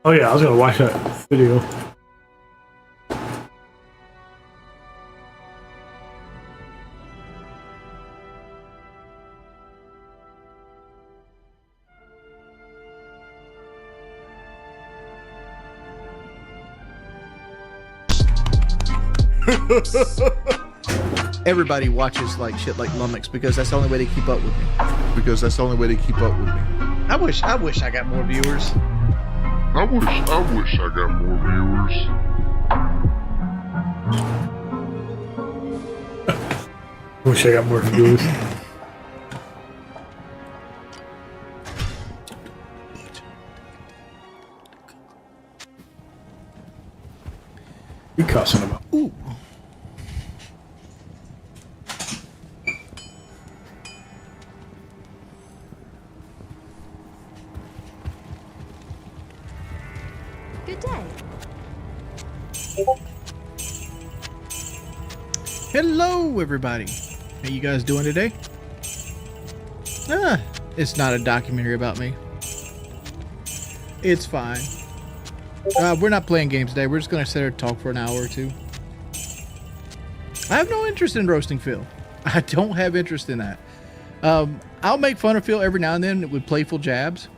Oh yeah, I was gonna watch that video. Everybody watches like shit like Lummox because that's the only way they keep up with me. Because that's the only way they keep up with me. I wish I got more viewers. I wish I got more viewers. Wish I got more viewers. You cussing about? Ooh. Good day. Hello, everybody. How you guys doing today? It's not a documentary about me. It's fine. We're not playing games today. We're just going to sit here and talk for an hour or two. I have no interest in roasting Phil. I don't have interest in that. I'll make fun of Phil every now and then with playful jabs.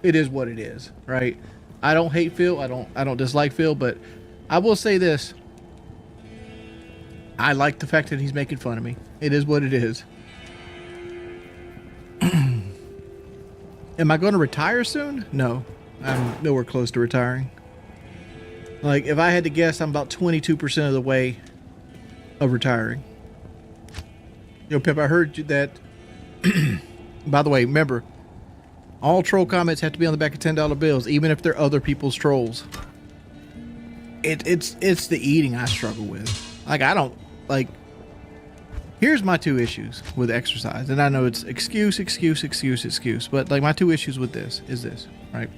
It is what it is, right? I don't hate Phil. I don't dislike Phil, but I will say this. I like the fact that he's making fun of me. It is what it is. Am I going to retire soon? No. I'm nowhere close to retiring. Like, if I had to guess, I'm about 22% of the way of retiring. Yo, Pip, I heard you that... By the way, remember, all troll comments have to be on the back of $10 bills, even if they're other people's trolls. It's the eating I struggle with. Like, I don't... Like, here's my two issues with exercise. And I know it's excuse. But, like, my two issues with this is this, right?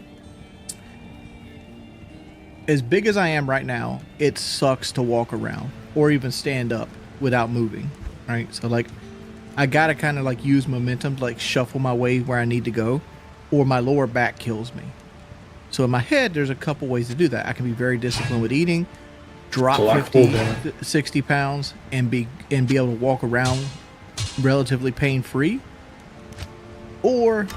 As big as I am right now, it sucks to walk around or even stand up without moving, right? So, like, I gotta kind of, like, use momentum to, like, shuffle my way where I need to go, or my lower back kills me. So in my head, there's a couple ways to do that. I can be very disciplined with eating, drop 50, 60 pounds, and be able to walk around relatively pain-free. Or,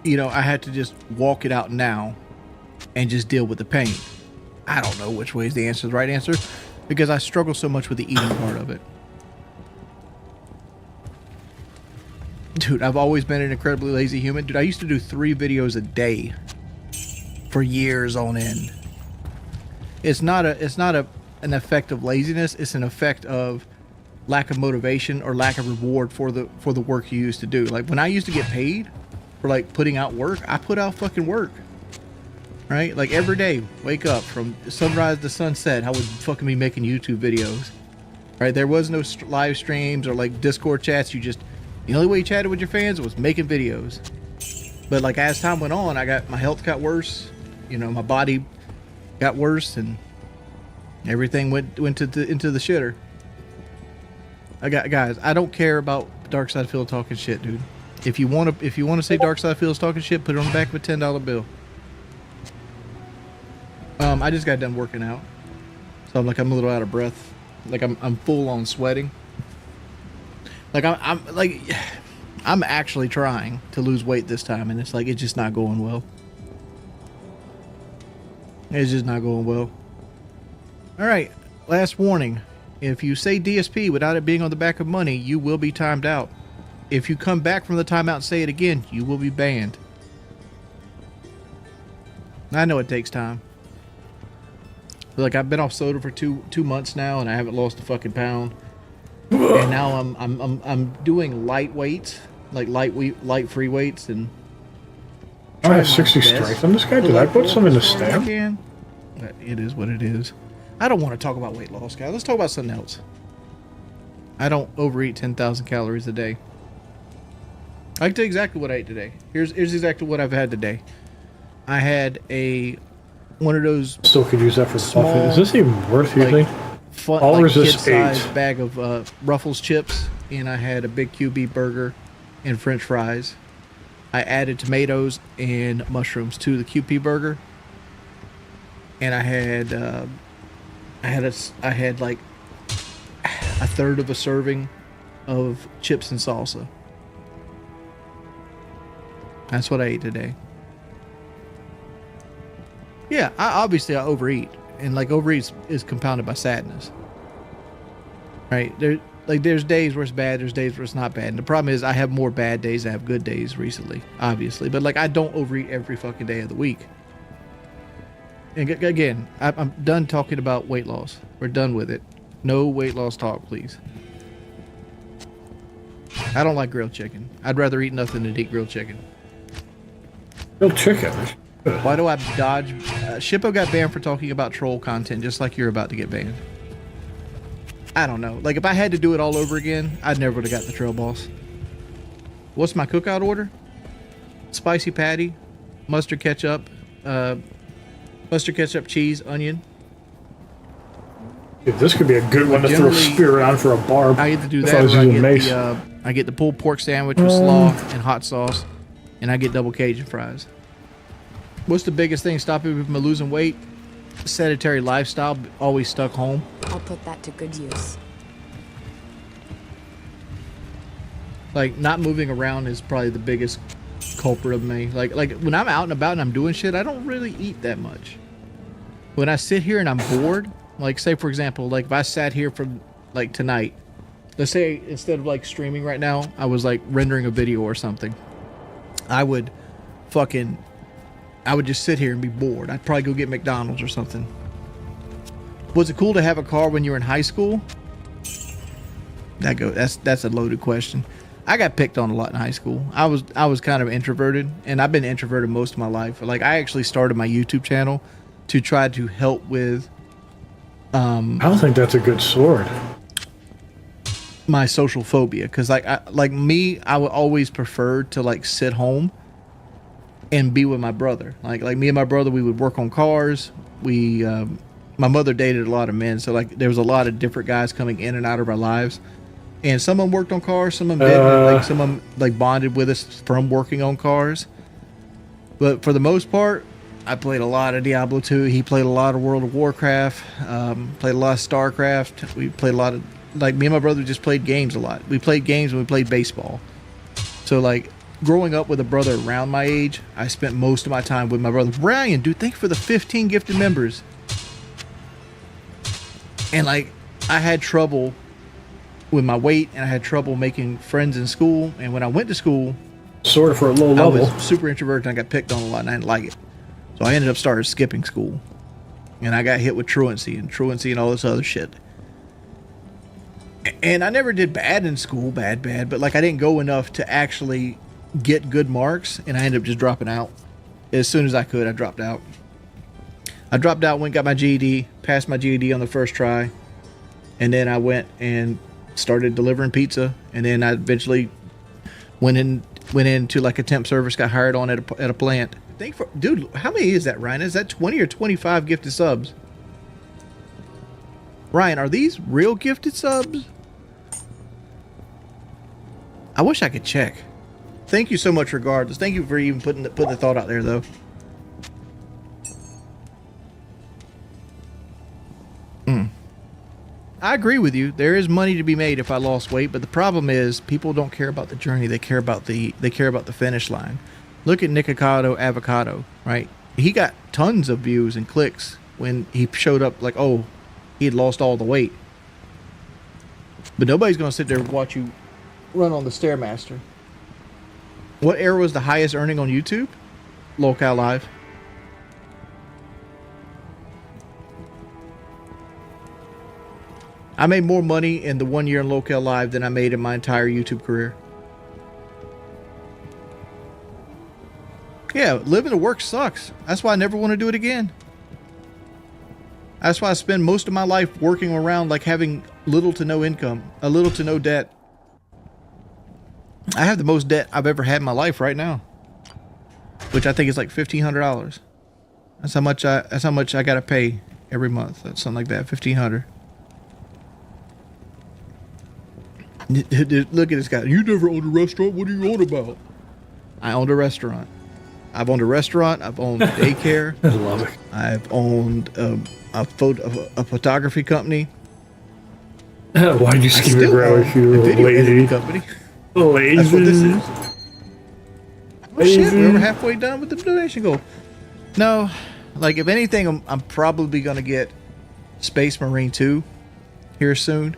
you know, I had to just walk it out now and just deal with the pain. I don't know which way is the answer, the right answer, because I struggle so much with the eating part of it. Dude, I've always been an incredibly lazy human. Dude, I used to do 3 videos a day for years on end. It's not an effect of laziness. It's an effect of lack of motivation or lack of reward for the work you used to do. Like, when I used to get paid for, like, putting out work, I put out fucking work. Right? Like, every day, wake up from sunrise to sunset, I would fucking be making YouTube videos. Right? There was no live streams or, like, Discord chats. The only way you chatted with your fans was making videos. But, like, as time went on, my health got worse. You know, my body got worse, and everything went into the shitter. Guys, I don't care about Dark Side Phil talking shit, dude. If you want to say Dark Side Phil's talking shit, put it on the back of a $10 bill. I just got done working out, so I'm a little out of breath. Like, I'm full on sweating. Like, I'm actually trying to lose weight this time, and it's just not going well. It's just not going well. All right, last warning. If you say DSP without it being on the back of money, you will be timed out. If you come back from the timeout and say it again, you will be banned. I know it takes time. Like, I've been off soda for two months now, and I haven't lost a fucking pound. and now I'm doing light weights, like light free weights, and I have trying my 60 best strength on this guy. to, Did I like, put pull some in the as far as I stamp? can. But it is what it is. I don't want to talk about weight loss, guys. Let's talk about something else. I don't overeat 10,000 calories a day. I can tell you exactly what I ate today. Here's exactly what I've had today. I had one of those Still could use that for Small, buffet. Is this even worth like, using? fun, All like resist kid-sized 8. bag of Ruffles chips, and I had a big QB burger and French fries. I added tomatoes and mushrooms to the QP burger, and I had like a third of a serving of chips and salsa. That's what I ate today. Yeah, obviously I overeat, and like overeat is compounded by sadness. Right? There's days where it's bad, there's days where it's not bad. And the problem is I have more bad days than I have good days recently, obviously. But like I don't overeat every fucking day of the week. And again, I'm done talking about weight loss. We're done with it. No weight loss talk, please. I don't like grilled chicken. I'd rather eat nothing than eat grilled chicken. Grilled chicken. Why do I dodge? Shippo got banned for talking about troll content, just like you're about to get banned. I don't know. Like, if I had to do it all over again, I'd never would have got the trail boss. What's my cookout order? Spicy patty, mustard ketchup, cheese, onion. Dude, this could be a good one to throw a Generally, spear around for a barb. I get to do if that. I was Or using mace. I get the pulled pork sandwich with slaw and hot sauce, and I get double Cajun fries. What's the biggest thing stopping me from losing weight? Sedentary lifestyle, always stuck home. I'll put that to good use. Like, not moving around is probably the biggest culprit of me. Like when I'm out and about and I'm doing shit, I don't really eat that much. When I sit here and I'm bored, like say for example, like if I sat here from like tonight, let's say instead of like streaming right now, I was like rendering a video or something, I would just sit here and be bored. I'd probably go get McDonald's or something. Was it cool to have a car when you were in high school? That's a loaded question. I got picked on a lot in high school. I was kind of introverted, and I've been introverted most of my life. Like I actually started my YouTube channel to try to help with I don't think that's a good sword. my social phobia, because I would always prefer to like sit home and be with my brother. Like me and my brother, we would work on cars. My mother dated a lot of men, so like there was a lot of different guys coming in and out of our lives. And some of them worked on cars, some of them didn't. Like some of them like bonded with us from working on cars. But for the most part, I played a lot of Diablo 2. He played a lot of World of Warcraft. Played a lot of StarCraft. We played a lot of, like, me and my brother just played games a lot. We played games and we played baseball. So like growing up with a brother around my age, I spent most of my time with my brother. Brian, dude, thank you for the 15 gifted members. And like I had trouble with my weight, and I had trouble making friends in school. And when I went to school, Sword for a low I level. was super introverted and I got picked on a lot and I didn't like it. So I ended up started skipping school. And I got hit with truancy and all this other shit. And I never did bad in school, bad, but like I didn't go enough to actually get good marks, and I ended up just dropping out. As soon as I could, I dropped out. I dropped out, went got my GED, passed my GED on the first try, and then I went and started delivering pizza, and then I eventually went into like a temp service, got hired on at a plant. Dude, how many is that, Ryan? Is that 20 or 25 gifted subs? Ryan, are these real gifted subs? I wish I could check. Thank you so much regardless. Thank you for even putting the thought out there, though. I agree with you. There is money to be made if I lost weight, but the problem is people don't care about the journey. They care about the finish line. Look at Nikocado Avocado, right? He got tons of views and clicks when he showed up like, oh, he had lost all the weight. But nobody's going to sit there and watch you run on the Stairmaster. What era was the highest earning on YouTube? Locale Live. I made more money in the 1 year in Locale Live than I made in my entire YouTube career. Yeah, living to work sucks. That's why I never want to do it again. That's why I spend most of my life working around like having little to no income, a little to no debt. I have the most debt I've ever had in my life right now, which I think is like $1,500. That's how much I gotta pay every month. That's something like that, $1,500. Look at this guy. You never owned a restaurant. What are you on about? I owned a restaurant. I've owned a restaurant. I've owned daycare. I love it. I've owned a photography company. Why'd you skip it own if you a were video editing lazy? company. Lazy. That's what this is. Oh shit, Lazy. we're over halfway done with the donation goal. No, like if anything, I'm probably gonna get Space Marine 2 here soon.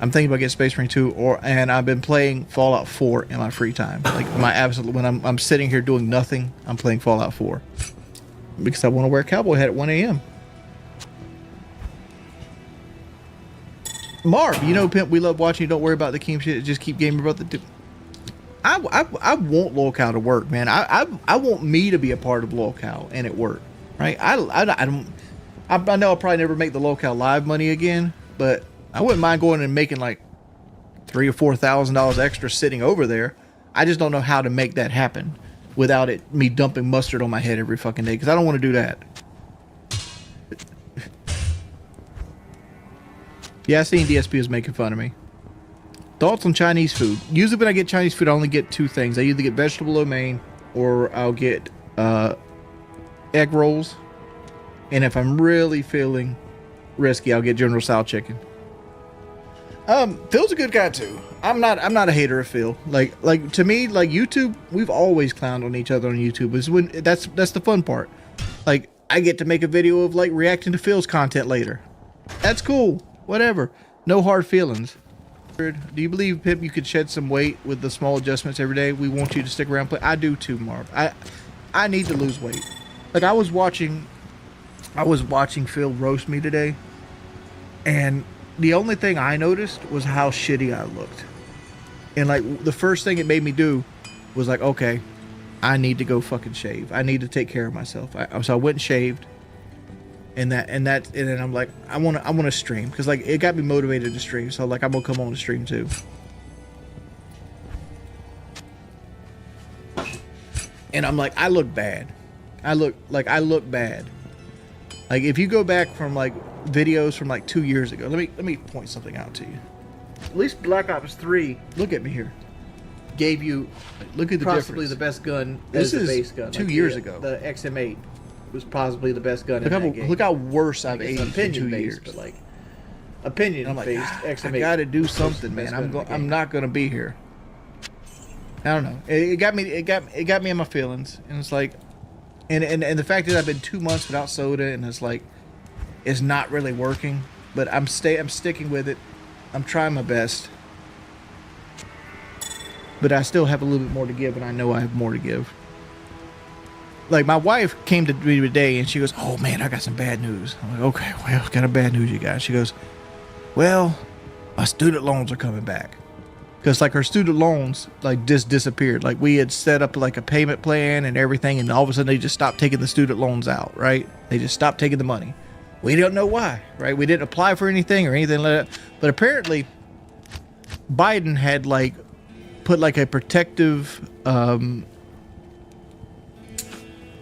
I'm thinking about getting Space Marine 2, and I've been playing Fallout 4 in my free time. Like when I'm sitting here doing nothing, I'm playing Fallout 4 because I want to wear a cowboy hat at 1 a.m. Marv, you know, Pimp, we love watching you. Don't worry about the Keem shit. Just keep gaming about the. I want Lolcow to work, man. I want me to be a part of Lolcow and it work, right? I know I'll probably never make the Lolcow live money again, but I wouldn't mind going and making like $3,000 or $4,000 extra sitting over there. I just don't know how to make that happen without me dumping mustard on my head every fucking day, because I don't want to do that. Yeah, I seen DSP was making fun of me. Thoughts on Chinese food? Usually when I get Chinese food, I only get two things. I either get vegetable lo mein or I'll get egg rolls. And if I'm really feeling risky, I'll get General Tso chicken. Phil's a good guy too. I'm not a hater of Phil. Like to me, like YouTube, we've always clowned on each other on YouTube. Is when that's the fun part. Like I get to make a video of like reacting to Phil's content later. That's cool. Whatever. No hard feelings. Do you believe, Pip, you could shed some weight with the small adjustments every day? We want you to stick around and play. I do too, Marv. I need to lose weight. Like I was watching Phil roast me today, and the only thing I noticed was how shitty I looked. And like the first thing it made me do was like, okay, I need to go fucking shave. I need to take care of myself. So I went and shaved. And then I'm like, I want to stream, because like it got me motivated to stream. So like I'm gonna come on to stream too. And I'm like, I look bad. I look bad. Like if you go back from like videos from like 2 years ago, let me point something out to you. At least Black Ops 3, look at me here, gave you look at the possibly difference. The best gun. This is base gun. 2 years ago. The XM8 was possibly the best gun in that game. Look how worse I've aged in 2 years. But like opinion based XM8. I gotta do something, man. I'm not gonna be here. I don't know. It got me in my feelings, and it's like, and the fact that I've been 2 months without soda, and it's like, it's not really working. But I'm sticking with it. I'm trying my best. But I still have a little bit more to give, and I know I have more to give. Like my wife came to me today and she goes, "Oh man, I got some bad news." I'm like, "Okay, well, got a bad news, you guys." She goes, "Well, my student loans are coming back." Because like her student loans like just disappeared. Like we had set up like a payment plan and everything, and all of a sudden they just stopped taking the student loans out, right? They just stopped taking the money. We don't know why, right? We didn't apply for anything or anything like that. But apparently Biden had like put like a protective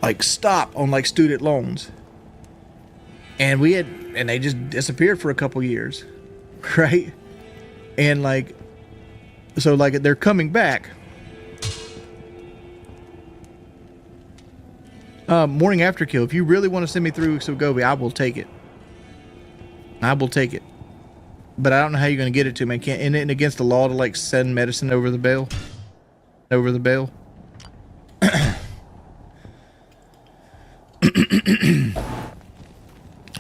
like stop on like student loans, and they just disappeared for a couple years, right? And like, so like they're coming back. Morning after kill. If you really want to send me 3 weeks of Gobi, I will take it. I will take it, but I don't know how you're going to get it to me. Isn't it against the law to like send medicine over the bail? Over the bail.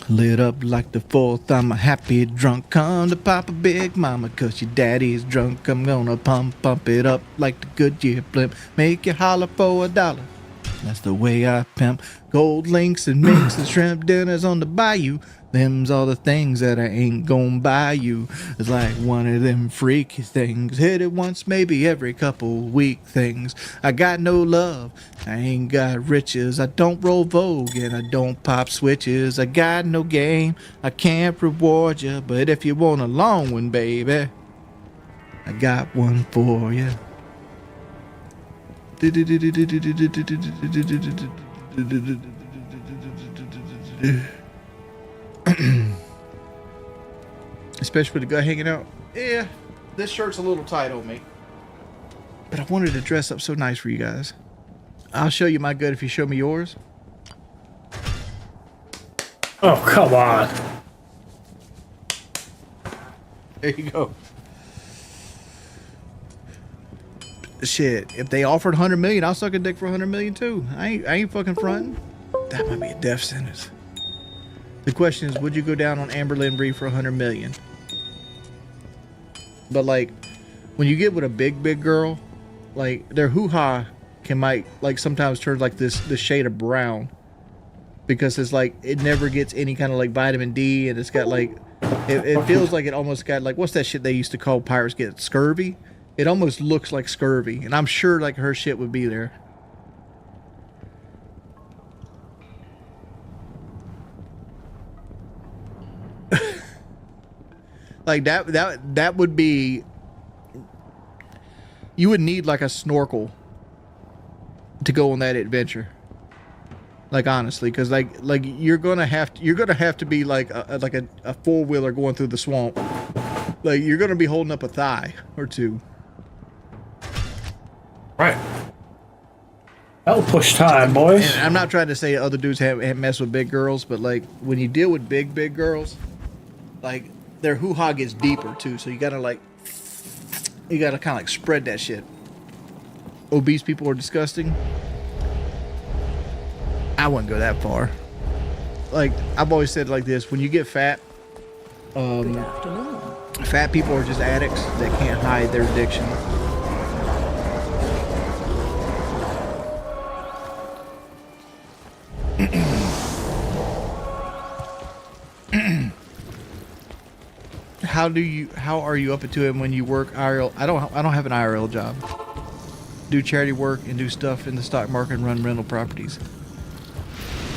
Lit up like the 4th, I'm a happy drunk. Come to Papa Big Mama, cause your daddy's drunk. I'm gonna pump it up like the Goodyear blimp. Make you holler for $1. That's the way I pimp. Gold links and minks and shrimp dinners on the bayou. Them's all the things that I ain't gon' buy you. It's like one of them freaky things. Hit it once, maybe every couple week things. I got no love, I ain't got riches. I don't roll Vogue and I don't pop switches. I got no game, I can't reward you. But if you want a long one, baby, I got one for you. Especially with the gut hanging out. Yeah, this shirt's a little tight on me, but I wanted to dress up so nice for you guys. I'll show you my gut if you show me yours. Oh, come on. There you go. Shit, if they offered 100 million, I'll suck a dick for 100 million too. I ain't fucking fronting. That might be a death sentence. The question is, would you go down on Amber Lynn Bree for 100 million? But like, when you get with a big girl, like their hoo-ha might like sometimes turn like this shade of brown, because it's like it never gets any kind of like vitamin D, and it's got like it feels like it almost got like, what's that shit they used to call pirates get, scurvy? It almost looks like scurvy, and I'm sure like her shit would be there. Like that would be, you would need like a snorkel to go on that adventure. Like honestly, because like you're gonna have to be like a 4-wheeler going through the swamp. Like you're gonna be holding up a thigh or two. Right. That'll push time, boys. And I'm not trying to say other dudes have mess with big girls, but like when you deal with big girls, like their hoo-ha gets deeper too. So you gotta kind of like spread that shit. Obese people are disgusting. I wouldn't go that far. Like I've always said like this: when you get fat, fat people are just addicts that can't hide their addiction. How are you up into it when you work IRL? I don't have an IRL job. Do charity work and do stuff in the stock market and run rental properties.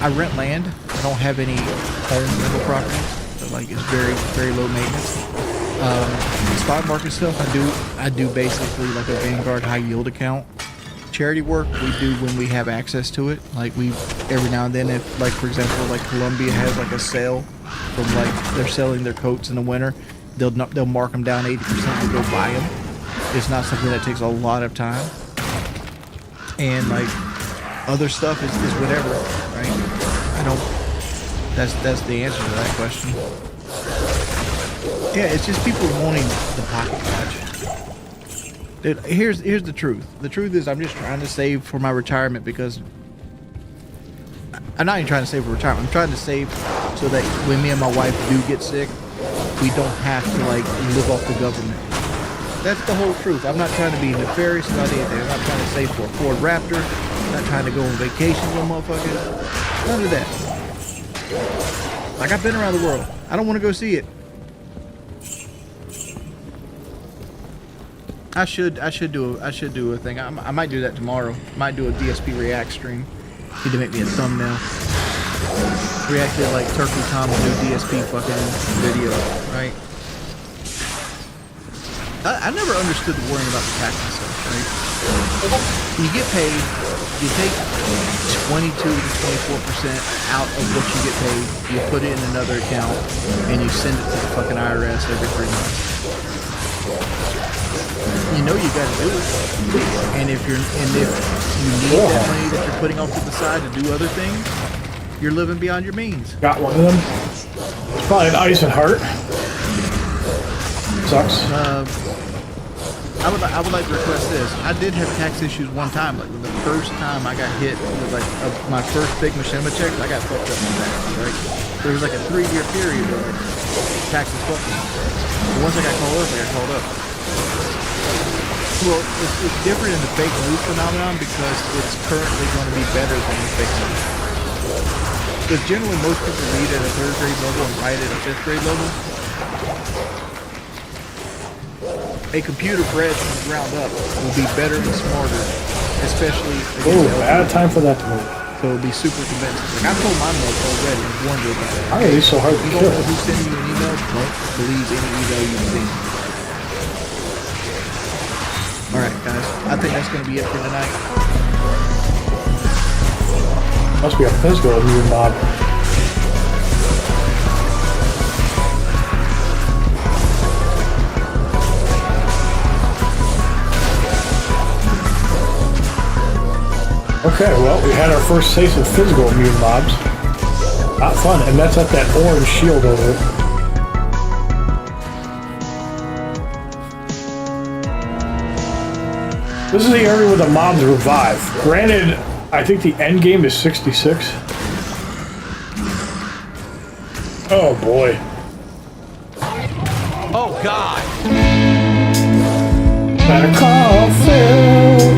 I rent land. I don't have any home rental properties, so like it's very low maintenance. Stock market stuff I do basically like a Vanguard high yield account. Charity work we do when we have access to it. Like we every now and then, if like for example like Columbia has like a sale from like they're selling their coats in the winter, they'll mark them down 80% and go buy them. It's not something that takes a lot of time. And like other stuff is whatever, right? That's the answer to that question. Yeah, it's just people wanting the pocket watch. Dude, here's the truth. The truth is I'm just trying to save for my retirement, because I'm not even trying to save for retirement. I'm trying to save so that when me and my wife do get sick, we don't have to like live off the government. That's the whole truth. I'm not trying to be nefarious about anything. I'm not trying to save for a Ford Raptor. I'm not trying to go on vacation with motherfuckers. None of that. Like I've been around the world. I don't want to go see it. I should do a thing. I might do that tomorrow. Might do a DSP React stream. Need to make me a thumbnail. Reacted like Turkey Tom's new DSP fucking video, right? I never understood the worrying about the tax and stuff, right? You get paid, you take 22 to 24% out of what you get paid, you put it in another account, and you send it to the fucking IRS every 3 months. You know you got to do it, and if you need that money that you're putting off to the side to do other things, you're living beyond your means. Got one of them. It's probably an ice and heart. Sucks. I would like to request this. I did have tax issues one time. Like the first time I got hit with like my first big machinima check, I got fucked up on taxes. Right? There was like a 3-year period where taxes fucked me. But once I got called up, I got called up. Well, it's different in the fake news phenomenon because it's currently going to be better than the fake news. Because generally most people read at a 3rd grade level and write at a 5th grade level. A computer bred from the ground up will be better and smarter, especially against out of time for that to move. So it'll be super convincing. Like I told my mate already and warned her about it. Why are these so hard to You kill? don't know who's sending you an email? Don't believe any email you've seen. Alright guys, I think that's going to be it for tonight. Must be a physical immune mob. Okay, well, we had our first taste of physical immune mobs. Not fun, and that's at that orange shield over it. This is the area where the mobs revive. Granted, I think the end game is 66. Oh boy. Oh God. Better call Phil.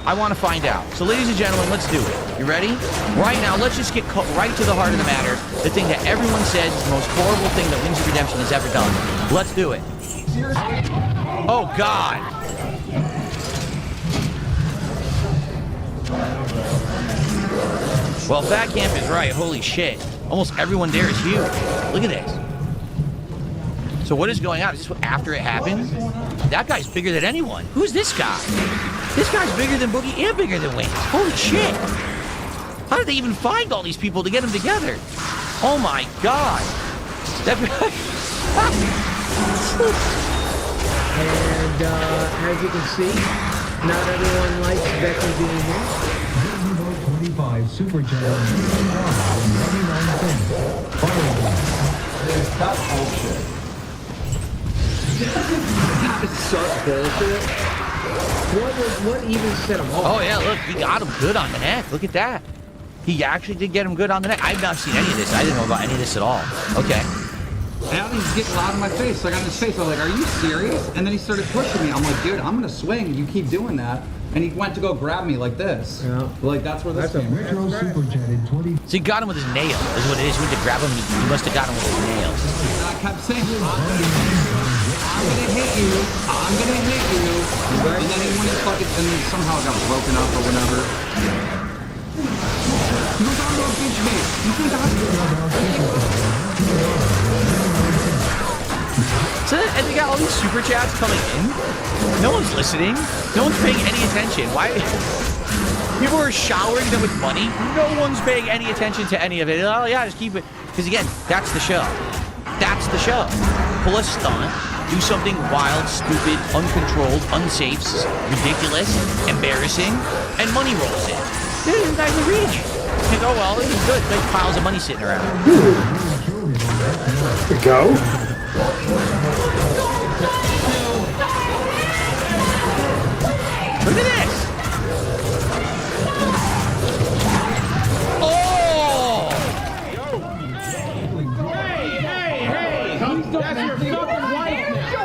I want to find out. So ladies and gentlemen, let's do it. You ready? Right now, let's just get right to the heart of the matter. The thing that everyone says is the most horrible thing that Wings of Redemption has ever done. Let's do it. Oh, God. Well, Fat Camp is right. Holy shit. Almost everyone there is huge. Look at this. So what is going on? Is this after it happened? That guy's bigger than anyone. Who's this guy? This guy's bigger than Boogie and bigger than Wings. Holy shit. How did they even find all these people to get them together? Oh my God. That... And as you can see, not everyone likes Becky being here. 25 Super Challenge. That's bullshit. That's such bullshit. What even set him off? Oh yeah, look, he got him good on the neck. Look at that. He actually did get him good on the neck. I've not seen any of this. I didn't know about any of this at all. Okay. And he's getting loud in my face. So I got in his face. I'm like, are you serious? And then he started pushing me. I'm like, dude, I'm going to swing. You keep doing that. And he went to go grab me like this. Yeah. Like, that's where this came from. So he got him with his nail, is what it is. He went to grab him. He must have got him with his nails. And I kept saying, I'm going to hit you. I'm going to hit you. And then he went and fucking, and then somehow it got broken up or whatever. He goes, I'm going to pinch me. You think So, and they got all these super chats coming in. No one's listening. No one's paying any attention. Why? People are showering them with money. No one's paying any attention to any of it. Oh yeah, just keep it. Because again, that's the show. That's the show. Pull a stunt, do something wild, stupid, uncontrolled, unsafe, ridiculous, embarrassing, and money rolls in. Dude, you guys are rich. You think, oh well, this is good. There's piles of money sitting around. There we go. Look at this! Oh! Hey! That's your fucking wife now.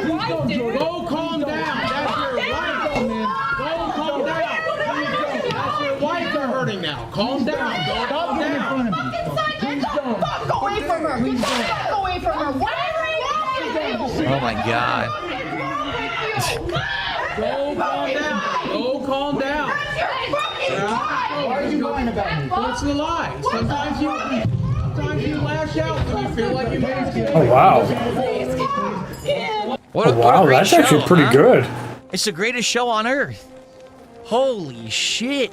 Go calm down. That's your wife, man. Go calm down. That's your wife they're hurting now. Calm down. Calm down. Go away from her. Go away from her. Oh my God. Go calm down. Go calm down. Why are you lying about me? What's the lie? Sometimes you lash out when you feel like you made it. Oh wow. What a Wow, great that's show, actually pretty huh? good. It's the greatest show on earth. Holy shit.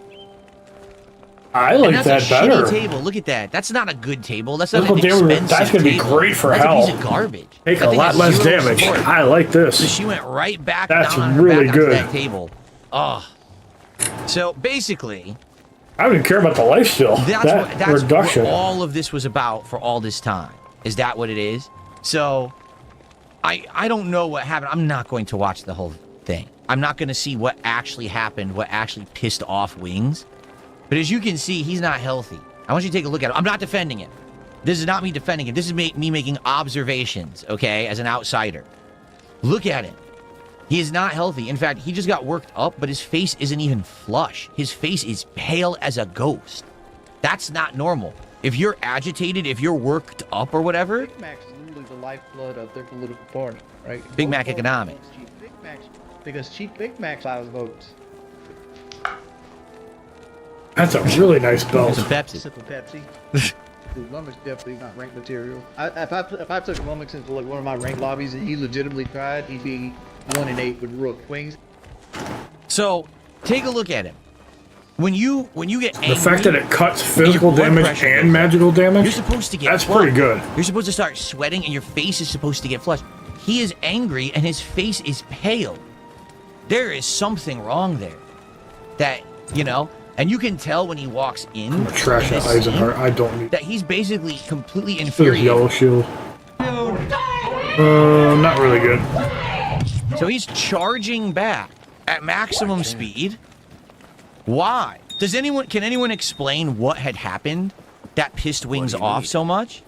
I And like that's that a better. shitty table. Look at that. That's not a good table. That's not Physical an damage, expensive that's gonna be table. great for That's hell. a piece of garbage. Take That a thing lot has less zero damage. support. I like So this. she went right back That's down on her really back onto good. that table. Oh. So basically, I don't even care about the life steal. that's Reduction. what all of this was about for all this time. Is that what it is? So I don't know what happened. I'm not going to watch the whole thing. I'm not going to see what actually happened, what actually pissed off Wings. But as you can see, he's not healthy. I want you to take a look at him. I'm not defending him. This is not me defending him. This is me making observations, okay, as an outsider. Look at him. He is not healthy. In fact, he just got worked up, but his face isn't even flush. His face is pale as a ghost. That's not normal. If you're agitated, if you're worked up or whatever... Big Mac's literally the lifeblood of their political party, right? Big Mac economics. Big Mac's, because cheap Big Macs buys votes. That's a really nice belt. Some Pepsi. Sip of Pepsi. Dude, Lummox definitely not ranked material. If I took Lummox into like one of my ranked lobbies and he legitimately tried, he'd be 1-8 with Rook wings. So, take a look at him. When you get angry, The fact that it cuts physical damage and magical damage, you're supposed to get that's flushed. pretty good. You're supposed to start sweating and your face is supposed to get flushed. He is angry and his face is pale. There is something wrong there. That, you know, and you can tell when he walks in. I'm gonna trash that Eisenheart. I don't need that. He's basically completely this infuriated. yellow shield. Not really good. So he's charging back at maximum speed. Why? Can anyone explain what had happened that pissed Wings off so much?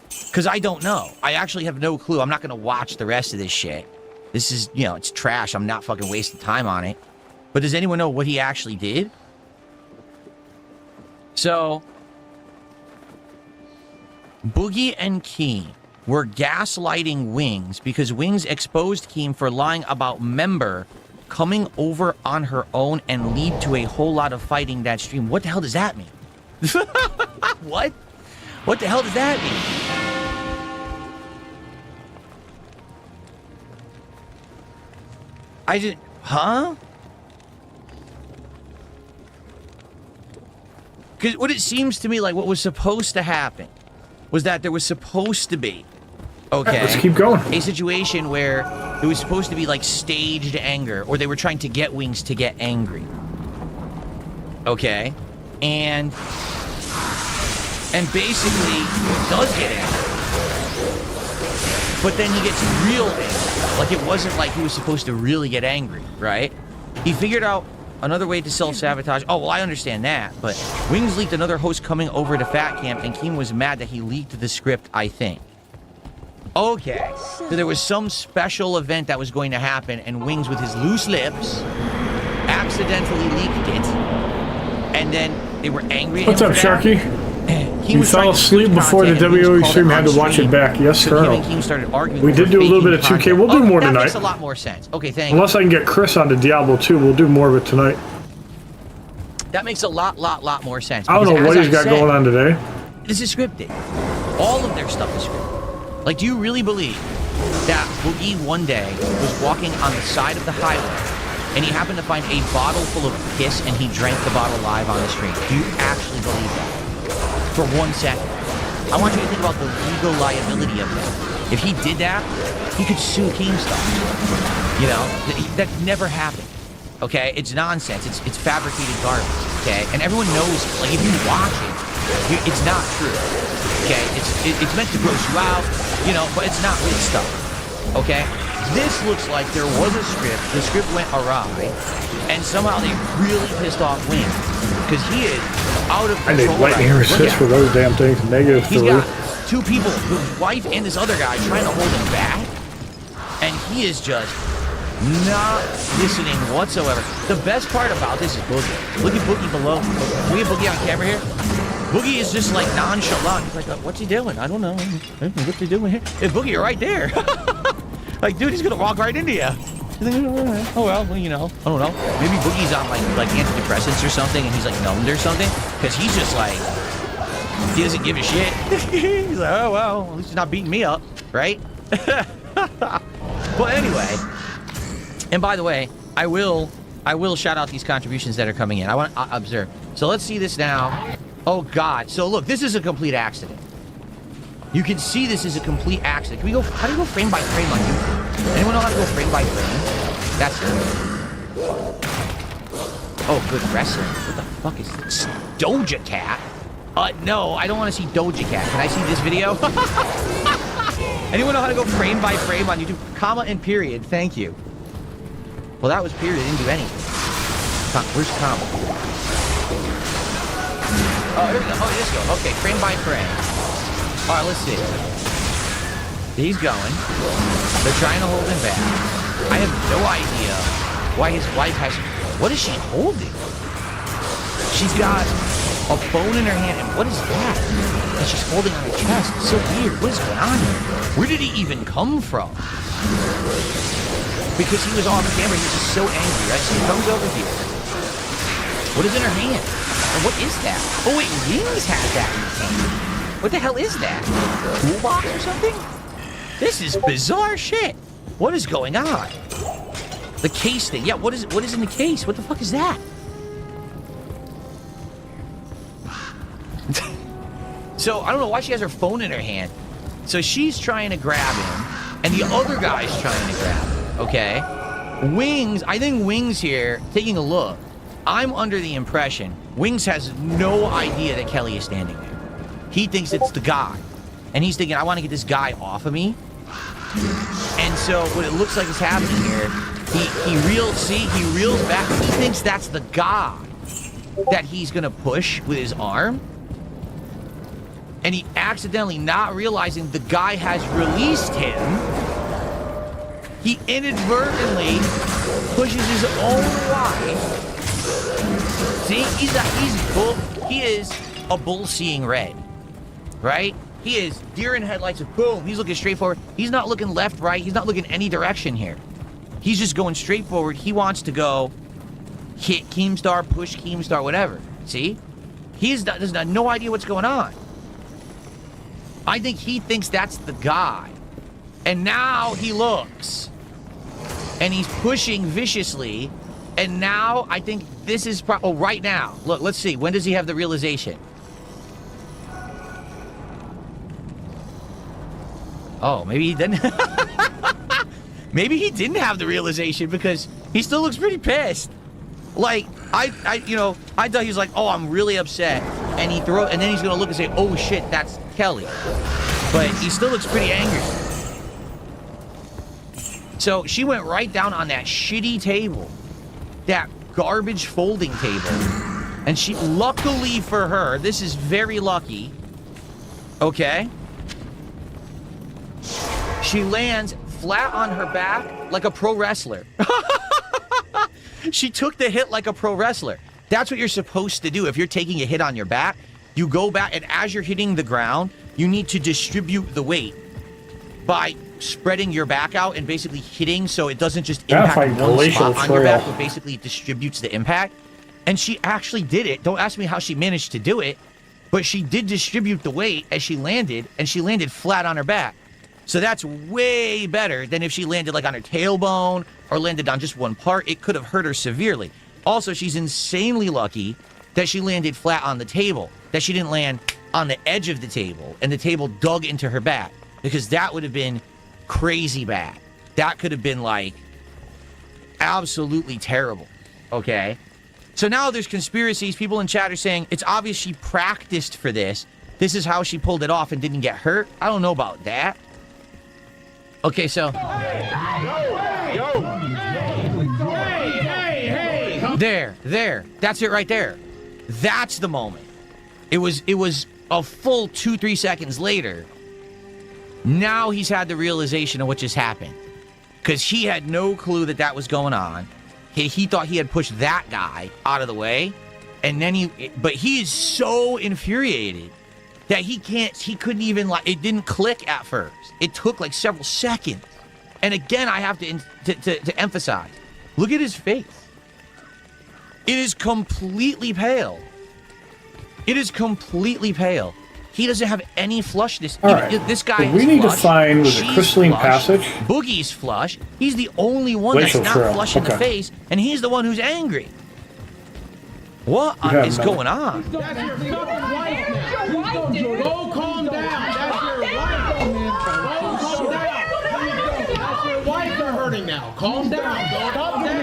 Because I don't know. I actually have no clue. I'm not going to watch the rest of this shit. This is, you know, it's trash. I'm not fucking wasting time on it. But does anyone know what he actually did? So, Boogie and Keem were gaslighting Wings because Wings exposed Keem for lying about Member coming over on her own and lead to a whole lot of fighting that stream. What the hell does that mean? What? What the hell does that mean? I didn't... Huh? Because what it seems to me like what was supposed to happen was that there was supposed to be, okay, Let's keep going. a situation where it was supposed to be like staged anger, or they were trying to get Wings to get angry. Okay? And basically he does get angry. But then he gets real angry. Like it wasn't like he was supposed to really get angry, right? He figured out another way to self-sabotage. Oh, well, I understand that, but Wings leaked another host coming over to Fat Camp, and Keem was mad that he leaked the script, I think. Okay, so there was some special event that was going to happen, and Wings, with his loose lips, accidentally leaked it, and then they were angry at What's him up, for that. Sharky? Keem You was fell trying to asleep switch before the content, and Wings WWE called stream, it had to on watch it stream. back. Yes, So Colonel. Keem and Keem started arguing. We for did do a little faking bit of 2K. content. We'll do more that tonight. makes a lot more sense. Okay, thank you. Unless I can get Chris onto Diablo 2, we'll do more of it tonight. That makes a lot more sense. I don't know because what as he's got said, going on today. This is scripted. All of their stuff is scripted. Like, do you really believe that Boogie one day was walking on the side of the highway and he happened to find a bottle full of piss and he drank the bottle live on the stream? Do you actually believe that? For 1 second. I want you to think about the legal liability of that. If he did that, he could sue Keemstar. You know, that never happened. Okay, it's nonsense. It's fabricated garbage. Okay, and everyone knows. Like, if you watch it, it's not true. Okay, it's meant to gross you out, you know, but it's not real stuff. Okay, this looks like there was a script. The script went awry, and somehow they really pissed off Wings because he is out of I need control. lightning resist for those damn things. Negative He's 3. got 2 people, his wife and this other guy, trying to hold him back, and he is just not listening whatsoever. The best part about this is Boogie. Look at Boogie below. We have Boogie on camera here. Boogie is just like nonchalant. He's like, what's he doing? I don't know. What's he doing here? Hey, Boogie, you're right there. Like, dude, he's gonna walk right into you. Oh well, you know, I don't know. Maybe Boogie's on like antidepressants or something, and he's like numbed or something, because he's just like, he doesn't give a shit. He's like, oh well, at least he's not beating me up, right? But anyway, and by the way, I will shout out these contributions that are coming in. I want to observe. So let's see this now. Oh God! So look, this is a complete accident. You can see this is a complete accident. Can we go? How do you go frame by frame on YouTube? Anyone know how to go frame by frame? That's good. Oh, good wrestling. What the fuck is this? Doja Cat? No, I don't want to see Doja Cat. Can I see this video? Anyone know how to go frame by frame on YouTube? Comma and period. Thank you. Well, that was period. I didn't do anything. Where's comma? Oh, here we go. Oh, this go. Okay, frame by frame. All right, let's see. He's going. They're trying to hold him back. I have no idea why his wife has... What is she holding? She's got a phone in her hand, and what is that? And she's holding on her chest. It's so weird. What is going on here? Where did he even come from? Because he was off camera, he was just so angry, right? So he comes over here. What is in her hand? And what is that? Oh wait, Wings had that in his hand. What the hell is that? Toolbox or something? This is bizarre shit. What is going on? The case thing. Yeah, what is in the case? What the fuck is that? So, I don't know why she has her phone in her hand. So she's trying to grab him, and the other guy's trying to grab him, okay? Wings, I think Wings here, taking a look, I'm under the impression Wings has no idea that Kelly is standing there. He thinks it's the guy. And he's thinking, I want to get this guy off of me. And so what it looks like is happening here, he reels back. He thinks that's the guy that he's going to push with his arm. And he accidentally, not realizing the guy has released him, he inadvertently pushes his own wife. See, he is a bull seeing red, right? He is deer in headlights. Boom, he's looking straight forward. He's not looking left, right. He's not looking any direction here. He's just going straight forward. He wants to go hit Keemstar, push Keemstar, whatever. See, does not no idea what's going on. I think he thinks that's the guy. And now he looks. And he's pushing viciously. And now I think this is... right now. Look, let's see. When does he have the realization? Oh, maybe he didn't... Maybe he didn't have the realization because he still looks pretty pissed. Like, I thought he was like, oh, I'm really upset. And and then he's going to look and say, oh, shit, that's Kelly. But he still looks pretty angry. So she went right down on that shitty table. That garbage folding table. And she, luckily for her, this is very lucky. Okay. She lands flat on her back like a pro wrestler. She took the hit like a pro wrestler. That's what you're supposed to do. If you're taking a hit on your back, you go back, and as you're hitting the ground, you need to distribute the weight by spreading your back out and basically hitting so it doesn't just impact one spot on your back, but basically distributes the impact. And she actually did it. Don't ask me how she managed to do it, but she did distribute the weight as she landed, and she landed flat on her back. So that's way better than if she landed like on her tailbone or landed on just one part. It could have hurt her severely. Also, she's insanely lucky that she landed flat on the table, that she didn't land on the edge of the table and the table dug into her back, because that would have been crazy bad. That could have been like absolutely terrible. Okay. So now there's conspiracies. People in chat are saying it's obvious she practiced for this. This is how she pulled it off and didn't get hurt. I don't know about that. Okay, so there. That's it right there. That's the moment. It was a full 2-3 seconds later. Now he's had the realization of what just happened, because he had no clue that was going on. He thought he had pushed that guy out of the way, and then but he is so infuriated that he couldn't even, like, it didn't click at first. It took like several seconds. And again, I have to emphasize, look at his face. It is completely pale. It is completely pale. He doesn't have any flushness. All right. This guy is we need flush. to find the crystalline passage. Boogie's flush. He's the only one that's not flush in the face, and he's the one who's angry. What is going on? That's your fucking wife now. Go calm down. That's your wife, man. Go calm down. That's your wife they're hurting now. Calm down. Calm down.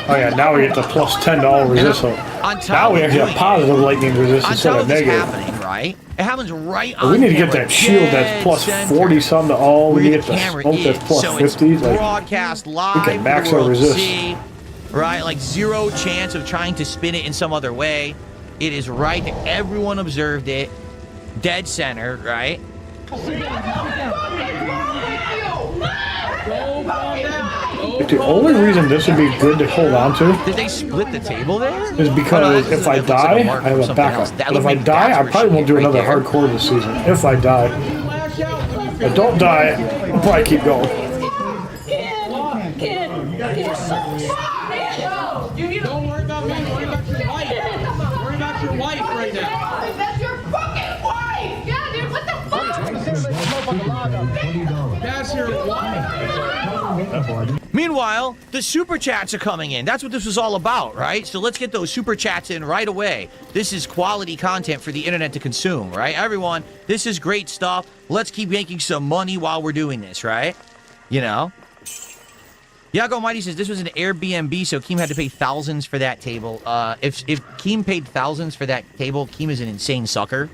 Oh yeah, now we get the plus $10 resistance. Now we actually have positive lightning resistance instead of negative. Happening, right? It happens right on. We need to get that shield that's plus 40 some to all. We need to get the smoke that's plus 50. Like, broadcast live. We can max our resist. Right, like zero chance of trying to spin it in some other way. It is right there. Everyone observed it. Dead center, right? The only reason this would be good to hold on to Did they split the table there? is because if I die, I have a backup. But if I die, I probably won't do another hardcore this season. If I die. If I don't die, I'll probably keep going. Don't worry about me. Worry about your wife. Worry about your wife right now. That's your fucking wife! Yeah, dude, what the fuck? That's your wife. Meanwhile, the super chats are coming in. That's what this was all about, right? So let's get those super chats in right away. This is quality content for the internet to consume, right? Everyone, this is great stuff. Let's keep making some money while we're doing this, right? You know? Yago Mighty says this was an Airbnb, so Keem had to pay thousands for that table. If Keem paid thousands for that table, Keem is an insane sucker.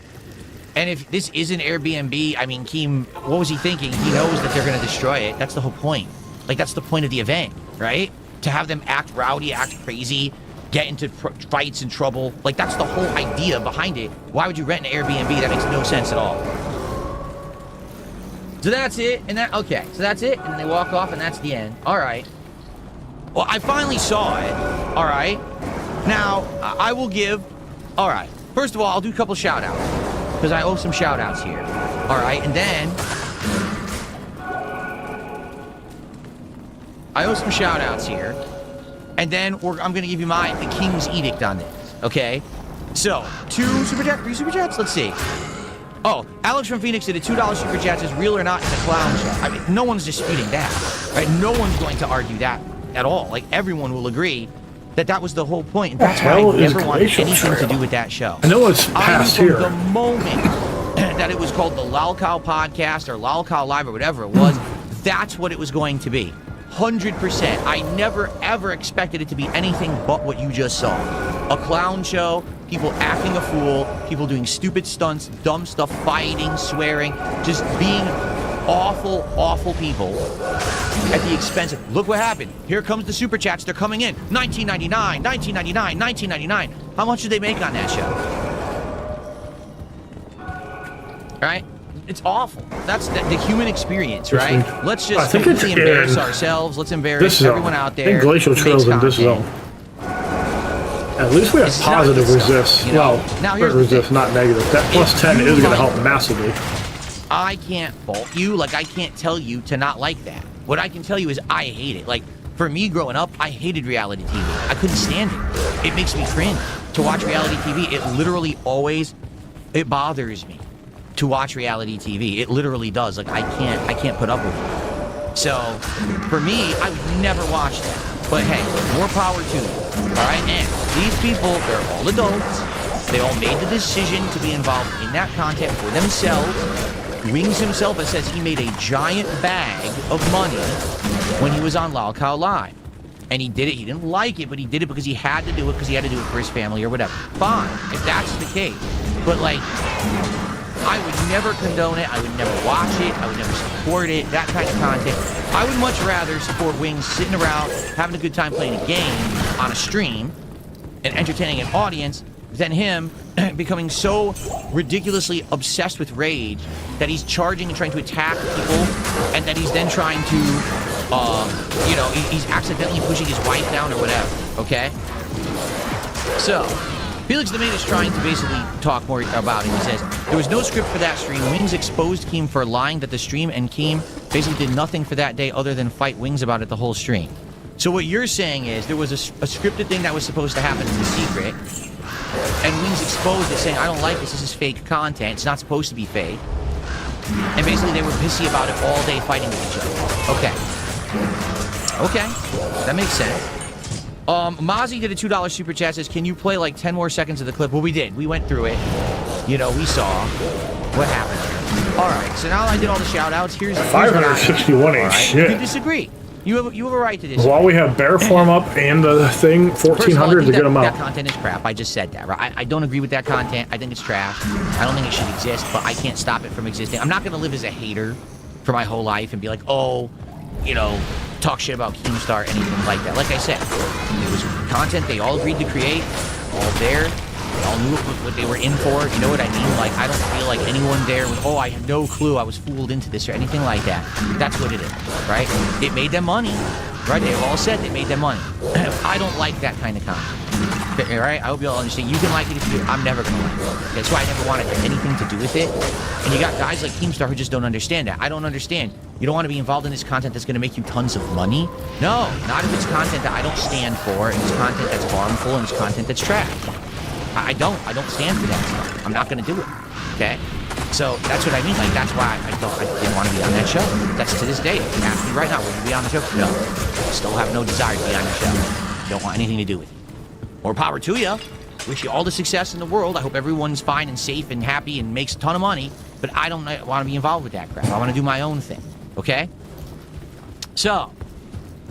And if this is an Airbnb, I mean, Keem, what was he thinking? He knows that they're going to destroy it. That's the whole point. Like, that's the point of the event, right? To have them act rowdy, act crazy, get into fights and trouble. Like, that's the whole idea behind it. Why would you rent an Airbnb? That makes no sense at all. So that's it, and that, okay, so that's it, and then they walk off, and that's the end. All right. Well, I finally saw it, all right? Now, I will give, all right. First of all, I'll do a couple shout-outs, because I owe some shout-outs here. All right, and then I owe some shout-outs here, and then I'm going to give you the King's Edict on this, okay? So, 2 super chats, 3 super chats, let's see. Oh, Alex from Phoenix did a $2 super chat, says real or not in the clown show. I mean, no one's disputing that, right? No one's going to argue that at all. Like, everyone will agree that that was the whole point. And that's why I never wanted anything to do with that show. I know it's past here. The moment that it was called the Lol Cow Podcast or Lol Cow Live or whatever it was, that's what it was going to be. 100%. I never, ever expected it to be anything but what you just saw. A clown show, people acting a fool, people doing stupid stunts, dumb stuff, fighting, swearing, just being awful, awful people at the expense of, look what happened. Here comes the super chats. They're coming in. $19.99, $19.99, $19.99. How much did they make on that show? Right? It's awful. That's the human experience, right? Let's just completely embarrass ourselves. Let's embarrass everyone out there. I think Glacial Trail's in this zone. At least we have positive resist. You know? Well, now resist, not negative. That plus 10 is going to help massively. I can't fault you. Like, I can't tell you to not like that. What I can tell you is I hate it. Like, for me growing up, I hated reality TV. I couldn't stand it. It makes me cringe to watch reality TV. It literally always, it bothers me to watch reality TV. It literally does. Like, I can't put up with it. So, for me, I would never watch that. But hey, more power to them. All right, and these people, they're all adults. They all made the decision to be involved in that content for themselves. Wings himself has says he made a giant bag of money when he was on Lol Cow Live. And he did it. He didn't like it, but he did it because he had to do it because he had to do it for his family or whatever. Fine, if that's the case. But like, I would never condone it. I would never watch it. I would never support it. That kind of content. I would much rather support Wings sitting around, having a good time playing a game on a stream and entertaining an audience than him becoming so ridiculously obsessed with rage that he's charging and trying to attack people and that he's then trying to, you know, he's accidentally pushing his wife down or whatever, okay? So, Felix the Mate is trying to basically talk more about it. He says, there was no script for that stream. Wings exposed Keem for lying that the stream, and Keem basically did nothing for that day other than fight Wings about it the whole stream. So what you're saying is there was a scripted thing that was supposed to happen in secret, and Wings exposed it saying, I don't like this is fake content. It's not supposed to be fake. And basically they were pissy about it all day fighting with each other. Okay. Okay. That makes sense. Mozzie did a $2 super chat, says, can you play like 10 more seconds of the clip? Well, we did. We went through it. You know, we saw what happened. All right, so now I did all the shout-outs. Here's 561 ain't shit. You can disagree. You have a right to disagree. While we have bear form up and the thing, 1,400 to get them out. That content is crap. I just said that, right? I don't agree with that content. I think it's trash. I don't think it should exist, but I can't stop it from existing. I'm not going to live as a hater for my whole life and be like, oh, you know, talk shit about Keemstar, anything like that. Like I said, it was content they all agreed to create, all there. We all knew what they were in for. You know what I mean? Like, I don't feel like anyone there was, oh, I had no clue I was fooled into this or anything like that. That's what it is, right? It made them money, right? They all said they made them money. I don't like that kind of content. All right? I hope you all understand. You can like it if you do. I'm never going to like it. That's why I never wanted anything to do with it. And you got guys like Keemstar who just don't understand that. I don't understand. You don't want to be involved in this content that's going to make you tons of money? No, not if it's content that I don't stand for, and it's content that's harmful, and it's content that's trash. I don't stand for that stuff. I'm not going to do it, okay? So that's what I mean. Like, that's why I didn't want to be on that show. That's to this day. If you ask me right now, would you be on the show? No. I still have no desire to be on the show. Don't want anything to do with it. More power to you. Wish you all the success in the world. I hope everyone's fine and safe and happy and makes a ton of money. But I don't want to be involved with that crap. I want to do my own thing. Okay? So,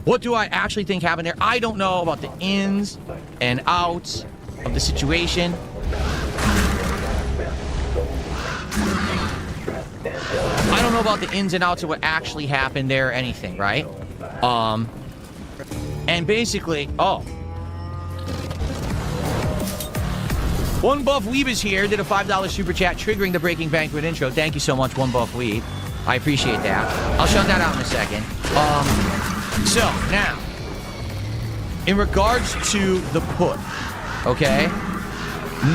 what do I actually think happened there? I don't know about the ins and outs of the situation. I don't know about the ins and outs of what actually happened there or anything, right? And basically, One Buff Weeb is here, did a $5 super chat triggering the Breaking Banquet intro. Thank you so much, One Buff Weeb. I appreciate that. I'll shut that out in a second. So, now, in regards to the put, okay?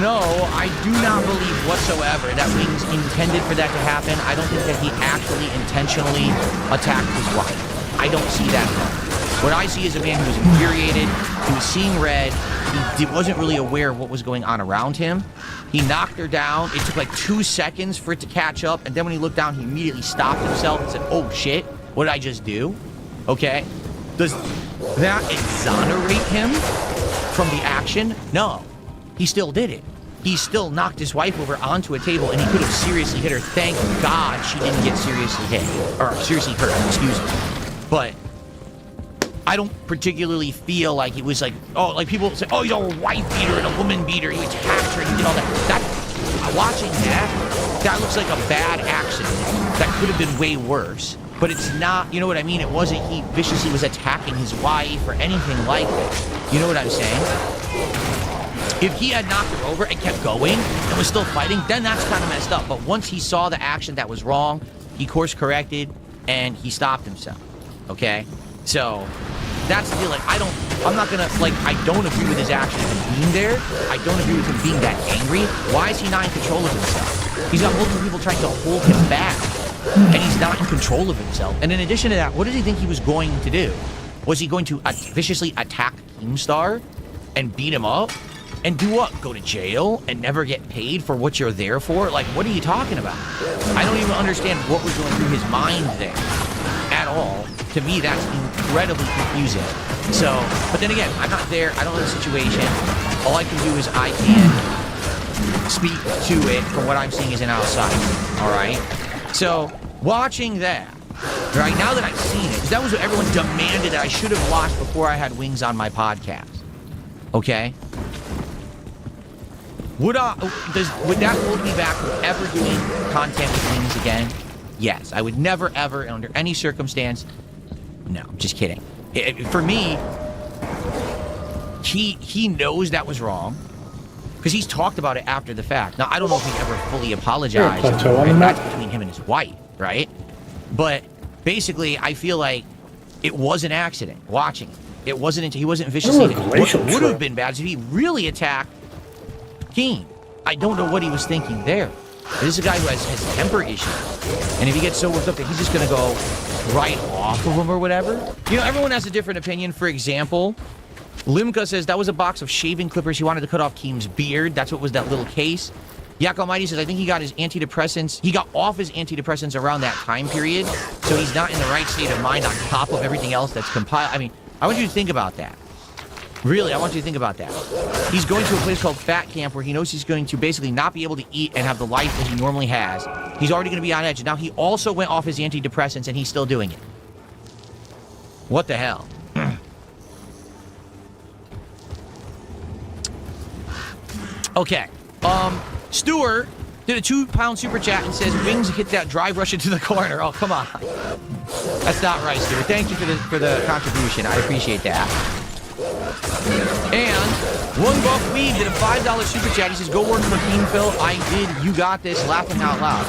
No, I do not believe whatsoever that Wings intended for that to happen. I don't think that he actually intentionally attacked his wife. I don't see that at all. What I see is a man who was infuriated, he was seeing red, he wasn't really aware of what was going on around him. He knocked her down. It took like 2 seconds for it to catch up, and then when he looked down, he immediately stopped himself and said, oh shit, what did I just do? Okay? Does that exonerate him from the action? No. He still did it. He still knocked his wife over onto a table, and he could have seriously hit her. Thank God she didn't get seriously hit. Or seriously hurt, excuse me. But I don't particularly feel like it was like, oh, like people say, oh, he's a wife beater and a woman beater. He attacked her and he did all that. Watching that looks like a bad accident. That could have been way worse. But it's not, you know what I mean? It wasn't he viciously was attacking his wife or anything like that. You know what I'm saying? If he had knocked her over and kept going and was still fighting, then that's kind of messed up. But once he saw the action that was wrong, he course corrected and he stopped himself. Okay? So that's the deal. Like, I'm not gonna, like, I don't agree with his action of him being there. I don't agree with him being that angry. Why is he not in control of himself? He's got multiple people trying to hold him back, and he's not in control of himself. And in addition to that, what did he think he was going to do? Was he going to viciously attack Keemstar and beat him up? And do what? Go to jail and never get paid for what you're there for? Like, what are you talking about? I don't even understand what was going through his mind there at all. To me, that's incredibly confusing. So, but then again, I'm not there. I don't know the situation. All I can do is I can speak to it from what I'm seeing as an outsider. All right? So, watching that, right, now that I've seen it, because that was what everyone demanded that I should have watched before I had Wings on my podcast. Okay? Would that hold me back from ever doing content with Wings again? Yes. I would never, ever, under any circumstance. No, I'm just kidding. For me, he knows that was wrong because he's talked about it after the fact. Now, I don't know if he ever fully apologized. Right? That's between him and his wife, right? But basically, I feel like it was an accident watching it. It wasn't. He wasn't viciously. What would have been bad is if he really attacked Keen. I don't know what he was thinking there. This is a guy who has temper issues. And if he gets so worked up that he's just going to go right off of him or whatever. You know, everyone has a different opinion. For example, Limka says that was a box of shaving clippers. He wanted to cut off Keem's beard. That's what was that little case. Yak Almighty says, I think he got his antidepressants. He got off his antidepressants around that time period. So he's not in the right state of mind on top of everything else that's compiled. I mean, I want you to think about that. Really, I want you to think about that. He's going to a place called Fat Camp where he knows he's going to basically not be able to eat and have the life that he normally has. He's already going to be on edge. And now he also went off his antidepressants and he's still doing it. What the hell? Okay. Stewart did a £2 super chat and says, Wings hit that drive rush into the corner. Oh, come on. That's not right, Stewart. Thank you for the contribution. I appreciate that. And One Buck Weave did a $5 super chat. He says, go work for King Phil. I did. You got this. Laughing out loud.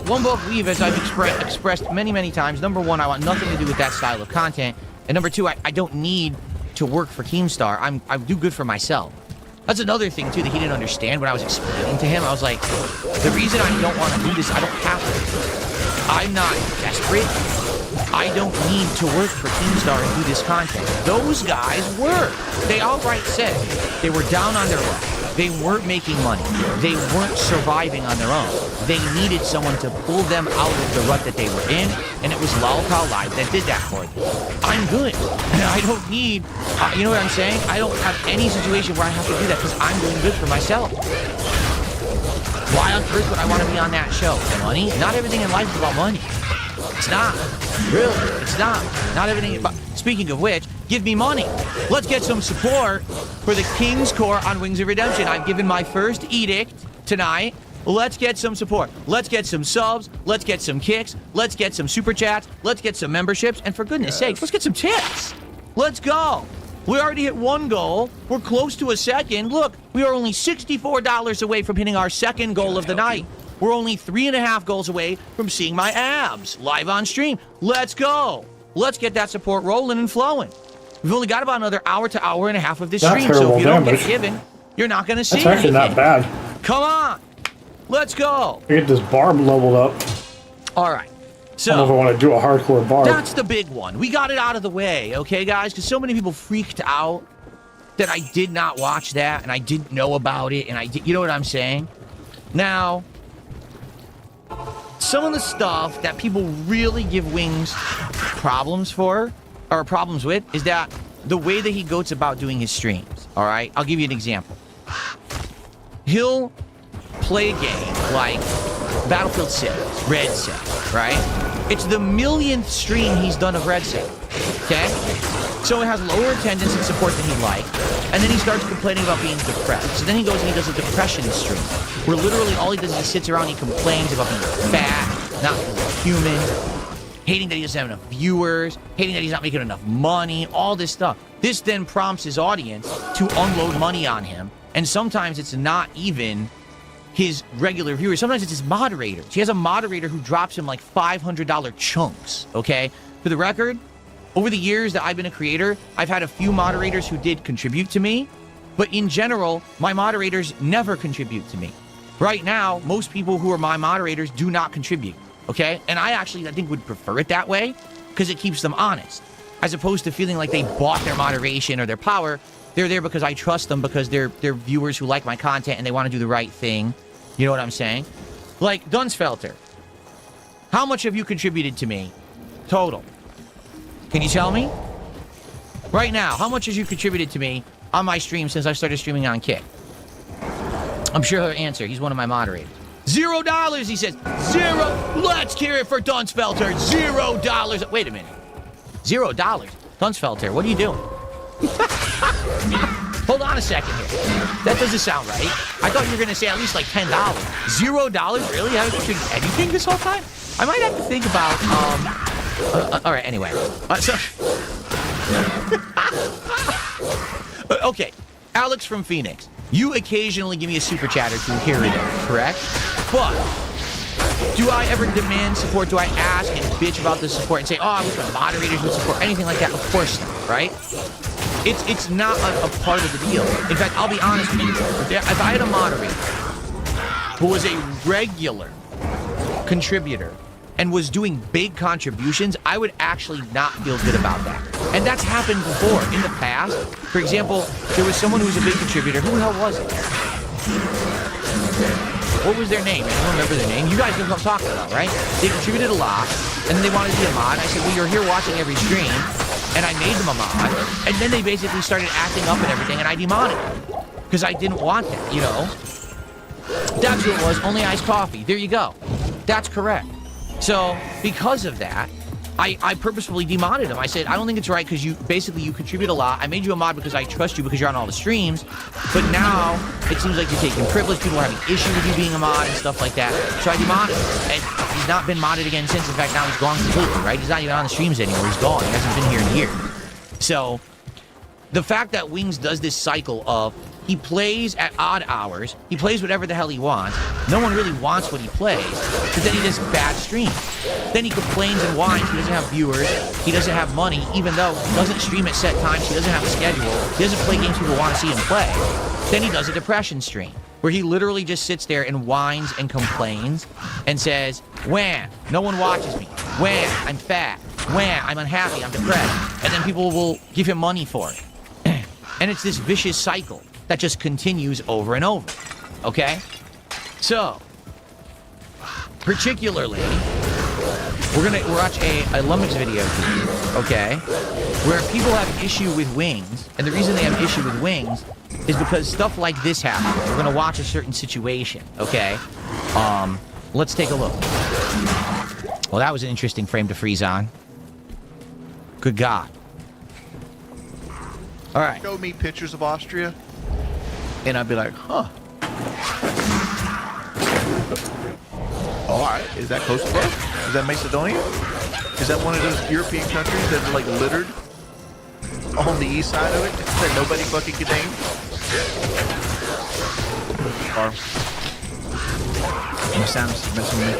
One Buck Weave, as I've expressed many, many times, number one, I want nothing to do with that style of content. And number two, I don't need to work for Keemstar. I do good for myself. That's another thing, too, that he didn't understand when I was explaining to him. I was like, the reason I don't want to do this, I don't have to. I'm not desperate. I don't need to work for Keemstar and do this content. Those guys were. They outright said they were down on their luck. They weren't making money. They weren't surviving on their own. They needed someone to pull them out of the rut that they were in, and it was Lolcow Live that did that for them. I'm good. And I don't need, you know what I'm saying? I don't have any situation where I have to do that because I'm doing good for myself. Why on earth would I want to be on that show? Money? Not everything in life is about money. It's not. Really, it's not. Not everything about... Speaking of which, give me money. Let's get some support for the King's Corps on Wings of Redemption. I've given my first edict tonight. Let's get some support. Let's get some subs. Let's get some kicks. Let's get some super chats. Let's get some memberships. And for goodness sakes, let's get some tips. Let's go. We already hit one goal. We're close to a second. Look, we are only $64 away from hitting our second goal of the night. We're only 3.5 goals away from seeing my abs live on stream. Let's go. Let's get that support rolling and flowing. We've only got about another hour to hour and a half of this stream, so if you don't get given, you're not going to see anything. That's actually not bad. Come on. Let's go. Get this barb leveled up. All right. So, I don't know if I want to do a hardcore barb. That's the big one. We got it out of the way, okay, guys? Because so many people freaked out that I did not watch that and I didn't know about it, and I did. You know what I'm saying? Now, some of the stuff that people really give Wings problems for, or problems with, is that the way that he goes about doing his streams, all right? I'll give you an example. He'll play a game like Battlefield 6, Red Set, right? It's the millionth stream he's done of Red Set, okay? So it has lower attendance and support than he'd like, and then he starts complaining about being depressed. So then he goes and he does a depression stream, where literally all he does is he sits around and he complains about being fat, not human, hating that he doesn't have enough viewers, hating that he's not making enough money, all this stuff. This then prompts his audience to unload money on him, and sometimes it's not even his regular viewers. Sometimes it's his moderators. He has a moderator who drops him like $500 chunks, okay? For the record, over the years that I've been a creator, I've had a few moderators who did contribute to me, but in general, my moderators never contribute to me. Right now, most people who are my moderators do not contribute, okay? And I think would prefer it that way because it keeps them honest, as opposed to feeling like they bought their moderation or their power. They're there because I trust them, because they're viewers who like my content and they want to do the right thing. You know what I'm saying? Like Dunsfelter. How much have you contributed to me? Total. Can you tell me? Right now, how much has you contributed to me on my stream since I started streaming on Kick? I'm sure he'll answer. He's one of my moderators. $0, he says. Zero. Let's hear it for Dunsfelter. $0. Wait a minute. $0. Dunsfelter, what are you doing? Hold on a second here. That doesn't sound right. I thought you were going to say at least like $10. $0? Really? I haven't contributed anything this whole time? I might have to think about, all right, anyway. Okay, Alex from Phoenix. You occasionally give me a super chat or two here and there, correct? But do I ever demand support? Do I ask and bitch about the support and say, oh, I wish my moderators would support? Anything like that? Of course not, right? It's not a part of the deal. In fact, I'll be honest with you. If I had a moderator who was a regular contributor and was doing big contributions, I would actually not feel good about that. And that's happened before in the past. For example, there was someone who was a big contributor. Who the hell was it? What was their name? I don't remember their name. You guys know what I'm talking about, right? They contributed a lot, and then they wanted to be a mod. I said, well, you're here watching every stream, and I made them a mod. And then they basically started acting up and everything, and I demodded them because I didn't want that, you know? That's what it was. Only iced coffee. There you go. That's correct. So because of that, I purposefully demodded him. I said, I don't think it's right because you contribute a lot. I made you a mod because I trust you because you're on all the streams. But now it seems like you're taking privilege. People are having issue with you being a mod and stuff like that. So I demodded him. And he's not been modded again since. In fact, now he's gone completely, right? He's not even on the streams anymore. He's gone. He hasn't been here in a year. So the fact that Wings does this cycle of he plays at odd hours, he plays whatever the hell he wants, no one really wants what he plays, but then he does bad streams. Then he complains and whines he doesn't have viewers, he doesn't have money, even though he doesn't stream at set times, he doesn't have a schedule, he doesn't play games people want to see him play. Then he does a depression stream, where he literally just sits there and whines and complains and says, wham, no one watches me, wham, I'm fat, wham, I'm unhappy, I'm depressed, and then people will give him money for it. And it's this vicious cycle that just continues over and over, okay? So, particularly, we're gonna watch a Lummox video here, okay? Where people have issue with Wings, and the reason they have issue with Wings is because stuff like this happens. We're gonna watch a certain situation, okay? Let's take a look. Well, that was an interesting frame to freeze on. Good God. All right. Show me pictures of Austria, and I'd be like, huh. All right, is that Kosovo? Is that Macedonia? Is that one of those European countries that are like littered on the east side of it that nobody fucking can name? My sound's messing with me.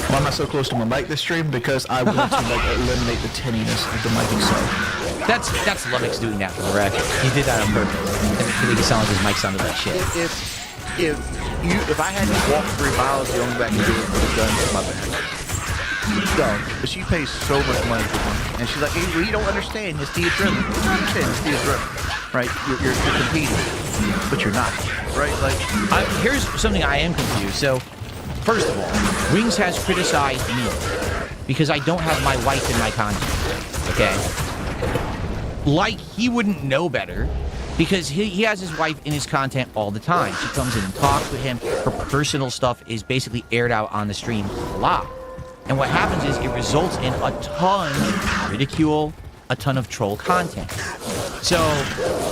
Why am I so close to my mic this stream? Because I want to like eliminate the tinniness of the mic itself. That's Lummox doing that for the record. He did that on purpose. To make it sound like his mic sounded like shit. If I had to walk 3 miles, the only way I could do it with a gun to my back. Dumb. But she pays so much money for one. And she's like, hey, well, you don't understand. It's the adrenaline. You don't understand. It's the adrenaline. Right? You're competing. But you're not. Right? Like, here's something I am confused. So, first of all, Wings has criticized me because I don't have my wife in my content. Okay? Like he wouldn't know better because he has his wife in his content all the time. She comes in and talks with him. Her personal stuff is basically aired out on the stream a lot. And what happens is it results in a ton of ridicule, a ton of troll content. So,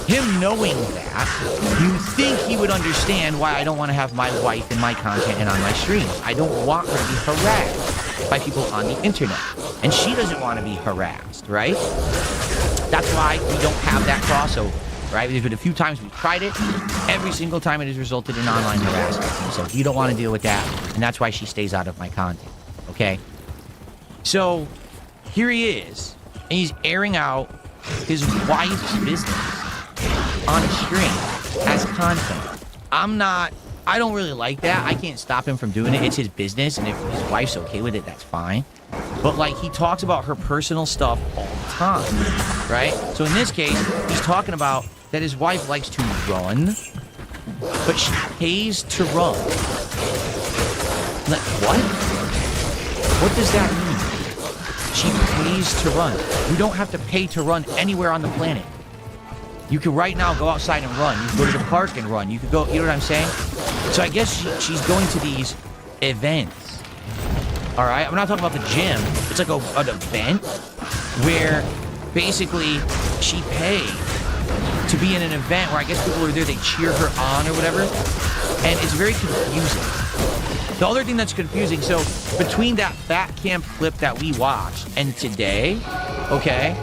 him knowing that, you think he would understand why I don't want to have my wife in my content and on my streams. I don't want her to be harassed by people on the internet. And she doesn't want to be harassed, right? That's why we don't have that crossover, right? There's been a few times we've tried it. Every single time it has resulted in online harassment. So you don't want to deal with that. And that's why she stays out of my content, okay? So here he is. And he's airing out his wife's business on a stream as content. I don't really like that. I can't stop him from doing it. It's his business. And if his wife's okay with it, that's fine. But, like, he talks about her personal stuff all the time, right? So in this case, he's talking about that his wife likes to run, but she pays to run. Like, what? What does that mean? She pays to run. You don't have to pay to run anywhere on the planet. You can right now go outside and run. You can go to the park and run. You could go, you know what I'm saying? So I guess she's going to these events. All right, I'm not talking about the gym. It's like an event where basically she paid to be in an event where I guess people are there, they cheer her on or whatever. And it's very confusing. The other thing that's confusing, so between that Fat Camp clip that we watched and today, okay,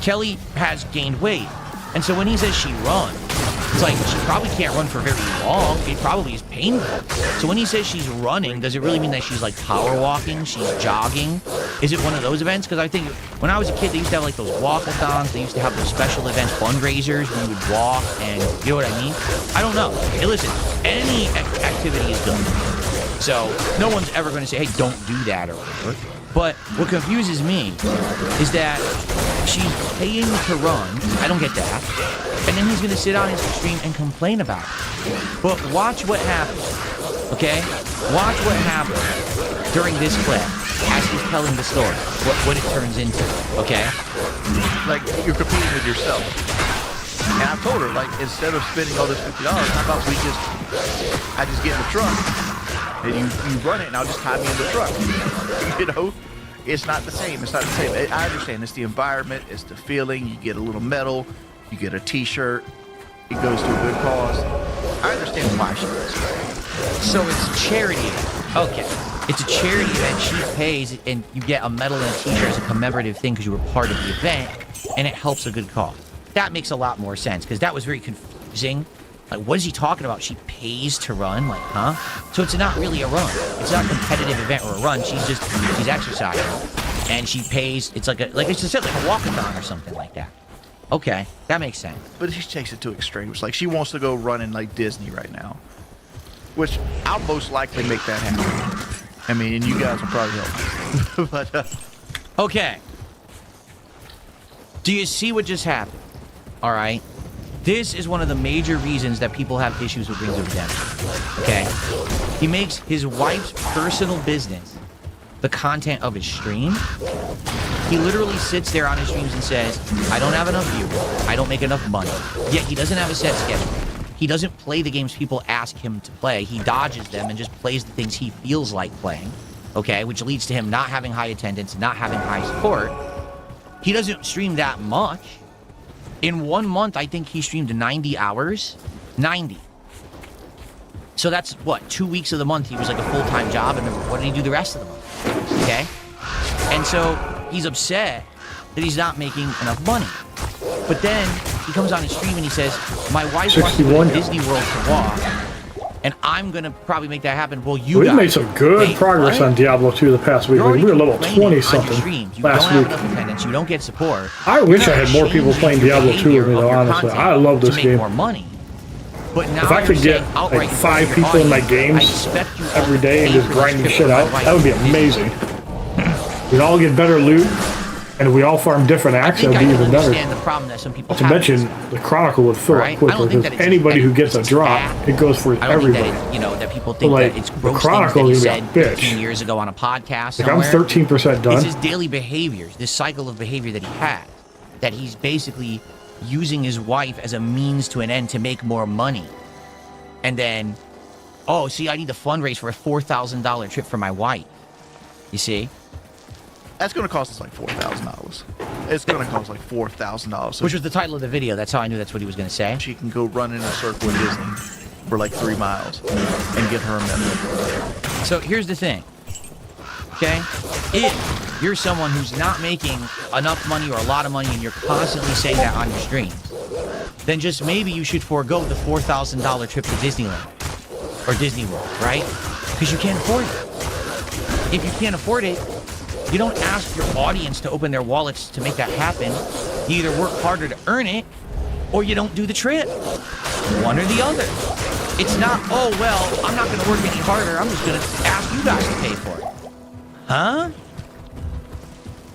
Kelly has gained weight. And so when he says she runs, it's like she probably can't run for very long. It probably is painful. So when he says she's running, does it really mean that she's like power walking? She's jogging? Is it one of those events? Because I think when I was a kid, they used to have like those walkathons. They used to have those special events, fundraisers, where you would walk and, you know what I mean? I don't know. Hey, listen, any activity is good. So no one's ever going to say, hey, don't do that or whatever. But what confuses me is that she's paying to run. I don't get that. And then he's going to sit on his stream and complain about it. But watch what happens, okay? Watch what happens during this clip as he's telling the story, what it turns into, okay? Like, you're competing with yourself. And I told her, like, instead of spending all this $50, how about I just get in the truck, and you run it, and I'll just tie me in the truck. You know? It's not the same. It's not the same. I understand. It's the environment. It's the feeling. You get a little medal. You get a T-shirt. It goes to a good cause. I understand why she does it. So it's charity. Okay. It's a charity event. She pays, and you get a medal and a T-shirt as a commemorative thing because you were part of the event, and it helps a good cause. that makes a lot more sense, because that was very confusing. Like, what is he talking about? She pays to run? Like, huh? So it's not really a run. It's not a competitive event or a run. She's exercising. And she pays, it's like I just said, like a walkathon or something like that. Okay, that makes sense. But she takes it to extremes. Like, she wants to go run in, like, Disney right now. Which, I'll most likely make that happen. I mean, and you guys will probably help. But, Okay. Do you see what just happened? All right. This is one of the major reasons that people have issues with Rings of Redemption. Okay? He makes his wife's personal business the content of his stream. He literally sits there on his streams and says, I don't have enough viewers. I don't make enough money. Yet he doesn't have a set schedule. He doesn't play the games people ask him to play. He dodges them and just plays the things he feels like playing. Okay? Which leads to him not having high attendance, not having high support. He doesn't stream that much. In 1 month, I think he streamed 90 hours. 90. So that's, what, 2 weeks of the month he was like a full-time job, and then what did he do the rest of the month? Okay? And so he's upset that he's not making enough money. But then he comes on his stream and he says, my wife wants to go to Disney World to walk, and I'm going to probably make that happen. Well, you We made some good progress on Diablo 2 the past week. We were level 20-something last week. Attendance, you don't get support. I wish I had more people playing Diablo 2 with me, though, honestly. I love this game. More money. But now if I could get like 5 people in my games every day and just grinding shit out, that would be amazing. We'd all get better loot, and if we all farm different axes, it would be even better. The problem that some people to mention, the Chronicle would fill up quickly, because anybody who gets a drop, it goes for everybody. That people think that it's gross the Chronicle things that is he a said bitch. 15 years ago on a podcast Like, I'm 13% done. It's his daily behaviors, this cycle of behavior that he has, that he's basically using his wife as a means to an end to make more money. And then, oh, see, I need to fundraise for a $4,000 trip for my wife. You see? That's going to cost us like $4,000. It's going to cost like $4,000. So which was the title of the video. That's how I knew that's what he was going to say. She can go run in a circle in Disney for like 3 miles and give her a medal. So here's the thing. Okay? If you're someone who's not making enough money or a lot of money and you're constantly saying that on your streams, then just maybe you should forego the $4,000 trip to Disneyland or Disney World, right? Because you can't afford it. If you can't afford it, you don't ask your audience to open their wallets to make that happen. You either work harder to earn it, or you don't do the trip. One or the other. It's not, oh, well, I'm not going to work any harder. I'm just going to ask you guys to pay for it. Huh?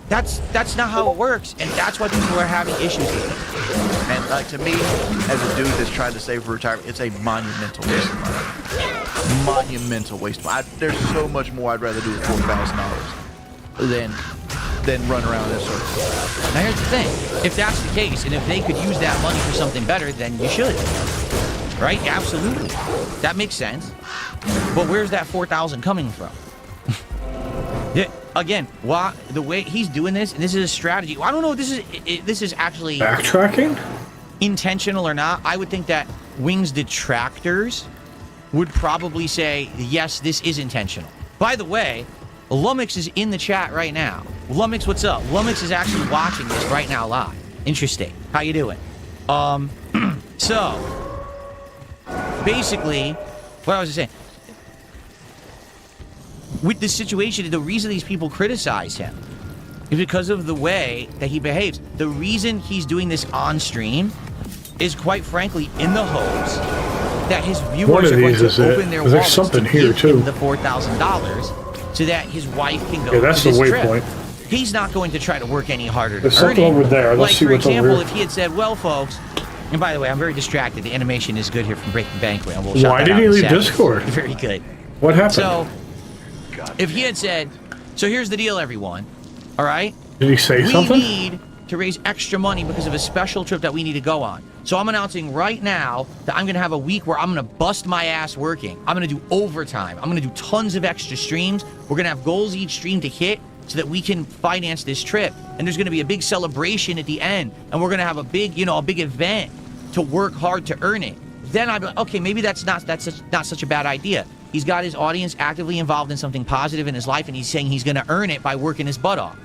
That's not how it works, and that's why people are having issues with it. And like, to me, as a dude that's trying to save for retirement, it's a monumental waste of money. Monumental waste of money. There's so much more I'd rather do with $4,000 than run around in a circle. Now here's the thing. If that's the case, and if they could use that money for something better, then you should. Right? Absolutely. That makes sense. But where's that $4,000 coming from? Yeah, again, the way he's doing this, and this is a strategy. I don't know if this is actually backtracking, intentional or not. I would think that Wings detractors would probably say, yes, this is intentional. By the way, Lumix is in the chat right now. Lumix, what's up? Lumix is actually watching this right now live. Interesting. How you doing? So, basically, what I was saying, with this situation, the reason these people criticize him is because of the way that he behaves. The reason he's doing this on stream is, quite frankly, in the hopes that his viewers are going to open their wallets to give him the $4,000 so that his wife can go to this trip. He's not going to try to work any harder to earn it. Over there. Let's see what's over here. For example, if he had said, well, folks, and by the way, I'm very distracted. The animation is good here from Breaking Banquet. Why did he leave Discord? Very good. What happened? So, if he had said, so here's the deal, everyone. All right? Did he say something? We need to raise extra money because of a special trip that we need to go on. So I'm announcing right now that I'm going to have a week where I'm going to bust my ass working. I'm going to do overtime. I'm going to do tons of extra streams. We're going to have goals each stream to hit so that we can finance this trip. And there's going to be a big celebration at the end. And we're going to have a big, a big event to work hard to earn it. Then I'd be like, okay, maybe that's not such a bad idea. He's got his audience actively involved in something positive in his life, and he's saying he's going to earn it by working his butt off.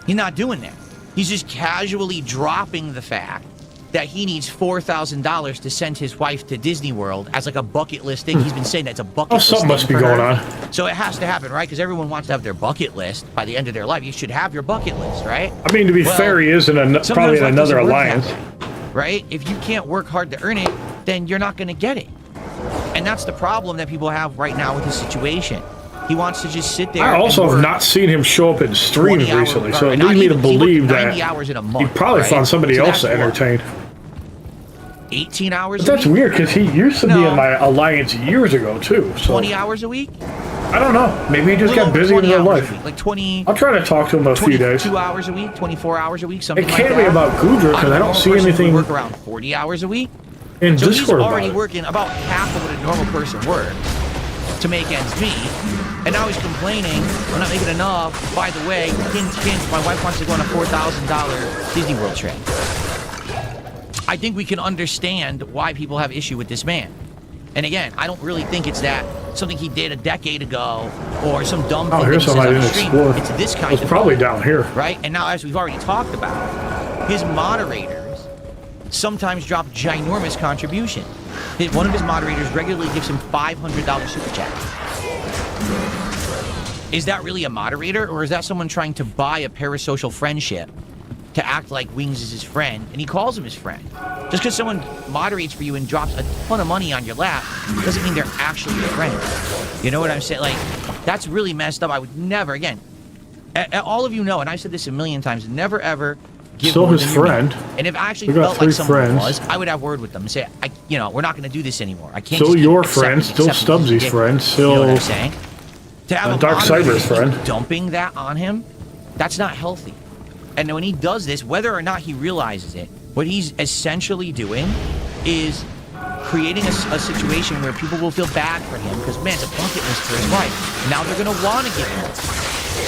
He's not doing that. He's just casually dropping the fact that he needs $4,000 to send his wife to Disney World as like a bucket list thing. He's been saying that's a bucket list something thing must be for going her. on. So it has to happen, right? Because everyone wants to have their bucket list by the end of their life. You should have your bucket list, right? I mean, to be fair, he is probably in life another doesn't work alliance. that way, right? If you can't work hard to earn it, then you're not going to get it. And that's the problem that people have right now with his situation. He wants to just sit there. I also and have not seen him show up in streams recently, so it leads me to believe that he probably found somebody else to entertain. 18 hours But that's a week? weird, because he used to be in my alliance years ago, too. So 20 hours a week? I don't know. Maybe he just got busy in real life. Like 20. I'll try to talk to him a few days. 22 hours a week, 24 hours a week, something It like that. can't be about Gudra, because I don't see anything work around 40 hours a week. in So he's Discord about already it. working about half of what a normal person works to make ends meet. And now he's complaining, I'm not making enough. By the way, hint, my wife wants to go on a $4,000 Disney World trip. I think we can understand why people have issue with this man. And again, I don't really think it's that something he did a decade ago or some dumb thing that he here's says something I on the didn't stream. explore. It's this kind It's of probably thing, down here. right? And now, as we've already talked about, his moderators sometimes drop ginormous contributions. One of his moderators regularly gives him $500 super chat. Is that really a moderator, or is that someone trying to buy a parasocial friendship to act like Wings is his friend, and he calls him his friend? Just because someone moderates for you and drops a ton of money on your lap doesn't mean they're actually your friend. You know what I'm saying? Like, that's really messed up. I would never, again, all of you know, and I've said this a million times, never ever give Still more his than you friend. make. And if I actually We got felt like 3 someone friends. was, I would have word with them and say, we're not going to do this anymore. I can't Still just your keep friend, accepting still Stubbsy's this. friend, You know what still I'm saying? To have a Dark moderator Cyber's keep friend. dumping that on him, that's not healthy. And when he does this, whether or not he realizes it, what he's essentially doing is creating a situation where people will feel bad for him because, man, it's a bucket list for his wife. Now they're going to want to give him it.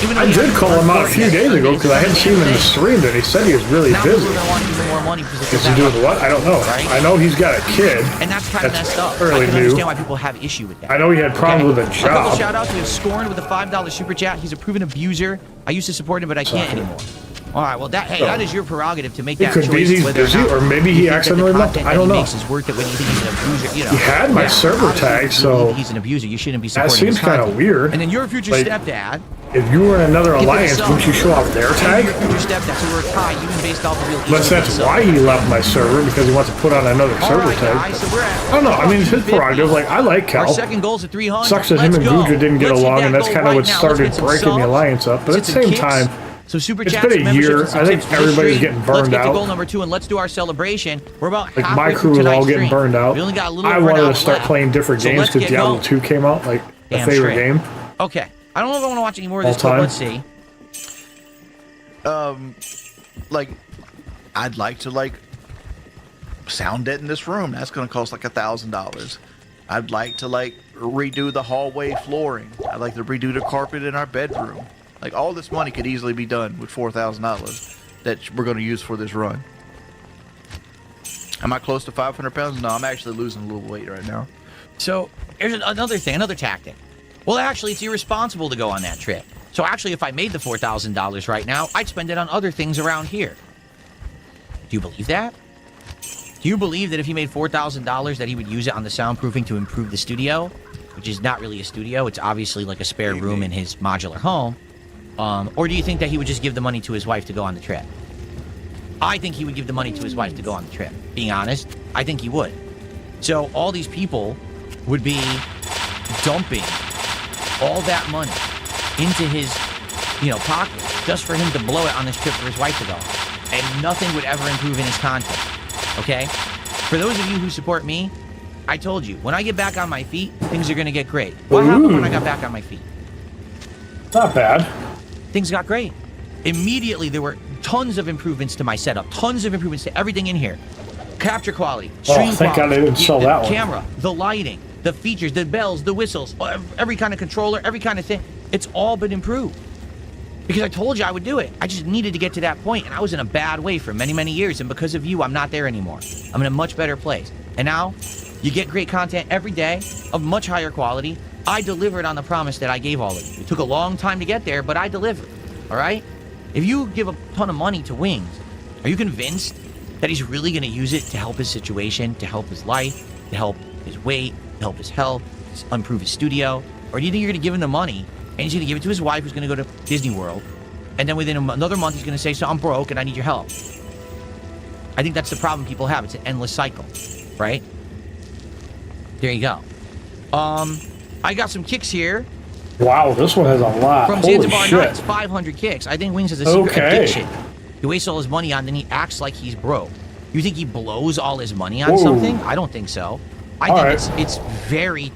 Even though I did call him out a few days ago because I hadn't seen him in the stream, and he said he was really now busy. people are going to want to give him more money because Is he doing what? I don't know. Right? I know he's got a kid. And that's kind of messed up. Fairly I can new. understand why people have issue with that. I know he had problems with a A couple job. shout outs. We have Scorned with a $5 super chat. He's a proven abuser. I used to support him, but I can't anymore. All right, well, that is your prerogative to make It that could choice. be he's whether busy, not or maybe you he think that the accidentally left. content I that don't he know. makes is worth it when you think he's an abuser. You know, He had my server obviously, tag, if you so believe he's an abuser. You shouldn't be that supporting his seems kind of content. weird. And then your future Like, stepdad. If you were in another Give it alliance, yourself. wouldn't you show off their tag? Your future stepdad, so we're a tie, even based off of real. Unless that's why he left my server, because he wants to put on another server tag. Guys, so we're at I don't know. I mean, it's his prerogative. Like, I like Cal. Our second goal's at 300. Sucks that him and Let's go. Gudra didn't get Let's hit along, that and that's goal kind of right what now. started Let's get some breaking the subs. alliance up. But at Let's the hit some same kicks. time, So super it's chats, been a memberships, year. and some I think tips for the everybody's stream. getting Let's burned get to out. goal number 2 and let's do our celebration. We're about Like, halfway my crew through is all tonight's getting stream. burned out. We only got a little I over an wanted hour to start left. playing different So games let's because get Diablo going. 2 came out. Like, my Damn favorite straight. game. Okay. I don't know if I want to watch any more of this, All but time. let's see. Like, I'd like to sound it in this room. That's gonna cost like $1,000. I'd like to redo the hallway flooring. I'd like to redo the carpet in our bedroom. Like, all this money could easily be done with $4,000 that we're gonna use for this run. Am I close to 500 pounds? No, I'm actually losing a little weight right now. So here's another thing, another tactic. Well, actually, it's irresponsible to go on that trip. So actually, if I made the $4,000 right now, I'd spend it on other things around here. Do you believe that? Do you believe that if he made $4,000 that he would use it on the soundproofing to improve the studio, which is not really a studio, it's obviously like a spare room in his modular home? Or do you think that he would just give the money to his wife to go on the trip? I think he would give the money to his wife to go on the trip. Being honest, I think he would. So all these people would be dumping all that money into his, pocket just for him to blow it on this trip for his wife to go. And nothing would ever improve in his content. Okay? For those of you who support me, I told you, when I get back on my feet, things are going to get great. What happened when I got back on my feet? Not bad. Things got great. Immediately, there were tons of improvements to my setup, tons of improvements to everything in here. Capture quality, stream thank God quality, they didn't sell that one. camera, the lighting, the features, the bells, the whistles, every kind of controller, every kind of thing. It's all been improved. Because I told you I would do it. I just needed to get to that point, and I was in a bad way for many, many years. And because of you, I'm not there anymore. I'm in a much better place. And now, you get great content every day of much higher quality. I delivered on the promise that I gave all of you. It took a long time to get there, but I delivered. All right? If you give a ton of money to Wings, are you convinced that he's really going to use it to help his situation, to help his life, to help his weight, to help his health, to improve his studio? Or do you think you're going to give him the money and he's going to give it to his wife who's going to go to Disney World, and then within another month he's going to say, so I'm broke and I need your help? I think that's the problem people have. It's an endless cycle, right? There you go. I got some kicks here. Wow, this one has a lot. From Holy Zanzibar shit. Nights, 500 kicks. I think Wings has a secret addiction. He wastes all his money on, then he acts like he's broke. You think he blows all his money on something? I don't think so. I think it's very,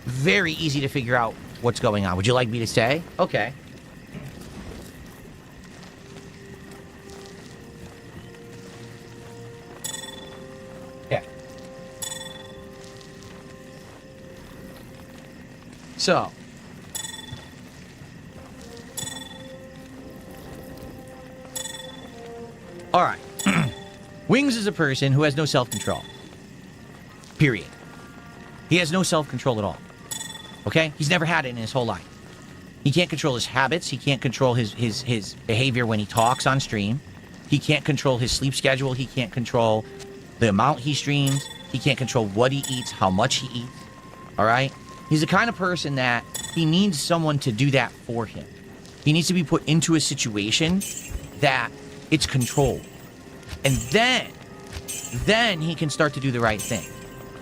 very easy to figure out what's going on. Would you like me to say? Okay. Yeah. So. All right. Wings is a person who has no self-control. Period. He has no self-control at all. Okay? He's never had it in his whole life. He can't control his habits. He can't control his behavior when he talks on stream. He can't control his sleep schedule. He can't control the amount he streams. He can't control what he eats, how much he eats. All right? He's the kind of person that he needs someone to do that for him. He needs to be put into a situation that it's controlled. And then he can start to do the right thing.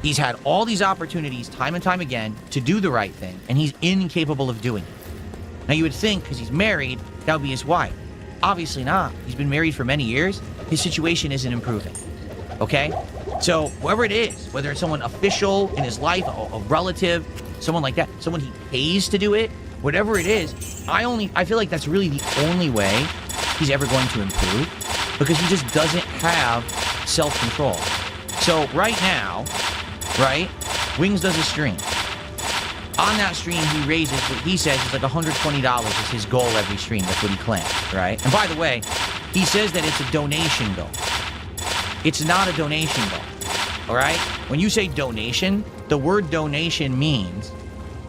He's had all these opportunities time and time again to do the right thing, and he's incapable of doing it. Now, you would think, because he's married, that would be his wife. Obviously not. He's been married for many years. His situation isn't improving. Okay? So, whoever it is, whether it's someone official in his life, a relative, someone like that, someone he pays to do it, whatever it is, I feel like that's really the only way he's ever going to improve, because he just doesn't have self-control. So right now, right, Wings does a stream. On that stream, he raises what he says is like $120 is his goal every stream. That's what he claims, right? And by the way, he says that it's a donation goal. It's not a donation goal, all right? When you say donation, the word donation means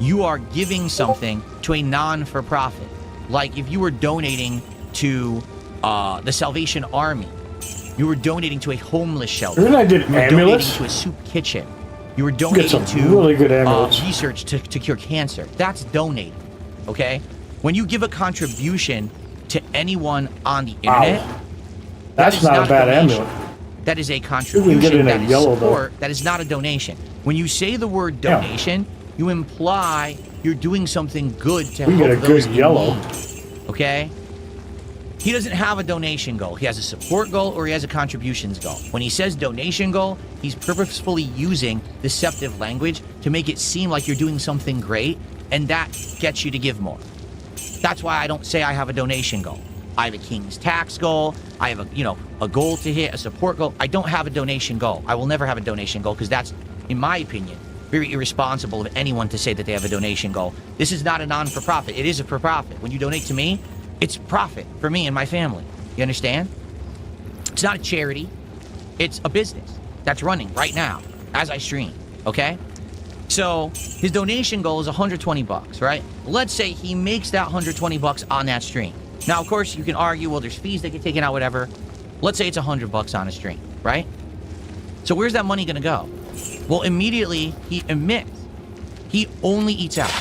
you are giving something to a non-for-profit. Like if you were donating to the Salvation Army, you were donating to a homeless shelter. Didn't I did you were amulets? donating to a soup kitchen. You were donating to really good research to cure cancer. That's donating, okay? When you give a contribution to anyone on the internet, that's not a bad amulet. That is a contribution. That is yellow, support. Though. That is not a donation. When you say the word donation, you imply you're doing something good to help those in need. Okay? He doesn't have a donation goal. He has a support goal or he has a contributions goal. When he says donation goal, he's purposefully using deceptive language to make it seem like you're doing something great, and that gets you to give more. That's why I don't say I have a donation goal. I have a King's tax goal. I have a goal to hit, a support goal. I don't have a donation goal. I will never have a donation goal because that's, in my opinion, very irresponsible of anyone to say that they have a donation goal. This is not a non-for-profit. It is a for-profit. When you donate to me, it's profit for me and my family. You understand? It's not a charity. It's a business that's running right now as I stream, okay? So his donation goal is $120, right? Let's say he makes that $120 on that stream. Now, of course, you can argue, well, there's fees that get taken out, whatever. Let's say it's $100 on a stream, right? So where's that money gonna go? Well, immediately he admits he only eats out.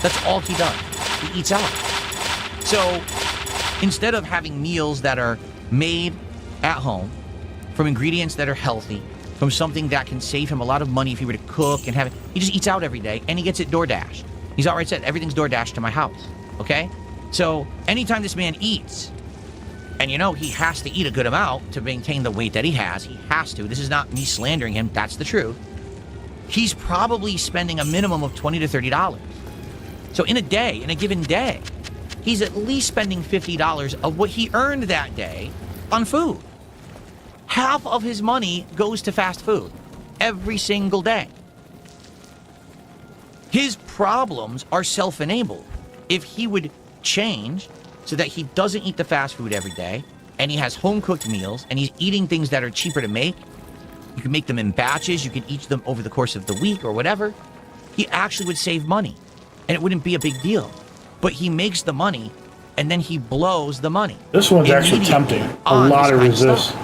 That's all he does. He eats out. So instead of having meals that are made at home from ingredients that are healthy, from something that can save him a lot of money if he were to cook and have it, he just eats out every day and he gets it DoorDash. He's already said everything's DoorDash to my house, okay? So anytime this man eats, and he has to eat a good amount to maintain the weight that he has. He has to. This is not me slandering him. That's the truth. He's probably spending a minimum of $20 to $30. So in a given day, he's at least spending $50 of what he earned that day on food. Half of his money goes to fast food every single day. His problems are self-enabled. If he would change so that he doesn't eat the fast food every day, and he has home-cooked meals, and he's eating things that are cheaper to make. You can make them in batches, you can eat them over the course of the week or whatever. He actually would save money, and it wouldn't be a big deal. But he makes the money, and then he blows the money. This one's actually tempting. A lot of resist.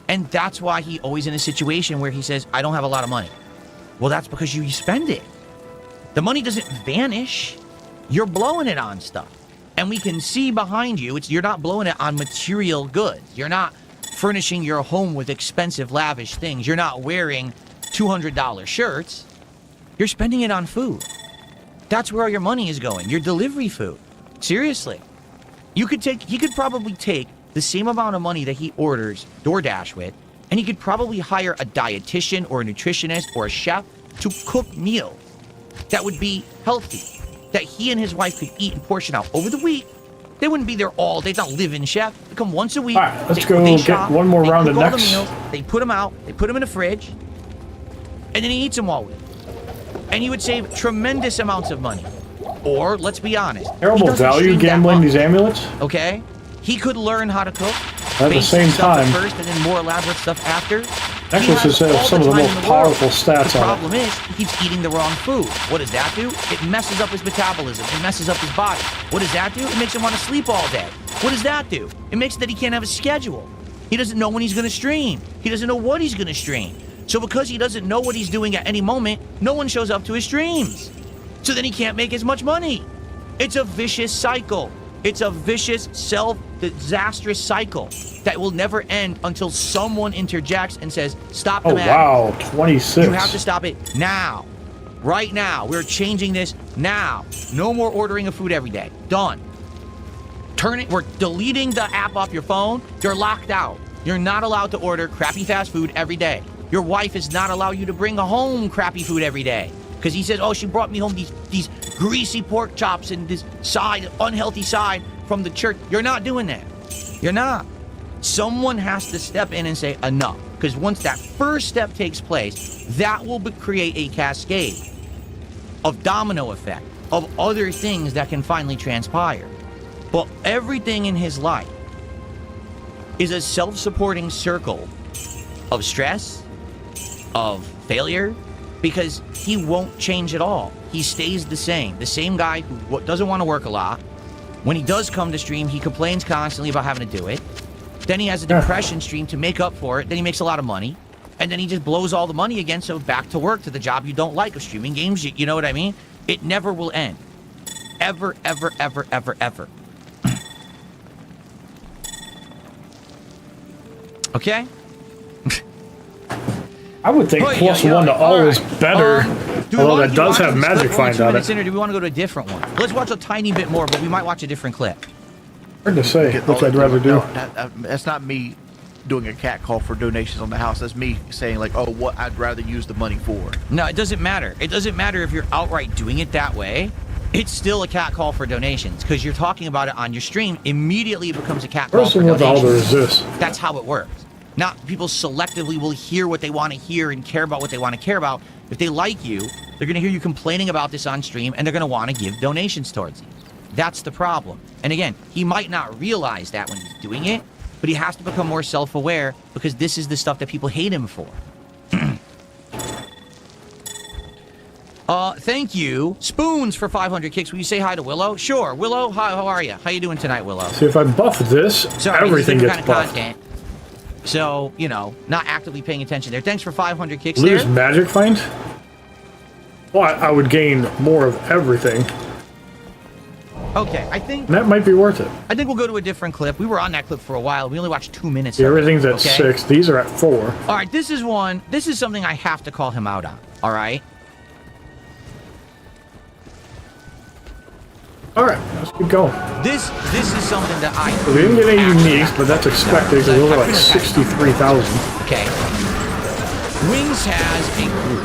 And that's why he always in a situation where he says, I don't have a lot of money. Well, that's because you spend it. The money doesn't vanish. You're blowing it on stuff. And we can see behind you, you're not blowing it on material goods. You're not furnishing your home with expensive, lavish things. You're not wearing $200 shirts. You're spending it on food. That's where all your money is going. Your delivery food. Seriously. He could probably take the same amount of money that he orders DoorDash with, and he could probably hire a dietitian or a nutritionist or a chef to cook meals that would be healthy, that he and his wife could eat and portion out over the week. They wouldn't be there all day. It's not living chef. They come once a week. All right, let's go get one more round of next. They put them out. They put them in the fridge, and then he eats them all week. And he would save tremendous amounts of money. Or, let's be honest, terrible value gambling these amulets. Okay? He could learn how to cook. At the same time, first and then more elaborate stuff after. Necklaces have some of the most powerful stats on it. The on problem is, he keeps eating the wrong food. What does that do? It messes up his metabolism. It messes up his body. What does that do? It makes him want to sleep all day. What does that do? It makes it that he can't have a schedule. He doesn't know when he's going to stream. He doesn't know what he's going to stream. So because he doesn't know what he's doing at any moment, no one shows up to his streams. So then he can't make as much money. It's a vicious cycle. It's a vicious, self-disastrous cycle that will never end until someone interjects and says, stop the madness. Oh, wow, 26. You have to stop it now. Right now. We're changing this now. No more ordering of food every day. Done. We're deleting the app off your phone. You're locked out. You're not allowed to order crappy fast food every day. Your wife is not allowed you to bring home crappy food every day. Because he says, oh, she brought me home these greasy pork chops and this unhealthy side from the church. You're not doing that. You're not. Someone has to step in and say enough. Because once that first step takes place, that will create a cascade of domino effect of other things that can finally transpire. But everything in his life is a self-supporting circle of stress, of failure, because he won't change at all. He stays the same guy who doesn't want to work a lot. When he does come to stream, he complains constantly about having to do it. Then he has a depression stream to make up for it. Then he makes a lot of money. And then he just blows all the money again, so back to work, to the job you don't like of streaming games. You know what I mean? It never will end. Ever, ever, ever, ever, ever. Okay? I would think +1 to all is better, although that does have magic find on it. Do we want to go to a different one? Let's watch a tiny bit more, but we might watch a different clip. Hard to say which I'd rather do. No, that's not me doing a cat call for donations on the house. That's me saying like, oh, what I'd rather use the money for. No, it doesn't matter. It doesn't matter if you're outright doing it that way. It's still a cat call for donations because you're talking about it on your stream. Immediately it becomes a cat call for donations. What the is this? That's how it works. Not people selectively will hear what they want to hear and care about what they want to care about. If they like you, they're going to hear you complaining about this on stream and they're going to want to give donations towards you. That's the problem. And again, he might not realize that when he's doing it, but he has to become more self-aware because this is the stuff that people hate him for. Thank you. Spoons for 500 kicks. Will you say hi to Willow? Sure. Willow, hi, how are you? How you doing tonight, Willow? See, if I buff this, everything gets buffed. Content. So, you know, not actively paying attention there. Thanks for 500 kicks Lose there. magic find? Well, I would gain more of everything. Okay, I think... That might be worth it. I think we'll go to a different clip. We were on that clip for a while. We only watched 2 minutes. Yeah, everything's at 6. These are at 4. All right, this is one. This is something I have to call him out on. All right? All right, let's keep going. This is something that I... We didn't get any uniques, but that's expected because those are like 63,000. Okay. Wings has a group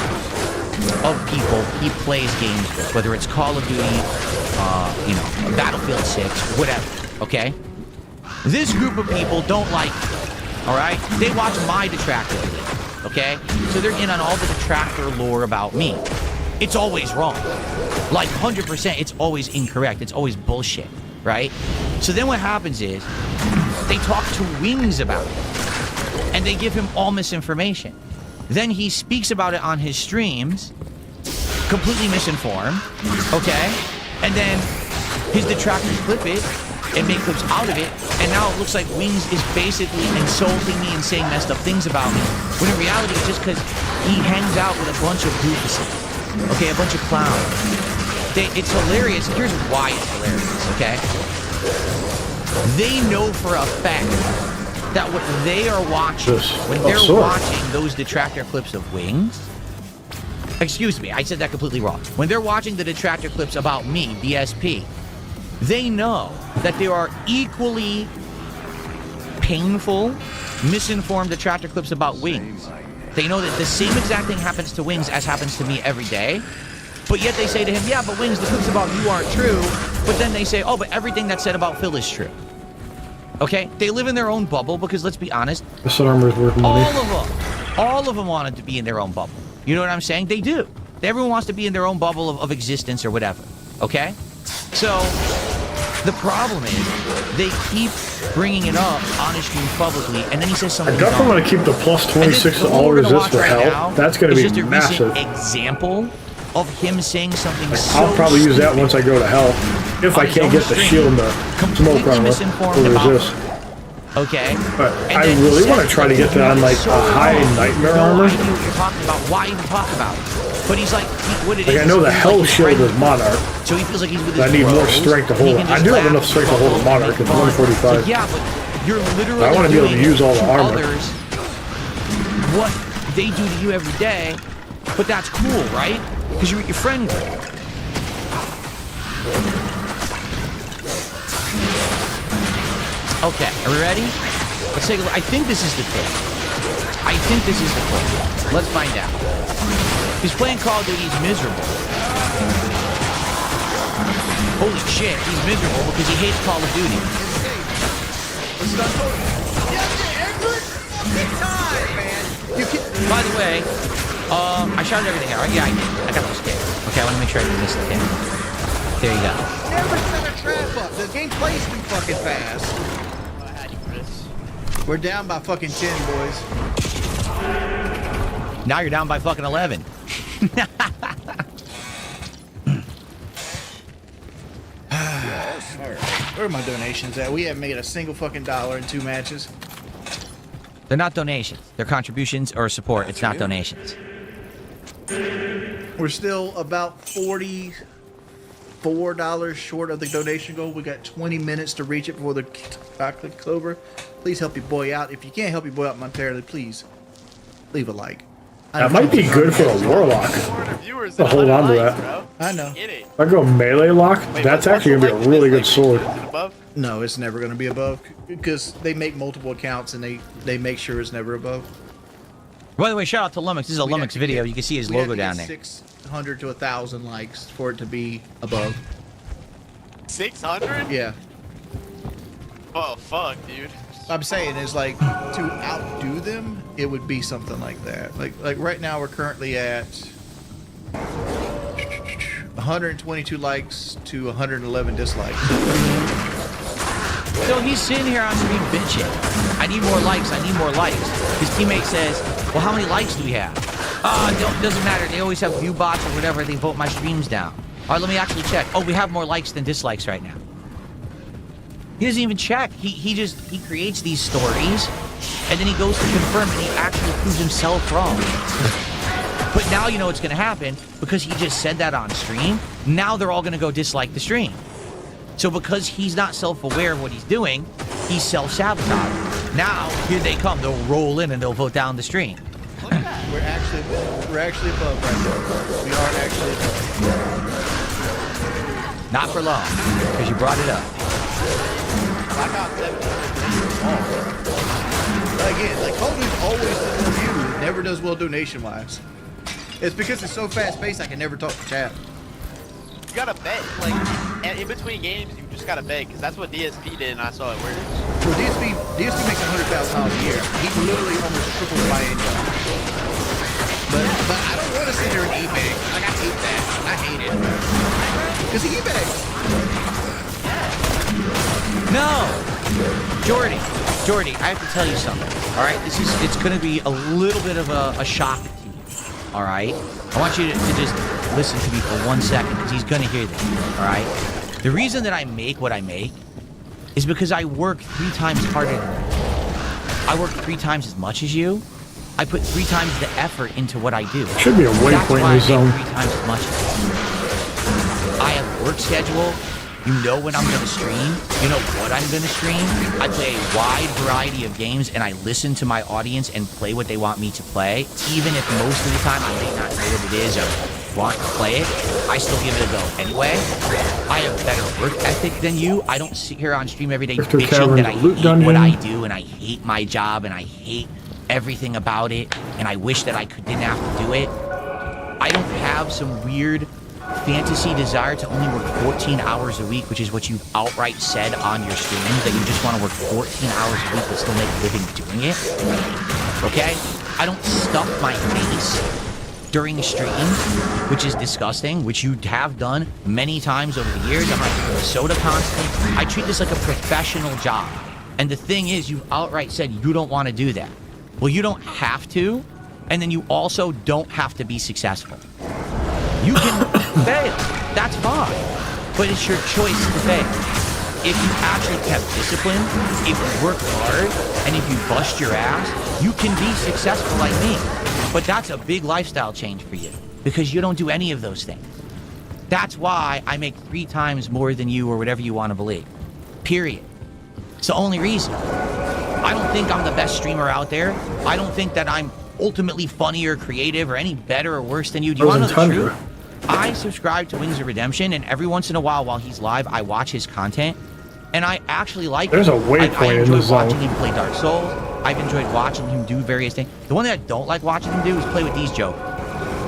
of people he plays games with, whether it's Call of Duty, you know, Battlefield 6, whatever, okay? This group of people don't like me, all right? They watch my detractor videos, okay? So they're in on all the detractor lore about me. It's always wrong. Like 100%, it's always incorrect. It's always bullshit, right? So then what happens is they talk to Wings about it, and they give him all misinformation. Then he speaks about it on his streams, completely misinformed, okay? And then his detractors clip it and make clips out of it, and now it looks like Wings is basically insulting me and saying messed up things about me, when in reality it's just because he hangs out with a bunch of goofuses, okay, a bunch of clowns. It's hilarious. Here's why it's hilarious, okay? They know for a fact that what they are watching, when they're watching those detractor clips of Wings, excuse me, I said that completely wrong. When they're watching the detractor clips about me, DSP, they know that there are equally painful, misinformed detractor clips about Wings. They know that the same exact thing happens to Wings as happens to me every day, but yet they say to him, yeah, but Wings, the clips about you aren't true, but then they say, oh, but everything that's said about Phil is true. Okay? They live in their own bubble because, let's be honest, this armor's worth money. All of them wanted to be in their own bubble. You know what I'm saying? They do. Everyone wants to be in their own bubble of existence or whatever. Okay? So, the problem is, they keep bringing it up on his stream publicly, and then he says something. I definitely want to keep the plus 26 to all resist for hell. That's going to be massive. Just a recent example of him saying something I'll probably use that once I go to hell. If I can't get the shield and the smoke armor or resist. Okay. But I really want to try to get that on like a high nightmare armor. I know what you're talking about. Why even talk about it? But he's like, what it is. I know the hell shield is Monarch. So he feels like he's with his I need more strength to hold it. I do have enough strength to hold a Monarch. It's 145. Yeah, but you're literally. I want to be able to use all the armor. Others, what they do to you every day, but that's cool, right? Because you're with your friend group. Okay, are we ready? Let's take a look. I think this is the clip. Let's find out. He's playing Call of Duty, he's miserable. Holy shit, he's miserable because he hates Call of Duty. By the way, I shot everything out, right? Yeah, I did. I got those kids. Okay, I want to make sure I didn't miss the kid. There you go. Never set a trap up. The game plays too fucking fast. We're down by fucking 10, boys. Now you're down by fucking 11. Where are my donations at? We haven't made a single fucking dollar in 2 matches. They're not donations. They're contributions or support. It's not donations. We're still about $44 short of the donation goal. We got 20 minutes to reach it before the chocolate clover. Please help your boy out. If you can't help your boy out monetarily, please leave a like. That might be good for a warlock. To hold on to that. I know. If I go melee lock, that's actually gonna be a really good sword. No, it's never gonna be above because they make multiple accounts and they make sure it's never above. By the way, shout out to Lumix. This is a Lumix video. You can see his logo down there. 600 to 1,000 likes for it to be above. 600? Yeah. Oh fuck, dude. I'm saying is like to outdo them, it would be something like that. Like right now we're currently at 122 likes to 111 dislikes. So he's sitting here on stream bitching. I need more likes. His teammate says, well, how many likes do we have? Doesn't matter. They always have view bots or whatever. They vote my streams down. All right, let me actually check. Oh, we have more likes than dislikes right now. He doesn't even check. He creates these stories, and then he goes to confirm, and he actually proves himself wrong. But now you know what's going to happen, because he just said that on stream. Now they're all going to go dislike the stream. So because he's not self-aware of what he's doing, he's self-sabotaging. Now, here they come. They'll roll in, and they'll vote down the stream. We're actually above right now. We are actually above. Not for long, because you brought it up. I got 700. Again, like Call of Duty always does review, never does well donation-wise. It's because it's so fast-paced, I can never talk to chat. You gotta bet, like, in between games, you just gotta bet, because that's what DSP did, and I saw it work. Well, DSP makes $100,000 a year. He literally almost tripled my income. But I don't want to sit here and eBay. Like, I hate that. I hate it. Because he eBay. No! Jordy, I have to tell you something. All right, it's going to be a little bit of a shock to you. All right? I want you to just listen to me for 1 second, because he's going to hear this. All right? The reason that I make what I make is because I work 3 times harder than you. I work 3 times as much as you. I put 3 times the effort into what I do. Should be a waypoint in the zone. That's why I make 3 times as much as you. I have a work schedule. You know when I'm going to stream. You know what I'm going to stream. I play a wide variety of games, and I listen to my audience and play what they want me to play. Even if most of the time I may not know what it is or want to play it, I still give it a go anyway. I have better work ethic than you. I don't sit here on stream every day bitching that I hate what I do, and I hate my job, and I hate everything about it, and I wish that didn't have to do it. I don't have some weird fantasy desire to only work 14 hours a week, which is what you outright said on your stream, that you just want to work 14 hours a week but still make a living doing it. Okay? I don't stuff my face during streams, which is disgusting, which you have done many times over the years. I'm on soda constantly. I treat this like a professional job. And the thing is, you've outright said you don't want to do that. Well, you don't have to, and then you also don't have to be successful. You can fail. That's fine. But it's your choice to fail. If you actually kept discipline, if you work hard, and if you bust your ass, you can be successful like me. But that's a big lifestyle change for you, because you don't do any of those things. That's why I make 3 times more than you, or whatever you want to believe. Period. It's the only reason. I don't think I'm the best streamer out there. I don't think that I'm ultimately funny or creative or any better or worse than you. Do you want to know the truth? I subscribe to Wings of Redemption, and every once in a while he's live, I watch his content, and I actually like There's him. a waypoint in the zone. I've enjoyed watching him play Dark Souls. I've enjoyed watching him do various things. The one that I don't like watching him do is play with these jokers.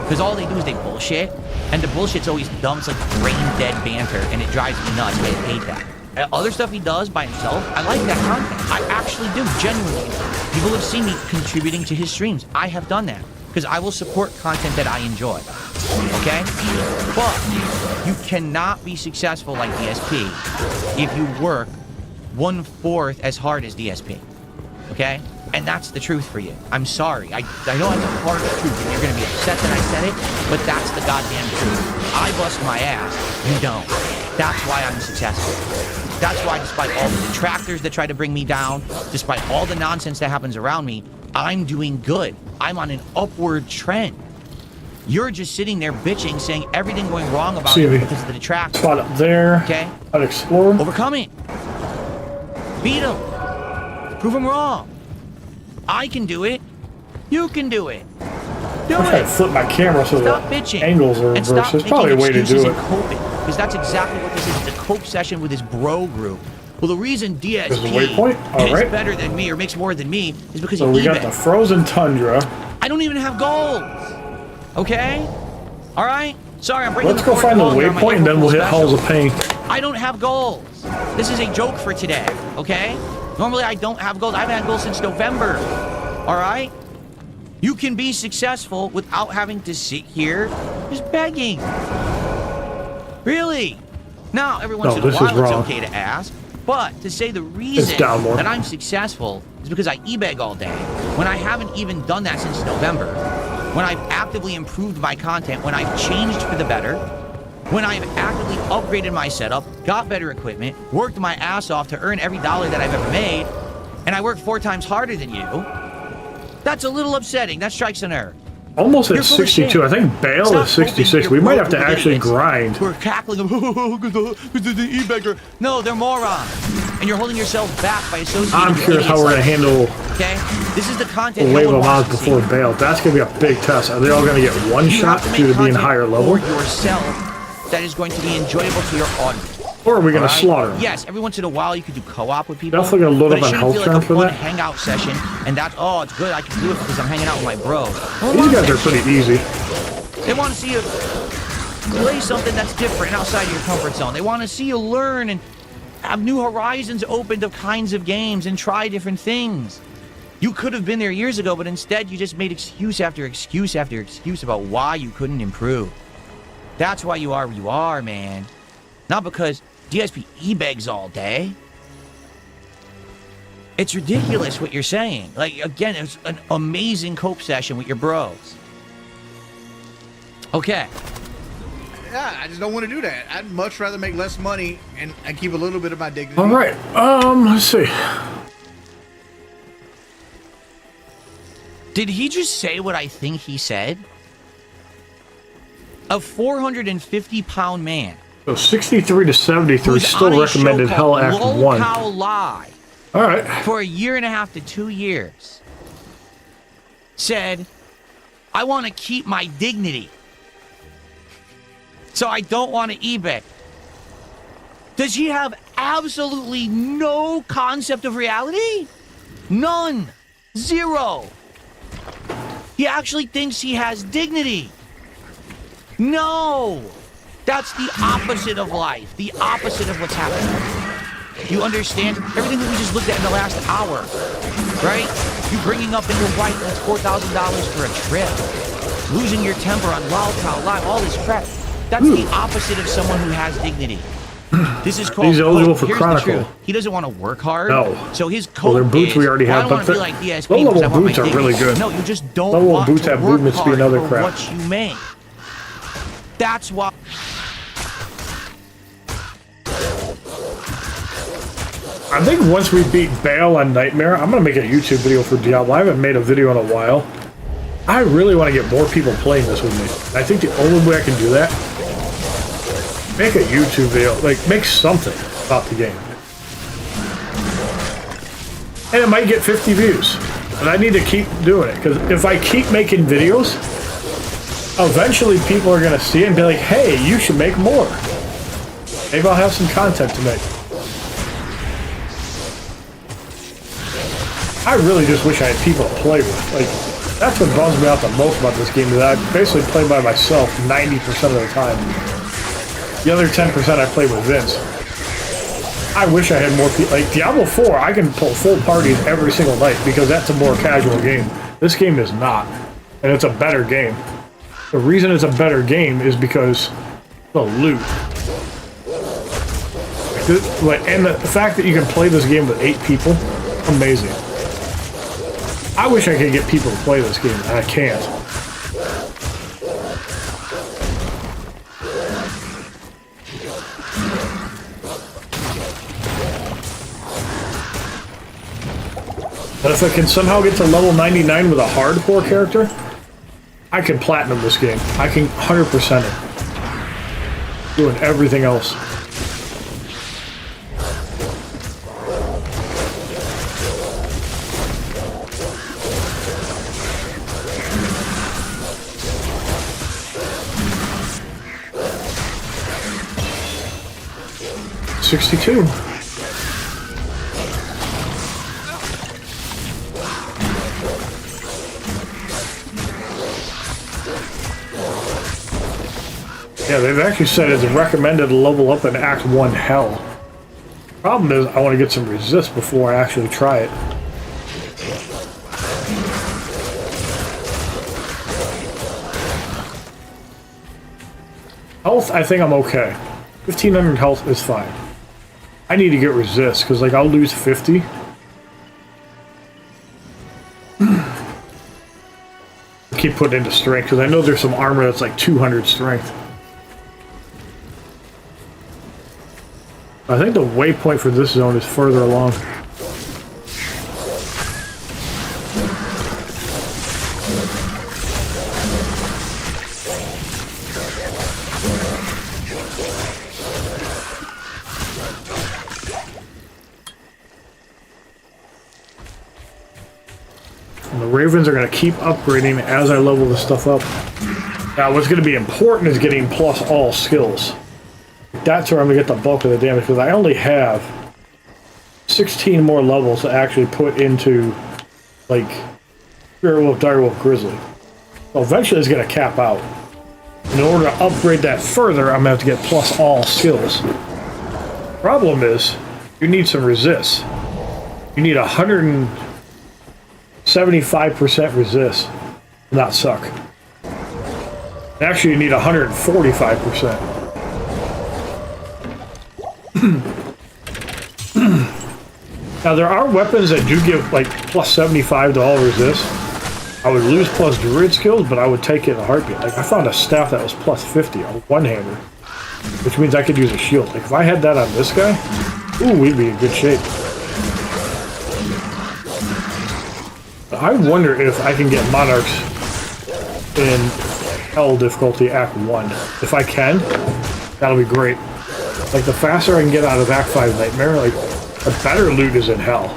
Because all they do is they bullshit, and the bullshit's always dumb. It's like brain-dead banter, and it drives me nuts. I hate that. Other stuff he does by himself, I like that content. I actually do, genuinely. People have seen me contributing to his streams. I have done that, because I will support content that I enjoy. Okay? But you cannot be successful like DSP if you work 1/4 as hard as DSP. Okay? And that's the truth for you. I'm sorry. I know it's a hard truth, and you're going to be upset that I said it, but that's the goddamn truth. I bust my ass. You don't. That's why I'm successful. That's why, despite all the detractors that try to bring me down, despite all the nonsense that happens around me, I'm doing good. I'm on an upward trend. You're just sitting there bitching, saying everything going wrong about you because of the detractors. Spot up there. Okay? I'd explore. Overcome it. Beat them. Prove them wrong. I can do it. You can do it. Do I it. flip my camera so Stop the bitching. angles are And reversed. stop There's probably a way to do it. Because that's exactly what this is. It's a cope session with his bro group. Well, the reason There's a DSP waypoint. All is right. better than me or makes more than me is because So of we eBay. got the frozen tundra. I don't even have gold. Okay? All right? Sorry, I'm breaking Let's go find the waypoint and then we'll hit Halls of Pain. I don't have gold. This is a joke for today, okay? Normally I don't have gold. I haven't had gold since November. All right? You can be successful without having to sit here just begging. Really? Now, every once in a while it's okay to ask, but to say the reason that I'm successful is because I e-beg all day, when I haven't even done that since November, when I've actively improved my content, when I've changed for the better, when I've actively upgraded my setup, got better equipment, worked my ass off to earn every dollar that I've ever made, and I work 4 times harder than you, that's a little upsetting. That strikes a nerve. Almost at 62. I think Bale is 66. We might have to actually grind. We're cackling because the e-beggar. No, they're morons. And you're holding yourself back by associating I'm curious how we're going to handle okay? This is the content the wave no of one odds wants before to see. Bale. That's going to be a big test. Are they all going to get one shot due to being higher level? For yourself that is going to be enjoyable to your audience. Or are we going to slaughter them? Yes, every once in a while you could do co-op with people. Definitely going to load but up on health like for that. Hangout session, and that's it's good. I can do it because I'm hanging out with my bro. These guys are pretty easy. They want to see you play something that's different outside of your comfort zone. They want to see you learn and have new horizons opened of kinds of games and try different things. You could have been there years ago, but instead you just made excuse after excuse after excuse about why you couldn't improve. That's why you are where you are, man. Not because DSP e-begs all day. It's ridiculous what you're saying. Like, again, it's an amazing cope session with your bros. Okay. Yeah, I just don't want to do that. I'd much rather make less money and keep a little bit of my dignity. All right. Let's see. Did he just say what I think he said? A 450-pound man. So 63 to 73 who's still on a recommended show Hell called Act Low 1. Cow Lie. All right. For a year and a half to 2 years. Said, I want to keep my dignity. So I don't want to eBay. Does he have absolutely no concept of reality? None. Zero. He actually thinks he has dignity. No. That's the opposite of life. The opposite of what's happening. You understand? Everything that we just looked at in the last hour, right? You bringing up in your wife that's $4,000 for a trip. Losing your temper on Wild Cow Live, all this crap. That's the opposite of someone who has dignity. This is called. He's eligible for here's Chronicle. the truth. He doesn't want to work hard. No. So his code Well, their boots is, we already well, have, I don't want but to be like DSP low-level because I want boots my are really dignity. good. No, you just don't Low-level want boots to have work movement speed hard and other for crap. what you make. That's why. I think once we beat Bale on Nightmare, I'm going to make a YouTube video for Diablo. I haven't made a video in a while. I really want to get more people playing this with me. I think the only way I can do that, make a YouTube video, like make something about the game. And it might get 50 views. And I need to keep doing it, because if I keep making videos, eventually people are going to see it and be like, hey, you should make more. Maybe I'll have some content to make. I really just wish I had people to play with. Like, that's what bums me out the most about this game, is that I basically play by myself 90% of the time. The other 10% I play with Vince. I wish I had more people. Like, Diablo 4, I can pull full parties every single night because that's a more casual game. This game is not. And it's a better game. The reason it's a better game is because the loot. And the fact that you can play this game with 8 people, amazing. I wish I could get people to play this game, and I can't. But if I can somehow get to level 99 with a hardcore character, I can platinum this game. I can 100% it. Doing everything else. $62. Yeah, they've actually said it's recommended to level up in Act 1 Hell. Problem is, I want to get some resist before I actually try it. Health, I think I'm okay. 1500 health is fine. I need to get resist, because like I'll lose 50. Keep putting into strength, because I know there's some armor that's like 200 strength. I think the waypoint for this zone is further along. And the Ravens are going to keep upgrading as I level this stuff up. Now, what's going to be important is getting plus all skills. That's where I'm going to get the bulk of the damage, because I only have 16 more levels to actually put into, like, Spirit Wolf, Direwolf, Grizzly. So eventually it's going to cap out. In order to upgrade that further, I'm going to have to get plus all skills. Problem is, you need some resist. You need 175% resist to not suck. Actually, you need 145%. Now, there are weapons that do give, like, plus 75 to all resist. I would lose plus druid skills, but I would take it in a heartbeat. Like, I found a staff that was plus 50, a one-hander, which means I could use a shield. Like, if I had that on this guy, ooh, we'd be in good shape. But I wonder if I can get Monarchs in Hell difficulty Act 1. If I can, that'll be great. Like, the faster I can get out of Act 5 Nightmare, like, the better loot is in Hell.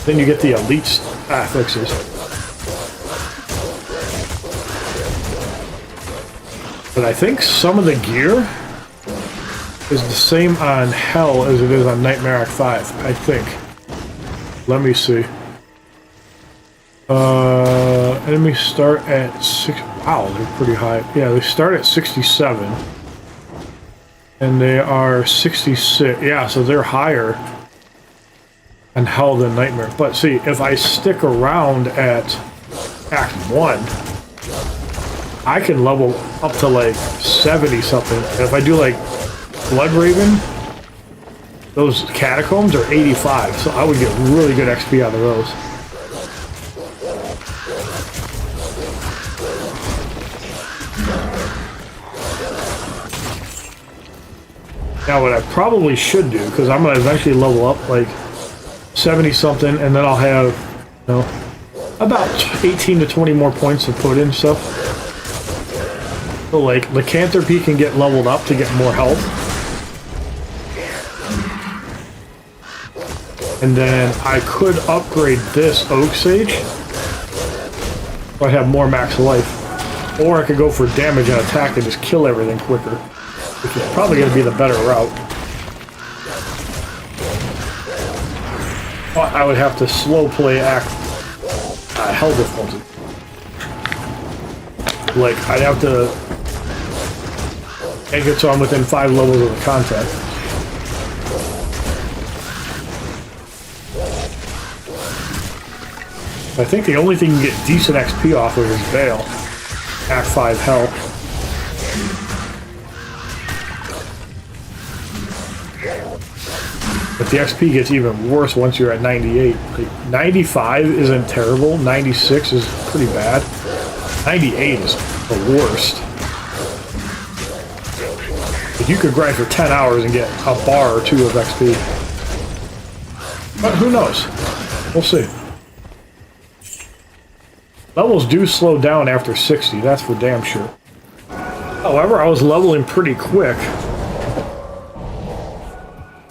Then you get the elite affixes. But I think some of the gear is the same on Hell as it is on Nightmare Act 5, I think. Let me see. Enemies start at 6. Wow, they're pretty high. Yeah, they start at 67. And they are 66. Yeah, so they're higher on Hell than Nightmare. But see, if I stick around at Act 1, I can level up to like 70 something. And if I do like Blood Raven, those catacombs are 85, so I would get really good XP out of those. Now what I probably should do, because I'm going to eventually level up like 70 something, and then I'll have, you know, about 18 to 20 more points to put in stuff. So like, Lycanthropy can get leveled up to get more health. And then I could upgrade this Oak Sage, so I have more max life. Or I could go for damage and attack and just kill everything quicker, which is probably going to be the better route. But I would have to slow play Act Hell difficulty. Like, I'd have to make it so I'm within 5 levels of the content. I think the only thing you can get decent XP off of is Veil. Act 5 Hell. But the XP gets even worse once you're at 98. Like, 95 isn't terrible, 96 is pretty bad. 98 is the worst. Like, you could grind for 10 hours and get a bar or 2 of XP. But who knows? We'll see. Levels do slow down after 60, that's for damn sure. However, I was leveling pretty quick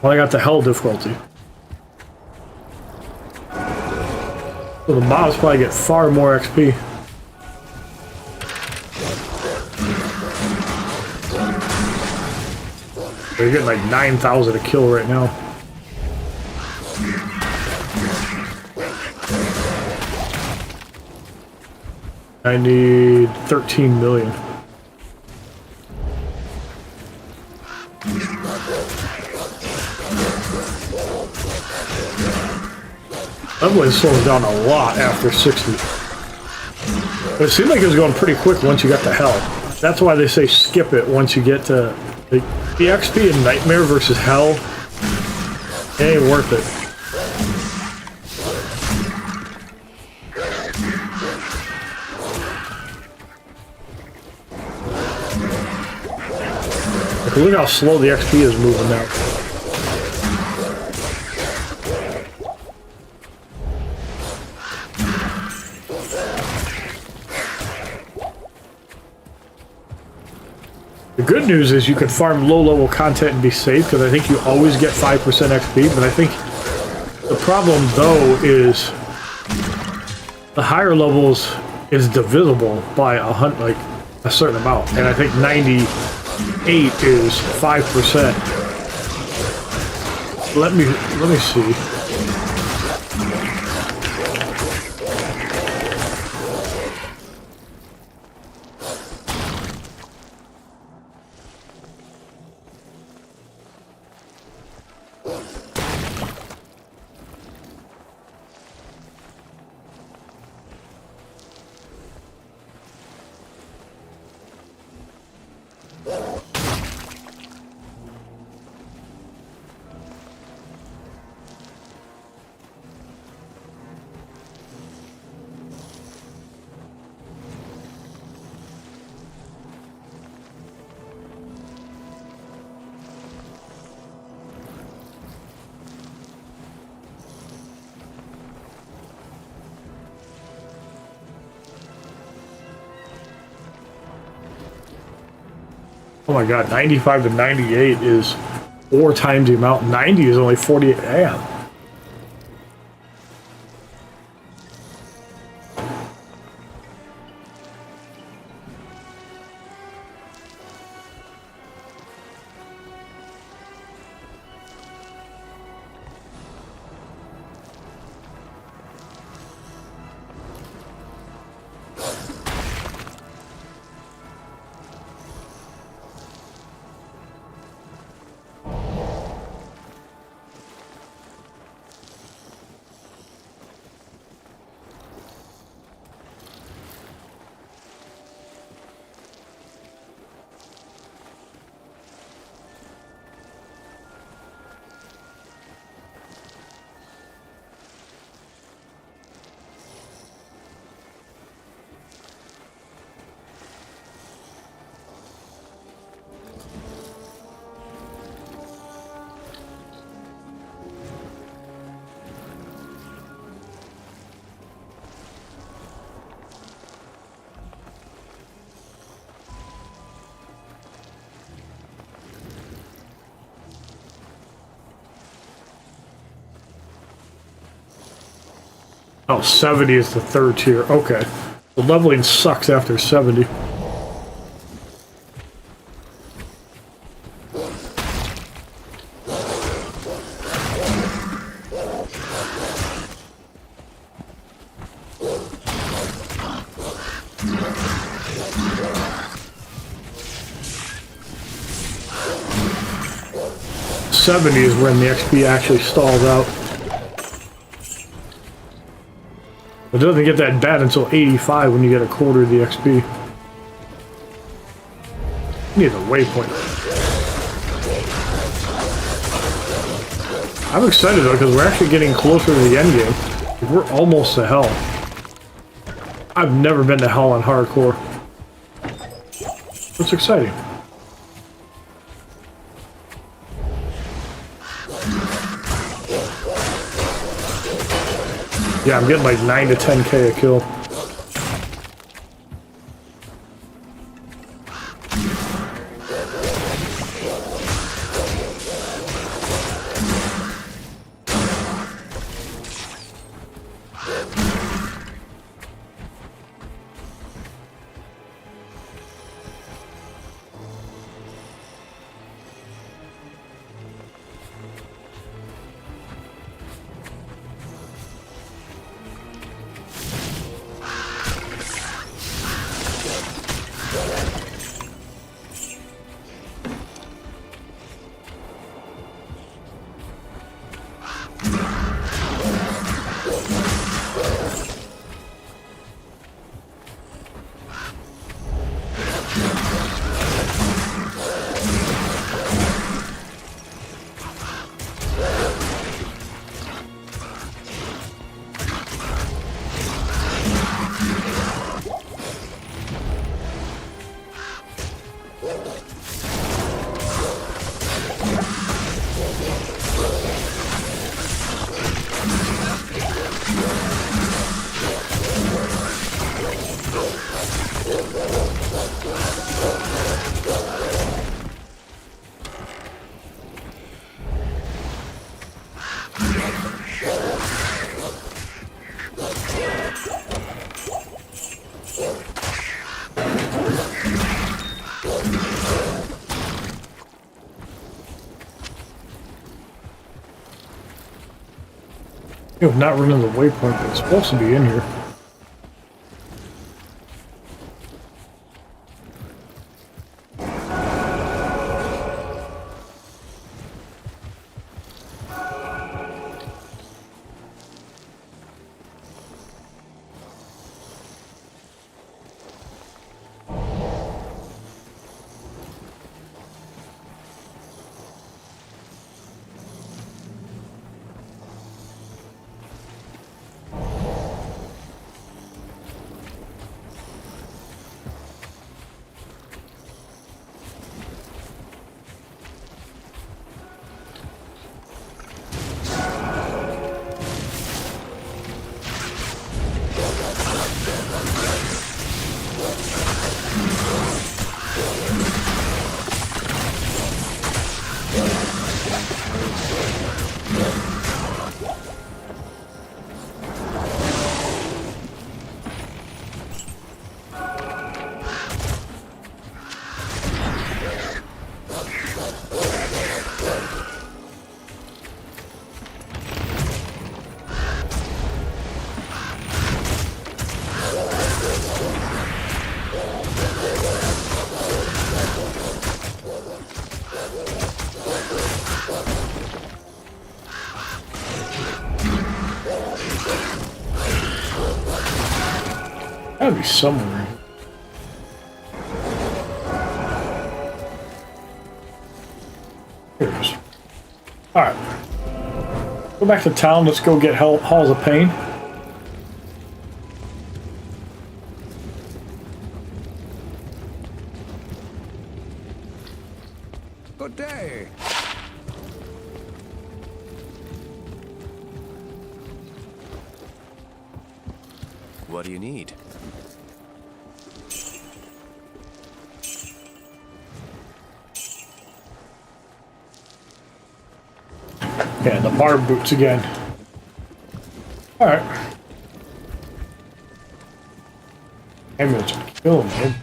when I got the Hell difficulty. So the mobs probably get far more XP. They're getting like 9,000 a kill right now. I need 13 million. Leveling slows down a lot after 60. But it seemed like it was going pretty quick once you got to Hell. That's why they say skip it once you get to... The XP in Nightmare versus Hell, it ain't worth it. Like, look how slow the XP is moving now. The good news is you can farm low-level content and be safe, because I think you always get 5% XP, but I think the problem, though, is the higher levels is divisible by a certain amount, and I think 98 is 5%. Let me see. my god, 95 to 98 is 4 times the amount. 90 is only 48. Damn. Oh, 70 is the third tier. Okay. The leveling sucks after 70. '70 is when the XP actually stalls out. It doesn't get that bad until 85 when you get a quarter of the XP. You need a waypoint. I'm excited though because we're actually getting closer to the end game. We're almost to hell. I've never been to hell on hardcore. It's exciting. Yeah, I'm getting like 9 to 10k a kill. I'm not running the waypoint, but it's supposed to be in here. Gotta be somewhere. Here it is. Alright. Go back to town. Let's go get Halls of Pain. Good day. What do you need? Yeah, the barb boots again. Alright. Damage kill him.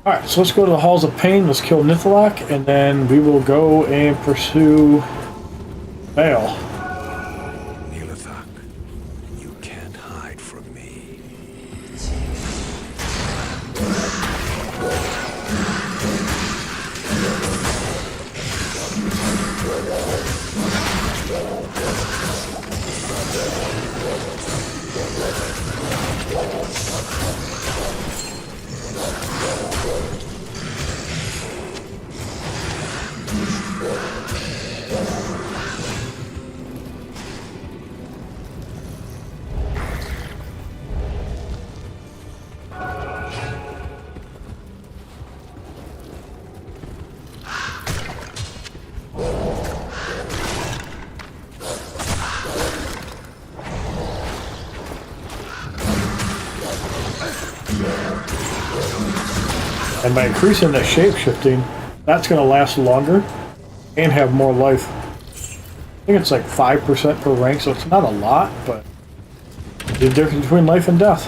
Alright, so let's go to the Halls of Pain, let's kill Nithalak, and then we will go and pursue Bale. Nilithak, you can't hide from me. And by increasing the shape-shifting, that's going to last longer and have more life. I think it's like 5% per rank, so it's not a lot, but the difference between life and death.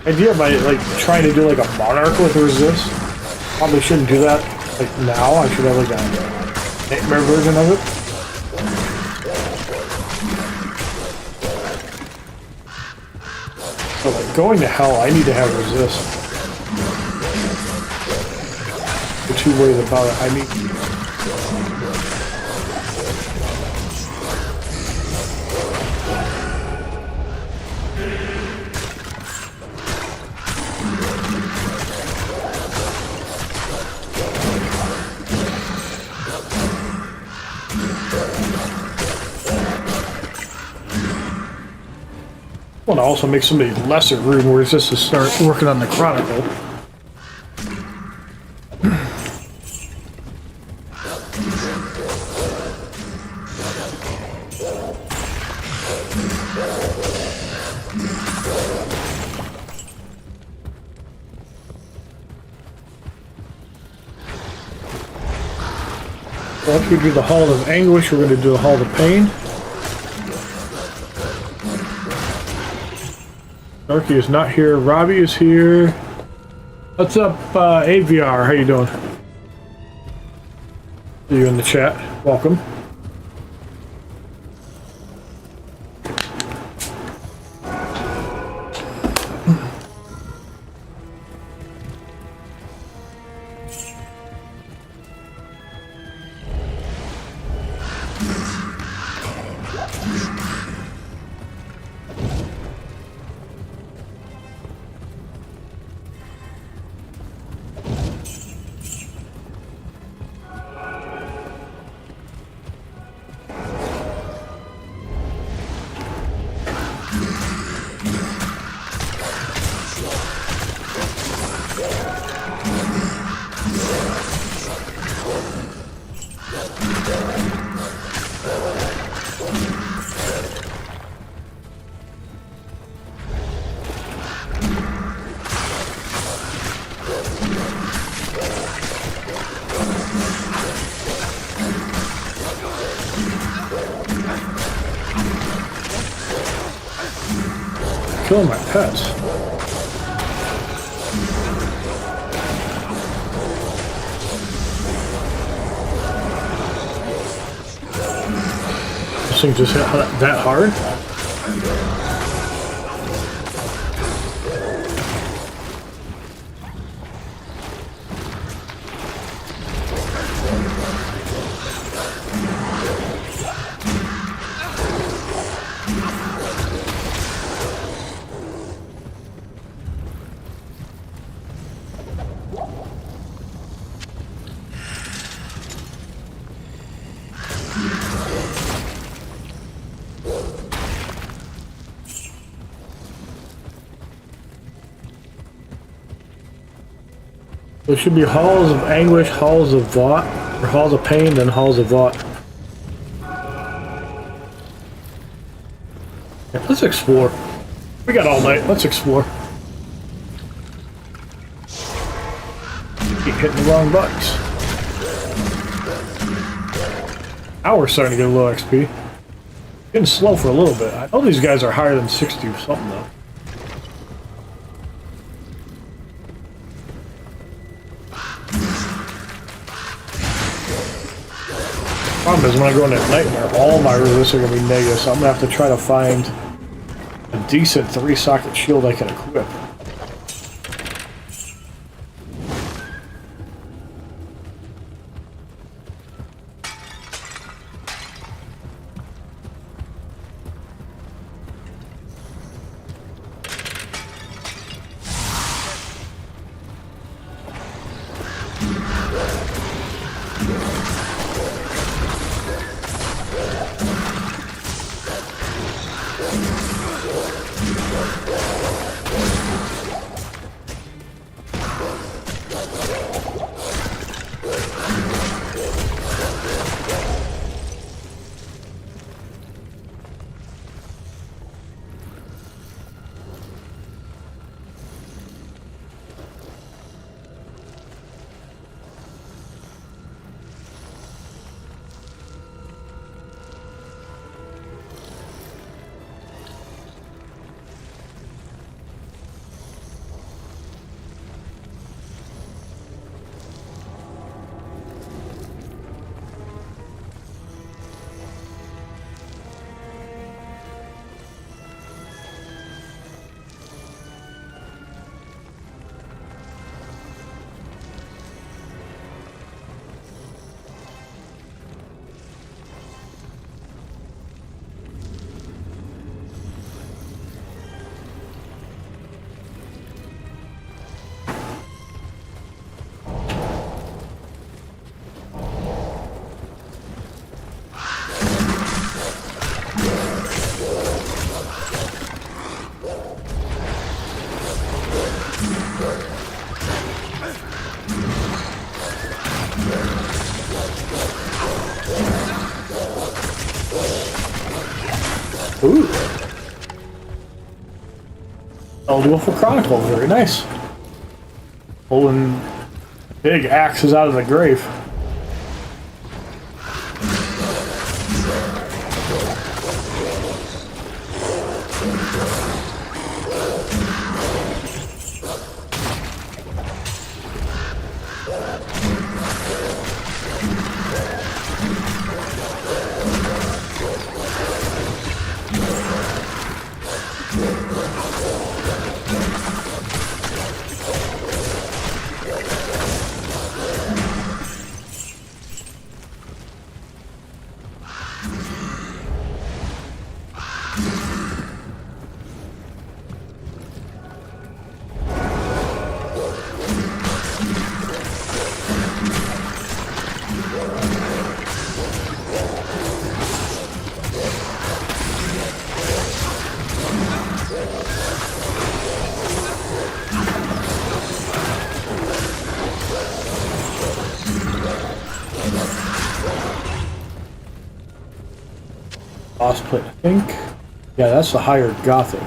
Idea by like trying to do like a monarch with resist. Probably shouldn't do that like now. I should have like a nightmare version of it. So like going to hell, I need to have resist. The two ways about it. I need. I want to also make somebody lesser room where it's just to start working on the Chronicle. So after we do the Hall of Anguish, we're going to do the Hall of Pain. Darky is not here. Robbie is here. What's up, AVR? How you doing? See you in the chat. Welcome. killing my pets. This thing just hit that hard? There should be halls of anguish, halls of Vought, or halls of pain, then halls of Vought. Yeah, let's explore. We got all night. Let's explore. Keep hitting the wrong buttons. Now we're starting to get a little XP. Getting slow for a little bit. I know these guys are higher than 60 or something though. Problem is when I go into Nightmare, all my resists are going to be negative, so I'm going to have to try to find a decent 3-socket shield I can equip. Ooh. Old Wolf of Chronicle, very nice. Pulling big axes out of the grave. Boss plate, I think. Yeah, that's the higher Gothic.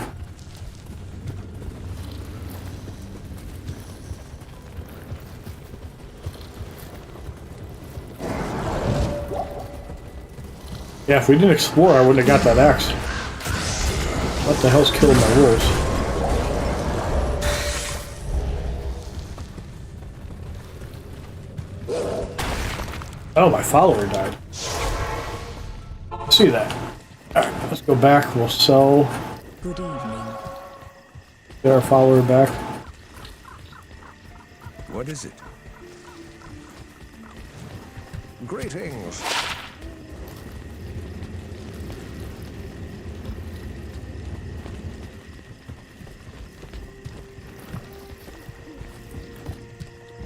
Yeah, if we didn't explore, I wouldn't have got that axe. What the hell's killing my wolves? Oh, my follower died. See that. Alright, let's go back. We'll sell. Good evening. Get our follower back. What is it? Greetings.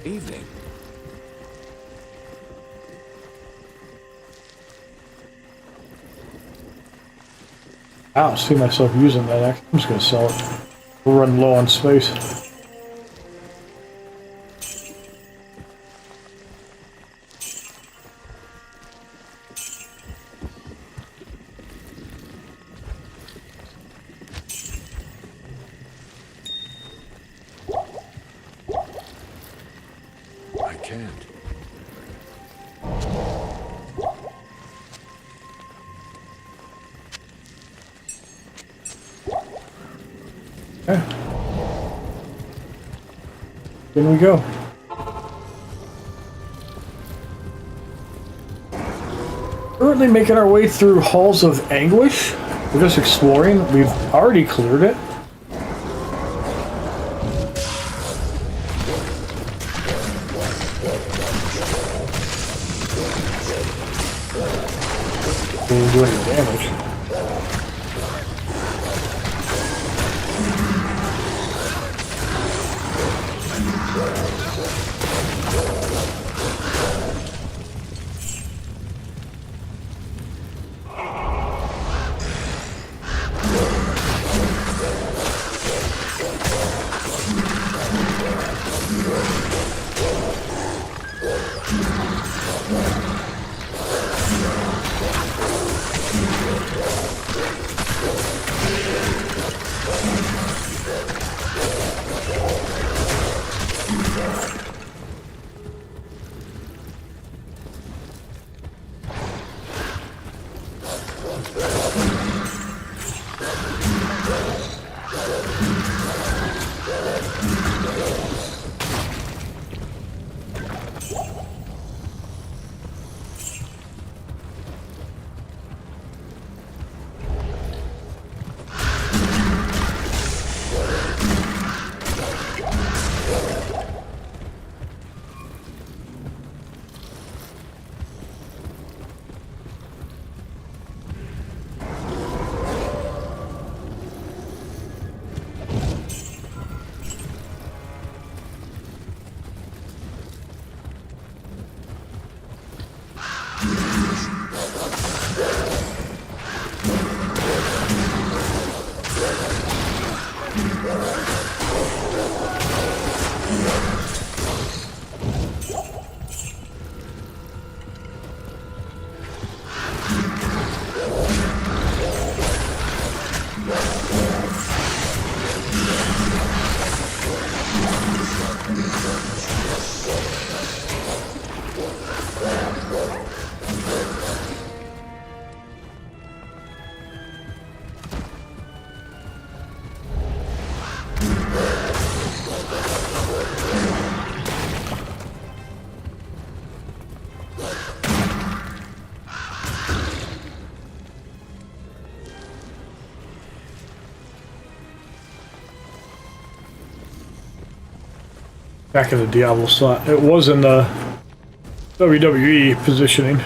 Evening. I don't see myself using that act. I'm just gonna sell it. We're running low on space. I can't. Okay. In we go. Currently making our way through Halls of Anguish. We're just exploring. We've already cleared it. Didn't do any damage. Back in the Diablo slot. It was in the WWE positioning.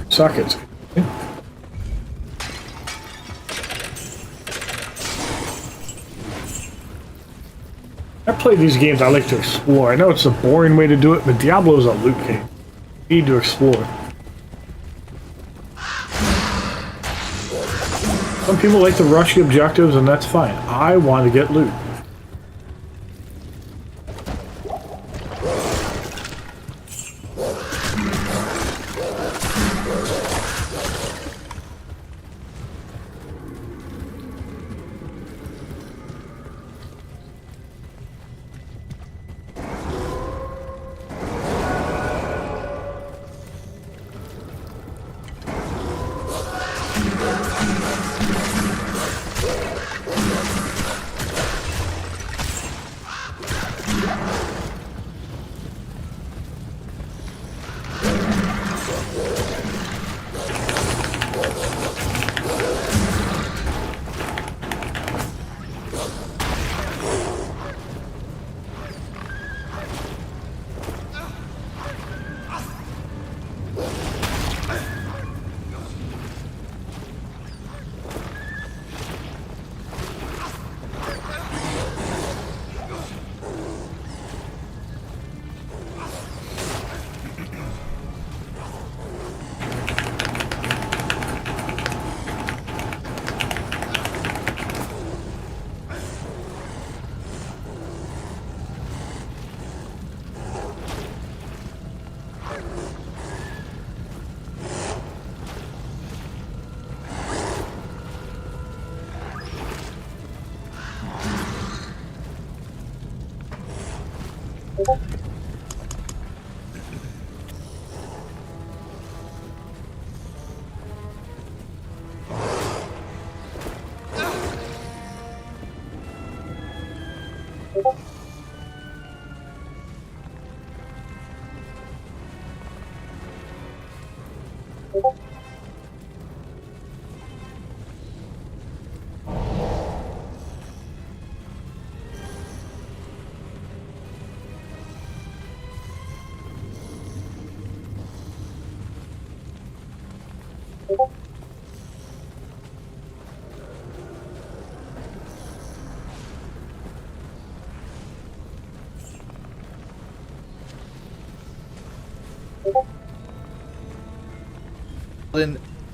Sockets. I play these games, I like to explore. I know it's a boring way to do it, but Diablo is a loot game. You need to explore. Some people like to rush the objectives, and that's fine. I want to get loot.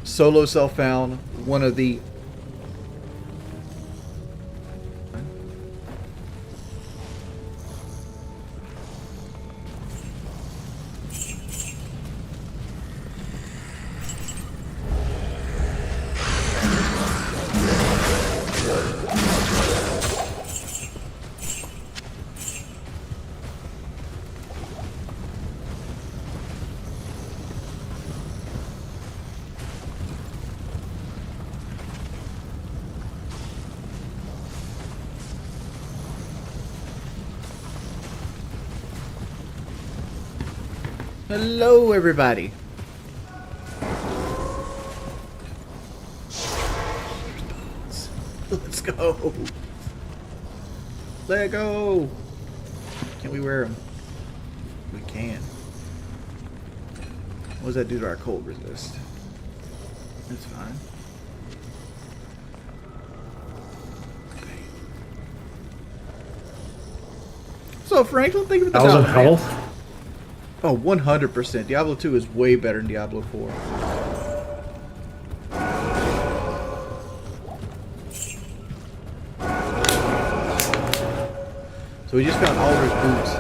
Solo self found one of the Hello, everybody. Let's go. Let go. Can we wear them? We can. What does that do to our cold resist? That's fine. So, Frank, don't think of the $1,000 health. Oh, 100%. Diablo 2 is way better than Diablo 4. So we just found Alder's boots.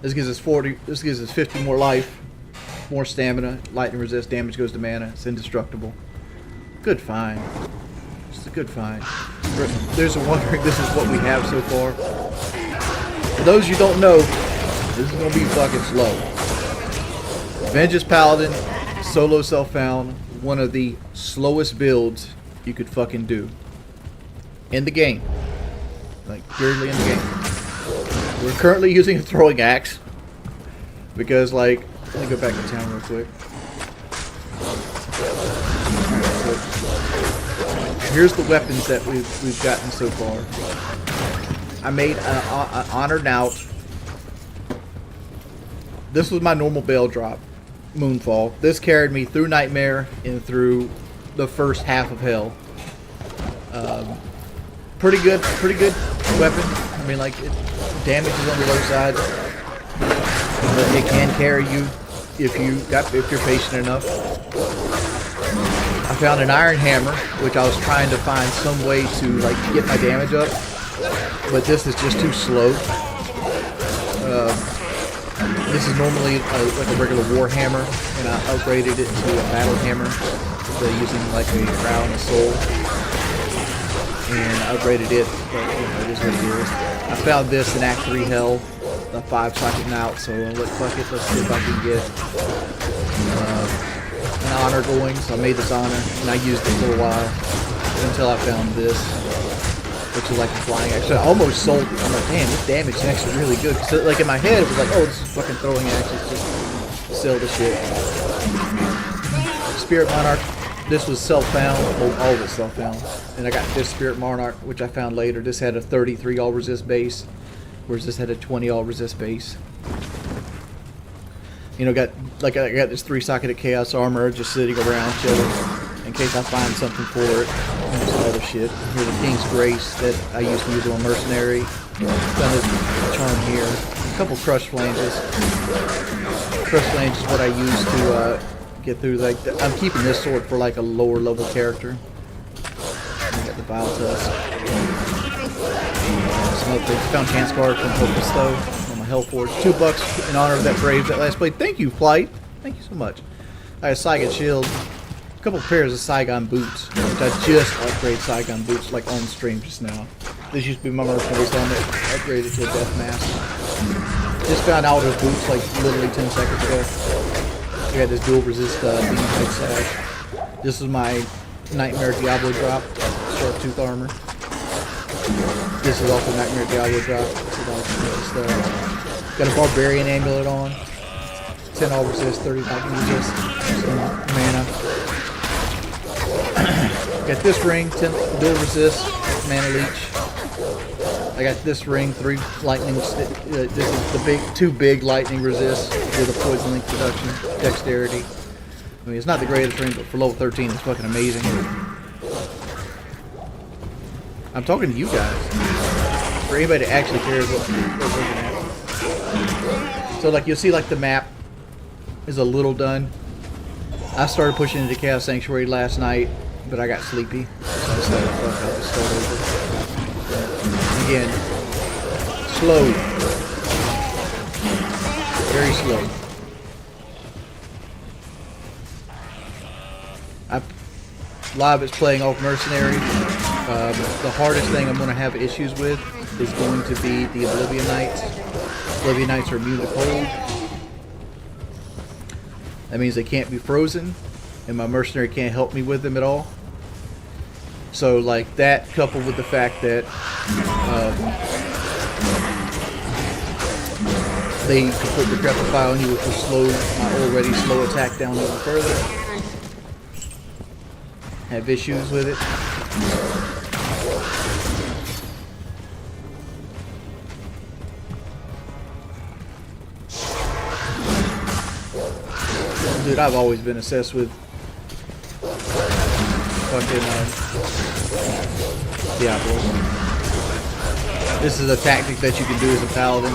This gives us 40. This gives us 50 more life, more stamina. Lightning resist. Damage goes to mana. It's indestructible. Good find. Just a good find. For those who are wondering, this is what we have so far. For those you don't know, this is gonna be fucking slow. Vengeance Paladin, solo self-found, one of the slowest builds you could fucking do in the game. Like, purely in the game. We're currently using a throwing axe because, like, let me go back to town real quick. Here's the weapons that we've gotten so far. I made an honored out this was my normal bail drop, Moonfall. This carried me through Nightmare and through the first half of Hell. Pretty good weapon. I mean, like, damage is on the low side, but it can carry you if you're patient enough. I found an iron hammer, which I was trying to find some way to like get my damage up, but this is just too slow. This is normally like a regular war hammer, and I upgraded it to a battle hammer, so using like a crown and a soul. And I upgraded it, but you know, it is what it is. I found this in Act 3 Hell, the 5-socket mount, so fuck it, let's see if I can get an honor going. So I made this honor, and I used it for a while, until I found this, which is like a flying axe. So I almost sold it. I'm like, damn, this damage is actually really good. So, like in my head, it was like, oh, this is fucking throwing axe, just sell the shit. Spirit Monarch. This was self-found, all of it self-found. And I got this Spirit Monarch, which I found later. This had a 33 all resist base, whereas this had a 20 all resist base. You know, I got this 3-socketed Chaos Armor just sitting around chilling in case I find something for it. And some other shit. Here's the King's Grace that I used to use on Mercenary. Found this charm here. A couple Crush Flanges. Crush Flange is what I use to get through. Like I'm keeping this sword for like a lower level character. I got the Vile Tusk. Some other things. Found Chance Card from Hopeless Though on my Hellforge. $2 in honor of that brave that last play. Thank you, Flight. Thank you so much. I had a Saigon Shield. A couple pairs of Saigon boots, which I just upgraded Saigon boots like on stream just now. This used to be my mercenary's helmet. Upgraded to a death mask. Just found out those boots like literally 10 seconds ago. I got this dual resist beam type sash. This is my Nightmare Diablo drop, Sharp Tooth armor. This is also Nightmare Diablo drop. So got a Barbarian amulet on. 10 all resist, 30 lightning resist, some mana. Got this ring, 10 dual resist, mana leech. I got this ring, 3 lightning. This is the two big lightning resist with a poison link reduction, dexterity. I mean, it's not the greatest ring, but for level 13, it's fucking amazing. I'm talking to you guys. For anybody that actually cares what we're looking at. So, like, you'll see, like, the map is a little done. I started pushing into Chaos Sanctuary last night, but I got sleepy. So I decided, fuck, I'll just start over. Again, slow. Very slow. Live is playing off Mercenary. The hardest thing I'm going to have issues with is going to be the Oblivion Knights. Oblivion Knights are immune to cold. That means they can't be frozen, and my Mercenary can't help me with them at all. So, like, that coupled with the fact that they completely crepify on you, which will slow my already slow attack down a little further. Have issues with it. Dude, I've always been obsessed with fucking Diablo. This is a tactic that you can do as a paladin.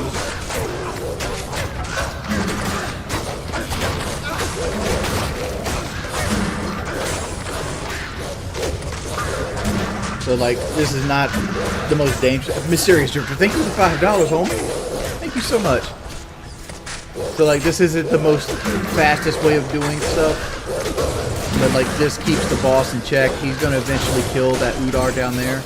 So, like, this is not the most dangerous. Mysterious Drifter, thank you for $5, homie. Thank you so much. So, like, this isn't the most fastest way of doing stuff, but, like, this keeps the boss in check. He's going to eventually kill that Udar down there.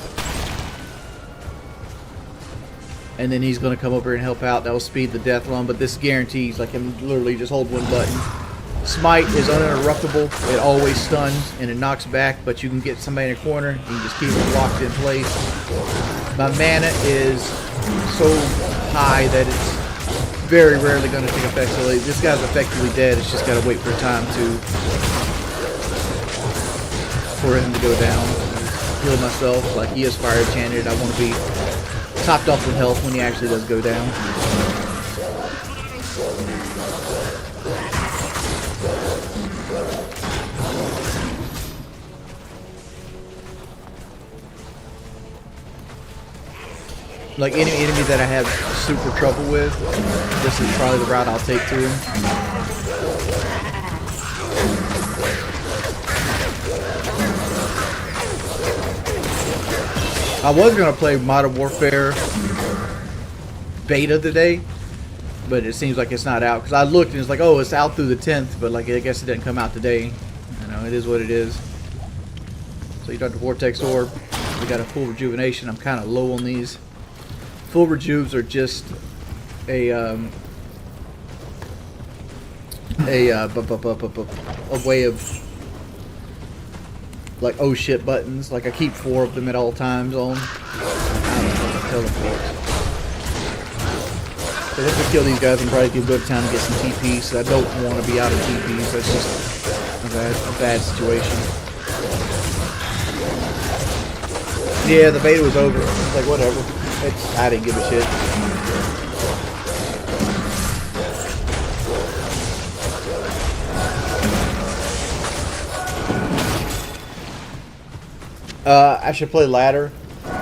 And then he's going to come over and help out. That will speed the death run, but this guarantees, like, him literally just hold one button. Smite is uninterruptible. It always stuns and it knocks back, but you can get somebody in a corner and you just keep it locked in place. My mana is so high that it's very rarely going to take effect. So this guy's effectively dead. It's just got to wait for time for him to go down. Heal myself. Like, he is fire enchanted. I want to be topped off with health when he actually does go down. Like any enemy that I have super trouble with, this is probably the route I'll take to him. I was gonna play Modern Warfare beta today, but it seems like it's not out because I looked and it's like, oh, it's out through the 10th, but like I guess it didn't come out today. You know, it is what it is. So you got the Vortex Orb. We got a full rejuvenation. I'm kind of low on these. Full rejuves are just a way of like oh shit buttons. Like I keep 4 of them at all times on. I don't know, teleport. So if we kill these guys, I'm probably gonna go to town and get some TPs. So I don't want to be out of TPs. That's just a bad situation. Yeah, the beta was over. It's like whatever. I didn't give a shit. I should play ladder.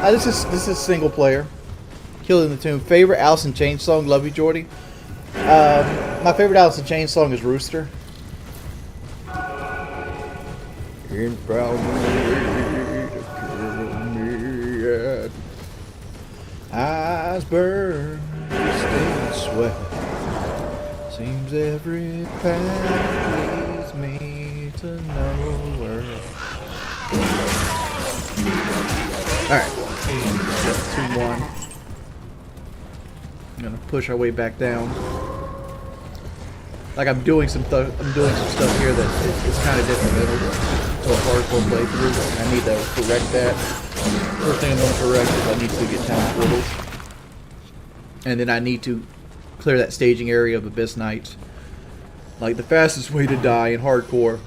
This is single player. Killing the Tomb. Favorite Alice in Chains song? Love you, Jordy. My favorite Alice in Chains song is Rooster. In brown eyes burn, stain sweat. Seems every path leads me to nowhere. Alright. 2-1. I'm gonna push our way back down. Like I'm doing some stuff here that is kind of detrimental to a hardcore playthrough. I need to correct that. First thing I'm going to correct is I need to get town portals. And then I need to clear that staging area of Abyss Knights. Like the fastest way to die in hardcore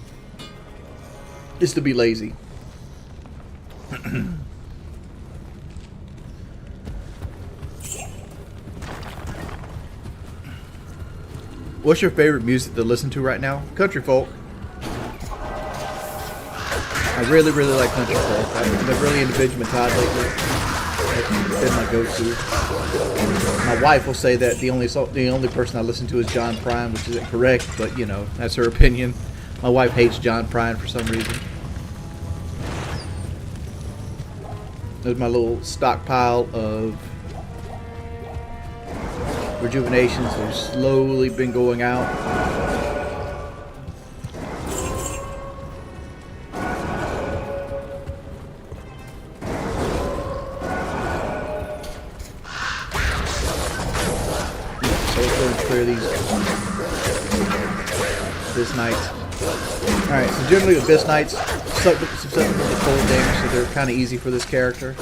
is to be lazy. What's your favorite music to listen to right now? Country folk. I really like country folk. I've been really into Benjamin Todd lately. That's been my go-to. My wife will say that the only person I listen to is John Prine, which isn't correct, but you know, that's her opinion. My wife hates John Prine for some reason. There's my little stockpile of rejuvenations that have slowly been going out. So let's go and clear these Abyss Knights. Alright, so generally Abyss Knights susceptible to cold damage, so they're kind of easy for this character.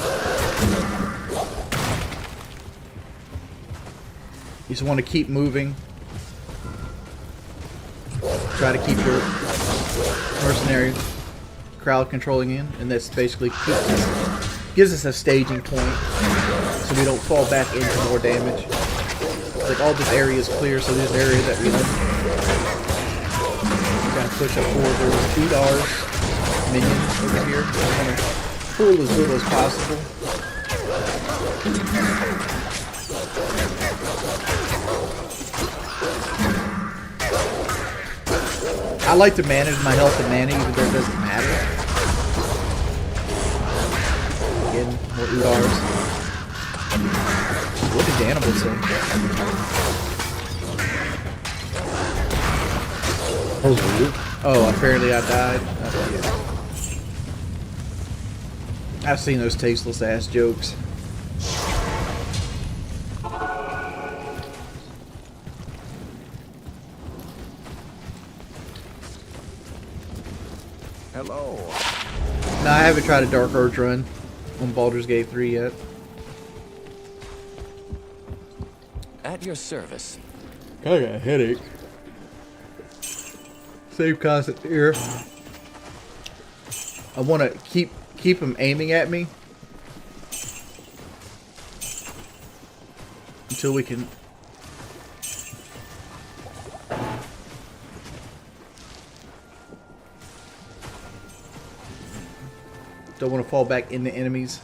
You just want to keep moving. Try to keep your mercenary crowd controlling in, and that's basically gives us a staging point so we don't fall back into more damage. Like all this area is clear, so this area that we gotta push up forward. There's 2 minions over here. So I'm gonna pull as little as possible. I like to manage my health and mana even though it doesn't matter. Again, more Udars. What did Animal say? Oh, apparently I died. Oh, yeah. I've seen those tasteless ass jokes. Hello. No, I haven't tried a Dark Urge run on Baldur's Gate 3 yet. At your service. I got a headache. Save constant here. I want to keep them aiming at me until we can. Don't want to fall back into enemies.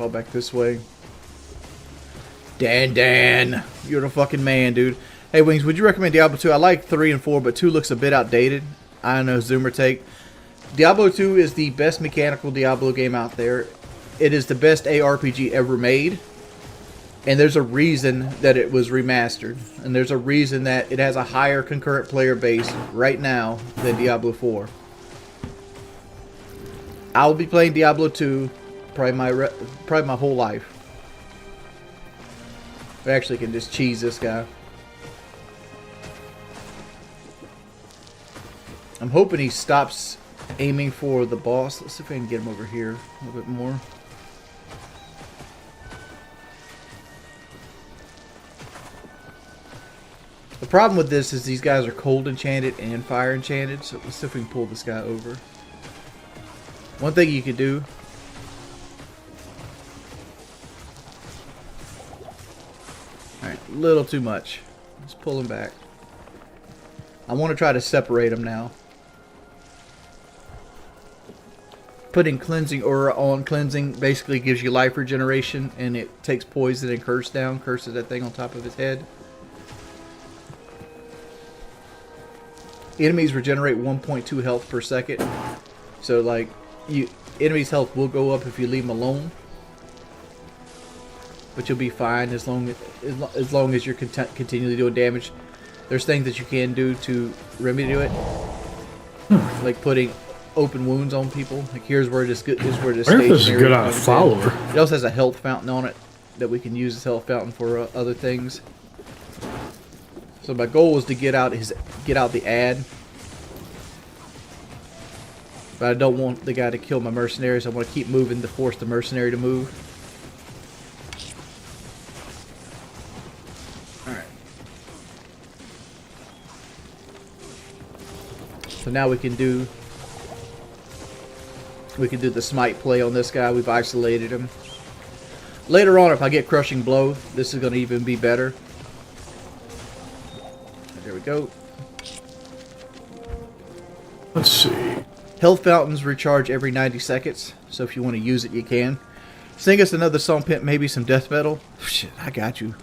Fall back this way. Dan, you're the fucking man, dude. Hey, Wings, would you recommend Diablo 2? I like 3 and 4, but 2 looks a bit outdated. I don't know, Zoomer take. Diablo 2 is the best mechanical Diablo game out there. It is the best ARPG ever made. And there's a reason that it was remastered. And there's a reason that it has a higher concurrent player base right now than Diablo 4. I will be playing Diablo 2 probably my whole life. I actually can just cheese this guy. I'm hoping he stops aiming for the boss. Let's see if I can get him over here a little bit more. The problem with this is these guys are cold enchanted and fire enchanted, so let's see if we can pull this guy over. One thing you could do. Alright, a little too much. Let's pull him back. I want to try to separate him now. Putting cleansing aura on cleansing basically gives you life regeneration, and it takes poison and curse down. Curses that thing on top of his head. Enemies regenerate 1.2 health per second. So like, enemies' health will go up if you leave them alone. But you'll be fine as long as you're continually doing damage. There's things that you can do to remedy it, like putting open wounds on people. Like here's where this stationary. This is good on a follower. It also has a health fountain on it that we can use as health fountain for other things. So my goal is to get out the ad, but I don't want the guy to kill my mercenaries. I want to keep moving to force the mercenary to move. So now we can do the smite play on this guy. We've isolated him. Later on, if I get crushing blow, this is going to even be better. There we go. Let's see. Health fountains recharge every 90 seconds, so if you want to use it, you can. Sing us another song, Pimp, maybe some death metal. Shit, I got you.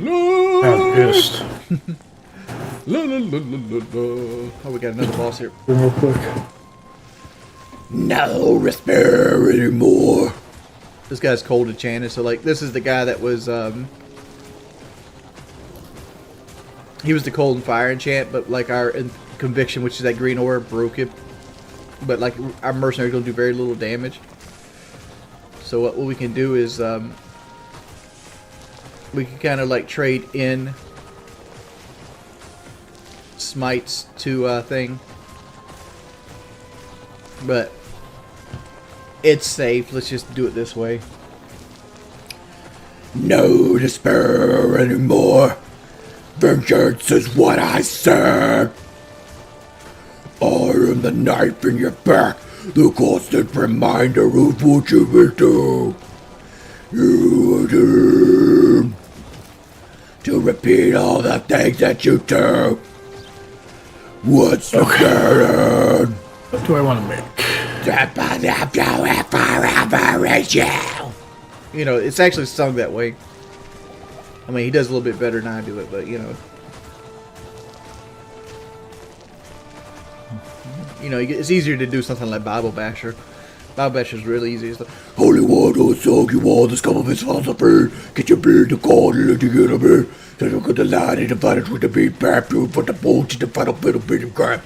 I'm pissed. Oh, we got another boss here. Real quick. No repair anymore. This guy's cold enchanted, so like this is the guy that was he was the cold and fire enchant, but like our conviction, which is that green aura, broke it. But like our mercenaries don't do very little damage. So what we can do is we can kind of like trade in smites to thing, but it's safe. Let's just do it this way. No despair anymore. Vengeance is what I said. I am the knife in your back, the constant reminder of what you will do. You are doomed to repeat all the things that you do. What's the plan? What do I want to make? You know, it's actually sung that way. I mean, he does a little bit better than I do it, but you know. You know, it's easier to do something like Bible Basher. Bible Basher is really easy. It's like, Holy Water, so you all this come of his philosophy. Get your beard to God and let you get a bit. So you got the light and the fighters with the beat baptized for the boats and the final bit of bit of crap.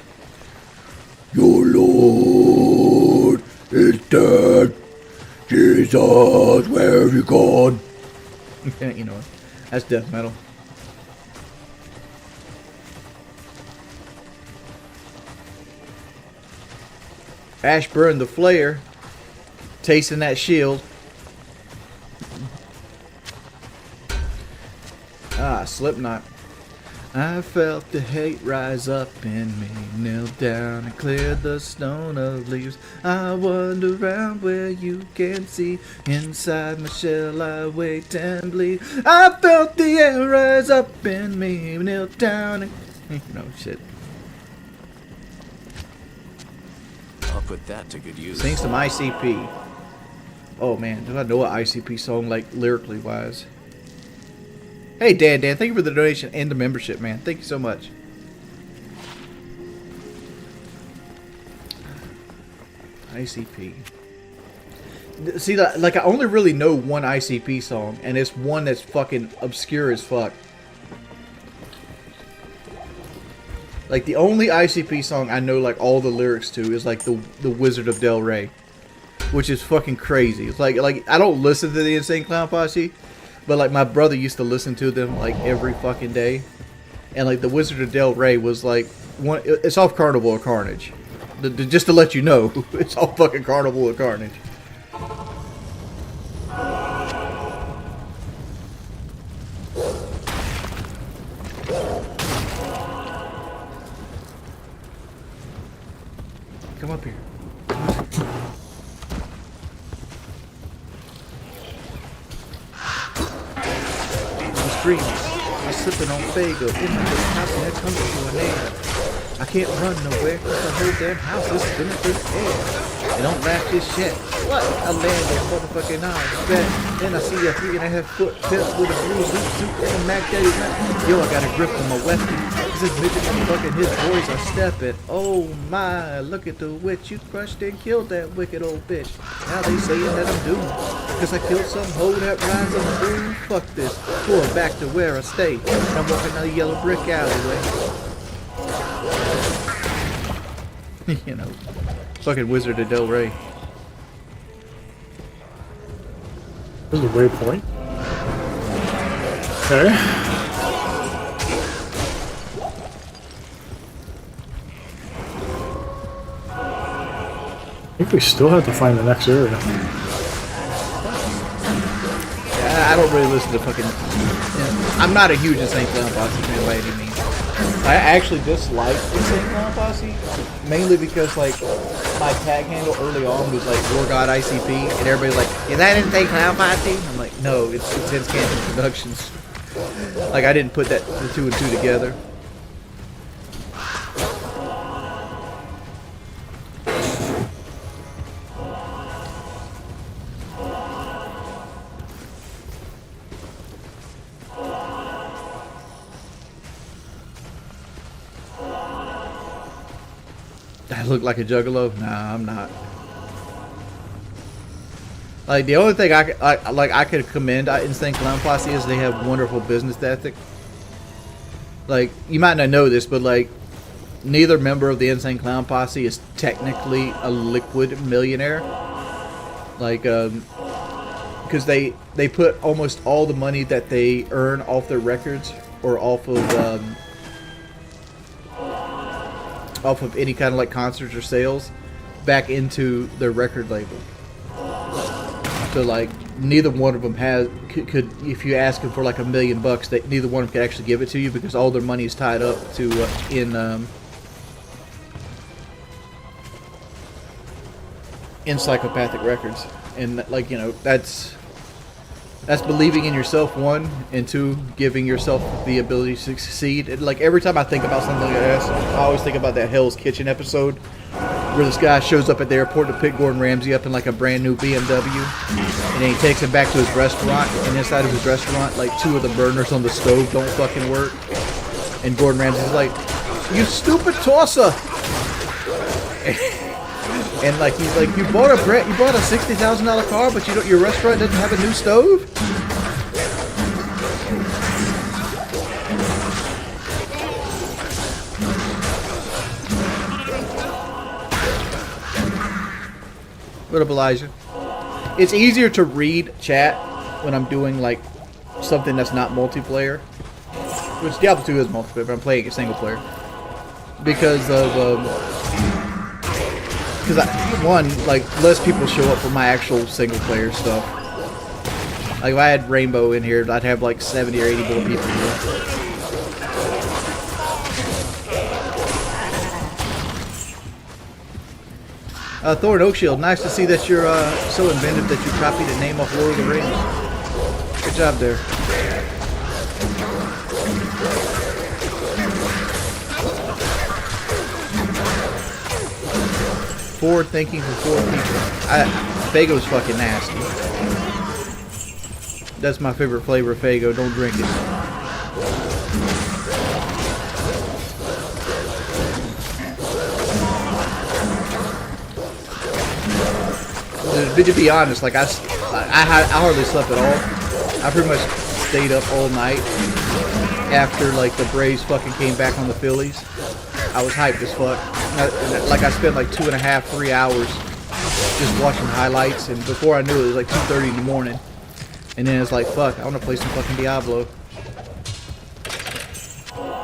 Your Lord is dead. Jesus, where have you gone? You know, that's death metal. Ashburn the Flayer, tasting that shield. Ah, Slipknot. I felt the hate rise up in me, knelt down and cleared the stone of leaves. I wander around where you can see, inside my shell I wait and bleed. I felt the air rise up in me, knelt down and... No, shit. put that to good use. Sing some ICP. Oh man, do I know an ICP song like lyrically wise? Hey Dan, thank you for the donation and the membership, man. Thank you so much. ICP. See, like I only really know one ICP song, and it's one that's fucking obscure as fuck. Like the only ICP song I know like all the lyrics to is like the Wizard of Del Rey, which is fucking crazy. It's like I don't listen to the Insane Clown Posse, but like my brother used to listen to them like every fucking day, and like the Wizard of Del Rey was like one. It's off Carnival of Carnage. Just to let you know, it's all fucking Carnival of Carnage. Come up here. The street. I'm slipping on Fago. In my little house and that comes to an end. I can't run nowhere because the whole damn house is spinning through the air. And don't laugh this shit. What? I land on motherfucking eyes. Then I see a 3.5 foot fence with a blue loot suit and a Mac Daddy. Yo, I got a grip on my weapon. Cause this midget and fucking his boys are stepping. Oh my, look at the witch. You crushed and killed that wicked old bitch. Now they saying that I'm doomed. Cause I killed some hoe that rides on the moon. Fuck this. Going back to where I stay. And I'm walking down a yellow brick alleyway. You know, fucking Wizard of Del Rey. This is a waypoint. Okay. I think we still have to find the next area. Yeah, I don't really listen to fucking... I'm not a huge Insane Clown Posse fan by any means. I actually dislike Insane Clown Posse, mainly because like my tag handle early on was like War God ICP, and everybody's like, "Is that Insane Clown Posse?" I'm like, "No, it's Sense Canton Productions." Like I didn't put that the two and two together. I look like a juggalo? Nah, I'm not. Like the only thing I could commend Insane Clown Posse is they have wonderful business ethic. Like you might not know this, but like neither member of the Insane Clown Posse is technically a liquid millionaire. Like because they put almost all the money that they earn off their records or off of any kind of like concerts or sales back into their record label. So like neither one of them could if you ask them for like $1 million, neither one of them could actually give it to you because all their money is tied up to in Psychopathic Records. And like, you know, that's believing in yourself, one, and two, giving yourself the ability to succeed. And like every time I think about something like this, I always think about that Hell's Kitchen episode where this guy shows up at the airport to pick Gordon Ramsay up in like a brand new BMW, and then he takes him back to his restaurant, and inside of his restaurant, like 2 of the burners on the stove don't fucking work. And Gordon Ramsay's like, "You stupid tosser!" And like he's like, you bought a $60,000 car, but your restaurant doesn't have a new stove. What up, Elijah? It's easier to read chat when I'm doing like something that's not multiplayer, which Diablo 2 is multiplayer, but I'm playing it single player because of. Because one, like less people show up for my actual single player stuff. Like if I had Rainbow in here, I'd have like 70 or 80 more people here. Thor and Oakshield, nice to see that you're so inventive that you copied the name off Lord of the Rings. Good job there. forward thinking for forward people. Faygo's fucking nasty. That's my favorite flavor of Faygo. Don't drink it. But to be honest, like I hardly slept at all. I pretty much stayed up all night after like the Braves fucking came back on the Phillies. I was hyped as fuck. Like I spent like 2.5, 3 hours just watching highlights, and before I knew it was like 2:30 in the morning. And then it's like, fuck, I want to play some fucking Diablo.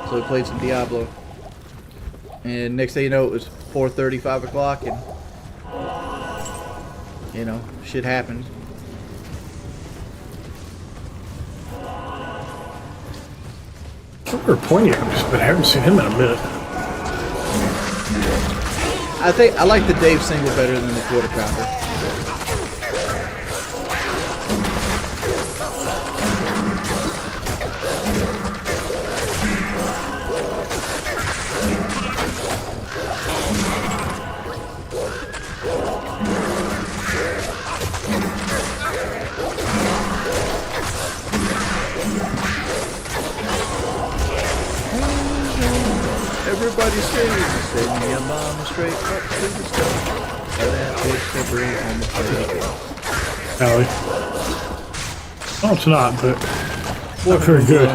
So we played some Diablo. And next thing you know, it was 4:30, 5 o'clock, and you know, shit happened. I remember pointing at him, but I haven't seen him in a minute. I think I like the Dave single better than the quarter pounder. Everybody sing me a mama straight up to the sky. That bitch to bring on the plate. Allie. Oh, it's not, but not very good.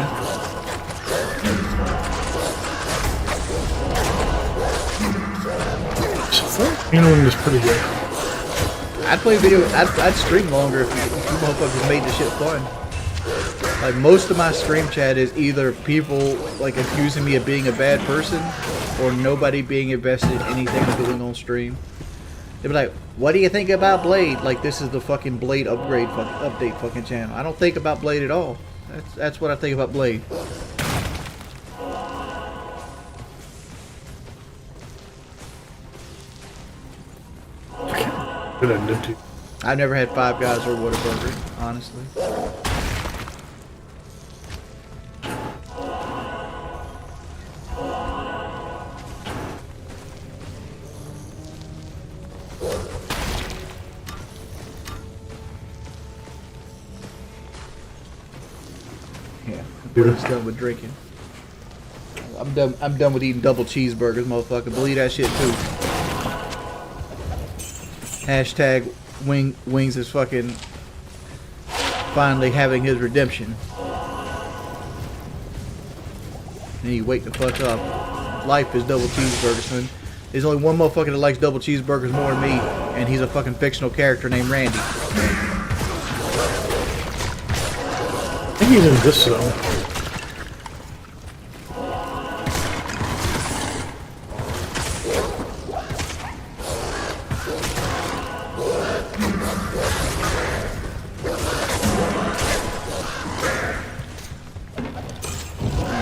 You know, it's pretty good. I'd play video. I'd stream longer if you motherfuckers made this shit fun. Like most of my stream chat is either people like accusing me of being a bad person, or nobody being invested in anything I'm doing on stream. They'd be like, "What do you think about Blade?" Like this is the fucking Blade update fucking channel. I don't think about Blade at all. That's what I think about Blade. I've never had Five Guys or Whataburger, honestly. Yeah, I'm done with drinking. I'm done with eating double cheeseburgers, motherfucker. Believe that shit too. Hashtag Wings is fucking finally having his redemption. And you wake the fuck up. Life is double cheeseburgers, son. There's only one motherfucker that likes double cheeseburgers more than me, and he's a fucking fictional character named Randy. I think he's in this zone.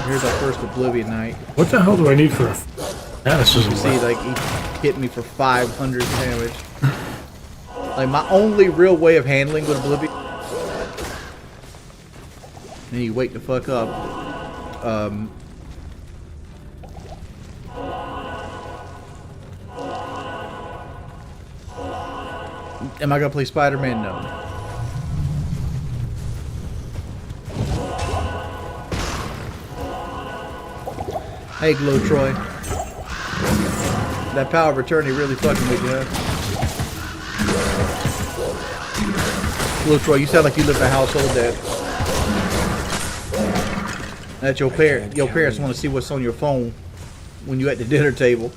Here's our first Oblivion night. What the hell do I need for a fanaticism? You see, like, he hit me for 500 damage. Like, my only real way of handling with Oblivion. And you wake the fuck up. Am I gonna play Spider-Man? No. Hey, Glow Troy. That power of attorney really fucking with you, huh? Glow Troy, you sound like you live in a household that your parents want to see what's on your phone when you at the dinner table.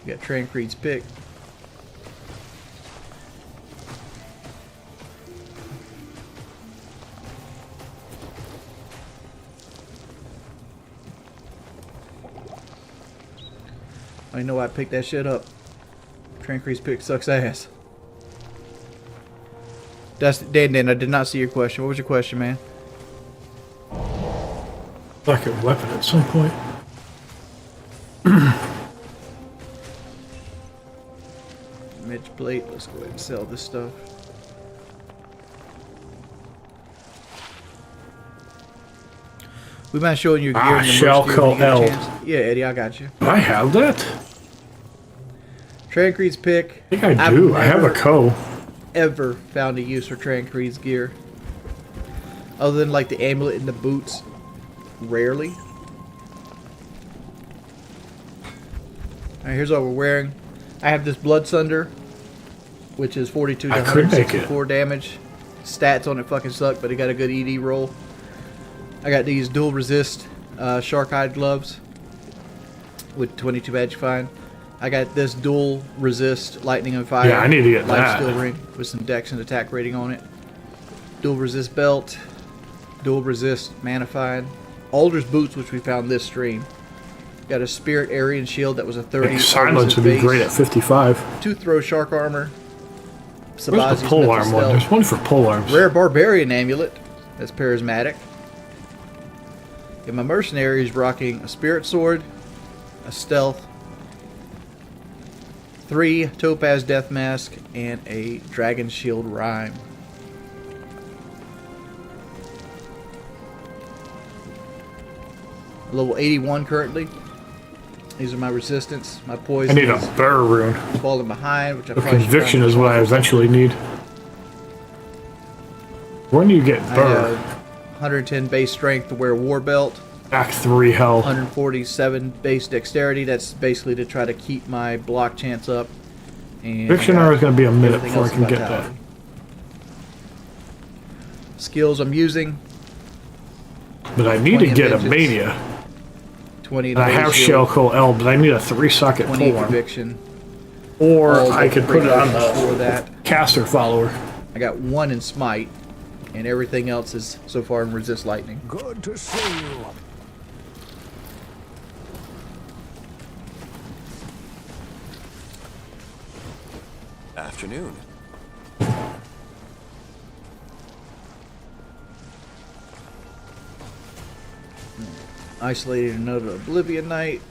You got Trancrete's pick. I know I picked that shit up. Trancrete's pick sucks ass. That's Dan. I did not see your question. What was your question, man? Like a weapon at some point. Mitch Blade. Let's go ahead and sell this stuff. We mind showing your gear Ah, in the shell merch gear when you get a L. chance? Yeah, Eddie, I got you. Do I have that? Trancreed's pick. I think I do. I have a co. Ever found a use for Trancreed's gear. Other than like the amulet and the boots. Rarely. Alright, here's what we're wearing. I have this Blood Sunder, which is 42 to I could make it. 164 damage. Stats on it fucking suck, but it got a good ED roll. I got these dual resist shark-hide gloves with 22 badge fine. I got this dual resist lightning and fire. Yeah, I need to get life that. Skill ring with some dex and attack rating on it. Dual resist belt. Dual resist manified. Alder's boots, which we found this stream. Got a spirit Aryan shield that was a 30. Silence would be great at 55. 2 throw shark armor. Where's the Sabazi's pole mental arm one? stealth. There's one for pole arms. Rare barbarian amulet. That's charismatic. And my mercenary is rocking a spirit sword, a stealth, 3 topaz death mask, and a dragon shield rhyme. Level 81 currently. These are my resistance. My poison. I need a is bear rune. falling behind, which I The probably should conviction find. is what I eventually need. When do you get I burr? have 110 base strength to wear war belt. Back 3 hell. 147 base dexterity. That's basically to try to keep my block chance up. And Dictionary is going to be a minute everything before I else can is get that. vitality. Skills I'm using. But I need to 20 get a vengeance, mania. 20 And I have Shell Co. L, but I need a 3-socket 20 pole arm. conviction. Or All I but could put it on for the that. caster follower. I got 1 in smite, and everything else is so far in resist lightning. Good to see you. Afternoon. Isolated another Oblivion Knight.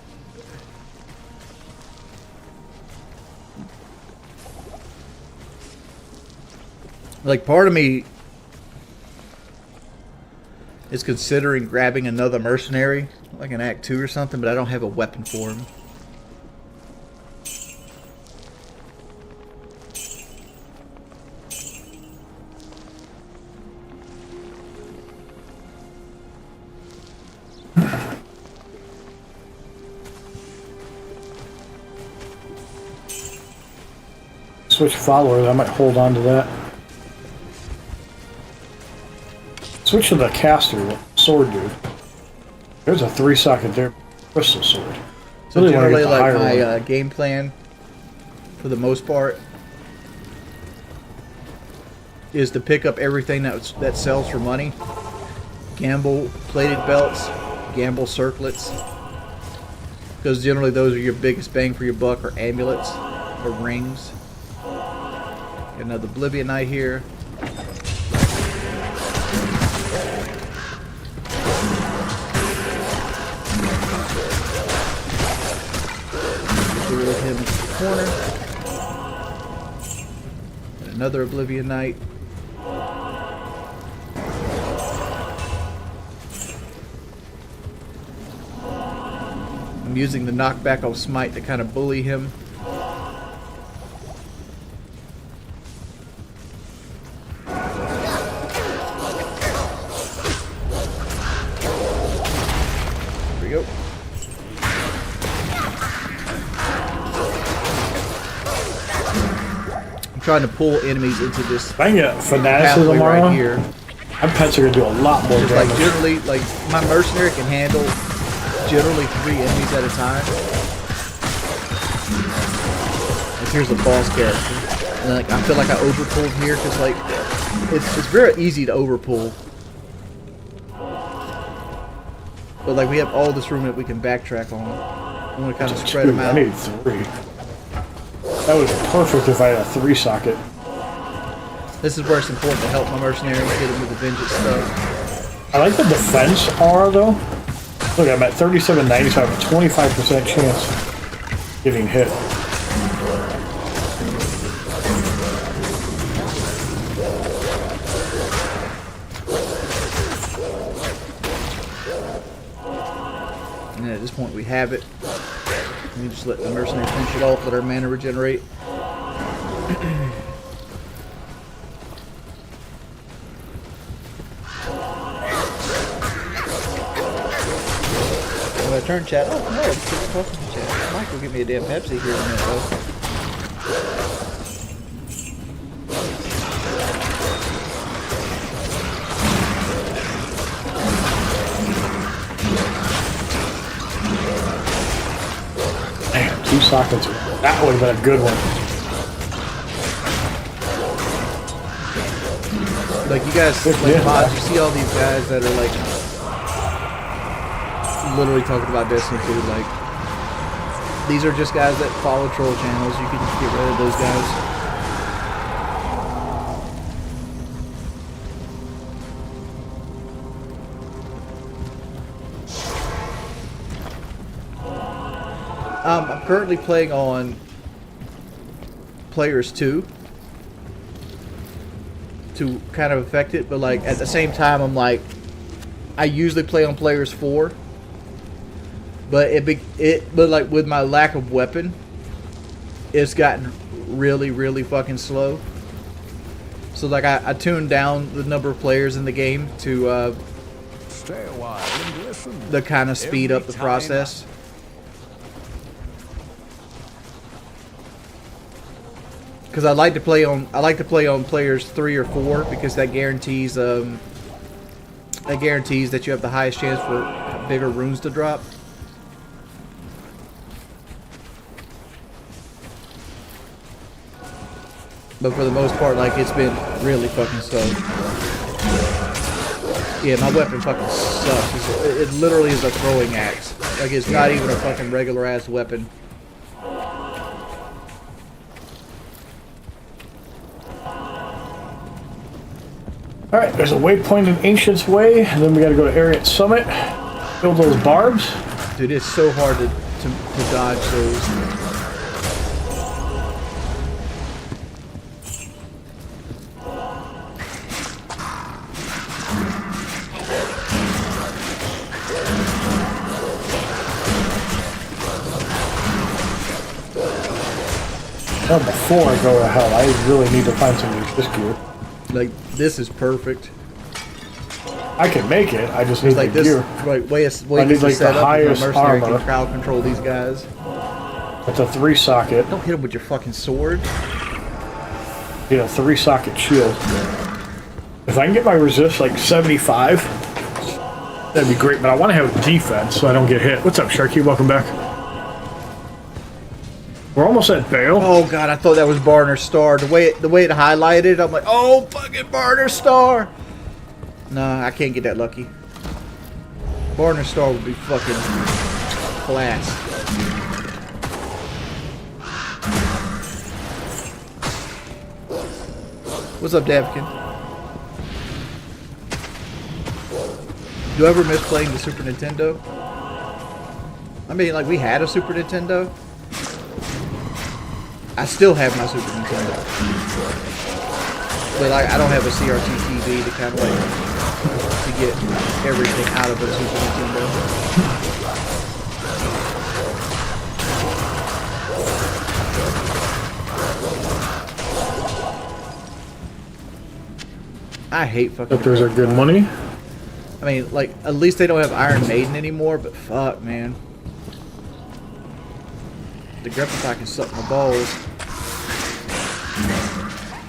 Like, part of me is considering grabbing another mercenary, like an Act 2 or something, but I don't have a weapon for him. Switch followers, I might hold on to that. Switch to the caster sword, dude. There's a 3-socket there. Crystal sword. So Really wanna generally, get the like, higher my one. game plan, for the most part, is to pick up everything that sells for money. Gamble plated belts, gamble circlets, because generally those are your biggest bang for your buck, or amulets, or rings. Got another Oblivion Knight here. With him in the corner. And another Oblivion Knight. I'm using the knockback of Smite to kind of bully him. There we go. I'm trying to pull enemies into this If I can get pathway fanaticism right right here. my pets are going to do a lot more Just like damage. generally, like my mercenary can handle generally 3 enemies at a time. Like here's a boss character, and like I feel like I overpulled here because like it's very easy to overpull. But like we have all this room that we can backtrack on. I want to kind of spread them I out. need 3. That was perfect if I had a 3-socket. This is where it's important to help my mercenary get him with the vengeance stuff. I like the defense aura though. Look, I'm at 3790, so I have a 25% chance of getting hit. And then at this point we have it. We just let the mercenary finish it off, let our mana regenerate. When I turn chat, oh no, it's talking to chat. Michael, give me a damn Pepsi here in a minute though. Damn, 2 sockets. That would have been a good one. Like you guys, like mods, you see all these guys that are like literally talking about Destiny 2, like these are just guys that follow troll channels. You can just get rid of those guys. I'm currently playing on Players 2 to kind of affect it, but like at the same time I'm like, I usually play on Players 4. But but like with my lack of weapon, it's gotten really fucking slow. So like I tuned down the number of players in the game to Stay a while and listen. to kind of speed up the process. Because I like to play on players 3 or 4 because that guarantees that you have the highest chance for bigger runes to drop. But for the most part, like, it's been really fucking slow. Yeah, my weapon fucking sucks. It literally is a throwing axe. Like, it's not even a fucking regular ass weapon. Alright, there's a waypoint in Ancient's Way, and then we gotta go to Ariat Summit, build those barbs. Dude, it's so hard to dodge those. Well, before I go to hell, I really need to find some new gear. Like, this is perfect. I can make it, I just need like the this, gear. Right, way it's I need like set the up, highest mercenary armor. can crowd control these guys. It's a 3-socket. Don't hit them with your fucking sword. Yeah, 3-socket shield. If I can get my resist like 75, that'd be great, but I want to have defense so I don't get hit. What's up, Sharky? Welcome back. We're almost at Bale. Oh god, I thought that was Barner Star. The way it highlighted, I'm like, oh fucking Barner Star. Nah, I can't get that lucky. Barner Star would be fucking class. What's up, Davkin? Do you ever miss playing the Super Nintendo? I mean, like, we had a Super Nintendo. I still have my Super Nintendo. But like, I don't have a CRT TV to kind of like, to get everything out of a Super Nintendo. I hate fucking... Those are good money. I mean, like, at least they don't have Iron Maiden anymore, but fuck, man. The Grepify can suck my balls.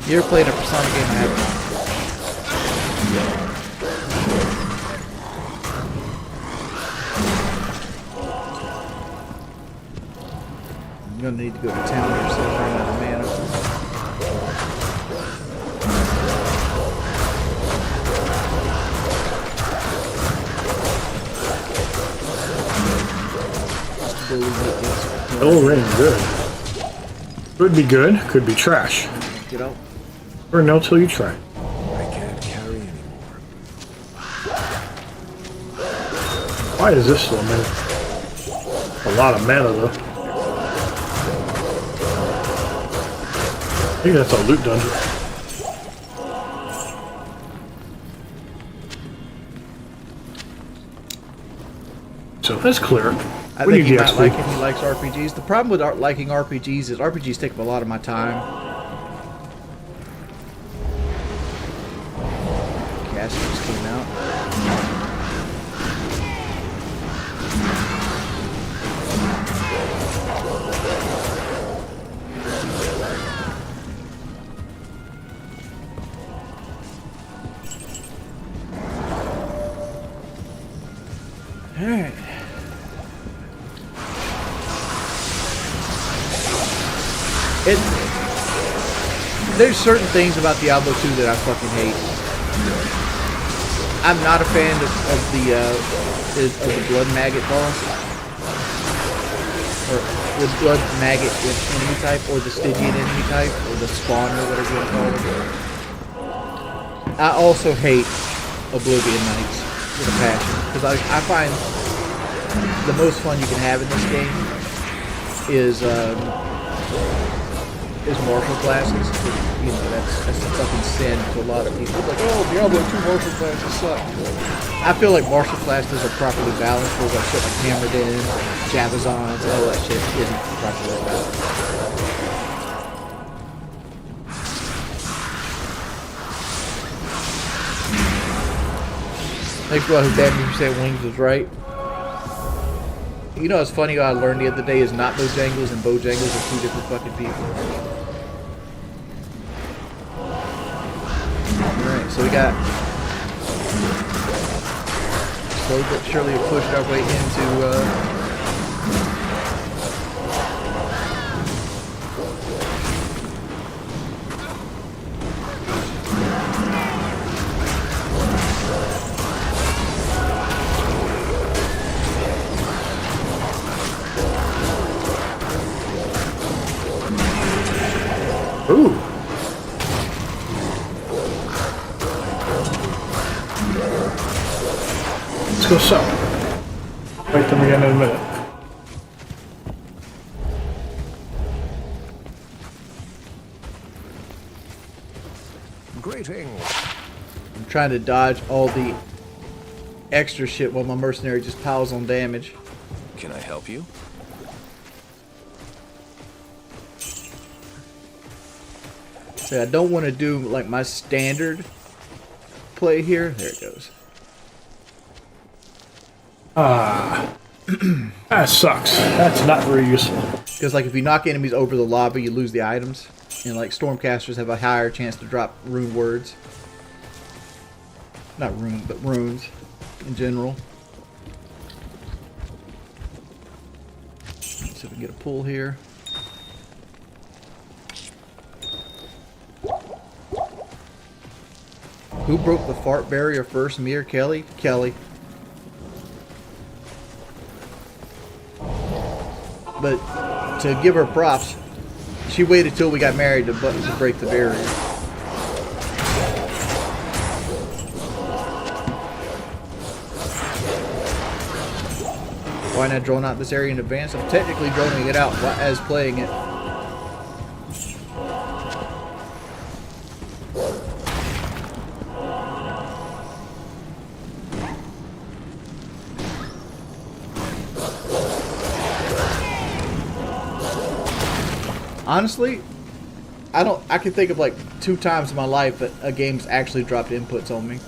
You ever played a Persona game I haven't? I'm gonna need to go to town here so I run out of mana. Oh, rain, good. Could be good, could be trash. Get out. Or no till you try. I can't carry anymore. Why is this so many? A lot of mana though. I think that's a loot dungeon. So that's clear. I We think need he the might XP. like it. He likes RPGs. The problem with liking RPGs is RPGs take up a lot of my time. Cassie just came out. Alright. There's certain things about Diablo 2 that I fucking hate. I'm not a fan of the blood maggot boss, or the blood maggot enemy type, or the Stygian enemy type, or the spawner, whatever you want to call it. I also hate Oblivion Knights with a passion, because I find the most fun you can have in this game is martial classes. You know, that's a fucking sin to a lot of people. Like, oh, Diablo 2 martial classes suck. I feel like martial classes are properly balanced. There's like shit like Hammered In, Jabazons, and all that shit isn't properly balanced. Thanks for who damn you said Wings was right. You know what's funny I learned the other day is not Bojangles and Bojangles are two different fucking people. Alright, so we got slowly but surely pushed our way into Ooh. Let's go south. Fight them again in a minute. Greetings. I'm trying to dodge all the extra shit while my mercenary just piles on damage. Can I help you? So I don't want to do like my standard play here. There it goes. That sucks. That's not very useful. Because like if you knock enemies over the lobby, you lose the items. And like Stormcasters have a higher chance to drop rune words. Not rune, but runes in general. Let's see if we can get a pull here. Who broke the fart barrier first, me or Kelly? Kelly. But to give her props, she waited till we got married to break the barrier. Why not drone out this area in advance? I'm technically droning it out as playing it. Honestly, I can think of like 2 times in my life that a game's actually dropped inputs on me.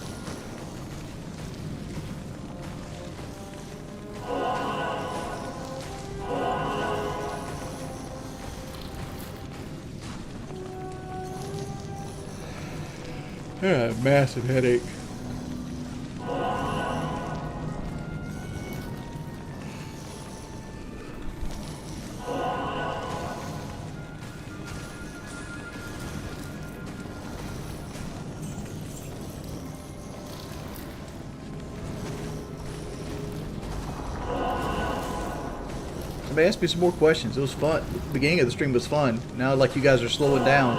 Massive headache. Somebody asked me some more questions. It was fun. The beginning of the stream was fun. Now, like, you guys are slowing down.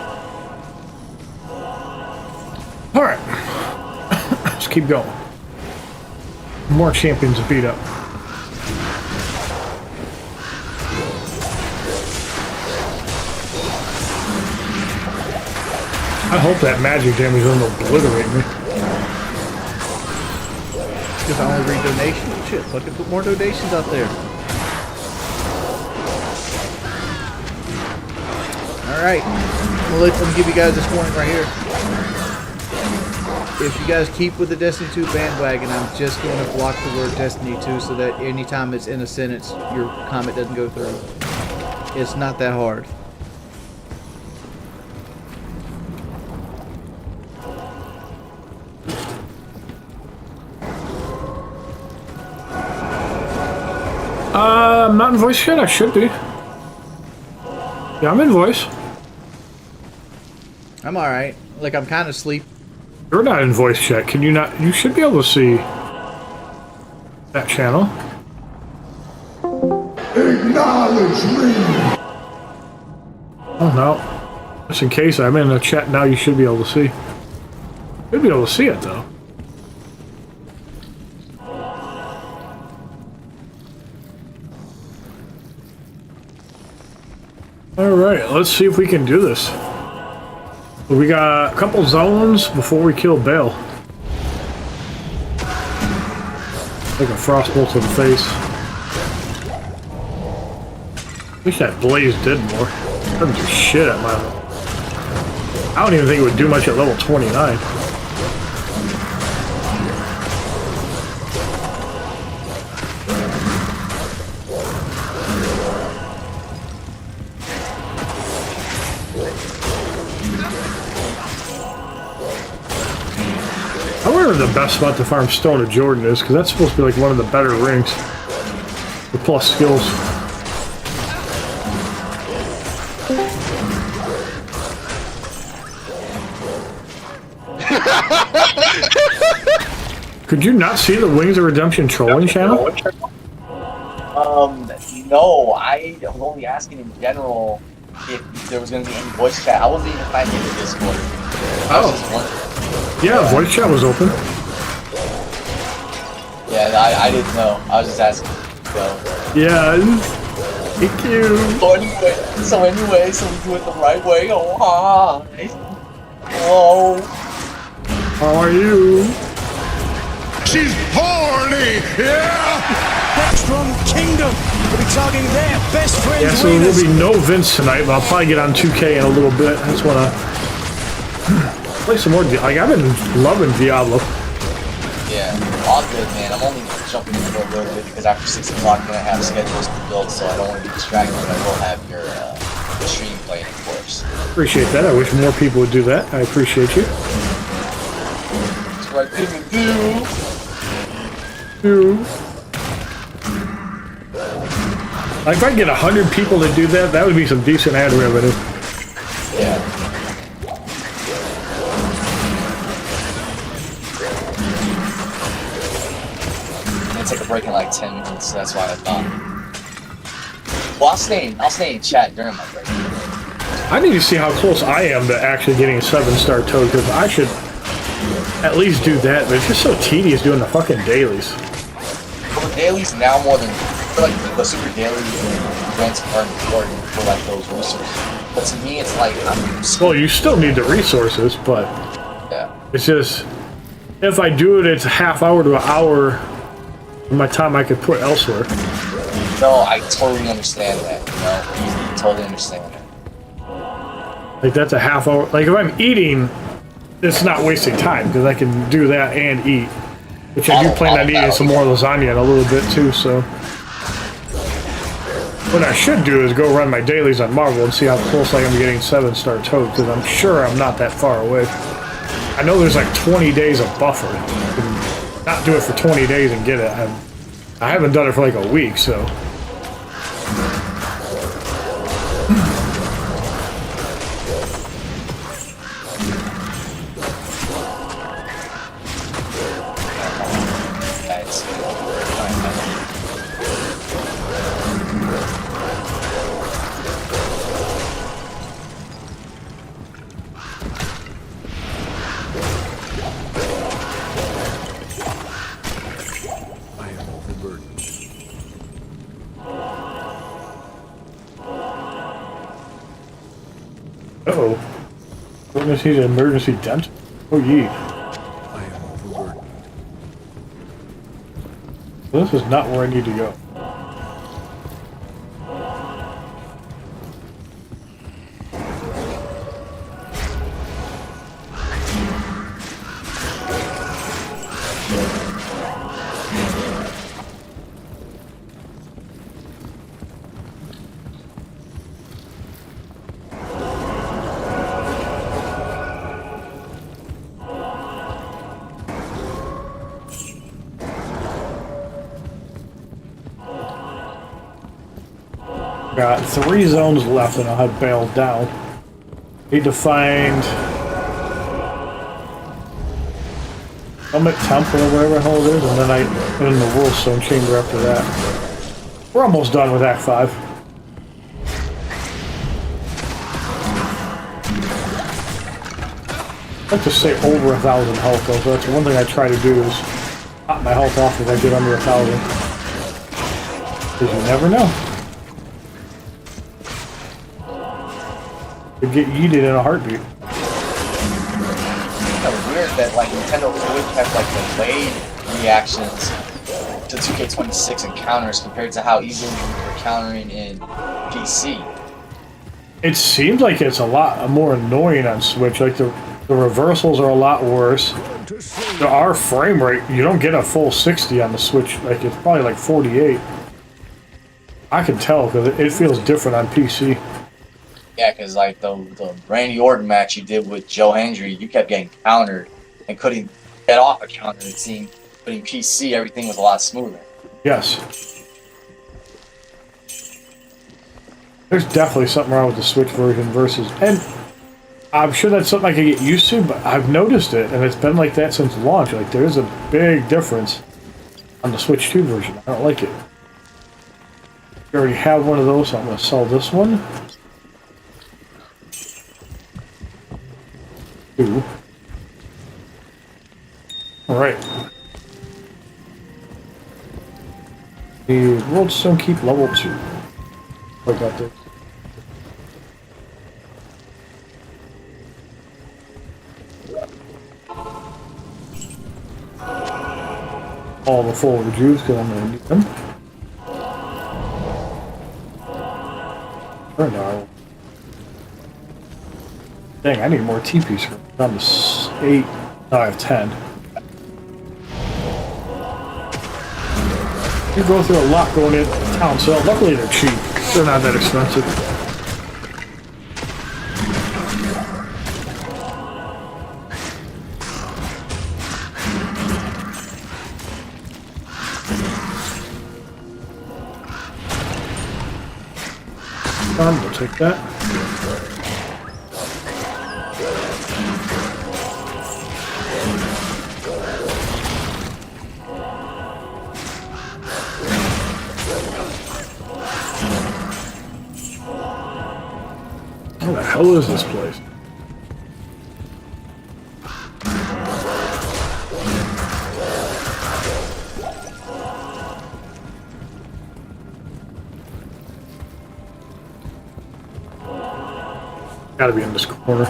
All right. Let's keep going. More champions to beat up. I hope that magic damage doesn't obliterate me. Because I only read donations. bullshit. Fucking put more donations out there. Alright. I'm gonna give you guys this warning right here. If you guys keep with the Destiny 2 bandwagon, I'm just going to block the word Destiny 2 so that anytime it's in a sentence, your comment doesn't go through. It's not that hard. I'm not in voice chat. I should be. Yeah, I'm in voice. I'm alright. Like, I'm kind of asleep. You're not in voice chat. Can you not? You should be able to see that channel. Acknowledge me! Oh no. Just in case I'm in the chat now, you should be able to see. Should be able to see it though. Alright, let's see if we can do this. We got a couple zones before we kill Bale. Like a frostbolt to the face. I wish that blaze did more. It doesn't do shit at my level. I don't even think it would do much at level 29. I wonder if the best spot to farm Stone of Jordan is, because that's supposed to be like one of the better rings. With plus skills. Could you not see the Wings of Redemption trolling channel? No, I was only asking in general if there was going to be any voice chat. I wasn't even finding the Discord. Oh. Yeah, voice chat was open. Yeah, I didn't know. I was just asking. So. Yeah. Thank you. So anyway, so we do it the right way. Oh, hi. Hello. How are you? She's horny! Yeah! From Kingdom. We'll be talking there. Best friends. Yeah, so there will be no Vince tonight, but I'll probably get on 2K in a little bit. I just want to play some more. Like, I've been loving Diablo. Yeah, all good, man. I'm only jumping in for a little bit because after 6 o'clock, I'm going to have schedules to build, so I don't want to be distracted, but I will have your stream playing, of course. Appreciate that. I wish more people would do that. I appreciate you. That's what I didn't do. Like, if I get 100 people to do that, that would be some decent ad revenue. Yeah. I'm gonna take a break in like 10 minutes, so that's why I thought. Well, I'll stay in chat during my break. I need to see how close I am to actually getting a 7-star toad, because I should at least do that, but it's just so tedious doing the fucking dailies. Well, the dailies now more than... I feel like the super daily events are important for like those resources. But to me, it's like well, you still need the resources, but yeah, it's just if I do it, it's a half hour to an hour of my time I could put elsewhere. No, I totally understand that. You know, I totally understand that. Like that's a half hour. Like if I'm eating, it's not wasting time because I can do that and eat. Which I do plan on eating some more lasagna in a little bit too. So. What I should do is go run my dailies on Marvel and see how close I am to getting 7-star toad, because I'm sure I'm not that far away. I know there's like 20 days of buffer. I can not do it for 20 days and get it. I haven't done it for like a week, so. Uh-oh. Witness he's an emergency dent? Oh, yee. This is not where I need to go. Got 3 zones left and I'll have bailed down. Need to find Summit Temple or whatever the hell it is, and then the World Stone Chamber after that. We're almost done with Act 5. I'd like to stay over 1,000 health though, so that's one thing I try to do is top my health off if I get under 1,000. Because you never know. Could get yeeted in a heartbeat. Kind of weird that like Nintendo Switch has like delayed reactions to 2K26 encounters compared to how easily we were countering in PC. It seems like it's a lot more annoying on Switch. Like the reversals are a lot worse. Our frame rate, you don't get a full 60 on the Switch. Like it's probably like 48. I can tell because it feels different on PC. Yeah, because like the Randy Orton match you did with Joe Hendry, you kept getting countered and couldn't get off a counter. It seemed, but in PC everything was a lot smoother. Yes. There's definitely something wrong with the Switch version versus, and I'm sure that's something I can get used to, but I've noticed it, and it's been like that since launch. Like there's a big difference on the Switch 2 version. I don't like it. You already have one of those, so I'm going to sell this one. 2. Alright. The World Stone Keep level 2. I got this. All the forward Jews because I'm going to need them. Or no. Dang, I need more TPs. I'm 8. No, I have 10. You go through a lot going in town sale. Luckily, they're cheap. They're not that expensive. We'll take that. What the hell is this place? Gotta be in this corner.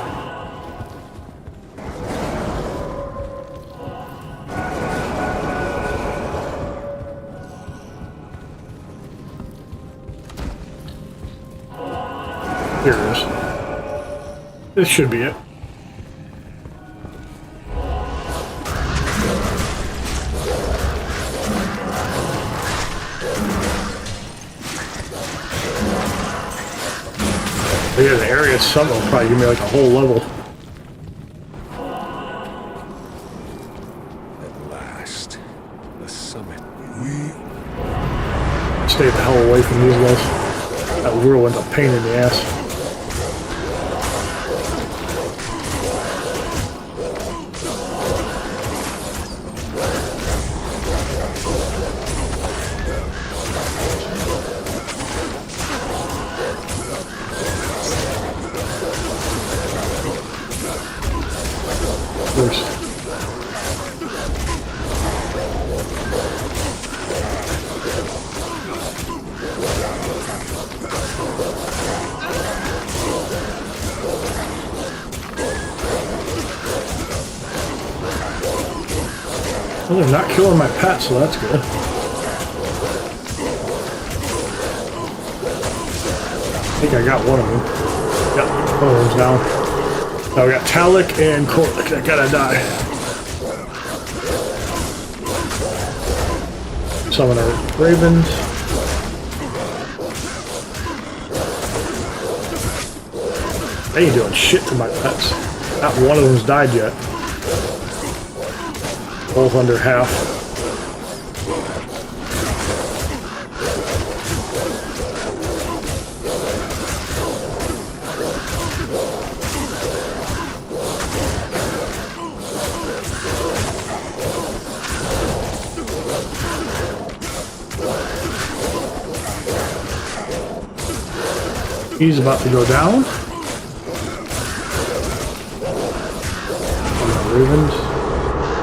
Here it is. This should be it. Yeah, the area summit will probably give me like a whole level. At last, the summit. Stay the hell away from these guys. That whirlwind's a pain in the ass. Well, they're not killing my pet, so that's good. think I got one of them. Yep, one of them's down. Now we got Talik and Korlik that gotta die. Summon our ravens. They ain't doing shit to my pets. Not one of them's died yet. Both under half. He's about to go down. Ravens.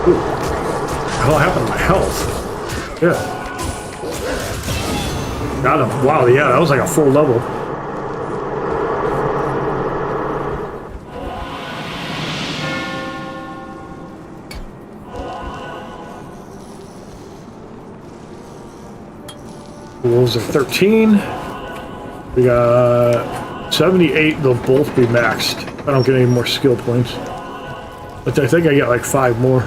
Ooh. What happened to my health? Yeah. Got him. Wow, yeah, that was like a full level. Wolves are 13. We got 78. They'll both be maxed. I don't get any more skill points. But I think I get like 5 more.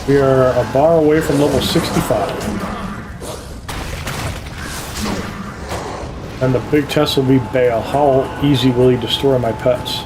We are a bar away from level 65. And the big test will be Bale. How easy will he destroy my pets?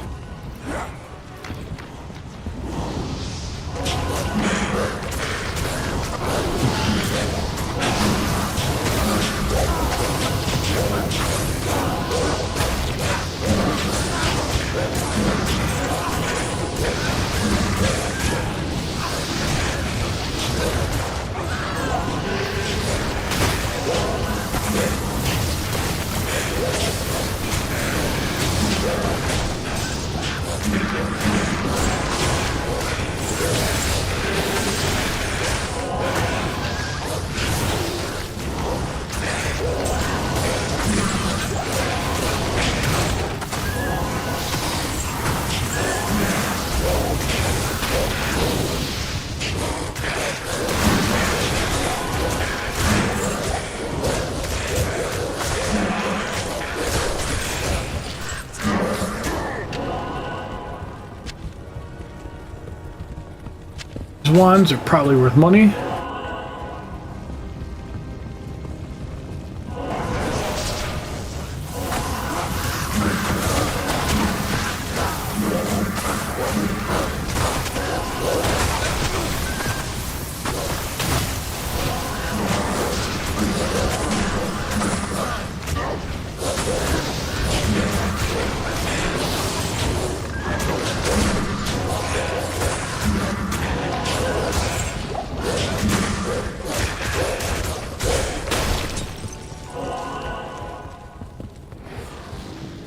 Ones are probably worth money.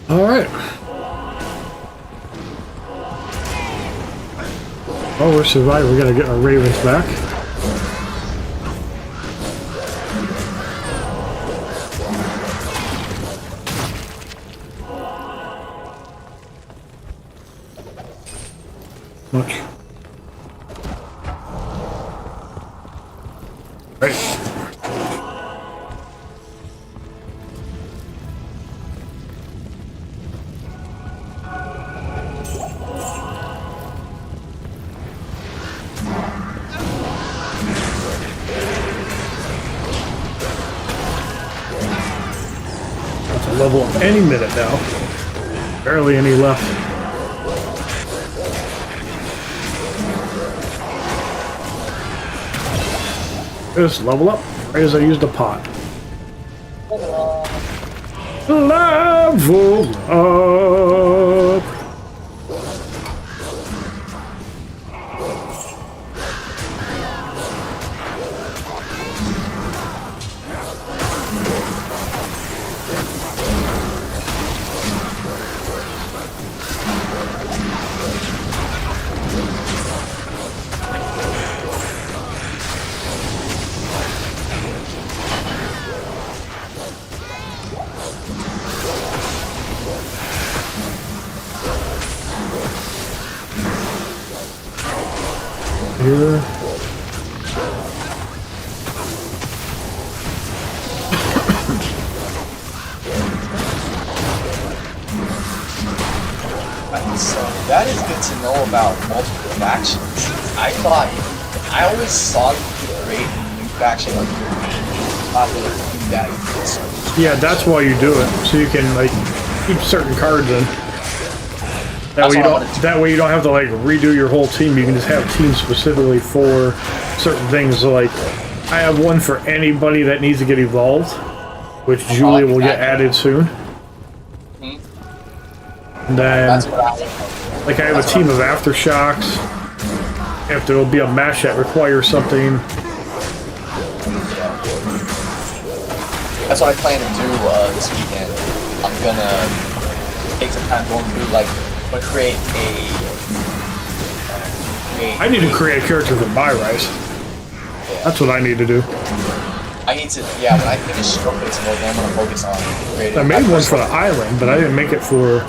Alright. Oh, we're surviving. We gotta get our ravens back. Much. Right. Level up any minute now. Barely any left. Just level up right as I use the pot. Level up. here. So that is good to know about multiple factions. I always saw you could create a new faction like your not really do that. Yeah, that's why you do it, so you can like keep certain cards in. That way you don't have to like redo your whole team. You can just have teams specifically for certain things. So, like I have one for anybody that needs to get evolved, which Julia will get added soon. And then, like I have a team of aftershocks. If there will be a match that requires something. That's what I plan to do this weekend. I'm gonna take some time going through, like, create I need to create a character for my rise. That's what I need to do. I need to, yeah, when I finish Stroke's mode, then I'm gonna focus on creating. I made one for the island, but I didn't make it for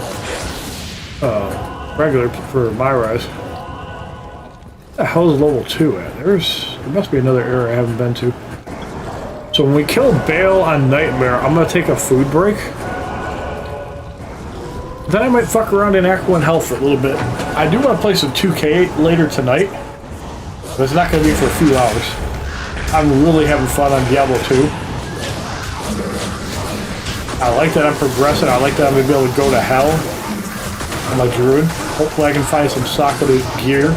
regular for my rise. Where the hell is level 2 at? There must be another area I haven't been to. So when we kill Bale on Nightmare, I'm gonna take a food break. Then I might fuck around in Act 1 Health for a little bit. I do want to play some 2K later tonight, but it's not gonna be for a few hours. I'm really having fun on Diablo 2. I like that I'm progressing. I like that I'm gonna be able to go to hell. I'm a druid. Hopefully I can find some socketed gear.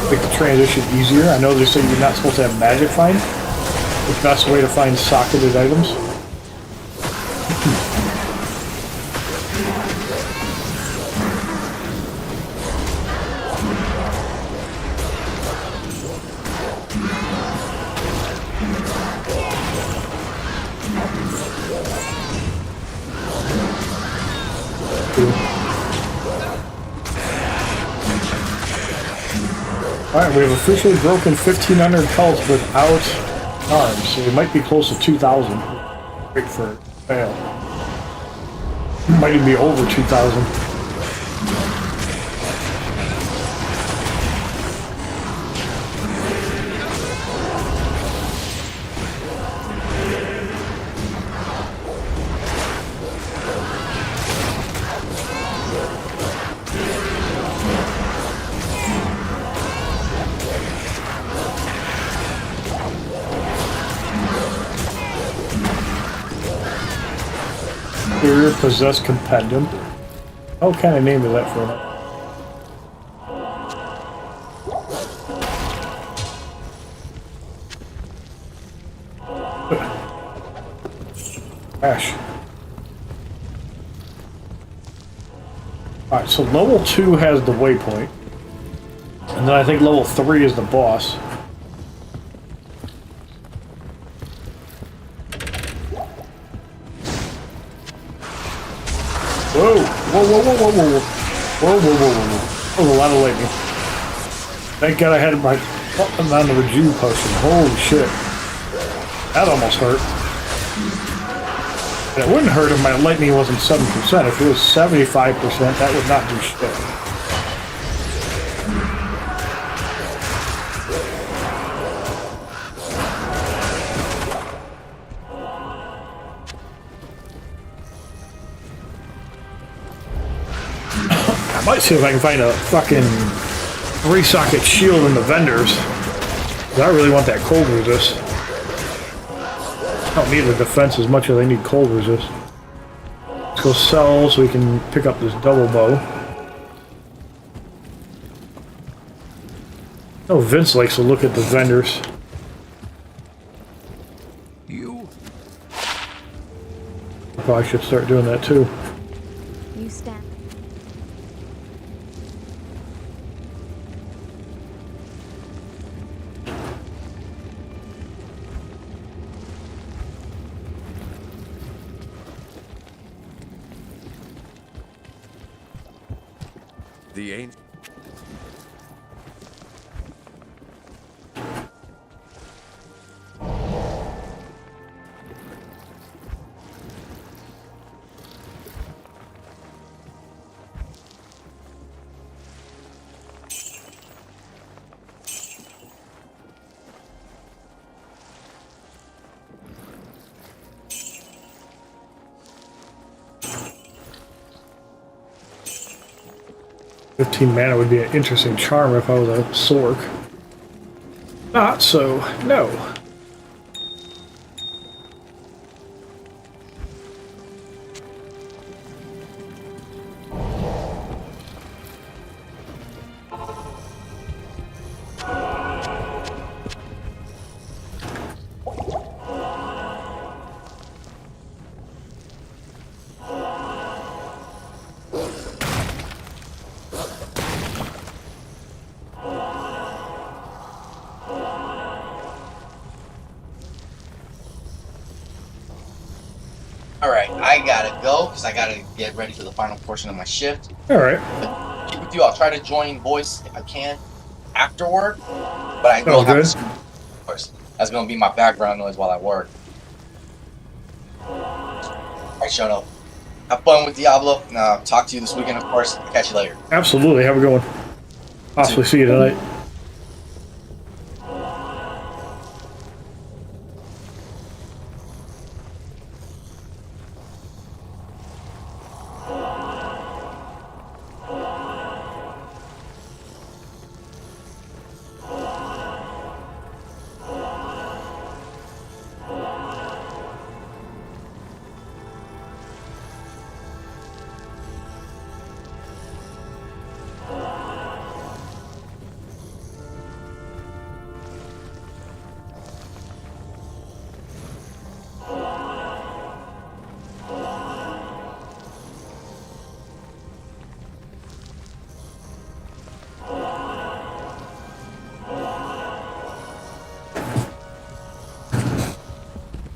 Make the transition easier. I know they say you're not supposed to have magic find. The best way to find socketed items. Alright, we have officially broken 1,500 pelts without arms, so we might be close to 2,000. Wait for it. Fail. Might even be over 2,000. Possessed Compendium. What kind of name is that for it? Ash. Alright, so level 2 has the waypoint. And then I think level 3 is the boss. Whoa! Whoa, whoa, whoa, whoa, whoa, whoa. Whoa, whoa, whoa, whoa, whoa. Oh, a lot of lightning. Thank God I had my button on the rejuve potion. Holy shit. That almost hurt. And it wouldn't hurt if my lightning wasn't 7%. If it was 75%, that would not do shit. I might see if I can find a fucking 3-socket shield in the vendors. I really want that cold resist. I don't need the defense as much as I need cold resist. Let's go sell so we can pick up this double bow. Oh, Vince likes to look at the vendors. You? I probably should start doing that too. You stand. The ain't. 15 mana would be an interesting charm if I was a Sork. Not so, no. Alright, I gotta go because I gotta get ready for the final portion of my shift. Alright. Keep with you, I'll try to join voice if I can afterward, but I will have to, of course. That's gonna be my background noise while I work. Alright, Shono. Have fun with Diablo. Talk to you this weekend, of course. I'll catch you later. Absolutely. Have a good one. Possibly see you tonight.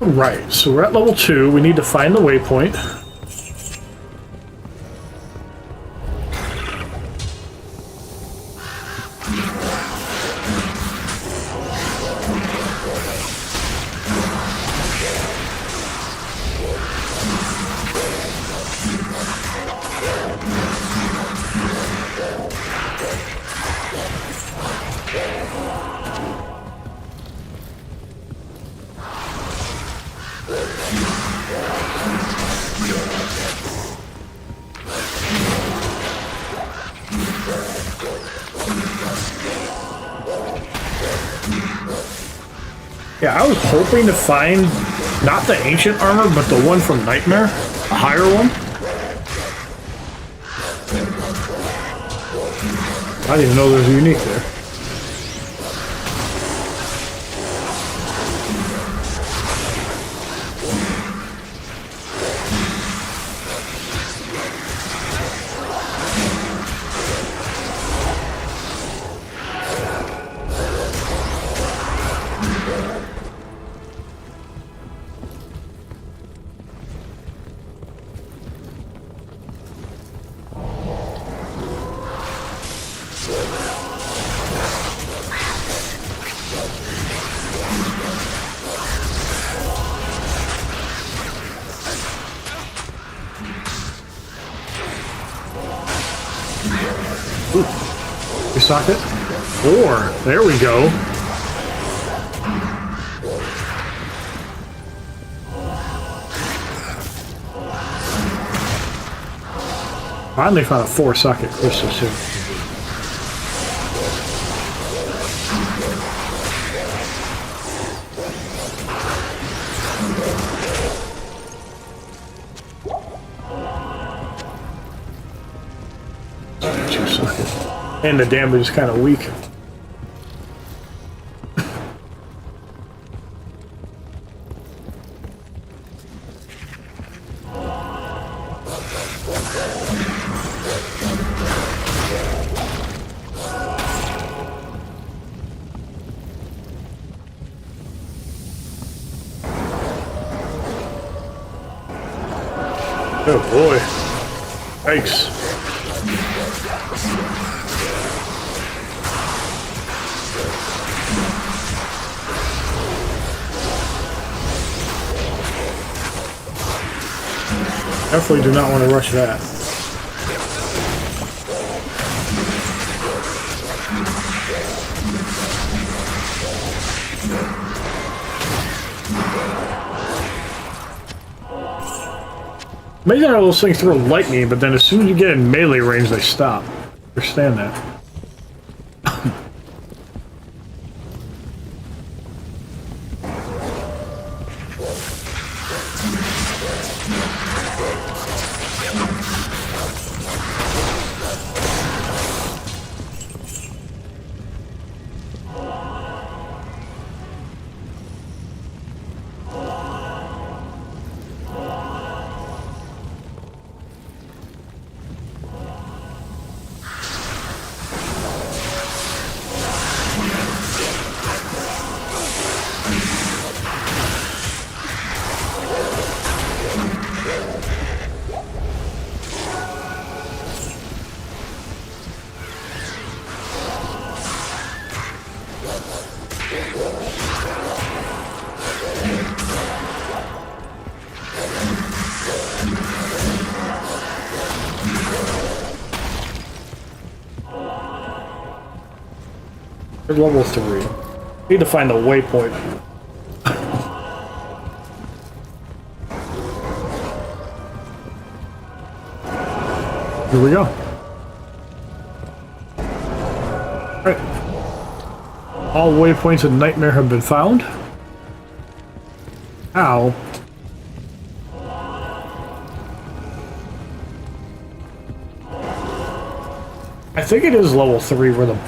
Right, so we're at level 2. We need to find the waypoint. Yeah, I was hoping to find not the ancient armor, but the one from Nightmare, a higher one. I didn't even know there was a unique there. Ooh. Restock it. 4. There we go. Finally found a 4-socket crystal too. And the damage is kind of weak. Oh boy. Thanks. Definitely do not want to rush that. Maybe those things throw lightning, but then as soon as you get in melee range, they stop. understand that. Level 3. Need to find the waypoint. Here we go. Alright. All waypoints in Nightmare have been found. Ow. I think it is level 3 where the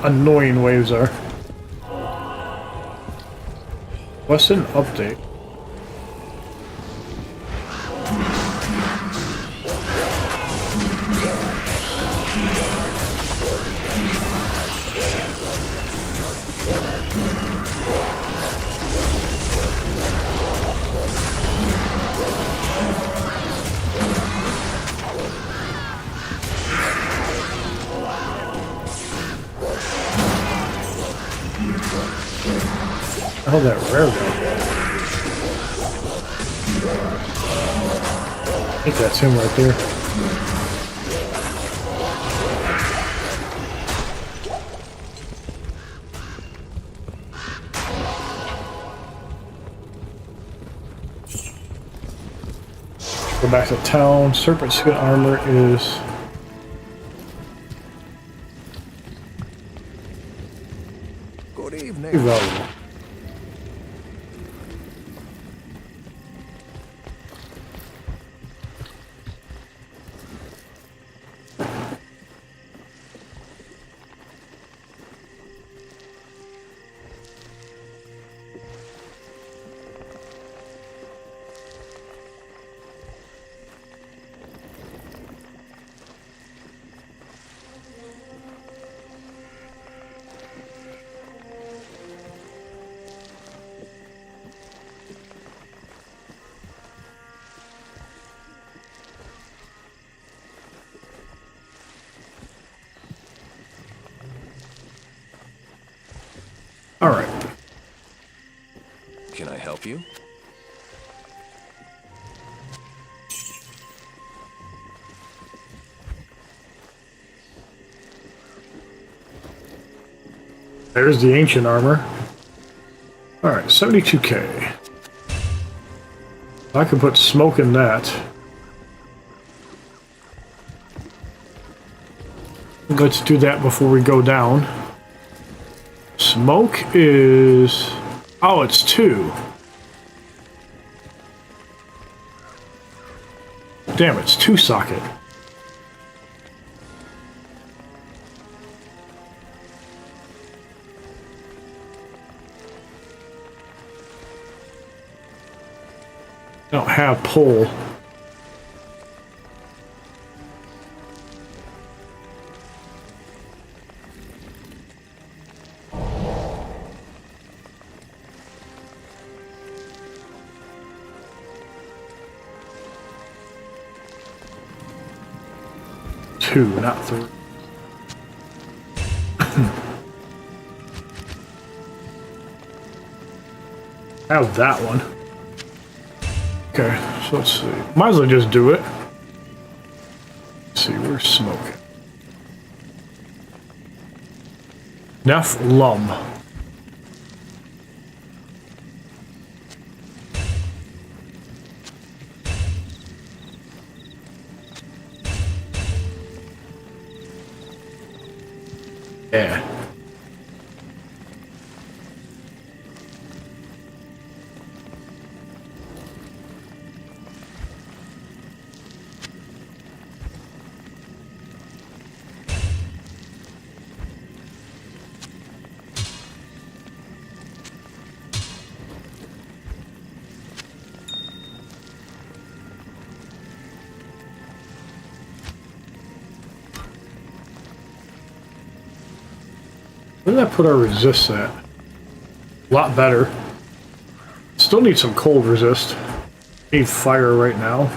annoying waves are. What's an update? Oh, that rare guy. I think that's him right there. Go back to town. Serpent skin armor is... Good evening. valuable. All right. Can I help you? There's the ancient armor. All right, 72K. I can put smoke in that. Let's do that before we go down. Smoke is... oh, it's 2. Damn, it's 2 socket. I don't have pull. Two, not 3. Have that one. Okay, so let's see. Might as well just do it. Let's see, where's smoke? Nephlum. Yeah. Where did I put our resist at? A lot better. Still need some cold resist. Need fire right now.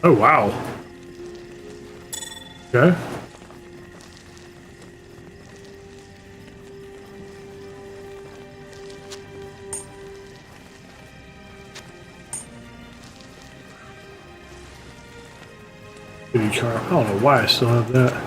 Oh wow. Okay. Charm. I don't know why I still have that.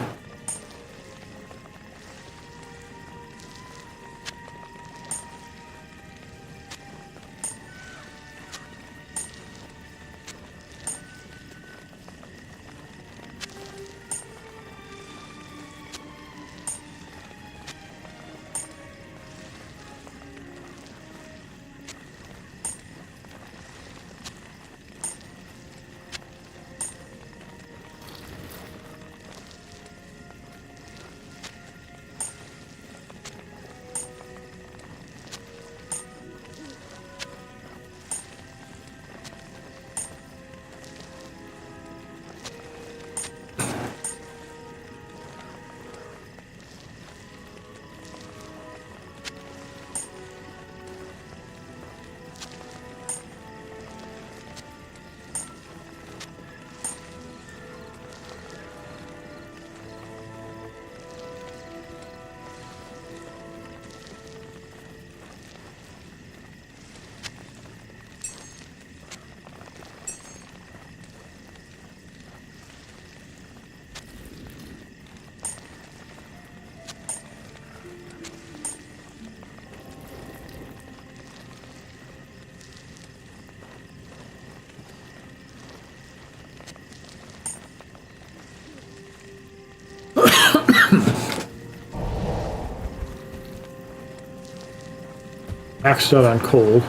Maxed out on cold.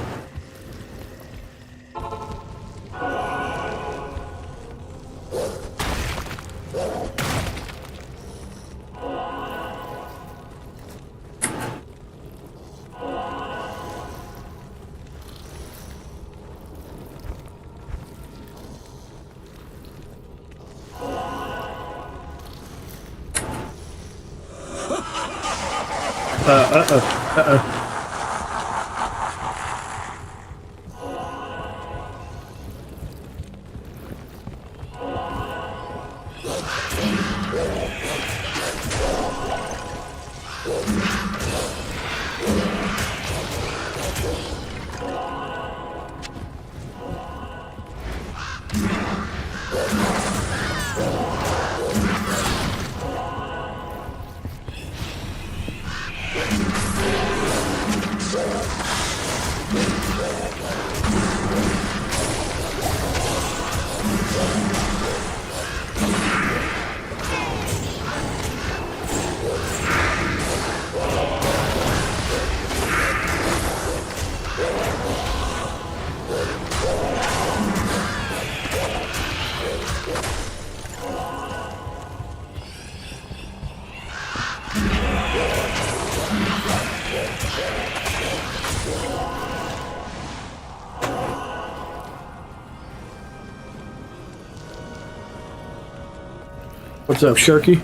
What's up, Sharky?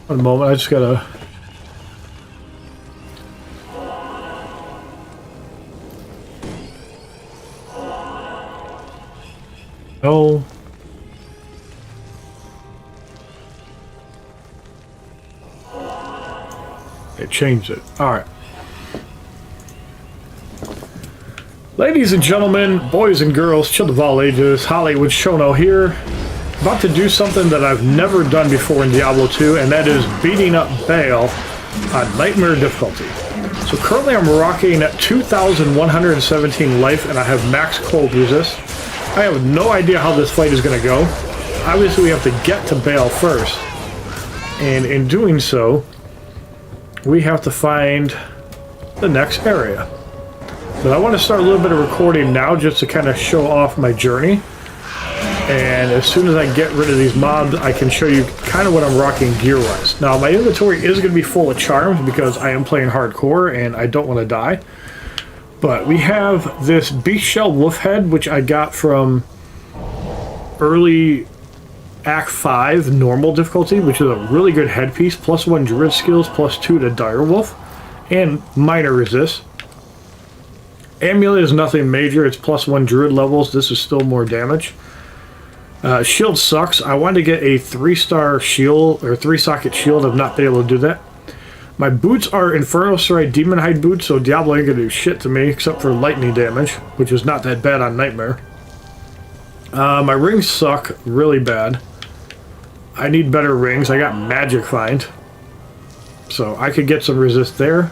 One moment, I just gotta... No. It changed it. Alright. Ladies and gentlemen, boys and girls, children of all ages, HollywoodShono here. About to do something that I've never done before in Diablo 2, and that is beating up Baal on Nightmare difficulty. So currently I'm rocking 2,117 life, and I have max cold resist. I have no idea how this fight is going to go. Obviously we have to get to Baal first, and in doing so, we have to find the next area. But I want to start a little bit of recording now just to kind of show off my journey. And as soon as I get rid of these mobs, I can show you kind of what I'm rocking gear-wise. Now, my inventory is going to be full of charms because I am playing hardcore and I don't want to die. But we have this beast shell wolf head, which I got from early Act 5 normal difficulty, which is a really good headpiece. +1 druid skills, +2 to direwolf, and minor resist. Amulet is nothing major, it's +1 druid levels. This is still more damage. Shield sucks. I wanted to get a 3-star shield, or 3-socket shield. I've not been able to do that. My boots are Inferno Sarai Demon Hide boots, so Diablo ain't gonna do shit to me, except for lightning damage, which is not that bad on Nightmare. My rings suck really bad. I need better rings. I got Magic Find, so I could get some resist there.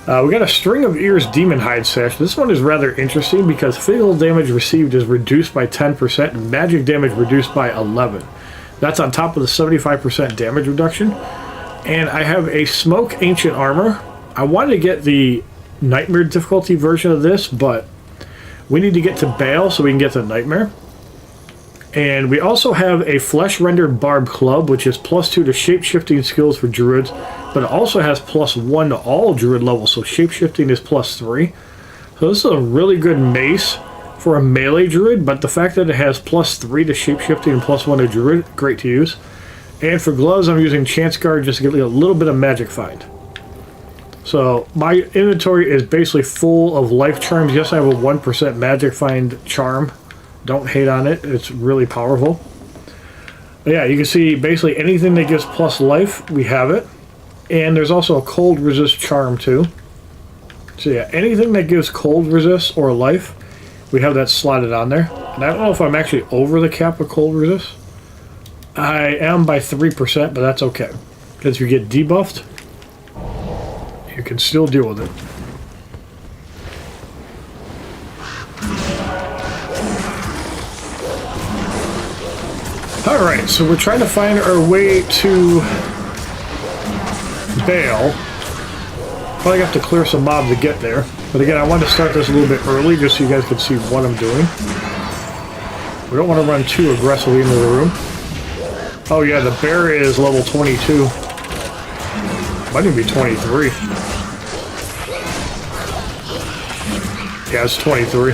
We got a String of Ears Demon Hide sash. This one is rather interesting because physical damage received is reduced by 10% and magic damage reduced by 11%. That's on top of the 75% damage reduction. And I have a Smoke Ancient Armor. I wanted to get the Nightmare difficulty version of this, but we need to get to Baal so we can get to Nightmare. And we also have a Flesh Rendered Barb Club, which is +2 to shape-shifting skills for druids, but it also has +1 to all druid levels, so shape-shifting is +3. So this is a really good mace for a melee druid, but the fact that it has +3 to shape-shifting and +1 to druid, great to use. And for gloves, I'm using Chance Guard just to get a little bit of Magic Find. So my inventory is basically full of life charms. Yes, I have a 1% Magic Find charm. Don't hate on it. It's really powerful. But yeah, you can see basically anything that gives plus life, we have it. And there's also a cold resist charm too. So yeah, anything that gives cold resist or life, we have that slotted on there. And I don't know if I'm actually over the cap of cold resist. I am by 3%, but that's okay. Because if you get debuffed, you can still deal with it. Alright, so we're trying to find our way to Baal. Probably have to clear some mobs to get there. But again, I wanted to start this a little bit early just so you guys can see what I'm doing. We don't want to run too aggressively into the room. Oh yeah, the bear is level 22. Might even be 23. Yeah, it's 23.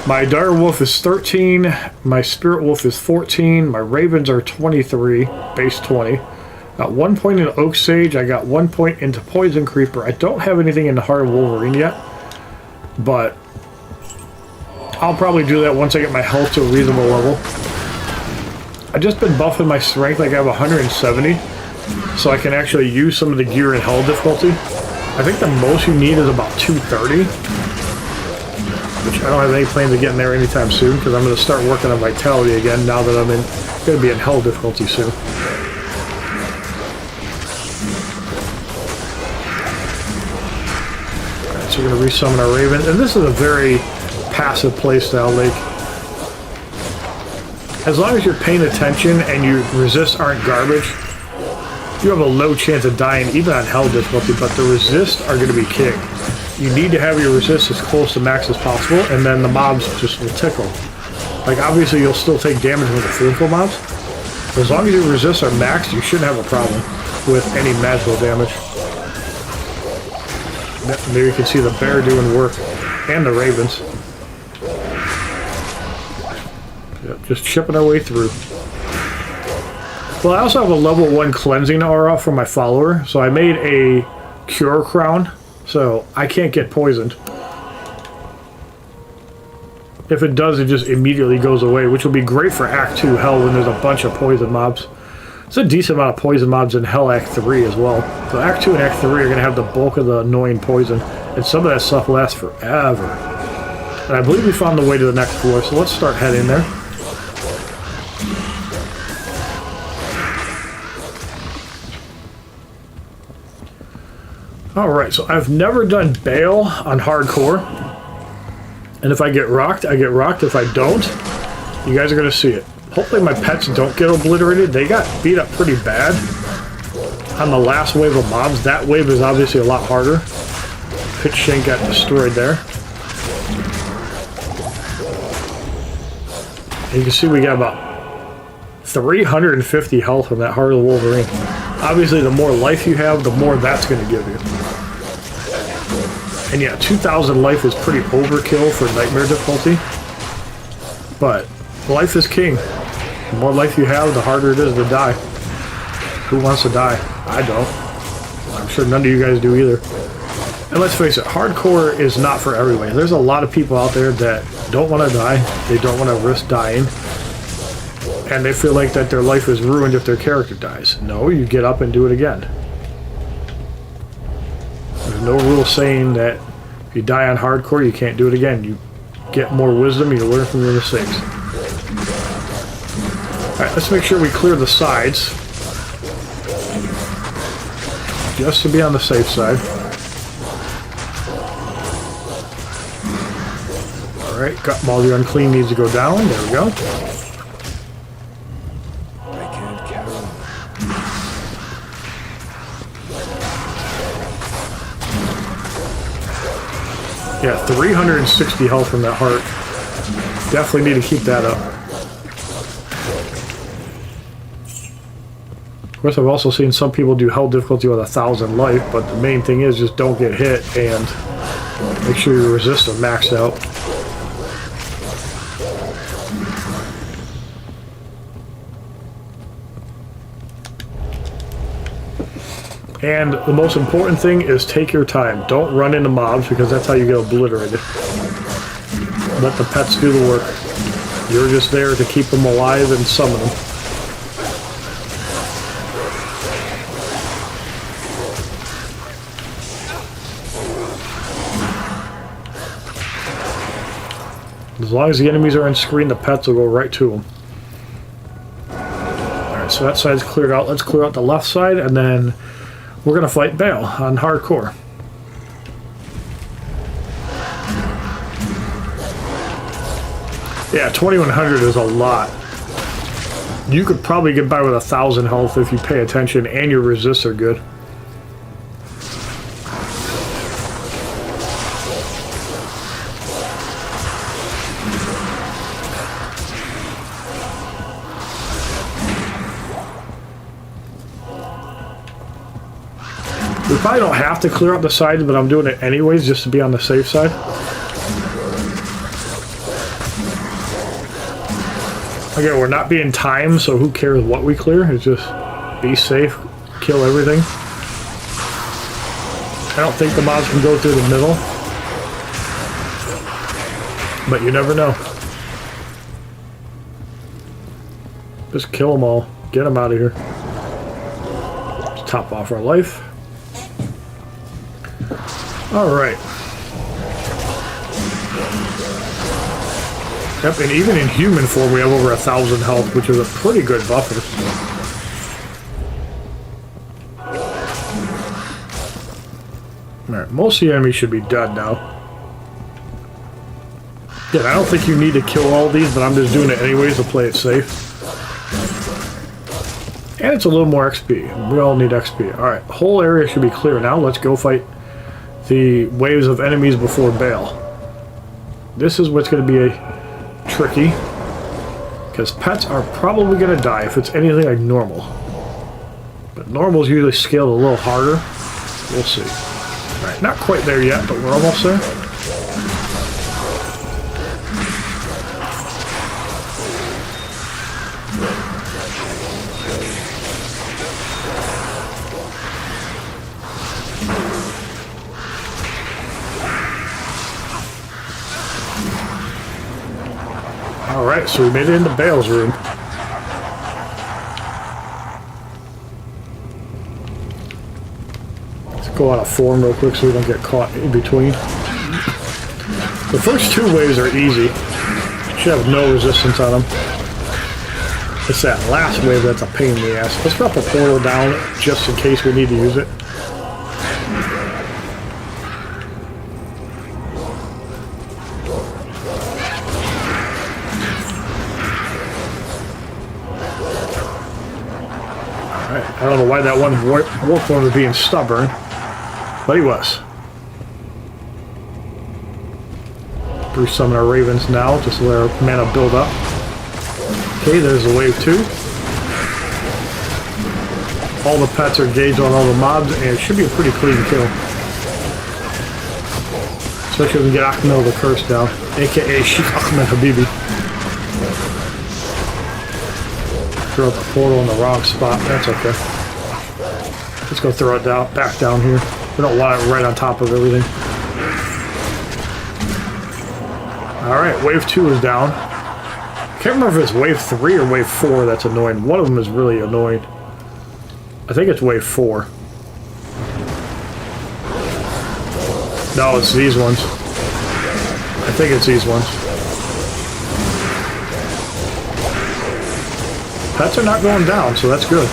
My dire wolf is 13, my spirit wolf is 14, my ravens are 23, base 20. Got 1 point in Oak Sage, I got 1 point into Poison Creeper. I don't have anything in the Heart of Wolverine yet, but I'll probably do that once I get my health to a reasonable level. I've just been buffing my strength, like I have 170, so I can actually use some of the gear in Hell difficulty. I think the most you need is about 230. Which I don't have any plans of getting there anytime soon, because I'm going to start working on Vitality again now that I'm going to be in Hell difficulty soon. Alright, so we're going to resummon our Raven, and this is a very passive playstyle, like, as long as you're paying attention and your resists aren't garbage, you have a low chance of dying even on Hell difficulty, but the resists are going to be king. You need to have your resist as close to max as possible, and then the mobs just will tickle. Like, obviously you'll still take damage from the physical mobs, but as long as your resists are maxed, you shouldn't have a problem with any magical damage. There you can see the bear doing work, and the ravens. Yep, just chipping our way through. Well, I also have a level 1 cleansing aura for my follower, so I made a cure crown. So I can't get poisoned. If it does, it just immediately goes away, which will be great for Act 2 Hell when there's a bunch of poison mobs. There's a decent amount of poison mobs in Hell Act 3 as well. So Act 2 and Act 3 are going to have the bulk of the annoying poison, and some of that stuff lasts forever. And I believe we found the way to the next floor, so let's start heading there. Alright, so I've never done bail on hardcore. And if I get rocked, I get rocked. If I don't, you guys are going to see it. Hopefully my pets don't get obliterated. They got beat up pretty bad on the last wave of mobs. That wave is obviously a lot harder. Pitch Shank got destroyed there. And you can see we got about 350 health from that Heart of the Wolverine. Obviously, the more life you have, the more that's going to give you. And yeah, 2,000 life is pretty overkill for Nightmare difficulty. But life is king. The more life you have, the harder it is to die. Who wants to die? I don't. I'm sure none of you guys do either. And let's face it, hardcore is not for everyone. There's a lot of people out there that don't want to die. They don't want to risk dying. And they feel like that their life is ruined if their character dies. No, you get up and do it again. There's no rule saying that if you die on hardcore, you can't do it again. You get more wisdom, you learn from your mistakes. Alright, let's make sure we clear the sides. Just to be on the safe side. Alright, gut ball, the unclean needs to go down. There we go. Yeah, 360 health from that heart. Definitely need to keep that up. Of course, I've also seen some people do hell difficulty with 1,000 life, but the main thing is just don't get hit and make sure your resist are maxed out. And the most important thing is take your time. Don't run into mobs because that's how you get obliterated. Let the pets do the work. You're just there to keep them alive and summon them. As long as the enemies are on screen, the pets will go right to them. Alright, so that side's cleared out. Let's clear out the left side, and then we're going to fight Bale on hardcore. Yeah, 2100 is a lot. You could probably get by with 1,000 health if you pay attention and your resists are good. We probably don't have to clear up the sides, but I'm doing it anyways just to be on the safe side. Again, we're not being timed, so who cares what we clear? It's just be safe, kill everything. I don't think the mobs can go through the middle, but you never know. Just kill them all. Get them out of here. Let's top off our life. Alright. Yep, and even in human form we have over 1,000 health, which is a pretty good buffer. Alright, most of the enemies should be dead now. Yeah, I don't think you need to kill all these, but I'm just doing it anyways to play it safe. And it's a little more XP. We all need XP. Alright, whole area should be clear now. Let's go fight the waves of enemies before Bale. This is what's going to be tricky, because pets are probably going to die if it's anything like normal. But normal's usually scaled a little harder. We'll see. Alright, not quite there yet, but we're almost there. Alright, so we made it into Bale's room. Let's go out of form real quick so we don't get caught in between. The first two waves are easy. Should have no resistance on them. It's that last wave that's a pain in the ass. Let's drop a portal down just in case we need to use it. I don't know why that one wolf one was being stubborn, but he was. Resummon our ravens now, just let our mana build up. Okay, there's a wave 2. All the pets are engaged on all the mobs, and it should be a pretty clean kill. Especially when we get Ahmed the Curse down, aka Sheikh Ahmed Habibi. Throw up a portal in the wrong spot, that's okay. Let's go throw it down, back down here. We don't want it right on top of everything. Alright, wave 2 is down. Can't remember if it's wave 3 or wave 4 that's annoying. One of them is really annoying. I think it's wave 4. No, it's these ones. I think it's these ones. Pets are not going down, so that's good.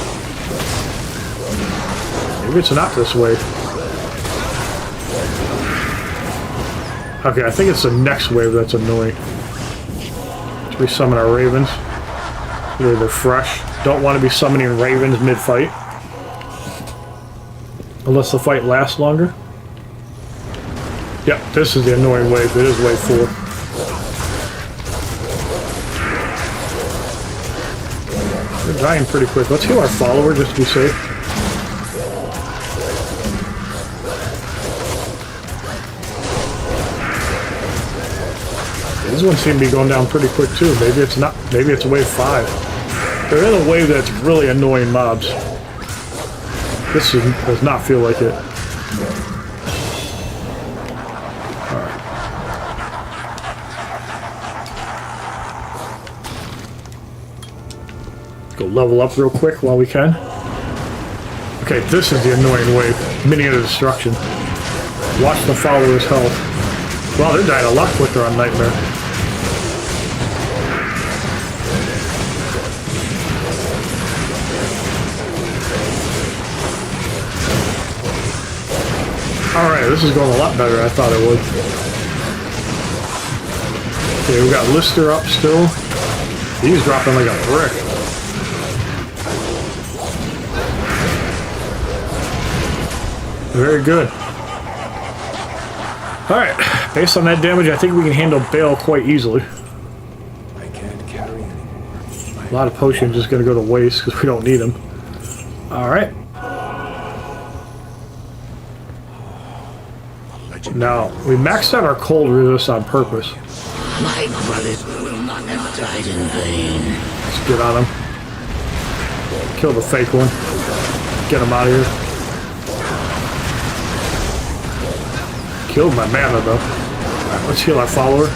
Maybe it's not this wave. Okay, I think it's the next wave that's annoying. Let's resummon our ravens. They're fresh. Don't want to be summoning ravens mid-fight. Unless the fight lasts longer. Yep, this is the annoying wave. It is wave 4. They're dying pretty quick. Let's heal our follower just to be safe. These ones seem to be going down pretty quick too. Maybe it's not. Maybe it's wave 5. They're in a wave that's really annoying mobs. This does not feel like it. Alright. Go level up real quick while we can. Okay, this is the annoying wave. Minion of Destruction. Watch the follower's health. Wow, they're dying a lot quicker on Nightmare. Alright, this is going a lot better than I thought it would. Okay, we got Lister up still. He's dropping like a brick. Very good. Alright, based on that damage, I think we can handle Bale quite easily. I can't carry anymore. A lot of potions just going to go to waste because we don't need them. Alright. Now, we maxed out our cold resist on purpose. My brothers will not have died in vain. Let's get on him. Kill the fake one. Get him out of here. Killed my mana though. Alright, let's heal our follower.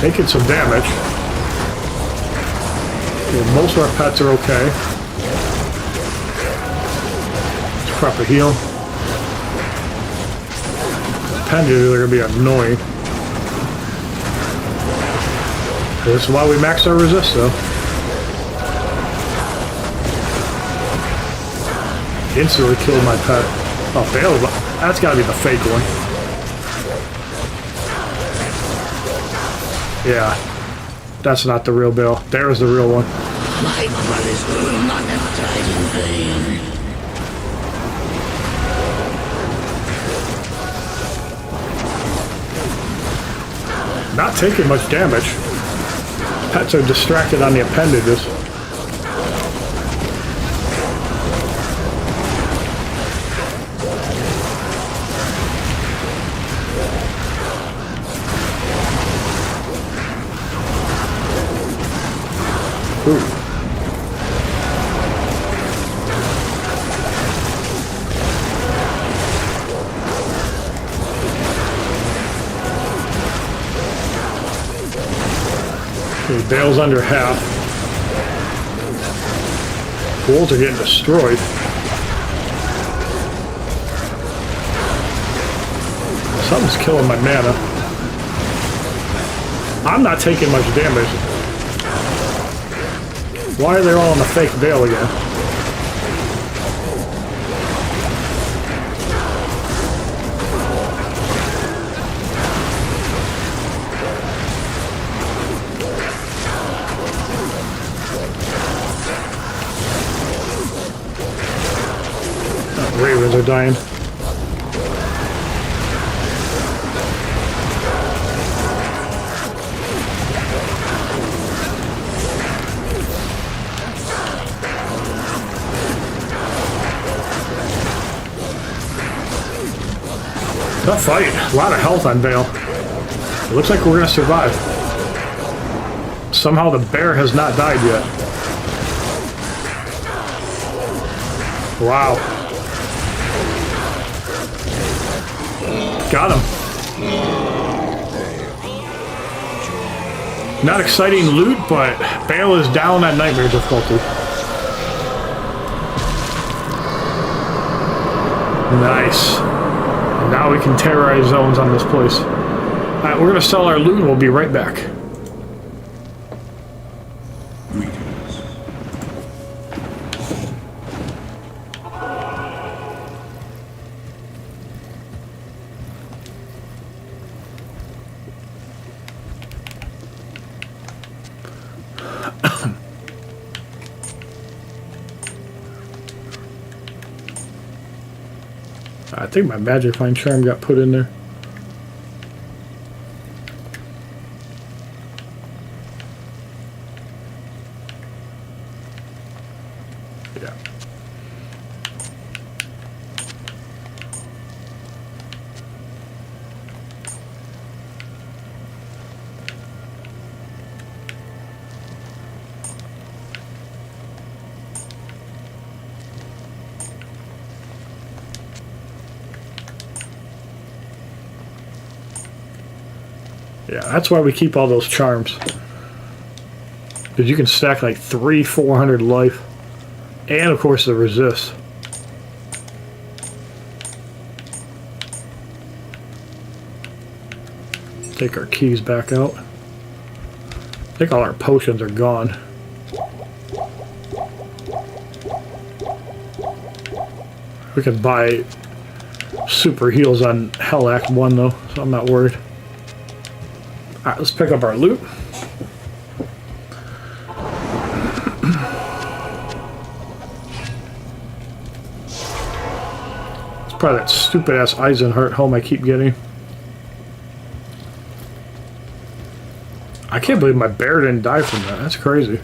Taking some damage. Okay, most of our pets are okay. Let's prep a heal. Appendages are going to be annoying. This is why we maxed our resist though. Instantly killed my pet. Oh, Bale, that's gotta be the fake one. Yeah, that's not the real Bale. There's the real one. My brothers will not have died in vain. Not taking much damage. Pets are distracted on the appendages. Ooh. Okay, Bale's under half. Wolves are getting destroyed. Something's killing my mana. I'm not taking much damage. Why are they all on the fake Bale again? dying. Tough fight. A lot of health on Bale. It looks like we're gonna survive. Somehow the bear has not died yet. Wow. Got him. Not exciting loot, but Bale is down at nightmare difficulty. Nice. And now we can terrorize zones on this place. Alright, we're gonna sell our loot and we'll be right back. I think my magic find charm got put in there. Yeah. Yeah, that's why we keep all those charms. Because you can stack like 300-400 life. And of course the resist. Take our keys back out. I think all our potions are gone. We can buy super heals on Hell Act 1 though, so I'm not worried. Alright, let's pick up our loot. It's probably that stupid ass Eisenhart helm I keep getting. I can't believe my bear didn't die from that. That's crazy.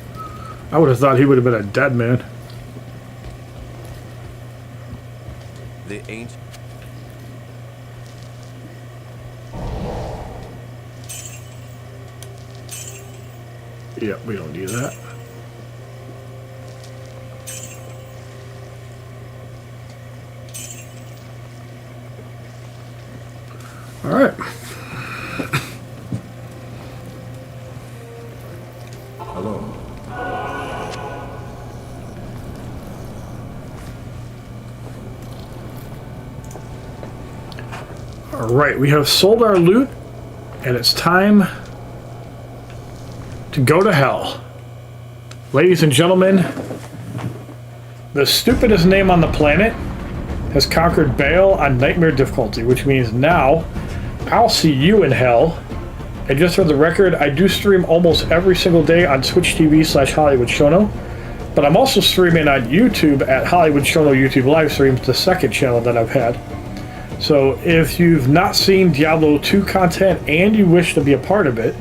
I would have thought he would have been a dead man. The ancient. Yep, we don't need that. All right. Hello. All right, we have sold our loot, and it's time to go to hell. Ladies and gentlemen, the stupidest name on the planet has conquered Bale on nightmare difficulty, which means now I'll see you in hell. And just for the record, I do stream almost every single day on Twitch TV/HollywoodShono, but I'm also streaming on YouTube at HollywoodShono YouTube live streams, the second channel that I've had. So if you've not seen Diablo 2 content and you wish to be a part of it,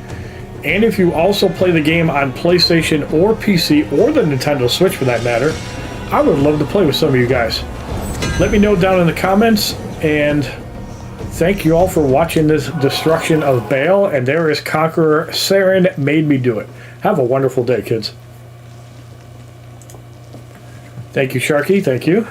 and if you also play the game on PlayStation or PC or the Nintendo Switch for that matter, I would love to play with some of you guys. Let me know down in the comments, and thank you all for watching this destruction of Bale, and there is Conqueror Saren made me do it. Have a wonderful day, kids. Thank you, Sharky. Thank you.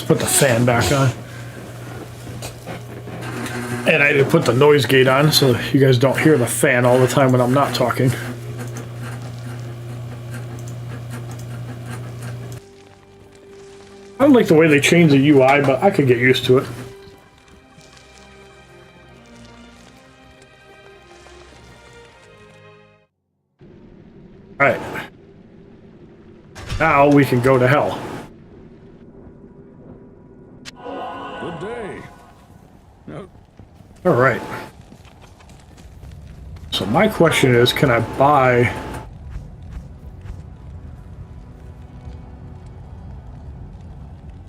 put the fan back on. And I didn't put the noise gate on so you guys don't hear the fan all the time when I'm not talking. I don't like the way they changed the UI, but I could get used to it. Alright. Now we can go to hell. Good day. No. Alright. So my question is, can I buy...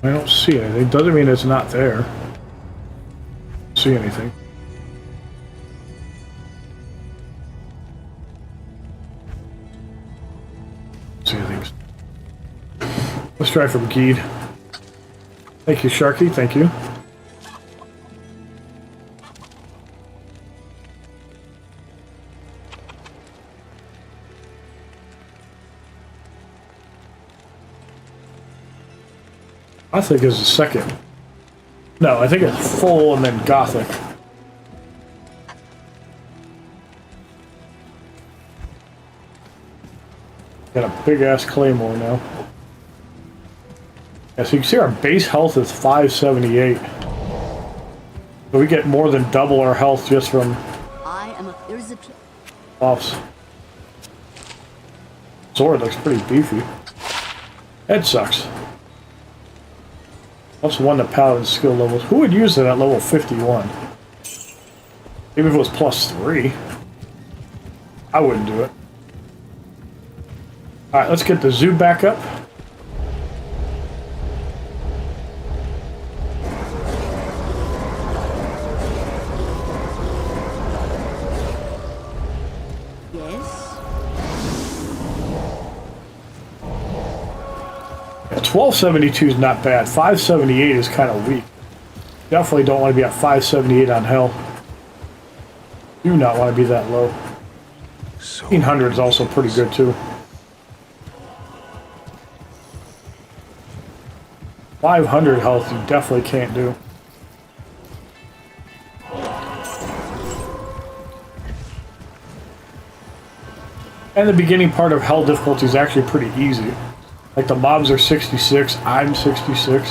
I don't see anything. Doesn't mean it's not there. See anything. See anything. Let's try from Geed. Thank you, Sharky. Thank you. I think it's the second. No, I think it's full and then Gothic. Got a big ass claymore now. Yeah, so you can see our base health is 578. So we get more than double our health just from offs. Sword looks pretty beefy. Head sucks. That's one of the paladin skill levels. Who would use it at level 51? Maybe if it was +3. I wouldn't do it. Alright, let's get the zoo back up. Yes. 1272 is not bad. 578 is kind of weak. Definitely don't want to be at 578 on hell. Do not want to be that low. 1500 is also pretty good too. 500 health you definitely can't do. And the beginning part of hell difficulty is actually pretty easy. Like the mobs are 66, I'm 66.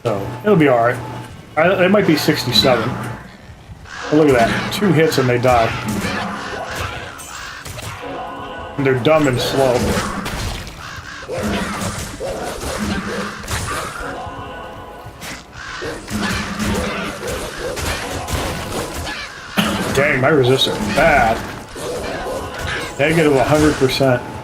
So it'll be alright. It might be 67. But look at that. 2 hits and they die. And they're dumb and slow. Dang, my resists are bad. Negative 100%.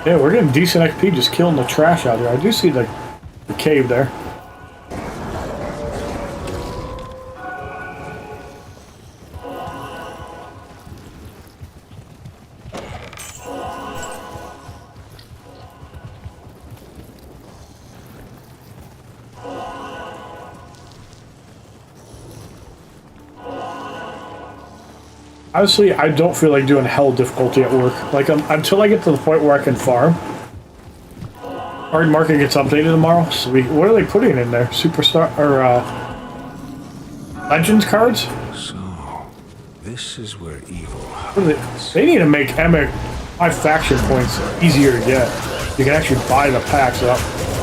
Yeah, we're getting decent XP just killing the trash out here. I do see the cave there. Honestly, I don't feel like doing hell difficulty at work. Like, until I get to the point where I can farm. Hard market gets updated tomorrow. So what are they putting in there? Superstar or Legends cards? So, this is where evil They need to make my faction points easier to get. You can actually buy the packs without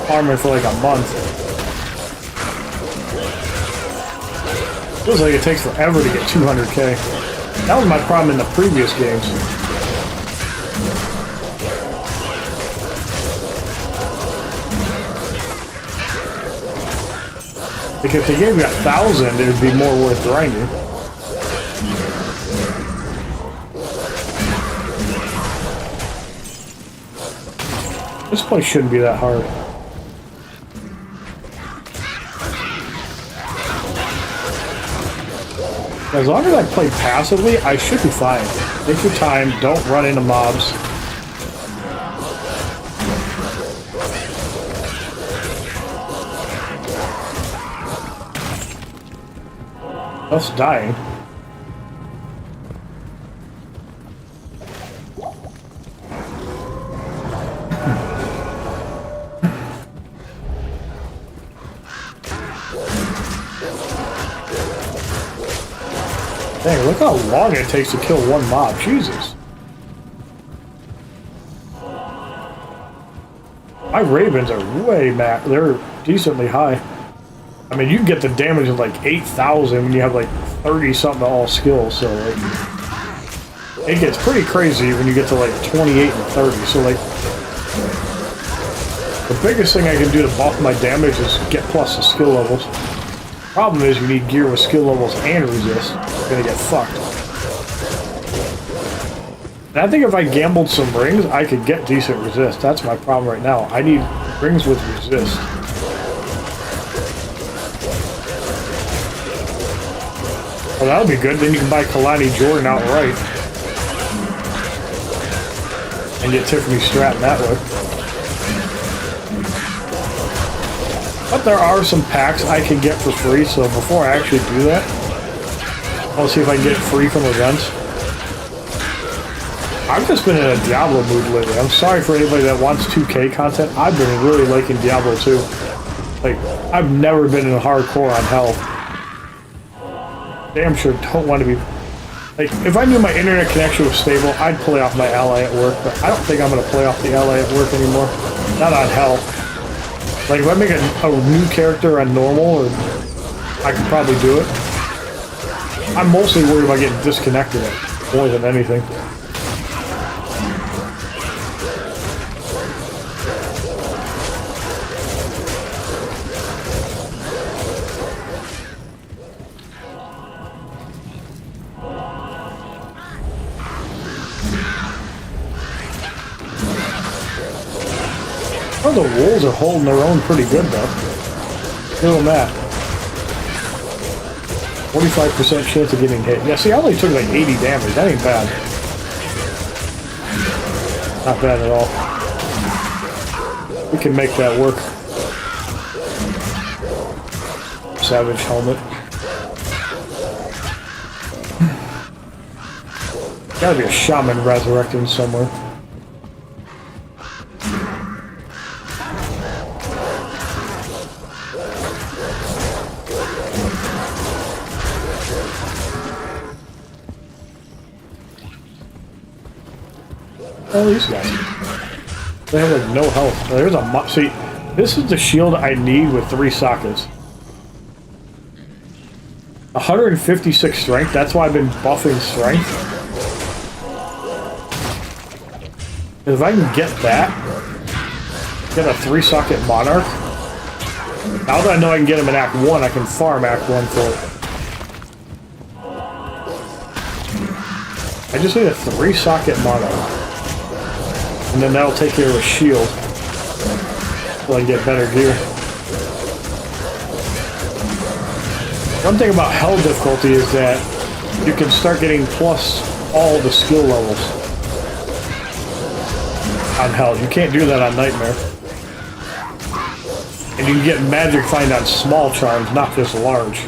farming for like a month. Feels like it takes forever to get 200k. That was my problem in the previous games. Like if they gave me 1,000, it would be more worth grinding. This place shouldn't be that hard. As long as I play passively, I should be fine. Take your time, don't run into mobs. That's dying. Dang, look how long it takes to kill one mob. Jesus. My ravens are way max. They're decently high. I mean, you get the damage of like 8,000 when you have like 30 something all skills. So like, it gets pretty crazy when you get to like 28 and 30. So like, the biggest thing I can do to buff my damage is get plus the skill levels. Problem is, you need gear with skill levels and resist. You're gonna get fucked. And I think if I gambled some rings, I could get decent resist. That's my problem right now. I need rings with resist. Well, that would be good. Then you can buy Kalani Jordan outright. And get Tiffany Stratton that way. But there are some packs I can get for free, so before I actually do that, I'll see if I can get it free from events. I've just been in a Diablo mood lately. I'm sorry for anybody that wants 2K content. I've been really liking Diablo 2. Like, I've never been in hardcore on hell. Damn sure don't want to be... Like, if I knew my internet connection was stable, I'd play off my ally at work, but I don't think I'm going to play off the ally at work anymore. Not on hell. Like, if I make a new character on normal, or I could probably do it. I'm mostly worried about getting disconnected more than anything. Oh, the wolves are holding their own pretty good, though. Look at that. 45% chance of getting hit. Yeah, see, I only took like 80 damage. That ain't bad. Not bad at all. We can make that work. Savage helmet. Gotta be a shaman resurrecting somewhere. Oh, these guys. They have like no health. There's a see, this is the shield I need with 3 sockets. 156 strength. That's why I've been buffing strength. If I can get that, get a 3-socket monarch. Now that I know I can get him in Act 1, I can farm Act 1 for it. I just need a 3-socket monarch. And then that'll take care of a shield. So I get better gear. One thing about hell difficulty is that you can start getting plus all the skill levels on hell. You can't do that on nightmare. And you can get magic find on small charms, not just large.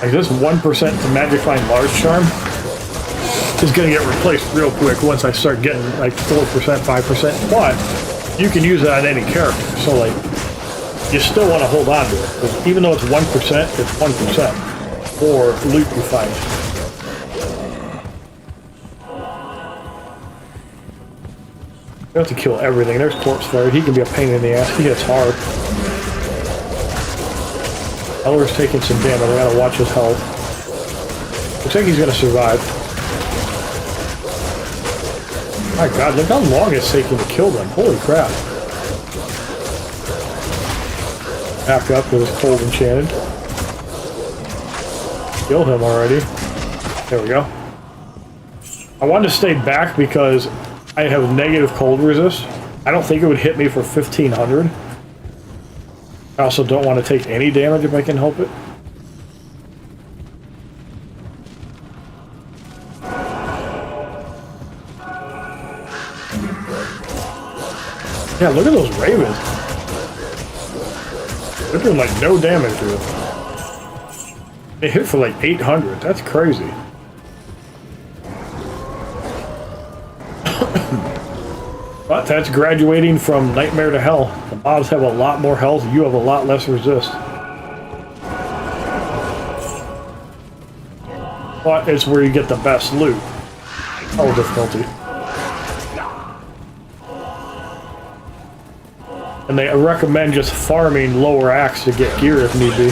Like this 1% to magic find large charm is going to get replaced real quick once I start getting like 4%, 5%, but you can use it on any character, so like, you still want to hold on to it, because even though it's 1%, it's 1%, or loot you find. You have to kill everything. There's Corpse Fire, he can be a pain in the ass, he hits hard. Eller's taking some damage, I gotta watch his health. Looks like he's gonna survive. My god, look how long it's taking to kill them. Holy crap. Back up because it's cold enchanted. Kill him already. There we go. I wanted to stay back because I have negative cold resist. I don't think it would hit me for 1500. I also don't want to take any damage if I can help it. Yeah, look at those ravens. They're doing like no damage to it. They hit for like 800. That's crazy. But that's graduating from nightmare to hell. The mobs have a lot more health. You have a lot less resist. But it's where you get the best loot. Oh, difficulty. And they recommend just farming lower axe to get gear if need be.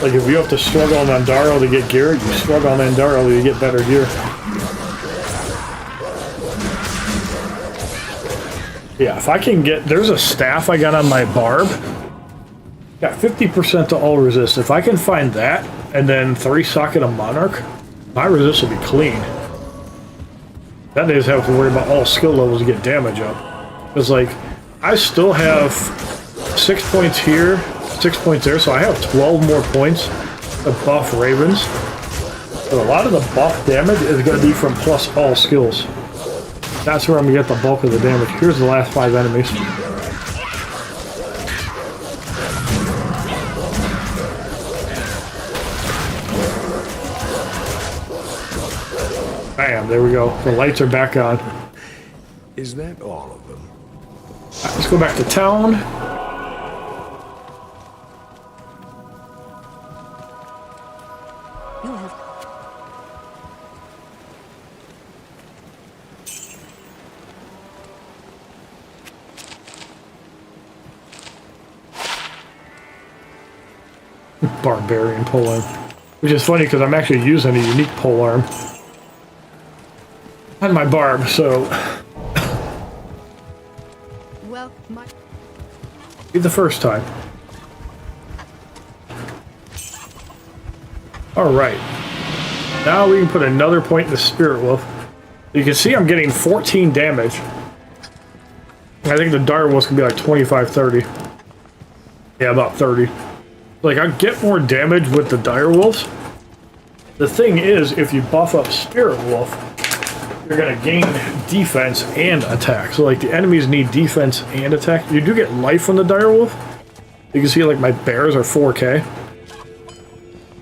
Like if you have to struggle on Andaro to get gear, you struggle on Andaro to get better gear. Yeah, if I can get... There's a staff I got on my barb. Got 50% to all resist. If I can find that, and then 3 socket of Monarch, my resist will be clean. That is have to worry about all skill levels to get damage up. Because, like, I still have 6 points here, 6 points there, so I have 12 more points to buff Ravens. But a lot of the buff damage is going to be from plus all skills. That's where I'm going to get the bulk of the damage. Here's the last 5 enemies. Bam, there we go. The lights are back on. Is that all of them? Right, let's go back to town. Barbarian polearm, which is funny because I'm actually using a unique polearm on my barb, so well, be the first time. All right, now we can put another point in the Spirit Wolf. You can see I'm getting 14 damage. I think the dire wolf's gonna be like 25, 30. Yeah, about 30. Like, I get more damage with the dire wolves. The thing is, if you buff up Spirit Wolf, you're gonna gain defense and attack. So, like, the enemies need defense and attack. You do get life from the dire wolf. You can see, like, my bears are 4K.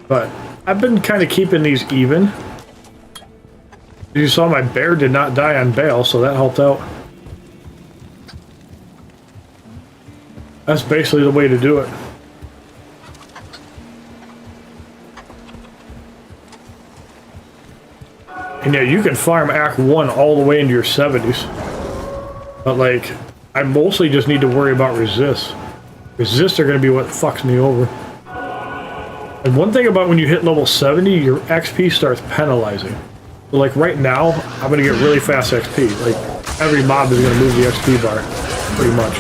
But I've been kind of keeping these even. You saw my bear did not die on Bale, so that helped out. That's basically the way to do it. And yeah, you can farm Act 1 all the way into your 70s. But like, I mostly just need to worry about resists. Resists are going to be what fucks me over. And one thing about when you hit level 70, your XP starts penalizing. So like right now, I'm going to get really fast XP. Like, every mob is going to move the XP bar, pretty much.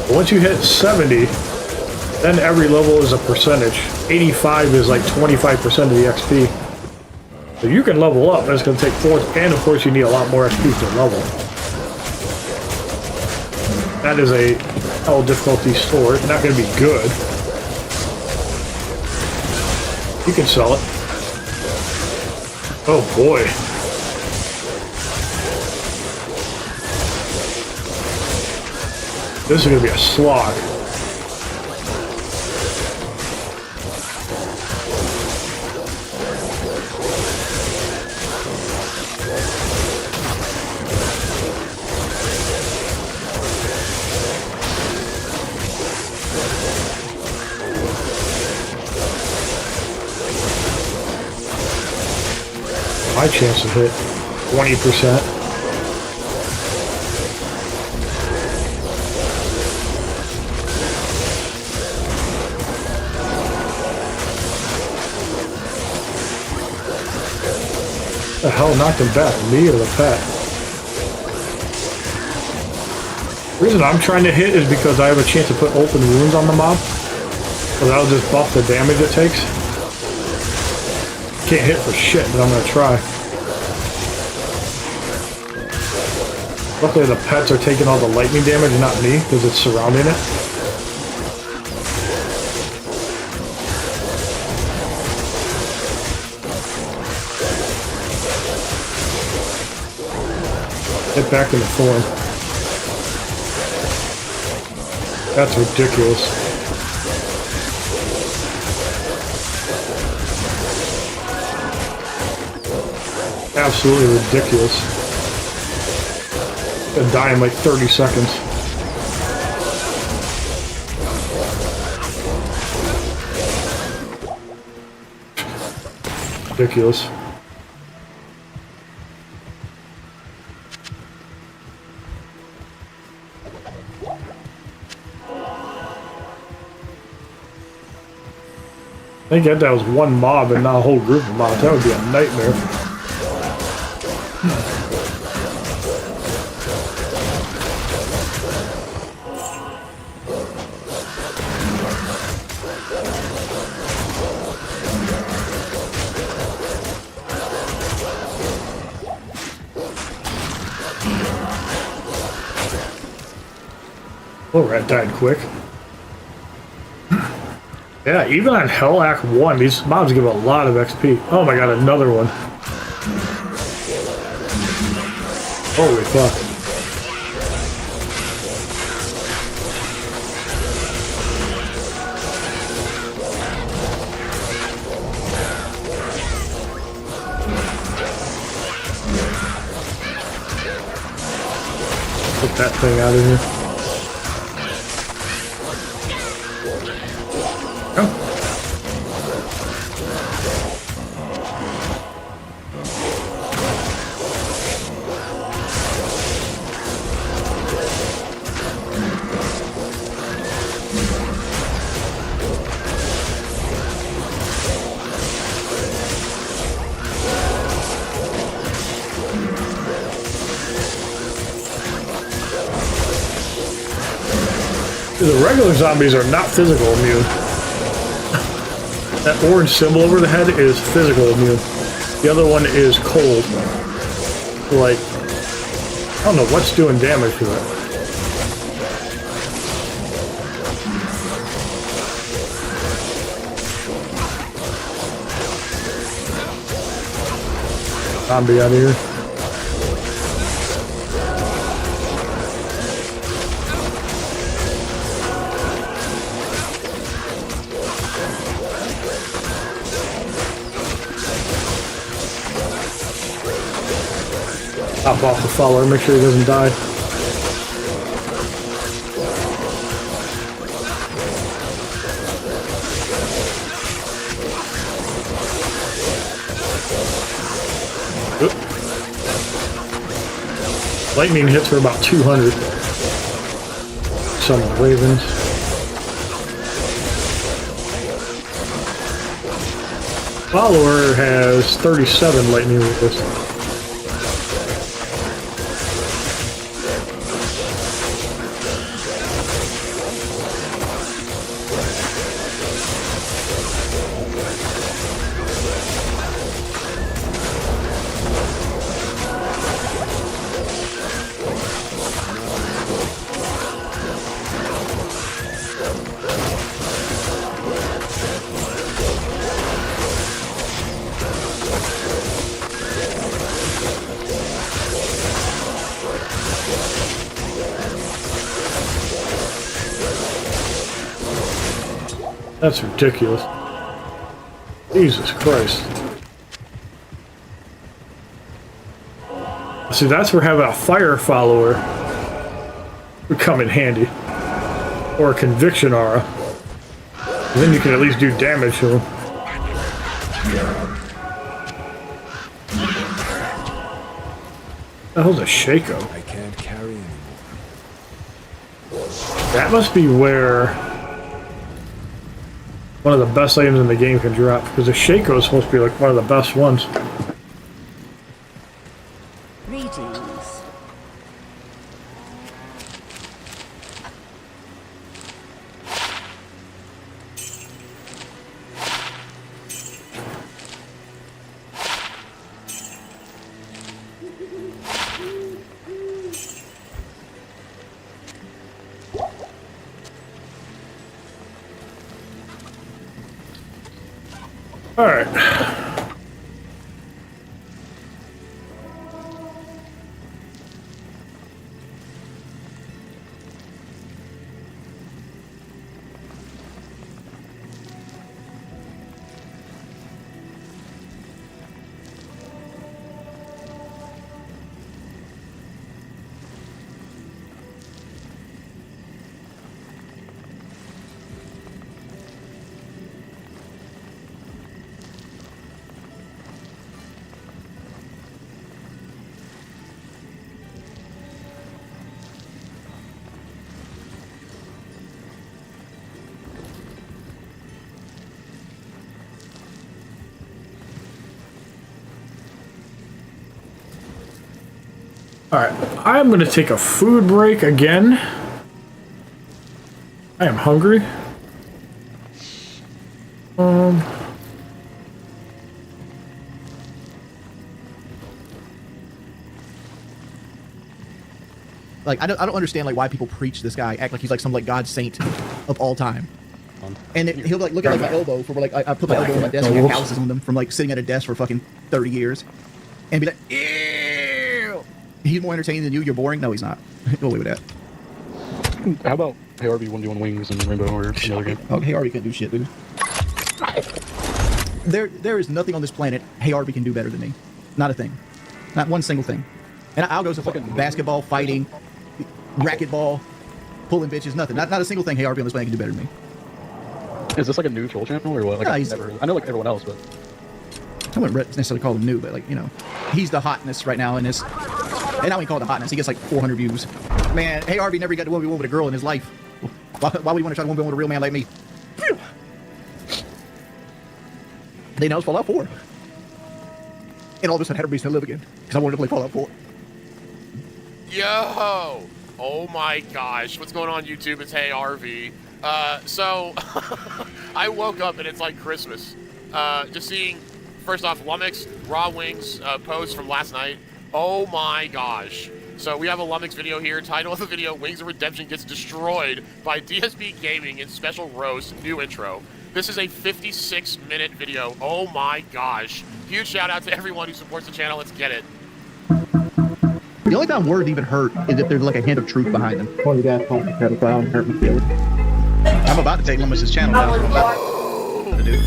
Once you hit 70, then every level is a percentage. 85 is like 25% of the XP. So you can level up, but it's going to take 4, and of course you need a lot more XP to level. That is a hell difficulty store. It's not going to be good. You can sell it. Oh boy. This is going to be a slog. My chance to hit 20%. The hell knocked him back? Me or the pet? The reason I'm trying to hit is because I have a chance to put open wounds on the mob. So that'll just buff the damage it takes. Can't hit for shit, but I'm gonna try. Luckily the pets are taking all the lightning damage, not me, because it's surrounding it. Get back in the form. That's ridiculous. Absolutely ridiculous. Gonna die in like 30 seconds. Ridiculous. Thank God that was one mob and not a whole group of mobs. That would be a nightmare. Oh, rat died quick. Yeah, even on Hell Act 1, these mobs give a lot of XP. Oh my god, another one. Holy fuck. Get that thing out of here. The regular zombies are not physical immune. That orange symbol over the head is physical immune. The other one is cold. Like, I don't know what's doing damage to it. Zombie out of here. Pop off the follower, make sure he doesn't die. Oop. Lightning hits for about 200. Some ravens. Follower has 37 lightning resist. That's ridiculous. Jesus Christ. See, that's where having a fire follower would come in handy. Or a conviction aura. And then you can at least do damage to him. That hell's a Shaco. I can't carry anymore. That must be where one of the best items in the game can drop, because the Shaco is supposed to be like one of the best ones. Greetings. All right. Alright, I'm going to take a food break again. I am hungry. Like, I don't understand, like, why people preach this guy, act like he's, like, some, like, God saint of all time. And he'll, like, look at, like, my elbow for, like, I put my elbow on my desk and have calluses on them from, like, sitting at a desk for fucking 30 years. And be like, ew! He's more entertaining than you, you're boring? No, he's not. Go away with that. How about Hey Arby 1v1 Wings and Rainbow or another game? Oh, Hey Arby can't do shit, dude. There is nothing on this planet Hey Arby can do better than me. Not a thing. Not one single thing. And I'll go to fucking basketball, fighting, racquetball, pulling bitches, nothing. Not a single thing Hey Arby on this planet can do better than me. Is this like a new troll channel or what? Like, No, I know like everyone else, but I wouldn't necessarily call him new, but like, you know, he's the hotness right now in this. And I wouldn't call it the hotness. He gets like 400 views. Man, Hey Arby never got to 1v1 with a girl in his life. Why would you want to try to 1v1 with a real man like me? They know it's Fallout 4. And all of a sudden, Hatter to live again because I wanted to play Fallout 4. Yo! Oh my gosh, what's going on YouTube? It's Hey RV. So, I woke up and it's like Christmas. Just seeing, first off, Lumix, Raw Wings post from last night. Oh my gosh. So we have a Lumix video here. Title of the video, Wings of Redemption gets destroyed by DSP Gaming in special roast, new intro. This is a 56-minute video. Oh my gosh. Huge shout out to everyone who supports the channel. Let's get it. The only time words even hurt is if there's like a hint of truth behind them. Oh, you guys called me pedophile and hurt me feelings. I'm about to take Lumis's channel down. That's what I'm about to do.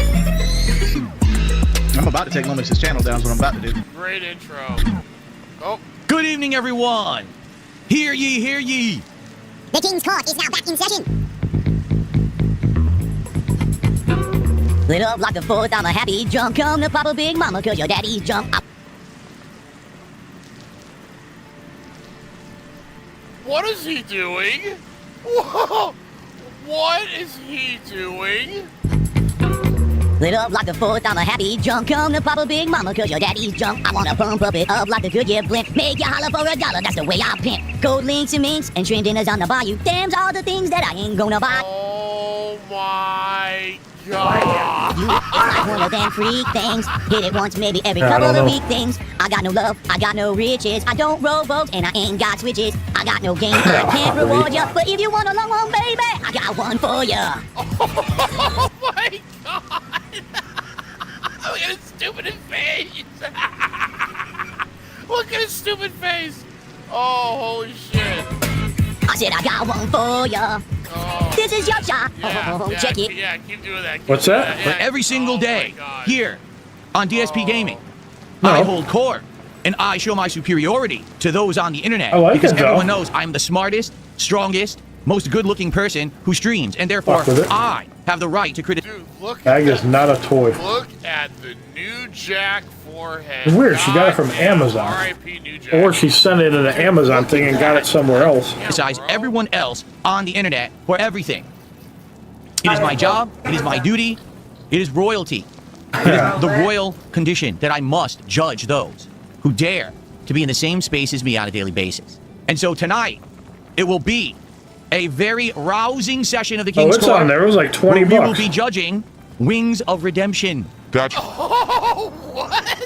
I'm about to take Lumis's channel down. That's what I'm about to do. Great intro. Oh. Good evening, everyone. Hear ye, hear ye. The King's Court is now back in session. Lit up like the 4th, I'm a happy drunk. Come to Papa Big Mama, cause your daddy's drunk. What is he doing? Whoa. What is he doing? Lit up like the 4th, I'm a happy drunk. Come to Papa Big Mama, cause your daddy's drunk. I wanna pump it up like the Goodyear blimp. Make you holler for $1, that's the way I pimp. Gold links and minks and shrimp dinners on the bayou. Damn's all the things that I ain't gonna buy. Oh my god. It's like one of them freak things. Hit it once, maybe every couple of week things. I got no love, I got no riches. I don't roll boats and I ain't got switches. I got no game, I can't reward ya. But if you want a long one, baby, I got one for ya. Oh my god. Look at his stupid face. Look at his stupid face. Oh, holy shit. I said I got one for ya. Oh. This is your shot. Yeah, check it. Yeah, keep doing that. Keep What's doing that? Yeah. Every single day, here, on DSP Gaming, No. I hold court, and I show my superiority to those on the internet. I like because it, though. everyone knows I'm the smartest, strongest, most good-looking person who streams, and therefore Fuck with it. I have the right to criticize. Dude, look Bag at is not a toy. Look at the New Jack forehead. It's weird, she got it from Amazon. R.I.P. New Jack. Or she sent it in an Amazon thing and got it somewhere else. Criticize everyone else on the internet for everything. It is my job, it is my duty, it is royalty. It is the royal condition that I must judge those who dare to be in the same space as me on a daily basis. And so tonight, it will be a very rousing session of the King's it's Court. on there. It was like 20 where we will bucks. be judging Wings of Redemption. That's Oh, what?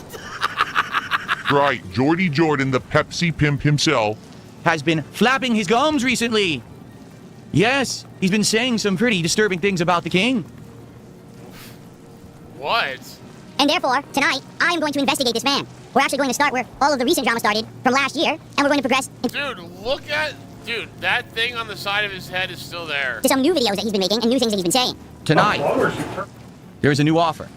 right. Jordy Jordan, the Pepsi pimp himself, has been flapping his gums recently. Yes, he's been saying some pretty disturbing things about the king. What? And therefore, tonight, I am going to investigate this man. We're actually going to start where all of the recent drama started from last year, and we're going to progress Dude, look at... Dude, that thing on the side of his head is still there. to some new videos that he's been making and new things that he's been saying. Tonight, there's a new offer.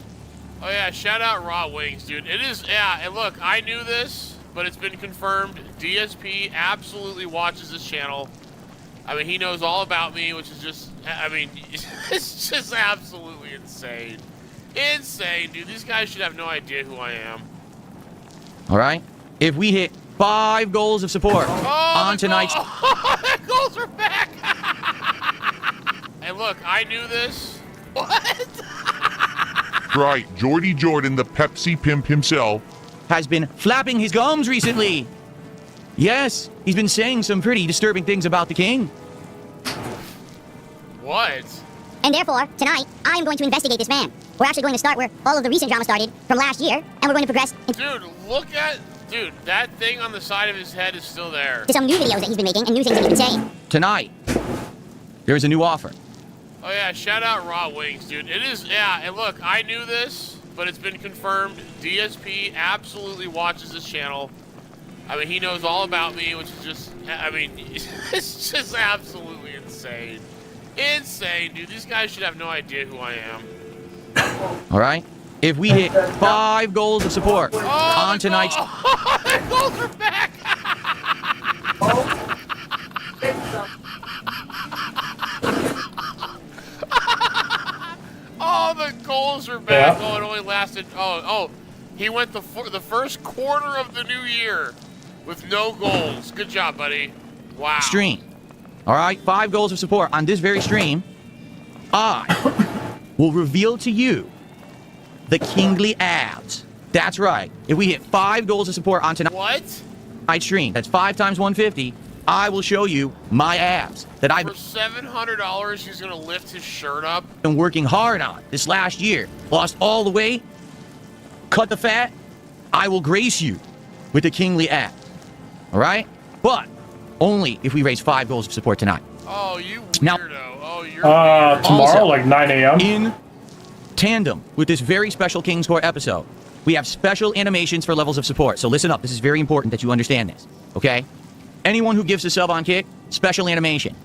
Oh yeah, shout out Raw Wings, dude. It is, yeah, and look, I knew this, but it's been confirmed. DSP absolutely watches this channel. I mean, he knows all about me, which is just, I mean, it's just absolutely insane. Insane, dude. These guys should have no idea who I am. All right? If we hit 5 goals of support Oh, on tonight's... the goals are back! And look, I knew this. What? right. Jordy Jordan, the Pepsi pimp himself, has been flapping his gums recently. Yes, he's been saying some pretty disturbing things about the king. What? And therefore, tonight, I am going to investigate this man. We're actually going to start where all of the recent drama started from last year, and we're going to progress Dude, look at... Dude, that thing on the side of his head is still there. to some new videos that he's been making and new things that he's been saying. Tonight, there's a new offer. Oh yeah, shout out Raw Wings, dude. It is, yeah, and look, I knew this, but it's been confirmed. DSP absolutely watches this channel. I mean, he knows all about me, which is just, I mean, it's just absolutely insane. Insane, dude. These guys should have no idea who I am. All right? If we hit 5 goals of support on tonight's... The goals are back! Oh, the goals are back. Yeah. Oh, it only lasted... Oh, he went the first quarter of the new year with no goals. Good job, buddy. Wow. stream. All right? 5 goals of support on this very stream. I will reveal to you the kingly abs. That's right. If we hit 5 goals of support on tonight's stream, that's 5 times 150, I will show you my abs that I've For $700, he's going to lift his shirt up. been working hard on this last year. Lost all the weight, cut the fat. I will grace you with the kingly abs. All right? But only if we raise 5 goals of support tonight. Oh, you weirdo. Now- Oh, you're tomorrow, Also, like 9 a.m. In tandem with this very special King's Court episode, we have special animations for levels of support. So listen up. This is very important that you understand this. Okay? Anyone who gives a sub on Kick, special animation.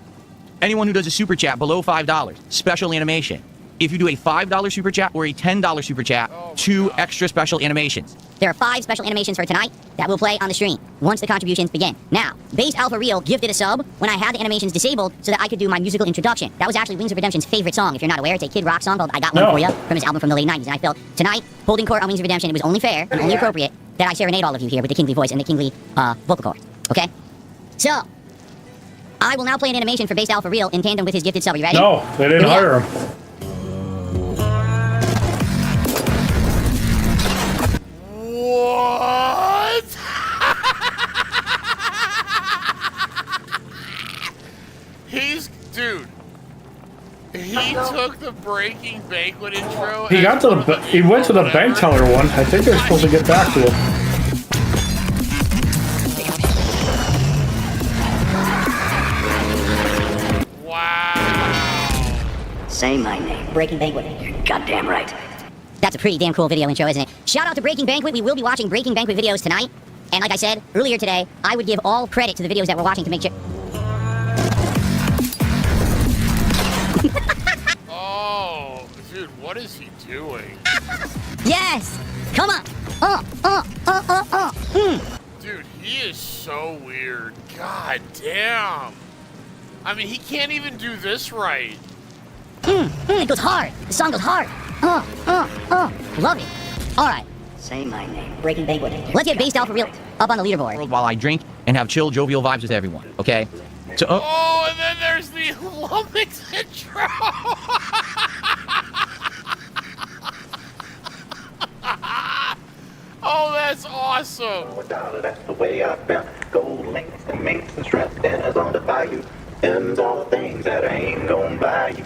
Anyone who does a super chat below $5, special animation. If you do a $5 super chat or a $10 super chat, 2 extra special animations. There are 5 special animations for tonight that will play on the stream once the contributions begin. Now, Base Alpha Real gifted a sub when I had the animations disabled so that I could do my musical introduction. That was actually Wings of Redemption's favorite song. If you're not aware, it's a Kid Rock song called I Got One For Ya from his album from the late 90s. And I felt tonight, holding court on Wings of Redemption, it was only fair and only appropriate that I serenade all of you here with the kingly voice and the kingly vocal cords. Okay? So, I will now play an animation for Base Alpha Real in tandem with his gifted sub. Are you ready? No, they didn't Here we go. hire him. What? Dude. He took the Breaking Banquet intro. He got to the. He went to the bank teller one. I think they're supposed to get back to him. Say my name. Breaking Banquet. You're goddamn right. That's a pretty damn cool video intro, isn't it? Shout out to Breaking Banquet. We will be watching Breaking Banquet videos tonight. And like I said earlier today, I would give all credit to the videos that we're watching to make sure... Oh, dude, what is he doing? Yes! Come on! Dude, he is so weird. God damn. I mean, he can't even do this right. It goes hard. The song goes hard. Love it. All right. Say my name. Breaking Banquet. Let's get Based Alpha Real up on the leaderboard. While I drink and have chill, jovial vibes with everyone, okay? So, Oh, and then there's the Lumix intro. Oh, that's awesome. That's the way I felt. Gold links and minks and strapped dinners on the bayou. Them's all the things that I ain't gonna buy you.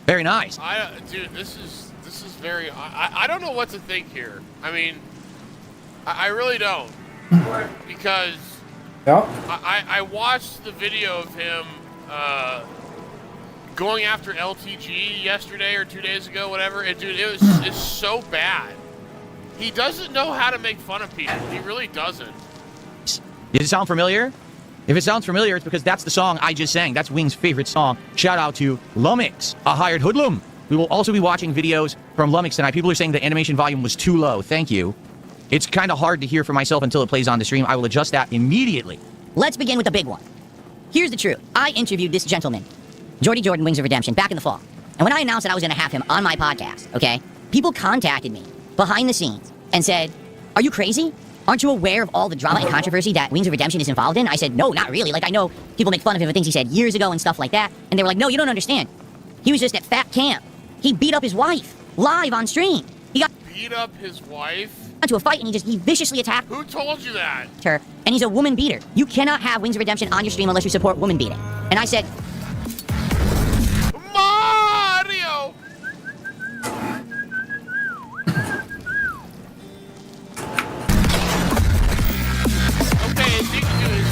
Very nice. Dude, this is very. I don't know what to think here. I mean, I really don't, because I watched the video of him going after LTG yesterday or 2 days ago, whatever. And dude, it's so bad. He doesn't know how to make fun of people. He really doesn't. Does it sound familiar? If it sounds familiar, it's because that's the song I just sang. That's Wing's favorite song. Shout out to Lumix, a hired hoodlum. We will also be watching videos from Lumix tonight. People are saying the animation volume was too low. Thank you. It's kind of hard to hear for myself until it plays on the stream. I will adjust that immediately. Let's begin with the big one. Here's the truth. I interviewed this gentleman, Jordy Jordan, Wings of Redemption, back in the fall. And when I announced that I was going to have him on my podcast, okay, people contacted me behind the scenes and said, "Are you crazy? Aren't you aware of all the drama and controversy that Wings of Redemption is involved in?" I said, "No, not really. Like, I know people make fun of him for things he said years ago and stuff like that." And they were like, "No, you don't understand. He was just at fat camp. He beat up his wife live on stream. He got beat up his wife into a fight, and he viciously attacked Who told you that? her. And he's a woman beater. You cannot have Wings of Redemption on your stream unless you support woman beating." And I said, Mario! Okay, is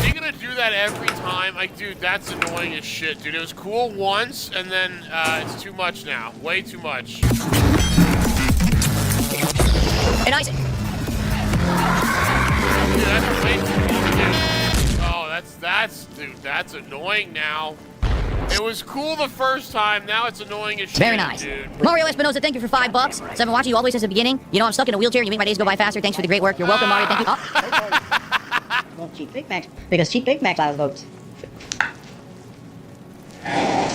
he gonna do that every time? Like, dude, that's annoying as shit, dude. It was cool once, and then it's too much now. Way too much. and I said, Dude, that's way too much, dude. Oh, dude, that's annoying now. It was cool the first time, now it's annoying as shit, "Very nice. dude. Mario Espinosa, thank you for $5. So I've been watching you all the way since the beginning. You know I'm stuck in a wheelchair. You make my days go by faster. Thanks for the great work. You're welcome, Mario. Thank you." Well, cheap Big Macs, because cheap Big Macs out votes.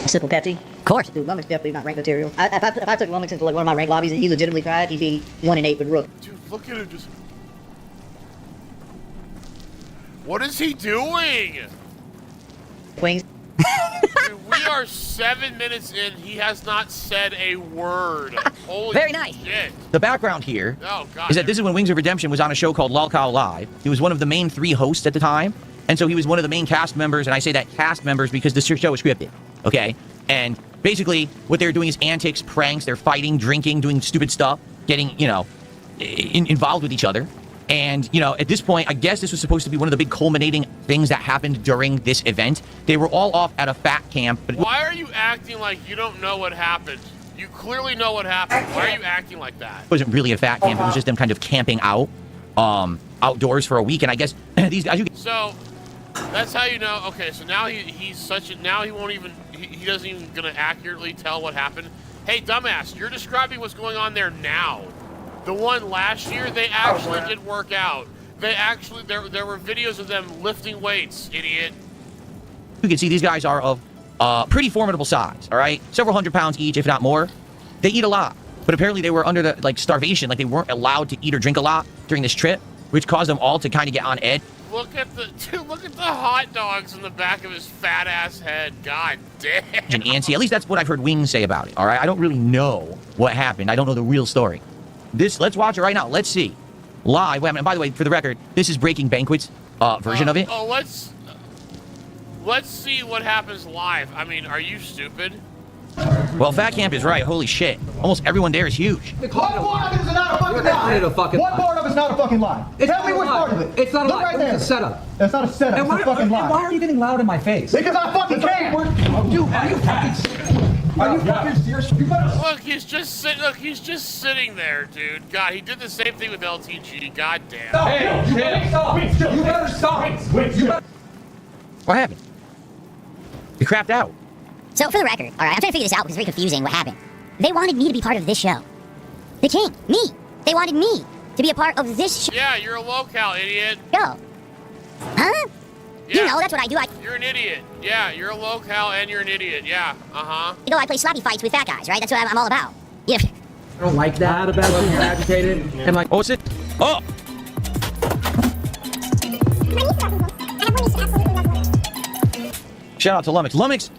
Simple Pepsi. Of course. Dude, Lumix definitely not rank material. If I took Lumix into like one of my rank lobbies and he legitimately tried, he'd be 1-8 with Rook. Dude, look at him just... What is he doing? Wings. Dude, we are 7 minutes in. He has not said a word. Holy Very nice. shit. The background here Oh, God. is that this is when Wings of Redemption was on a show called Lolcow Live. He was one of the main 3 hosts at the time. And so he was one of the main cast members. And I say that cast members because the show is scripted. Okay? And basically, what they're doing is antics, pranks. They're fighting, drinking, doing stupid stuff, getting, you know, involved with each other. And, you know, at this point, I guess this was supposed to be one of the big culminating things that happened during this event. They were all off at a fat camp. But Why are you acting like you don't know what happened? You clearly know what happened. Why are you acting like that? it wasn't really a fat camp. It was just them kind of camping out, outdoors for a week. And I guess these guys... So, that's how you know. Okay, so now he's such a... Now he won't even... He doesn't even gonna accurately tell what happened. Hey, dumbass, you're describing what's going on there now. The one last year, they actually did work out. They actually... There were videos of them lifting weights, idiot. You can see these guys are of pretty formidable size, all right? Several hundred pounds each, if not more. They eat a lot. But apparently they were under the, like, starvation. Like, they weren't allowed to eat or drink a lot during this trip, which caused them all to kind of get on edge. Look at the... Dude, look at the hot dogs in the back of his fat-ass head. God damn. And antsy. At least that's what I've heard Wings say about it, all right? I don't really know what happened. I don't know the real story. Let's watch it right now. Let's see. Live. And by the way, for the record, this is Breaking Banquet's version of it. Oh, let's see what happens live. I mean, are you stupid? Well, Fat Camp is right. Holy shit. Almost everyone there is huge. What part of it is not a fucking lie? What part of it's not a fucking lie? Tell me which part of it. It's not a Look lie. right there. It's a setup. It's not a setup. It's a fucking lie. Why are you getting loud in my face? Because I fucking can. Dude, are you fucking... Are you fucking serious? You better... Look, he's just sitting there, dude. God, he did the same thing with LTG. God damn. Hey, you better stop. What happened? You crapped out. So, for the record, all right, I'm trying to figure this out because it's very confusing what happened. They wanted me to be part of this show. The king, me. They wanted me to be a part of this show. Yeah, you're a locale, idiot. Huh? Yeah. You know, that's what I do. You're an idiot. Yeah, you're a locale and you're an idiot. Yeah, uh-huh. You know, I play sloppy fights with fat guys, right? That's what I'm all about. Yeah. I don't like that about when you're agitated. And like, oh, what's it? Oh! Shout out to Lumix. Lumix,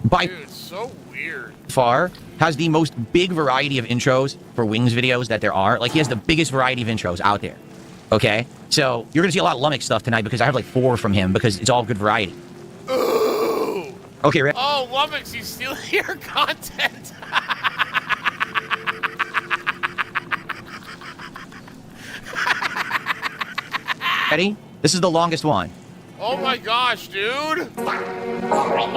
by Dude, it's so weird. far, has the most big variety of intros for Wings videos that there are. Like, he has the biggest variety of intros out there. Okay? So you're going to see a lot of Lummox stuff tonight because I have like 4 from him because it's all good variety. Ooh. Okay, Rick. Oh, Lummox, he's stealing your content. Ready? This is the longest one. Oh my gosh, dude. Alright,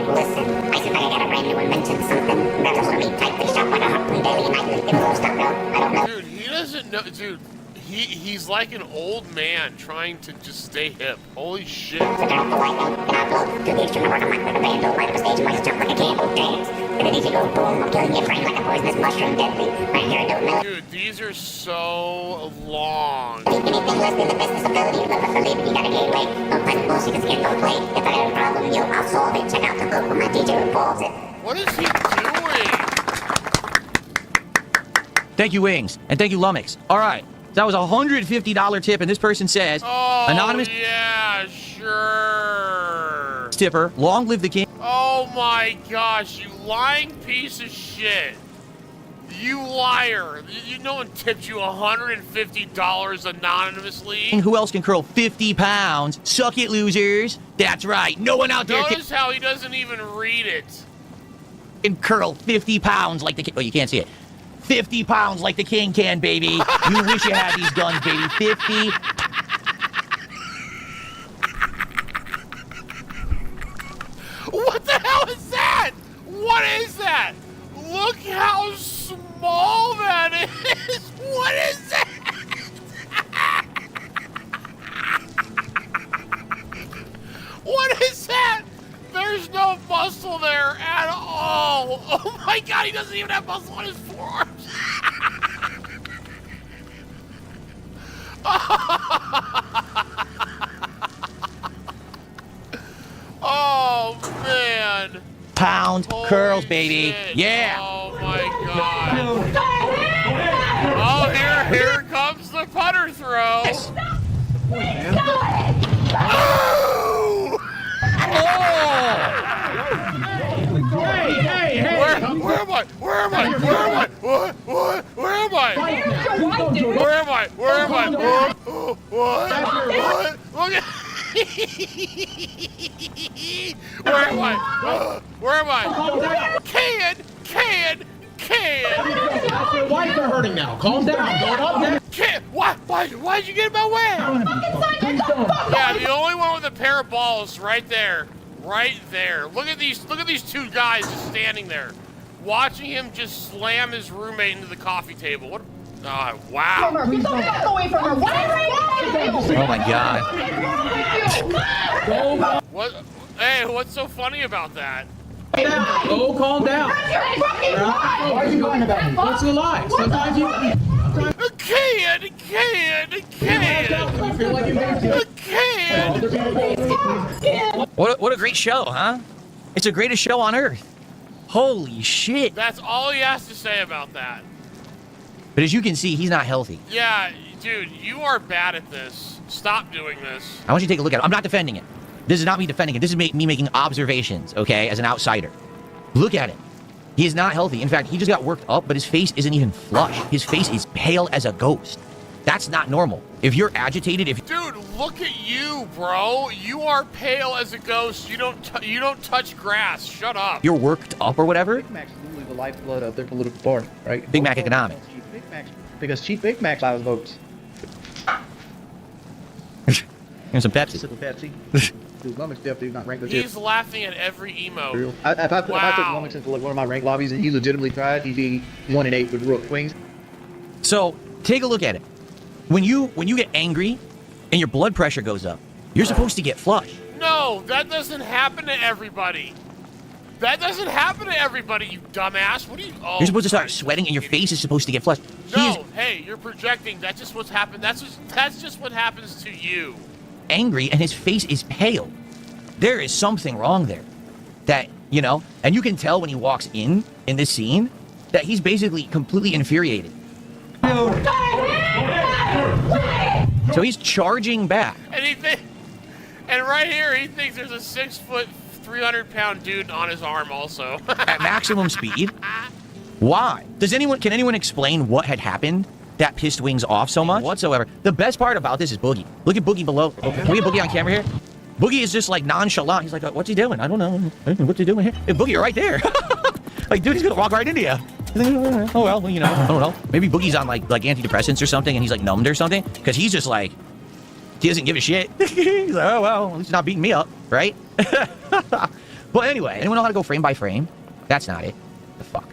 listen. I said I gotta write you and mention something. That's what we type this up on a Huckleberry Daily and I can give a little stuff out. I don't know. Dude, he doesn't know. Dude, he's like an old man trying to just stay hip. Holy shit. Dude, these are so long. Anything less than the business ability of a lady, you gotta get away. Don't press bullshit, cause you can't go play. If I got a problem, yo, I'll solve it. Check out the book where my DJ revolves it. What is he doing? Thank you, Wings. And thank you, Lummox. All right. That was a $150 tip, and this person says, Oh, anonymous yeah, sure. tipper, long live the king. Oh my gosh, you lying piece of shit. You liar. No one tipped you $150 anonymously. Who else can curl 50 pounds? Suck it, losers. That's right. No one out there Notice how he doesn't even read it. can curl 50 pounds like the king. Oh, you can't see it. 50 pounds like the king can, baby. You wish you had these guns, baby. 50. What the hell is that? What is that? Look how small that is. What is that? What is that? There's no muscle there at all. Oh my god, he doesn't even have muscle on his forearms. Oh man. Pound curls, baby. Shit. Yeah. Oh my god. Oh, here comes the putter throw. Hey! Where am I? Where am I? Where am I? What? Where am I? Where am I? Where am I? What? Look at. Where am I? Where am I? Can. That's your wife are hurting now. Calm down. Going up there. Can. Why'd you get in my way? Yeah, the only one with a pair of balls right there. Right there. Look at these 2 guys just standing there. Watching him just slam his roommate into the coffee table. What? Oh, wow. Get the fuck away from her. Oh my god. What? Hey, what's so funny about that? Oh, calm down. Why are you lying about me? What's a lie? Sometimes you... Can. You feel like you made it. What a great show, huh? It's the greatest show on earth. Holy shit. That's all he has to say about that. But as you can see, he's not healthy. Yeah, dude, you are bad at this. Stop doing this. I want you to take a look at it. I'm not defending it. This is not me defending it. This is me making observations, okay, as an outsider. Look at it. He is not healthy. In fact, he just got worked up, but his face isn't even flush. His face is pale as a ghost. That's not normal. If you're agitated, Dude, look at you, bro. You are pale as a ghost. You don't touch grass. Shut up. you're worked up or whatever, Big Mac's literally the lifeblood of their political party, right? Big Mac economics. Big Mac's, because cheap Big Macs buys votes. Here's some Pepsi. Sip of Pepsi. Dude, Lummox definitely not ranked. He's laughing at every emote. If I took Lummox into like one of my ranked lobbies and he legitimately tried, he'd be 1-8 with Rook Wings. So take a look at it. When you get angry and your blood pressure goes up, you're supposed to get flush. No, that doesn't happen to everybody. That doesn't happen to everybody, you dumbass. What are you? Oh, You're supposed to start sweating and your face is supposed to get flushed. No, hey, you're projecting. That's just what's happened. That's just what happens to you. Angry and his face is pale. There is something wrong there. That, you know, and you can tell when he walks in this scene that he's basically completely infuriated. So he's charging back. And right here, he thinks there's a 6 foot, 300-pound dude on his arm also. At maximum speed. Why? Can anyone explain what had happened that pissed Wings off so much whatsoever. The best part about this is Boogie. Look at Boogie below. Okay. Can we get Boogie on camera here? Boogie is just like nonchalant. He's like, what's he doing? I don't know. What's he doing here? Hey, Boogie, you're right there. Like, dude, he's gonna walk right into you. Oh, well, you know, I don't know. Maybe Boogie's on like antidepressants or something and he's like numbed or something. Because he's just like, he doesn't give a shit. He's like, oh, well, at least he's not beating me up, right? But anyway, anyone know how to go frame by frame? That's not it. The fuck?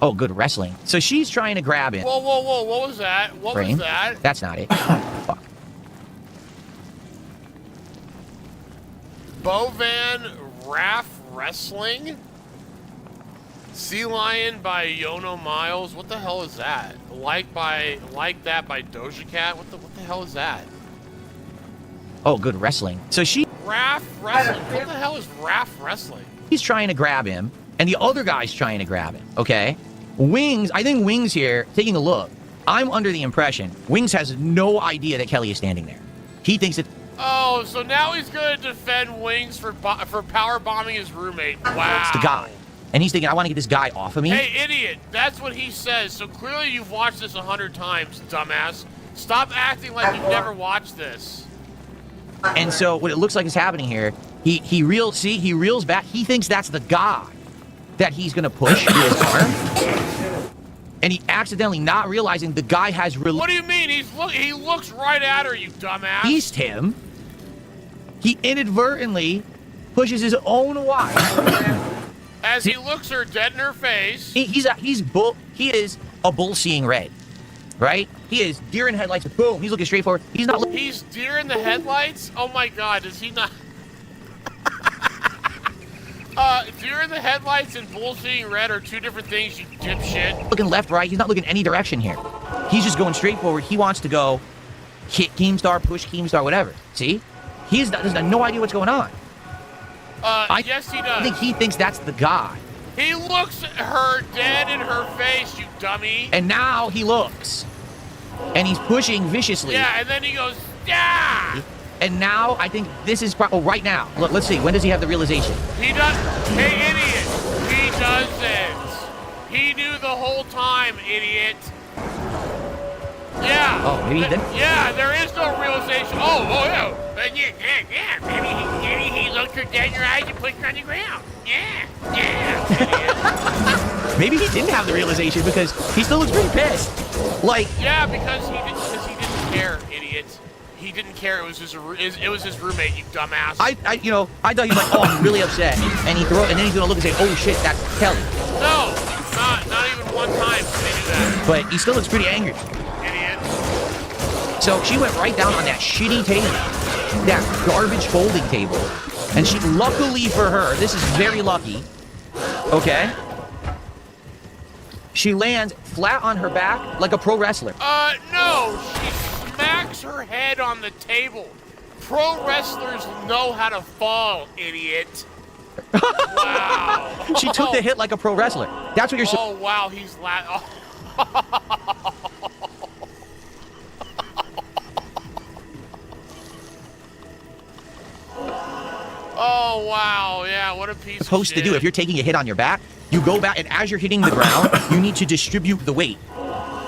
Oh, good wrestling. So she's trying to grab it. Whoa, whoa, whoa, what was that? What Frame? was that? That's not it. Fuck. Bovan Raff Wrestling? Sea Lion by Yono Miles? What the hell is that? Like that by Doja Cat? What the hell is that? Oh, good wrestling. So Raff Wrestling? What the hell is Raff Wrestling? He's trying to grab him, and the other guy's trying to grab him, okay? Wings, I think Wings here, taking a look, I'm under the impression Wings has no idea that Kelly is standing there. He thinks that... Oh, so now he's going to defend Wings for power bombing his roommate. Wow. It's the guy. And he's thinking, I want to get this guy off of me. Hey, idiot, that's what he says. So clearly you've watched this 100 times, dumbass. Stop acting like you've never watched this. And so what it looks like is happening here, he reels back. He thinks that's the guy that he's going to push with his arm. And he accidentally, not realizing the guy has... What do you mean? He looks right at her, you dumbass. Released him. He inadvertently pushes his own wife. As he looks her dead in her face. He is a bull seeing red. Right? He is deer in headlights. Boom. He's looking straight forward. He's deer in the headlights? Oh my god, does he not... deer in the headlights and bull seeing red are two different things, you dipshit. Looking left, right. He's not looking any direction here. He's just going straight forward. He wants to go hit Keemstar, push Keemstar, whatever. See? He's no idea what's going on. Yes, he does. I think he thinks that's the guy. He looks at her dead in her face, you dummy. And now he looks. And he's pushing viciously. Yeah, and then he goes, yeah! And now, I think this is right now. Look, let's see. When does he have the realization? He does. Hey, idiot. He doesn't. He knew the whole time, idiot. Yeah. Oh, maybe he didn't? Yeah, there is no realization. Yeah. Maybe he looked her dead in her eyes and pushed her on the ground. Yeah. Maybe he didn't have the realization because he still looks pretty pissed. Like. Yeah, because he didn't care, idiot. He didn't care. It was his roommate, you dumbass. I thought he was like, oh, I'm really upset, and then he's gonna look and say, oh shit, that's Kelly. No, not even one time did he do that. But he still looks pretty angry. Idiot. So she went right down on that shitty table, that garbage folding table, and she, luckily for her, this is very lucky. Okay. She lands flat on her back like a pro wrestler. No, she smacks her head on the table. Pro wrestlers know how to fall, idiot. Wow. She took the hit like a pro wrestler. That's what you're saying. Oh, wow, he's Oh, wow, yeah, what a piece of supposed shit. to do if you're taking a hit on your back, you go back, and as you're hitting the ground, you need to distribute the weight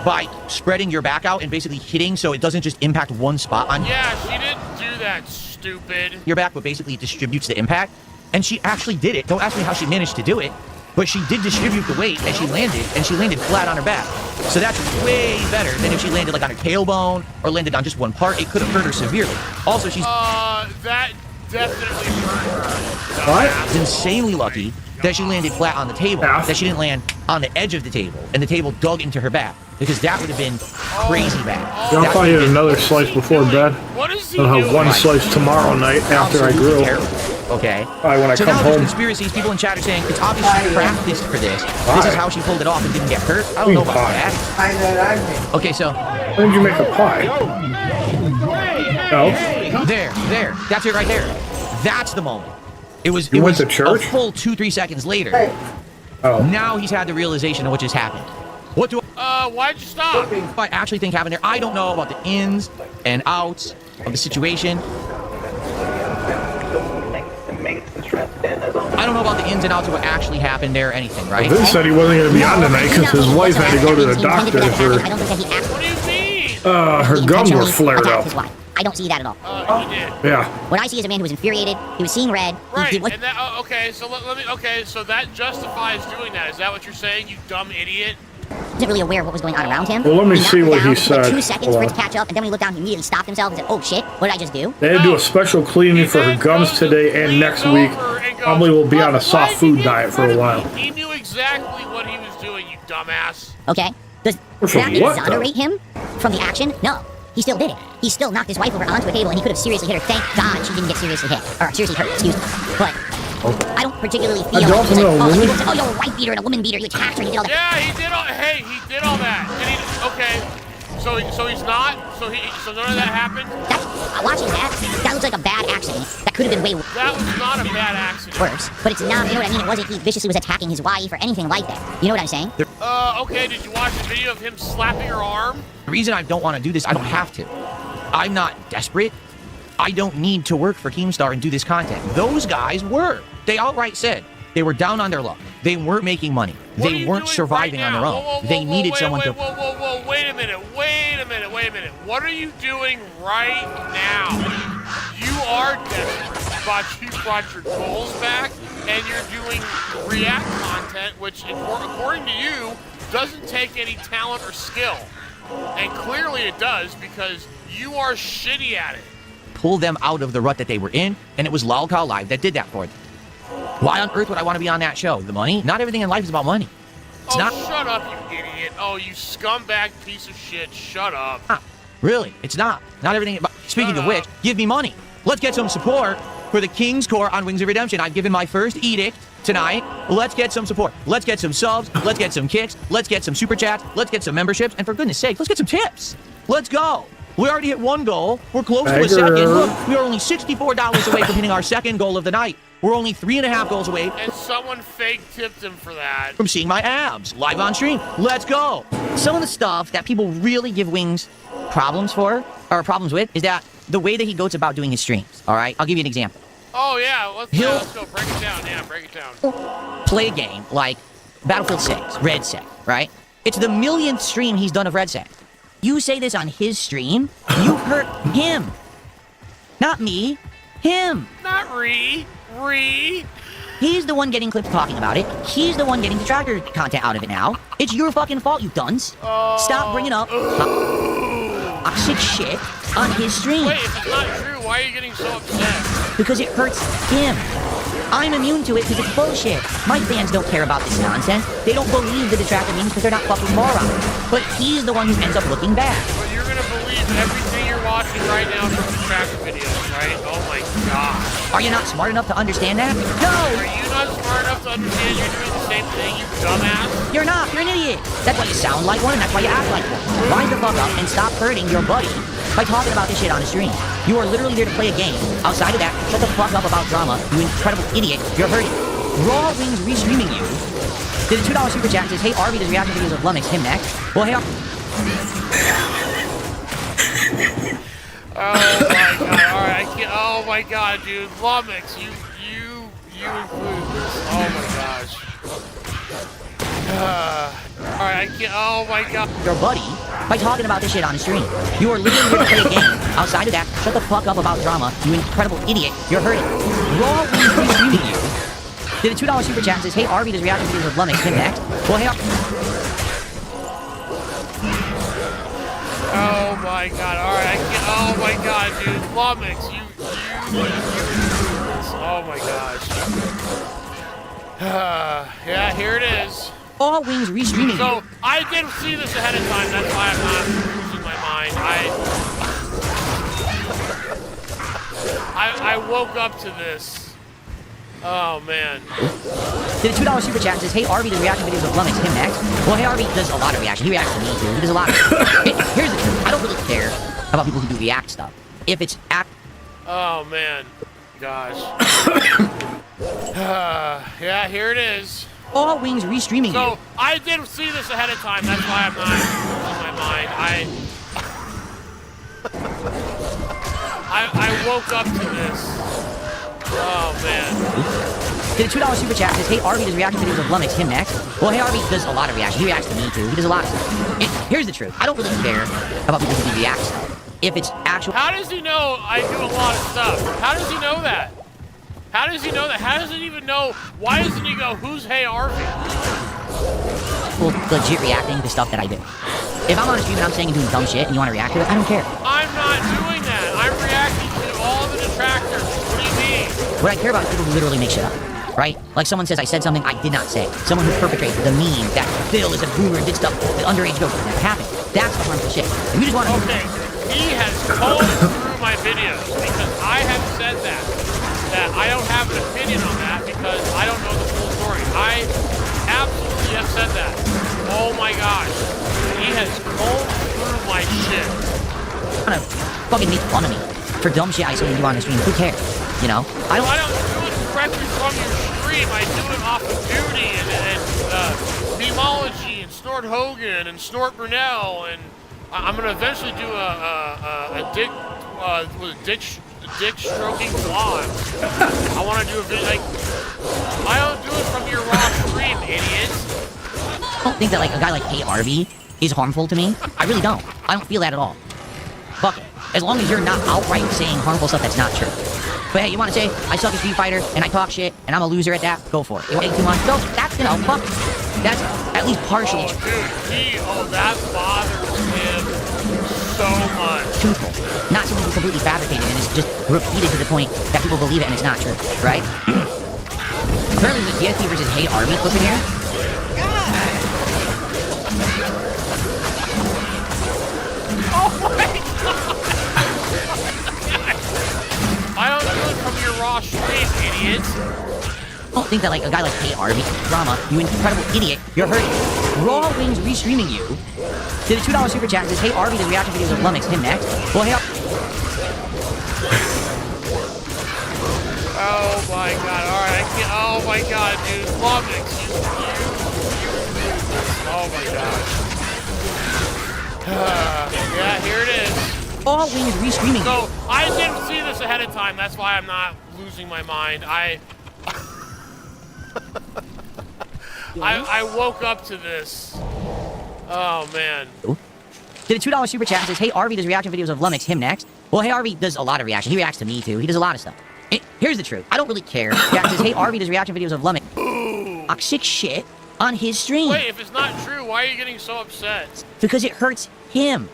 by spreading your back out and basically hitting so it doesn't just impact one spot on Yeah, she didn't do that, stupid. your back, but basically distributes the impact. And she actually did it. Don't ask me how she managed to do it, but she did distribute the weight, and she landed flat on her back. So that's way better than if she landed like on her tailbone or landed on just one part. It could have hurt her severely. Also, she's that definitely hurt her. What? It's insanely lucky that she landed flat on the table, that she didn't land on the edge of the table, and the table dug into her back, because that would have been crazy bad. I'll probably eat another slice before bed. What is he I'll have doing? one slice tomorrow night after I grill. Okay. When I so come now there's home. conspiracies. People in chat are saying it's obviously practiced for this. This is how she pulled it off and didn't get hurt. I don't know about that. Okay, so. When did you make a pie? No. There. That's it right there. That's the moment. It was. You it went was to church? a full 2-3 seconds later. Oh. Now he's had the realization of what just happened. What do why'd you stop? I actually think happened there? I don't know about the ins and outs of the situation. I don't know about the ins and outs of what actually happened there or anything, right? Vince said he wasn't going to be on tonight because his wife had to go to the doctor for. What do you mean? Her gums were flared up. I don't see that at all. He did. Yeah. What I see is a man who was infuriated. He was seeing red. Right, He was, and that, okay, so let me, okay, so that justifies doing that. Is that what you're saying, you dumb idiot? wasn't really aware of what was going on around him. Well, let me see what he said. It took 2 seconds for it to Hold on. catch up, and then when he looked down, he immediately stopped himself and said, "Oh shit, what did I just do?" They had to do a special cleaning for her gums today and next week. Probably will be on a soft food diet for a while. He knew exactly what he was doing, you dumbass. Okay. Does From that what, exonerate him from the action? No. He still did it. He still knocked his wife over onto a table, and he could have seriously hit her. Thank God she didn't get seriously hit. Or seriously hurt, excuse me. But I don't particularly feel like he was like, oh, you're a wife beater and a woman beater. You attacked her, you did all that. Yeah, he did all, hey, he did all that. And he, okay, so he's not, so none of that happened? Watching that looks like a bad accident. That could have been way worse. That was not a bad accident. Worse, but it's not, you know what I mean? It wasn't he viciously was attacking his wife or anything like that. You know what I'm saying? Okay, did you watch the video of him slapping her arm? The reason I don't want to do this, I don't have to. I'm not desperate. I don't need to work for Keemstar and do this content. Those guys were. They outright said they were down on their luck. They weren't making money. They weren't surviving on their own. They needed someone to... Whoa, wait a minute. What are you doing right now? You are desperate, but you brought your goals back, and you're doing React content, which, according to you, doesn't take any talent or skill. And clearly it does, because you are shitty at it. pull them out of the rut that they were in, and it was Lolcow Live that did that for them. Why on earth would I want to be on that show? The money? Not everything in life is about money. It's not. Shut up, you idiot. Oh, you scumbag piece of shit. Shut up. Really, it's not. Not everything. Speaking of which, give me money. Let's get some support for the King's Core on Wings of Redemption. I've given my first edict tonight. Let's get some support. Let's get some subs. Let's get some kicks. Let's get some super chats. Let's get some memberships. And for goodness sake, let's get some tips. Let's go. We already hit one goal. We're close to a second. Look, we are only $64 away from hitting our second goal of the night. We're only 3.5 goals away. And someone fake tipped him for that. From seeing my abs live on stream. Let's go. Some of the stuff that people really give Wings problems with is that the way that he goes about doing his streams. All right, I'll give you an example. Oh yeah, let's go. Break it down. Yeah, break it down. Play a game like Battlefield 6, Red Set, right? It's the millionth stream he's done of Red Set. You say this on his stream, you hurt him. Not me, him. Not Ree. He's the one getting clips talking about it. He's the one getting detractor content out of it now. It's your fucking fault, you dunce. Stop bringing up toxic shit on his stream. Wait, if it's not true, why are you getting so upset? Because it hurts him. I'm immune to it because it's bullshit. My fans don't care about this nonsense. They don't believe the detractor memes because they're not fucking morons. But he's the one who ends up looking bad. But you're gonna believe everything you're watching right now from detractor videos, right? Oh my god. Are you not smart enough to understand that? No! Are you not smart enough to understand you're doing the same thing, you dumbass? You're not. You're an idiot. That's why you sound like one and that's why you act like one. Line the fuck up and stop hurting your buddy by talking about this shit on a stream. You are literally there to play a game. Outside of that, shut the fuck up about drama, you incredible idiot. You're hurting. Raw Wings restreaming you. Did a $2 super chat says, hey, Arby does reaction videos of Lumix, him next. Well, hey, oh my god, alright, I can't, oh my god, dude, Lumix, you included this, oh my gosh. Alright, I can't, oh my god. Your buddy by talking about this shit on a stream. You are literally here to play a game. Outside of that, shut the fuck up about drama, you incredible idiot. You're hurting. Raw Wings restreaming you. Did a $2 super chat says, hey, Arby does reaction videos of Lumix, him next. Well, hey, oh my god, alright, I can't, oh my god, dude, Lumix, you oh my gosh. Yeah, here it is. All Wings restreaming. So, I didn't see this ahead of time, that's why I'm not losing my mind. I woke up to this. Oh, man. Did a $2 super chat says, hey, Arby does reaction videos of Lumix, him next. Well, hey, Arby does a lot of reaction. He reacts to me, too. He does a lot of Here's the truth. I don't really care about people who do react stuff. If it's oh, man. Gosh. Yeah, here it is. All Wings restreaming so, you. I didn't see this ahead of time. That's why I'm not losing my mind. I woke up to this. Oh, man. Did a $2 super chat says, hey, Arby does reaction videos of Lumix, him next. Well, hey, Arby does a lot of reactions. He reacts to me, too. He does a lot of stuff. Here's the truth. I don't really care about people who do reacts. If it's actual... How does he know I do a lot of stuff? How does he know that? How does he know that? How does he even know? Why doesn't he go, who's Hey Arby? Well, legit reacting to stuff that I do. If I'm on a stream and I'm saying and doing dumb shit and you want to react to it, I don't care. I'm not doing that. I'm reacting to all the detractors. What do you mean? What I care about is people who literally make shit up. Right? Like someone says I said something I did not say. Someone who perpetrated the meme that Bill is a boomer and did stuff that underage girls would never happen. That's the harmful shit. If you just want to... Okay, he has combed through my videos because I have said that I don't have an opinion on that because I don't know the full story. I absolutely have said that. Oh my gosh. He has combed through my shit. Kind of fucking make fun of me for dumb shit I say and do on the stream. Who cares? You know? I don't do it directly from your stream. I do it off of Duty and Memology and Snort Hogan and Snort Brunel, and I'm gonna eventually do a dick stroking blonde. I want to do a video like I don't do it from your raw stream, idiots. I don't think that like a guy like Hey Arby is harmful to me. I really don't. I don't feel that at all. Fuck it. As long as you're not outright saying harmful stuff that's not true. But hey, you want to say I suck at Street Fighter and I talk shit and I'm a loser at that? Go for it. You want to too much? No, that's fuck. That's at least partially that bothers him so much. Truthful. Not something who's completely fabricated and it's just repeated to the point that people believe it and it's not true, right? Apparently the DSP versus Hey Arby clip in here. Oh my god! I don't do it from your raw stream, idiots. I don't think that like a guy like Hey Arby, drama, you incredible idiot, you're hurting. Raw Wings restreaming you. Did a $2 super chat says, hey Arby does reaction videos of Lumix, him next. Well, hey Oh my god, alright, I can't, oh my god, dude, Lumix, oh my god. Yeah, here it is. Raw Wings restreaming so, you. I didn't see this ahead of time, that's why I'm not losing my mind. I woke up to this. Oh, man. Did a $2 super chat says, hey, Arby does reaction videos of Lumix, him next. Well, hey, Arby does a lot of reaction. He reacts to me, too. He does a lot of stuff. Here's the truth. I don't really care. Yeah, says, hey, Arby does reaction videos of Lumix. Toxic shit on his stream. Wait, if it's not true, why are you getting so upset? Because it hurts him.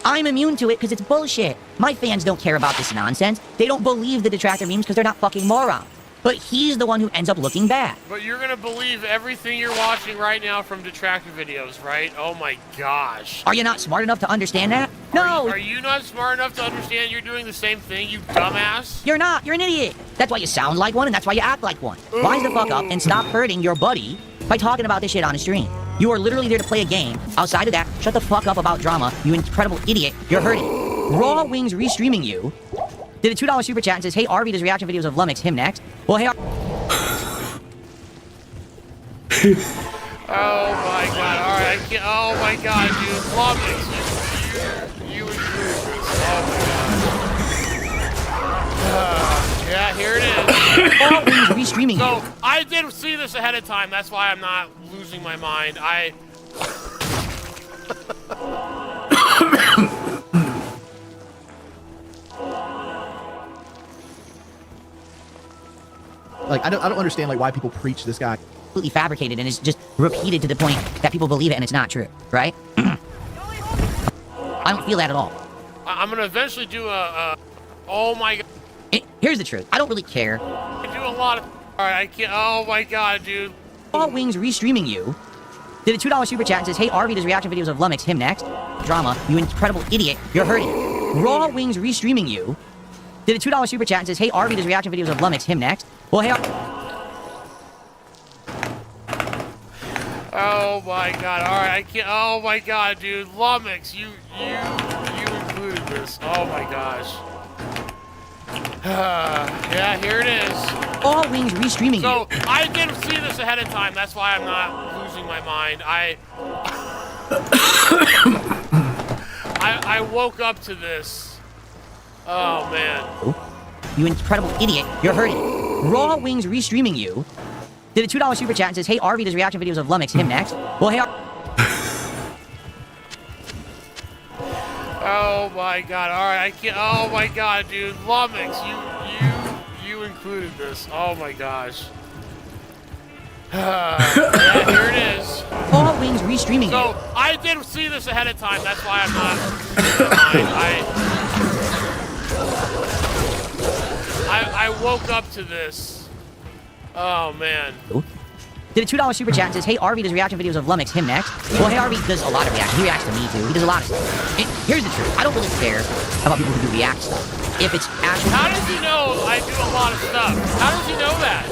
I'm immune to it because it's bullshit. My fans don't care about this nonsense. They don't believe the detractor memes because they're not fucking morons. But he's the one who ends up looking bad. But you're gonna believe everything you're watching right now from detractor videos, right? Oh my gosh. Are you not smart enough to understand that? No! Are you not smart enough to understand you're doing the same thing, you dumbass? You're not. You're an idiot. That's why you sound like one and that's why you act like one. Wise the fuck up and stop hurting your buddy by talking about this shit on a stream. You are literally there to play a game. Outside of that, shut the fuck up about drama, you incredible idiot. You're hurting. Raw Wings restreaming you. Did a $2 super chat and says, hey, Arby does reaction videos of Lumix, him next. Well, hey, oh my god, alright, I can't, oh my god, dude, Lumix, you include this, oh my god. Yeah, here it is. Raw Wings restreaming so, you. I did see this ahead of time, that's why I'm not losing my mind. Like, I don't understand, like, why people preach this guy. Completely fabricated and it's just repeated to the point that people believe it and it's not true, right? I don't feel that at all. I'm gonna eventually do oh my god. Here's the truth. I don't really care. I do a lot of, alright, I can't, oh my god, dude. Raw Wings restreaming you. Did a $2 super chat and says, hey, Arby does reaction videos of Lumix, him next. Drama, you incredible idiot. You're hurting. Raw Wings restreaming you. Did a $2 super chat and says, hey, Arby does reaction videos of Lumix, him next. Well, hey, oh my god, alright, I can't, oh my god, dude, Lumix, you included this, oh my gosh. Yeah, here it is. Raw Wings restreaming you. So, I did see this ahead of time, that's why I'm not losing my mind. I woke up to this. Oh man. You incredible idiot. You're hurting. Raw Wings restreaming you. Did a $2 super chat and says, hey, Arby does reaction videos of Lummox. Him next. Well, hey, Oh my god, alright, I can't. Oh my god, dude. Lummox, you included this. Oh my gosh. Yeah, here it is. Raw Wings restreaming So, you. I did see this ahead of time, that's why I'm not. I woke up to this. Oh man. Did a $2 super chat and says, hey, Arby does reaction videos of Lummox. Him next. Well, hey, Arby does a lot of reaction. He reacts to me too. He does a lot of stuff. And here's the truth. I don't really care about people who do react stuff. If it's actually... How does he know I do a lot of stuff? How does he know that?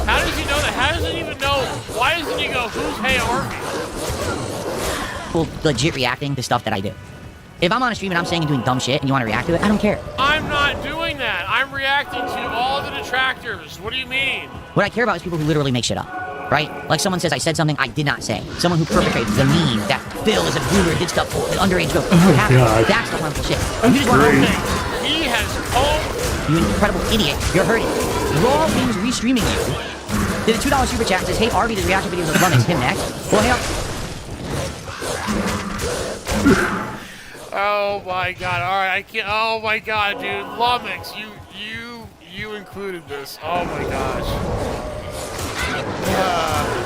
How does he know that? How does he even know? Why doesn't he go, who's Hey Arby? People legit reacting to stuff that I do. If I'm on a stream and I'm saying and doing dumb shit and you want to react to it, I don't care. I'm not doing that. I'm reacting to all the detractors. What do you mean? What I care about is people who literally make shit up. Right? Like someone says I said something I did not say. Someone who perpetrates the meme that Phil is a boomer, did stuff with underage girls. God. That's the harmful shit. You just want to He has combed. You incredible idiot. You're hurting. Raw Wings restreaming you. Did a $2 super chat and says, hey, Arby does reaction videos of Lummox. Him next. Well, hey, Oh my god, alright, I can't. Oh my god, dude. Lummox, you included this. Oh my gosh.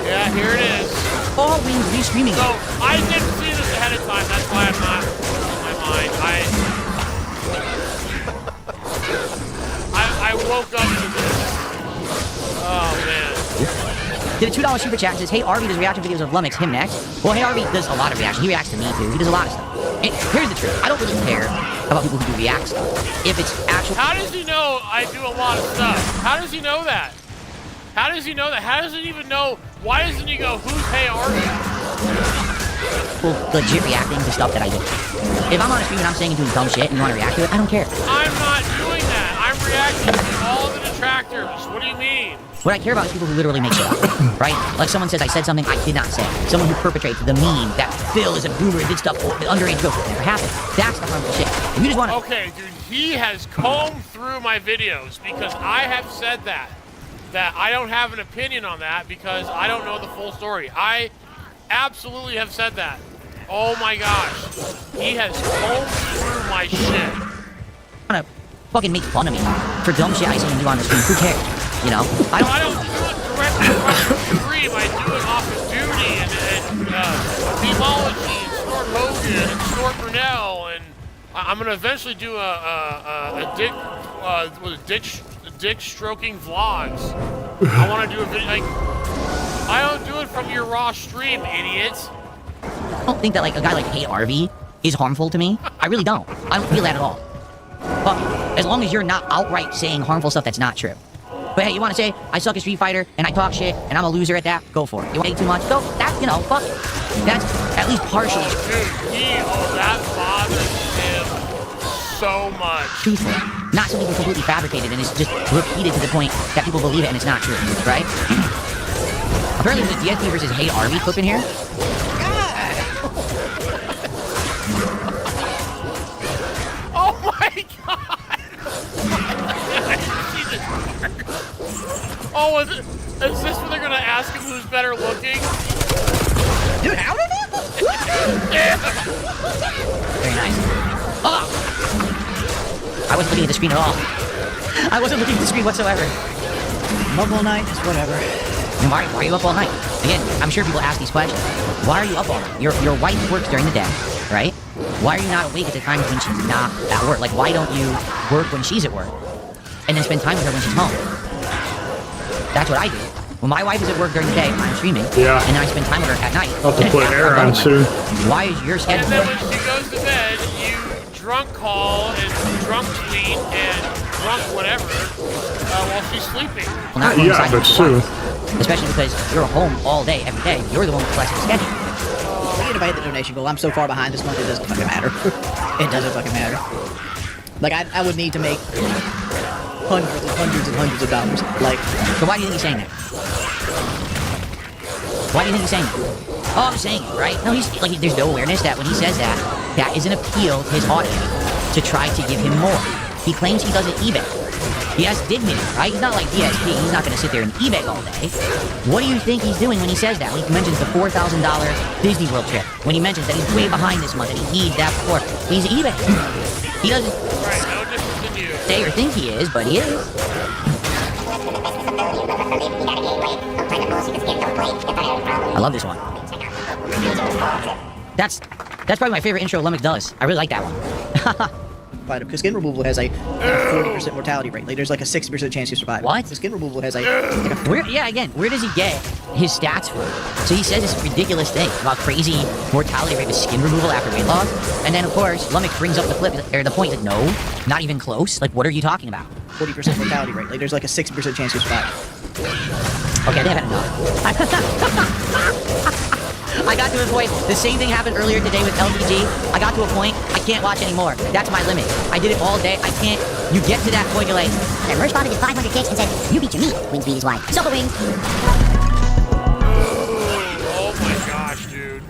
Yeah, here it is. Raw Wings restreaming So, you. I didn't see this ahead of time, that's why I'm not in my mind. I woke up to this. Oh man. Did a $2 super chat and says, hey, Arby does reaction videos of Lummox. Him next. Well, hey, Arby does a lot of reaction. He reacts to me too. He does a lot of stuff. And here's the truth. I don't really care about people who do react stuff. If it's actual... How does he know I do a lot of stuff? How does he know that? How does he know that? How does he even know? Why doesn't he go, who's Hey Arby? People legit reacting to stuff that I do. If I'm on a stream and I'm saying and doing dumb shit and you want to react to it, I don't care. I'm not doing that. I'm reacting to all the detractors. What do you mean? What I care about is people who literally make shit up, right? Like someone says I said something I did not say. Someone who perpetrates the meme that Phil is a boomer, did stuff with underage girls. It never happened. That's the harmful shit. If you just want to... Okay, dude, he has combed through my videos because I have said that I don't have an opinion on that because I don't know the full story. I absolutely have said that. Oh my gosh. He has combed through my shit. Want to fucking make fun of me for dumb shit I say and do on the stream. Who cares? You know? I don't do it directly from the stream. I do it off of duty and Themology and Snort Hogan and Snort Brunel and I'm gonna eventually do a dick stroking vlogs. I want to do a video. Like, I don't do it from your raw stream, idiots. I don't think that like a guy like Hey RV is harmful to me. I really don't. I don't feel that at all. Fuck it. As long as you're not outright saying harmful stuff that's not true. But hey, you want to say I suck at Street Fighter and I talk shit and I'm a loser at that? Go for it. You want to say too much? Go. That's, you know, fuck it. That's at least partially. Dude, that bothers him so much. Truthful. Not something completely fabricated and it's just repeated to the point that people believe it and it's not true, right? Apparently there's a DSP versus Hey RV clip in here. Oh my god! I didn't see this part. Oh, is this where they're gonna ask him who's better looking? Dude, how did it? Very nice. Oh! I wasn't looking at the screen at all. I wasn't looking at the screen whatsoever. I'm up all night, it's whatever. And why are you up all night? Again, I'm sure people ask these questions. Why are you up all night? Your wife works during the day, right? Why are you not awake at the times when she's not at work? Like, why don't you work when she's at work? And then spend time with her when she's home? That's what I do. When my wife is at work during the day, I'm streaming. Yeah. And then I spend time with her at night. I'll have to put air on soon. Why is your schedule? And then when she goes to bed, you drunk call and drunk tweet and drunk whatever while she's sleeping. Well, not Yeah, but soon. Especially because you're home all day, every day. You're the one with the flexible schedule. Forget if I hit the donation goal. I'm so far behind this month, it doesn't fucking matter. It doesn't fucking matter. Like, I would need to make hundreds and hundreds and hundreds of dollars. Like, so why do you think he's saying that? Why do you think he's saying that? Oh, I'm saying it, right? No, he's like, there's no awareness that when he says that, that is an appeal to his audience to try to give him more. He claims he does it eBay. He has dignity, right? He's not like DSP. He's not going to sit there and eBay all day. What do you think he's doing when he says that? When he mentions the $4,000 Disney World trip. When he mentions that he's way behind this month and he needs that for, he's eBay. He doesn't say or think he is, but he is. I love this one. That's probably my favorite intro Lummox does. I really like that one. Because skin removal has a 40% mortality rate. Like, there's like a 60% chance you survive. What? The skin removal has a where does he get his stats from? So he says this ridiculous thing about crazy mortality rate with skin removal after weight loss, and then of course Lummox brings up the flip or the point. He's like, no, not even close. Like, what are you talking about? 40% mortality rate. Like, there's like a 60% chance you survive. Okay, they haven't enough. I got to a point, the same thing happened earlier today with LPG. I got to a point, I can't watch anymore. That's my limit. I did it all day, I can't. You get to that point, you're like, and Merch spotted his 500 kicks and said, you beat your meat. Wings beat his wife. Silver wings. Oh my gosh, dude.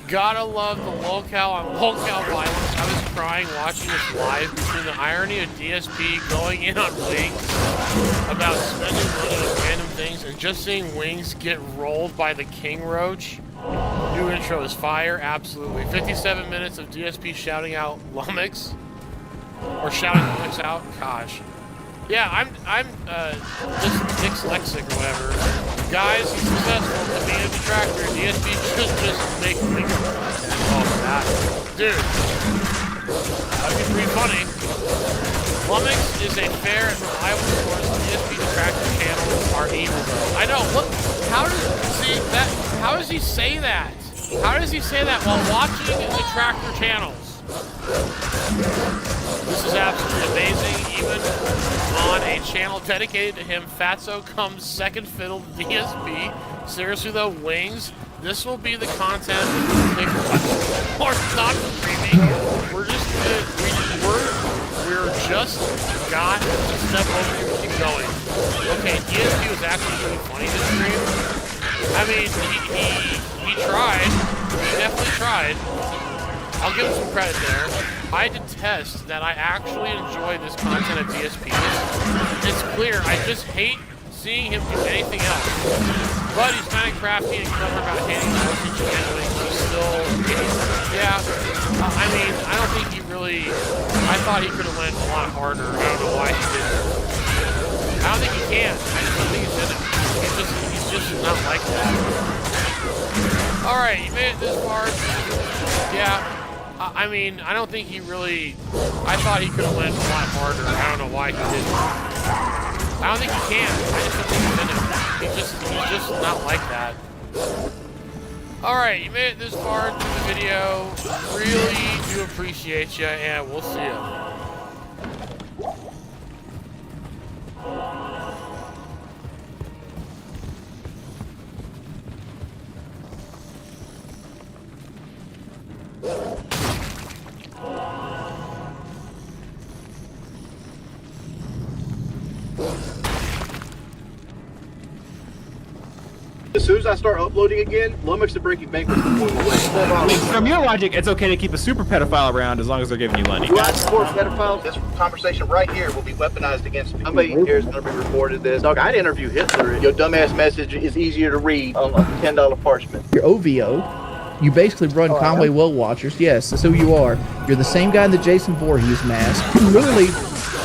Gotta love the locale on locale violence. I was crying watching this live between the irony of DSP going in on Wings about spending money on random things and just seeing Wings get rolled by the King Roach. New intro is fire, absolutely. 57 minutes of DSP shouting out Lummox. Or shouting Lummox out, gosh. Yeah, I'm just dyslexic or whatever. Guys, he's successful at being a detractor. DSP just make Wings all that. Dude. That would be pretty funny. Lummox is a fair and reliable source. The DSP detractor channels are evil, though. I know. Look, how does he say that? How does he say that while watching detractor channels? This is absolutely amazing. Even on a channel dedicated to him, Fatso comes second fiddle to DSP. Seriously though, Wings, this will be the content or not streaming. We're just got to step over here and keep going. Okay, DSP was actually really funny this stream. I mean, he tried. He definitely tried. I'll give him some credit there. I detest that I actually enjoy this content of DSP. It's clear, I just hate seeing him do anything else. But he's kind of crafty and clever about hitting the message and he's still yeah. I mean, I don't think he really, I thought he could have went a lot harder. I don't know why he didn't. I don't think he can. I just don't think he didn't. He's just not like that. Alright, you made it this far. Yeah. I mean, I don't think he really, I thought he could have went a lot harder. I don't know why he didn't. I don't think he can. I just don't think he didn't. He's just not like that. Alright, you made it this far through the video. Really do appreciate you, and we'll see you. As soon as I start uploading again, Lummox and Breaking Bank was going away. I mean, from your logic, it's okay to keep a super pedophile around as long as they're giving you money. Do I support pedophiles? This conversation right here will be weaponized against me. Somebody here is going to be reported this. Dog, I'd interview Hitler. Your dumbass message is easier to read on a $10 parchment. Your OVO, you basically run Conway Well Watchers. Yes, that's who you are. You're the same guy in the Jason Voorhees mask. You literally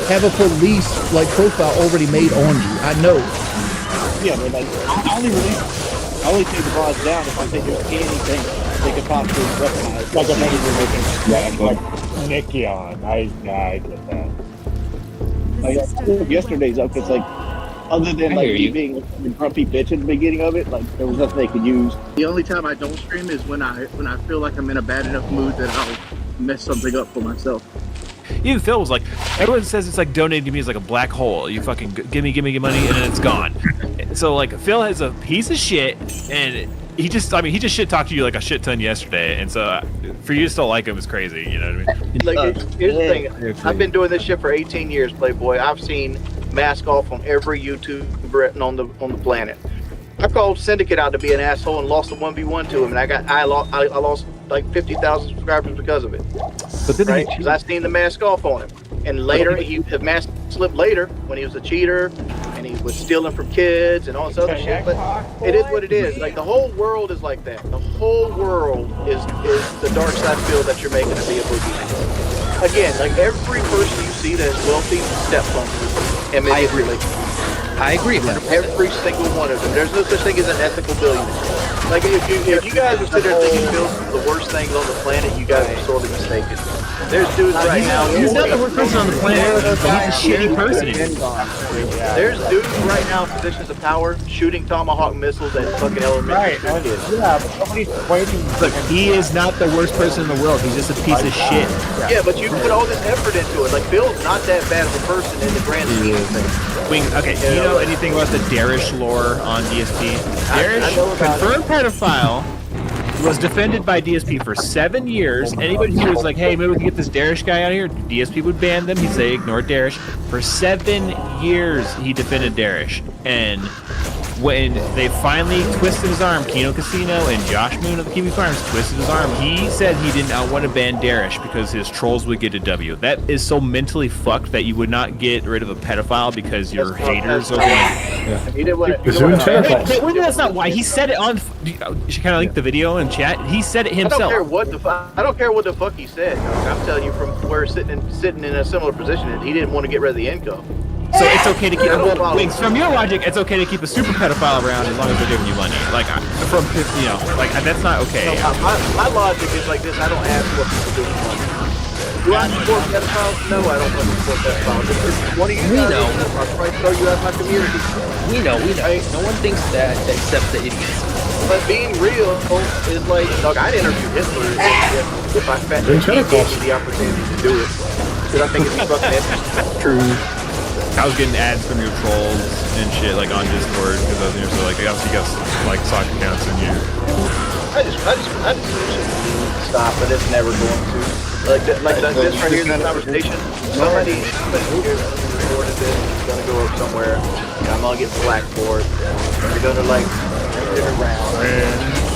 have a police profile already made on you. I know. Yeah, but I only take the VODs down if I think there's anything they could possibly weaponize. Like I'm not even making Nicky on. I get that. Yesterday's up, it's other than me being a grumpy bitch at the beginning of it, there was nothing they could use. The only time I don't stream is when I feel like I'm in a bad enough mood that I'll mess something up for myself. Even Phil was like, everyone says it's donating to me is like a black hole. You fucking give me money and then it's gone. So Phil is a piece of shit, and he just shit talked to you like a shit ton yesterday, and so for you to still like him is crazy. You know what I mean? Here's the thing. I've been doing this shit for 18 years, Playboy. I've seen Mask Off on every YouTuber on the planet. I called Syndicate out to be an asshole and lost a 1v1 to him, and I lost 50,000 subscribers because of it. But then right? Because I seen the Mask Off on him. And later, he mask slipped later when he was a cheater and he was stealing from kids and all this other shit. But it is what it is. Like the whole world is like that. The whole world is the dark side feel that you're making to be a boogeyman. Again, like every person you see that is wealthy steps on you and manipulates you. I agree. Every single one of them. There's no such thing as an ethical billionaire. Like if you guys are sitting there thinking Phil's the worst things on the planet, you guys are sorely mistaken. There's dudes right now. He's not the worst person on the planet. He's a shitty person. There's dudes right now in positions of power shooting tomahawk missiles at fucking elementary school kids. Yeah, but nobody's waiting. Look, he is not the worst person in the world. He's just a piece of shit. Yeah, but you put all this effort into it. Like Phil's not that bad of a person in the grand scheme of things. Wing, okay, do you know anything about the Darish lore on DSP? Darish, confirmed pedophile, was defended by DSP for 7 years. Anybody who was like, hey, maybe we can get this Darish guy out of here, DSP would ban them. He'd say, ignore Darish. For 7 years, he defended Darish. And when they finally twisted his arm, Kino Casino and Josh Moon of the Kiwi Farms twisted his arm, he said he did not want to ban Darish because his trolls would get a W. That is so mentally fucked that you would not get rid of a pedophile because your haters are going. He did what That's not why. He said it on. You should kind of link the video in chat. He said it himself. I don't care what the fuck he said. I'm telling you from where sitting in a similar position, he didn't want to get rid of the income. So it's okay to keep Wings, from your logic, it's okay to keep a super pedophile around as long as they're giving you money. Like that's not okay. No, my logic is like this. I don't ask what people do for money. Do I support pedophiles? No, I don't support pedophiles. If one of you guys is a pedophile, I'll probably throw you out of my community. We know. Right? No one thinks that except the idiots. But being real is like, dog, I'd interview Hitler if I gave me the opportunity to do it. Because I think it's fucking interesting. True. I was getting ads from your trolls and shit like on Discord because I was here, so like I obviously got like soccer accounts in you. I just stop, but it's never going to. Like this right here, this conversation. Somebody here recorded this. It's gonna go up somewhere. And I'm gonna get flack for it. They're gonna like turn it around.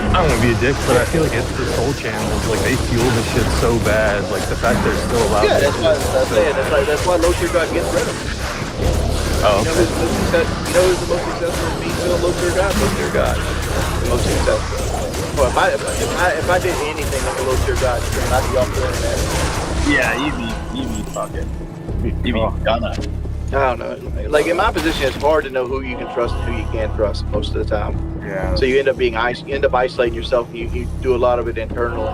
I don't want to be a dick, but I feel like it's the soul channels. Like they fuel this shit so bad. Like the fact they're still allowed. Yeah, that's why Low Tier God gets rid of them. Oh. You know who's the most successful female Low Tier God? Low Tier God. The most successful. Well, if I did anything like a Low Tier God, I'd be off the internet. Yeah, you'd be fucking. You'd be gonna. I don't know. Like in my position, it's hard to know who you can trust and who you can't trust most of the time. Yeah. So you end up isolating yourself. And you do a lot of it internally.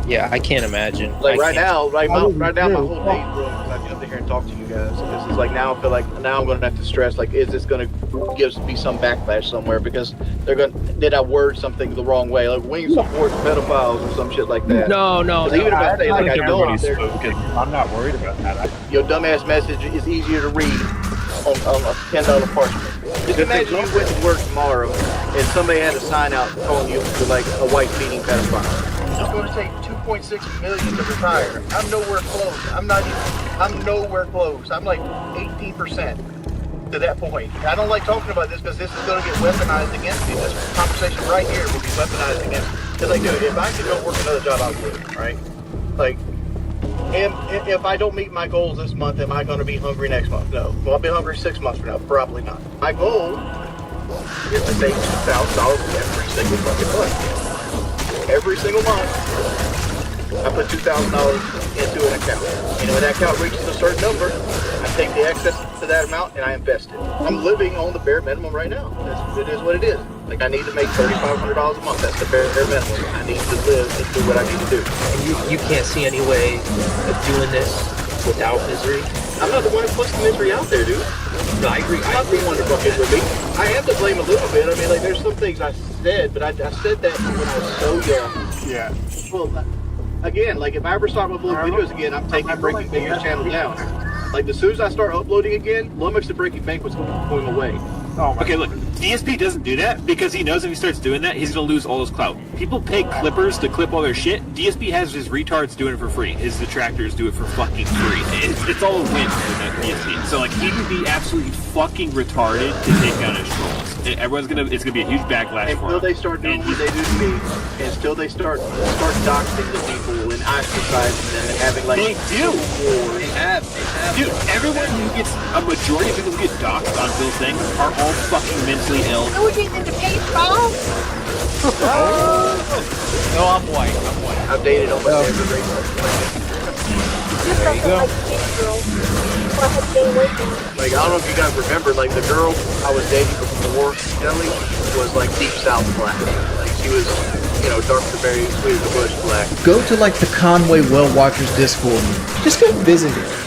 Yeah, I can't imagine. Like right now, my whole day's ruined because I jumped in here and talked to you guys. Because it's like now I feel like now I'm gonna have to stress like, is this gonna give me some backlash somewhere? Because did I word something the wrong way? Like Wing supports pedophiles or some shit like that. No. Even if I say like I don't, I'm not worried about that. Your dumbass message is easier to read on a $10 parchment. Just imagine you went to work tomorrow and somebody had a sign out calling you like a white beating pedophile. It's going to take $2.6 million to retire. I'm nowhere close. I'm nowhere close. I'm like 18% to that point. I don't like talking about this because this is going to get weaponized against me. This conversation right here will be weaponized against me. Because like, dude, if I could go work another job, I'll do it, right? Like, if I don't meet my goals this month, am I going to be hungry next month? No. Will I be hungry 6 months from now? Probably not. My goal is to save $2,000 every single fucking month. Every single month, I put $2,000 into an account. And when that account reaches a certain number, I take the excess to that amount and I invest it. I'm living on the bare minimum right now. It is what it is. Like I need to make $3,500 a month. That's the bare minimum. I need to live and do what I need to do. And you can't see any way of doing this without misery. I'm not the one who puts the misery out there, dude. No, I agree. I'm not the one to fucking with me. I have to blame a little bit. I mean, like, there's some things I said, but I said that when I was so young. Yeah. Well, again, like, if I ever start uploading videos again, I'm taking Breaking Bank's channel down. Like, as soon as I start uploading again, Lummox the Breaking Bank was going away. Okay, look, DSP doesn't do that because he knows if he starts doing that, he's going to lose all his clout. People pay clippers to clip all their shit. DSP has his retards doing it for free. His detractors do it for fucking free. It's all a win for that DSP. So, like, he would be absolutely fucking retarded to take down his trolls. Everyone's gonna. It's gonna be a huge backlash for Until him. they start doing what they do to me, and until they start doxing the people and ostracizing them and having like They do. wars. They have. Dude, everyone who gets a majority of people who get doxxed on Phil's thing are all fucking mentally ill. We're getting into baseball. No, I'm white. I'm white. I've dated almost every race. There you go. Like, I don't know if you guys remember, like, the girl I was dating before Kelly was, like, deep south black. Like, she was, you know, dark to berry, sweet as a bush black. Go to like the Conway Well Watchers Discord. Just go visit it.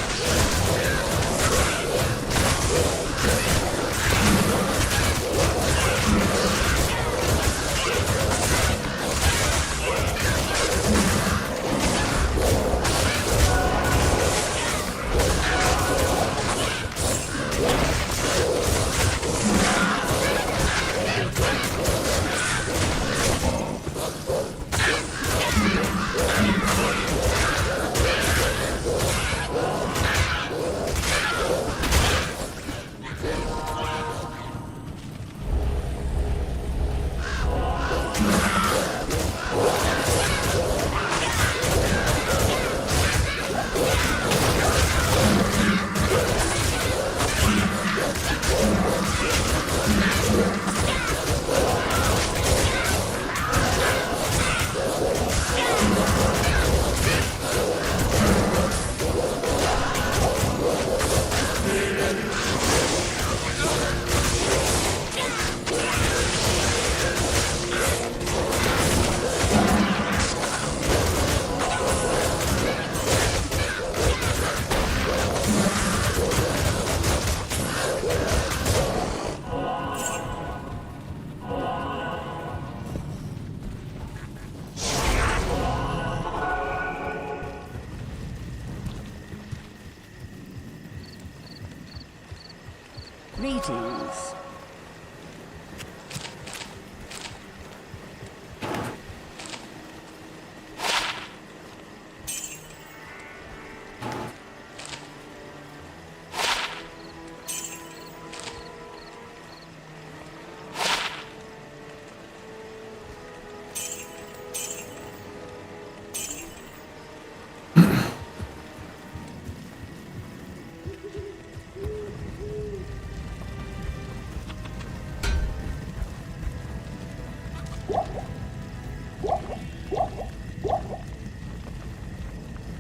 Greetings.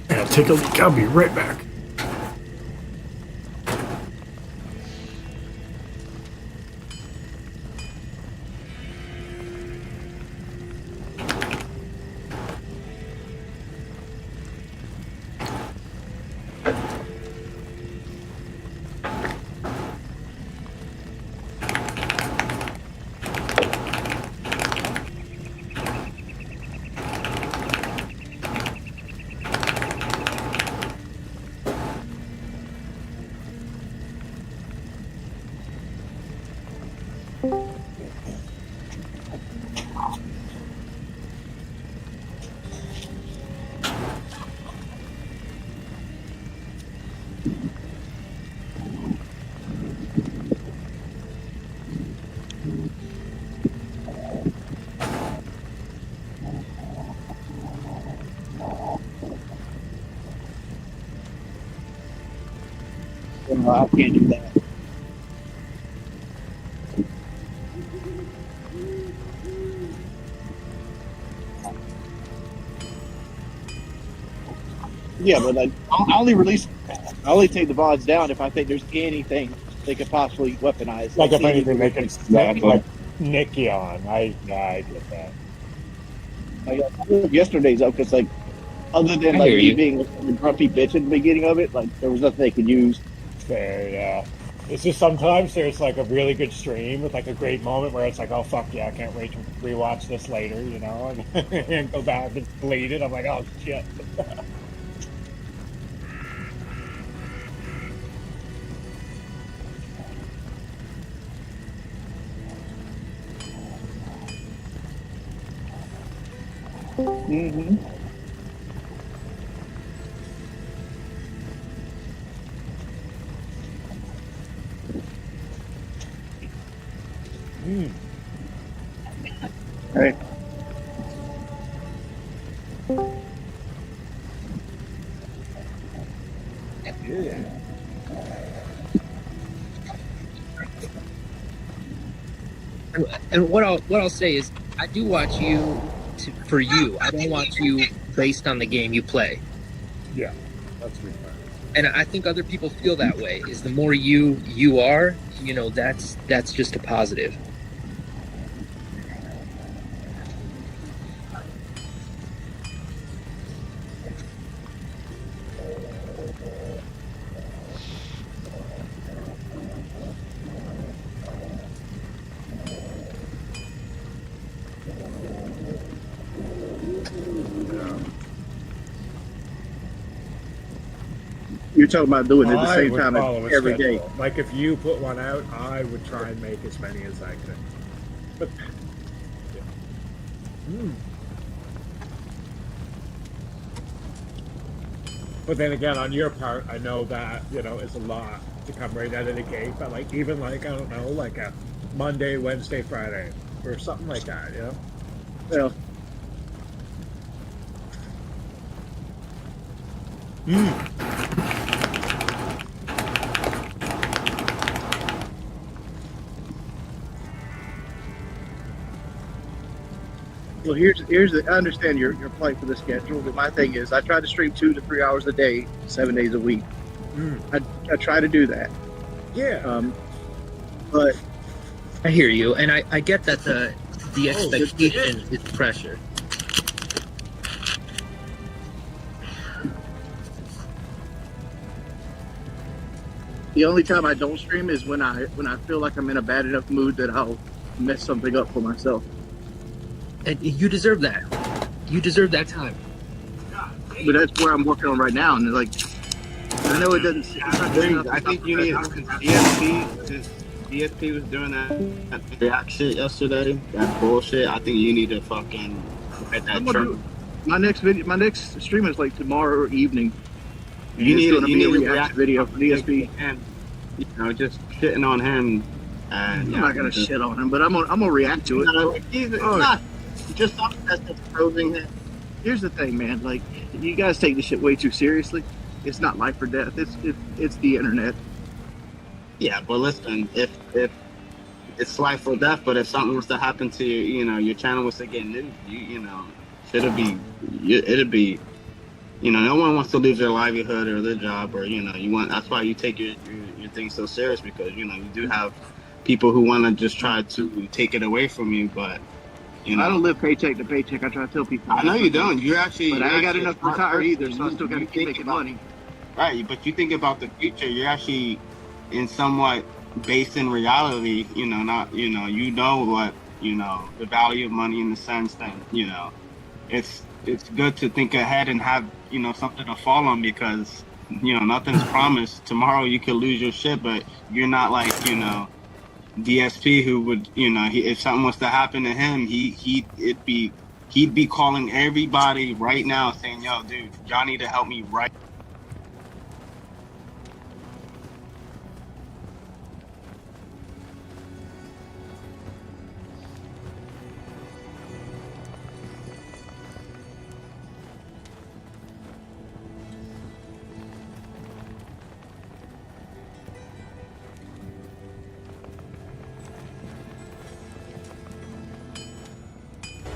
Yeah, take a look. I'll be right back. I can't do that. Yeah, but I only take the VODs down if I think there's anything they could possibly weaponize. Like if anything they can like Nicky on. I get that. Like, yesterday's up because, like, other than like me being a grumpy bitch at the beginning of it, like there was nothing they could use. Fair, yeah. It's just sometimes there's like a really good stream with like a great moment where it's like, oh fuck yeah, I can't wait to rewatch this later, you know, and go back and bleed it. I'm like, oh shit. Mm-hmm. Hey. And what I'll say is, I do watch you for you. I don't watch you based on the game you play. Yeah, that's fair. And I think other people feel that way. Is the more you are, that's just a positive. You're talking about doing it at the I same would time follow a every day. schedule. Like if you put one out, I would try and make as many as I could. But But then again, on your part, I know that it's a lot to come right out of the gate. But like even like I don't know, like a Monday, Wednesday, Friday, or something like that. Yeah. Well, here's the. I understand your plight for the schedule, but my thing is, I try to stream 2 to 3 hours a day, 7 days a week. I try to do that. Yeah. But I hear you, and I get that the expectation is pressure. the only time I don't stream is when I feel like I'm in a bad enough mood that I'll mess something up for myself. And you deserve that. You deserve that time. But that's where I'm working on right now, and like, I know it doesn't. I think you need DSP was doing that react shit yesterday. That bullshit. I think you need to fucking get that turn. My next stream is like tomorrow evening. You need a to react video for DSP, and just shitting on him. And I'm not gonna shit on him, but I'm gonna react to it. No, it's not just something that's exposing him. Here's the thing, man. Like, you guys take this shit way too seriously. It's not life or death. It's the internet. Yeah, but listen, if it's life or death, but if something was to happen to you, your channel was to get nuked, it'd be, no one wants to lose their livelihood or their job, or that's why you take your thing so serious, because you do have people who want to just try to take it away from you, but. I don't live paycheck to paycheck. I try to tell people. I know you don't. You're actually. But I ain't got enough to retire either, so I still got to keep making money. Right, but you think about the future. You're actually in somewhat based in reality. Not what the value of money in the sense that it's good to think ahead and have something to fall on, because nothing's promised. Tomorrow you could lose your shit, but you're not like DSP, who would if something was to happen to him, he'd be calling everybody right now saying, yo dude, y'all need to help me right.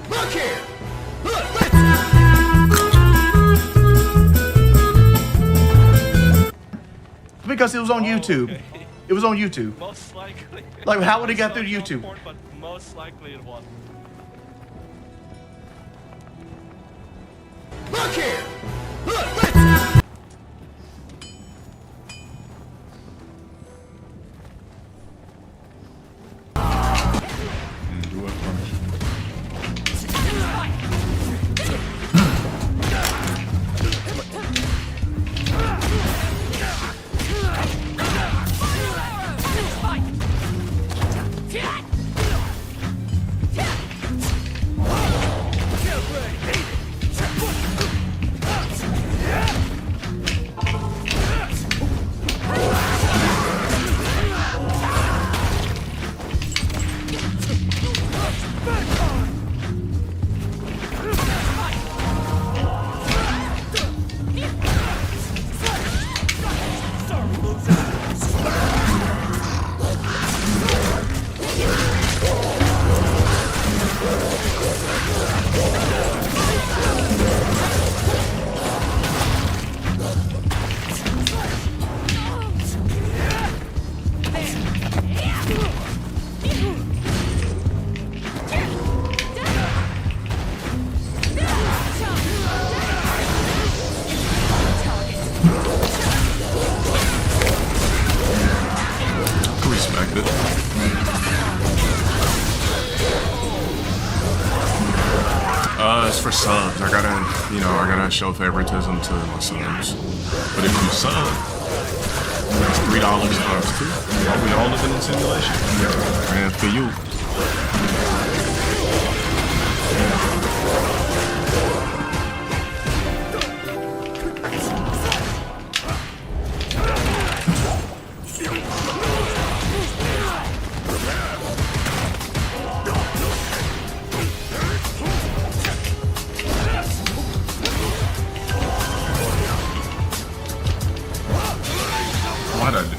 Look here! Because it was on YouTube. It was on YouTube. Most likely. Like, how would it get through YouTube? But most likely it was. Look here! respect it. It's for subs. I gotta show favoritism to my subs. But if you sub, it's $3 times 2. Are we all living in simulation? And for you. Why'd I do?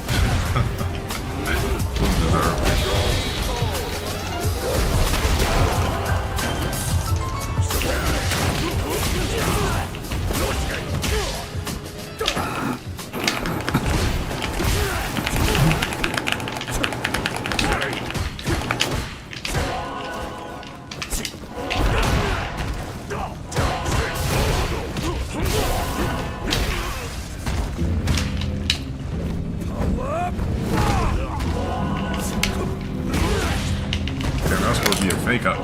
Fake up. I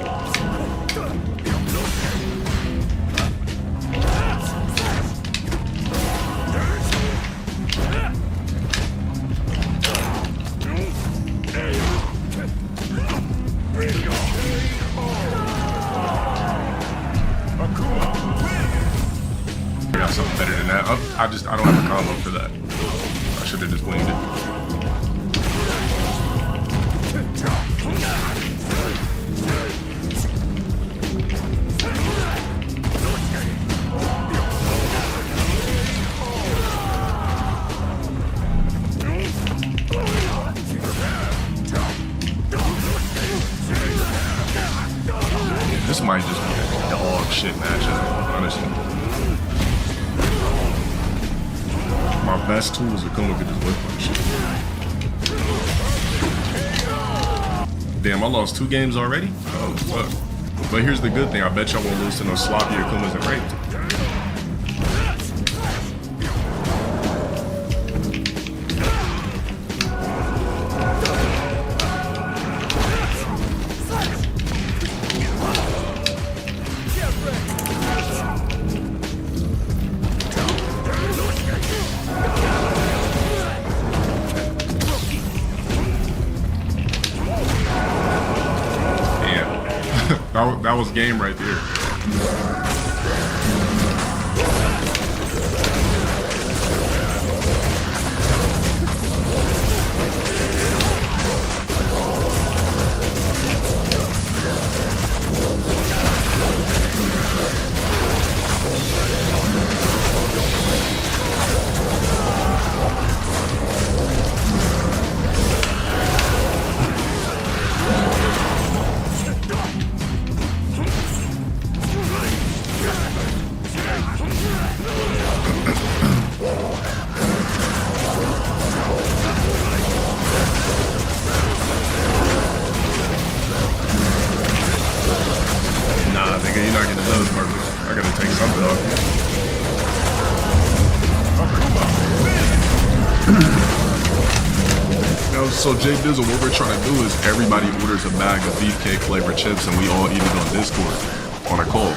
got something better than that. I don't have a combo for that. I should have just winged it. This might just be a dog shit matchup, honestly. My best tool is Akuma could just whip my shit. Damn, I lost 2 games already? Oh, fuck. But here's the good thing, I bet y'all won't lose to no sloppy Akumas and ranked. That was game right there. So Jay Dizzle, what we're trying to do is everybody orders a bag of beefcake flavored chips and we all eat it on Discord on a call.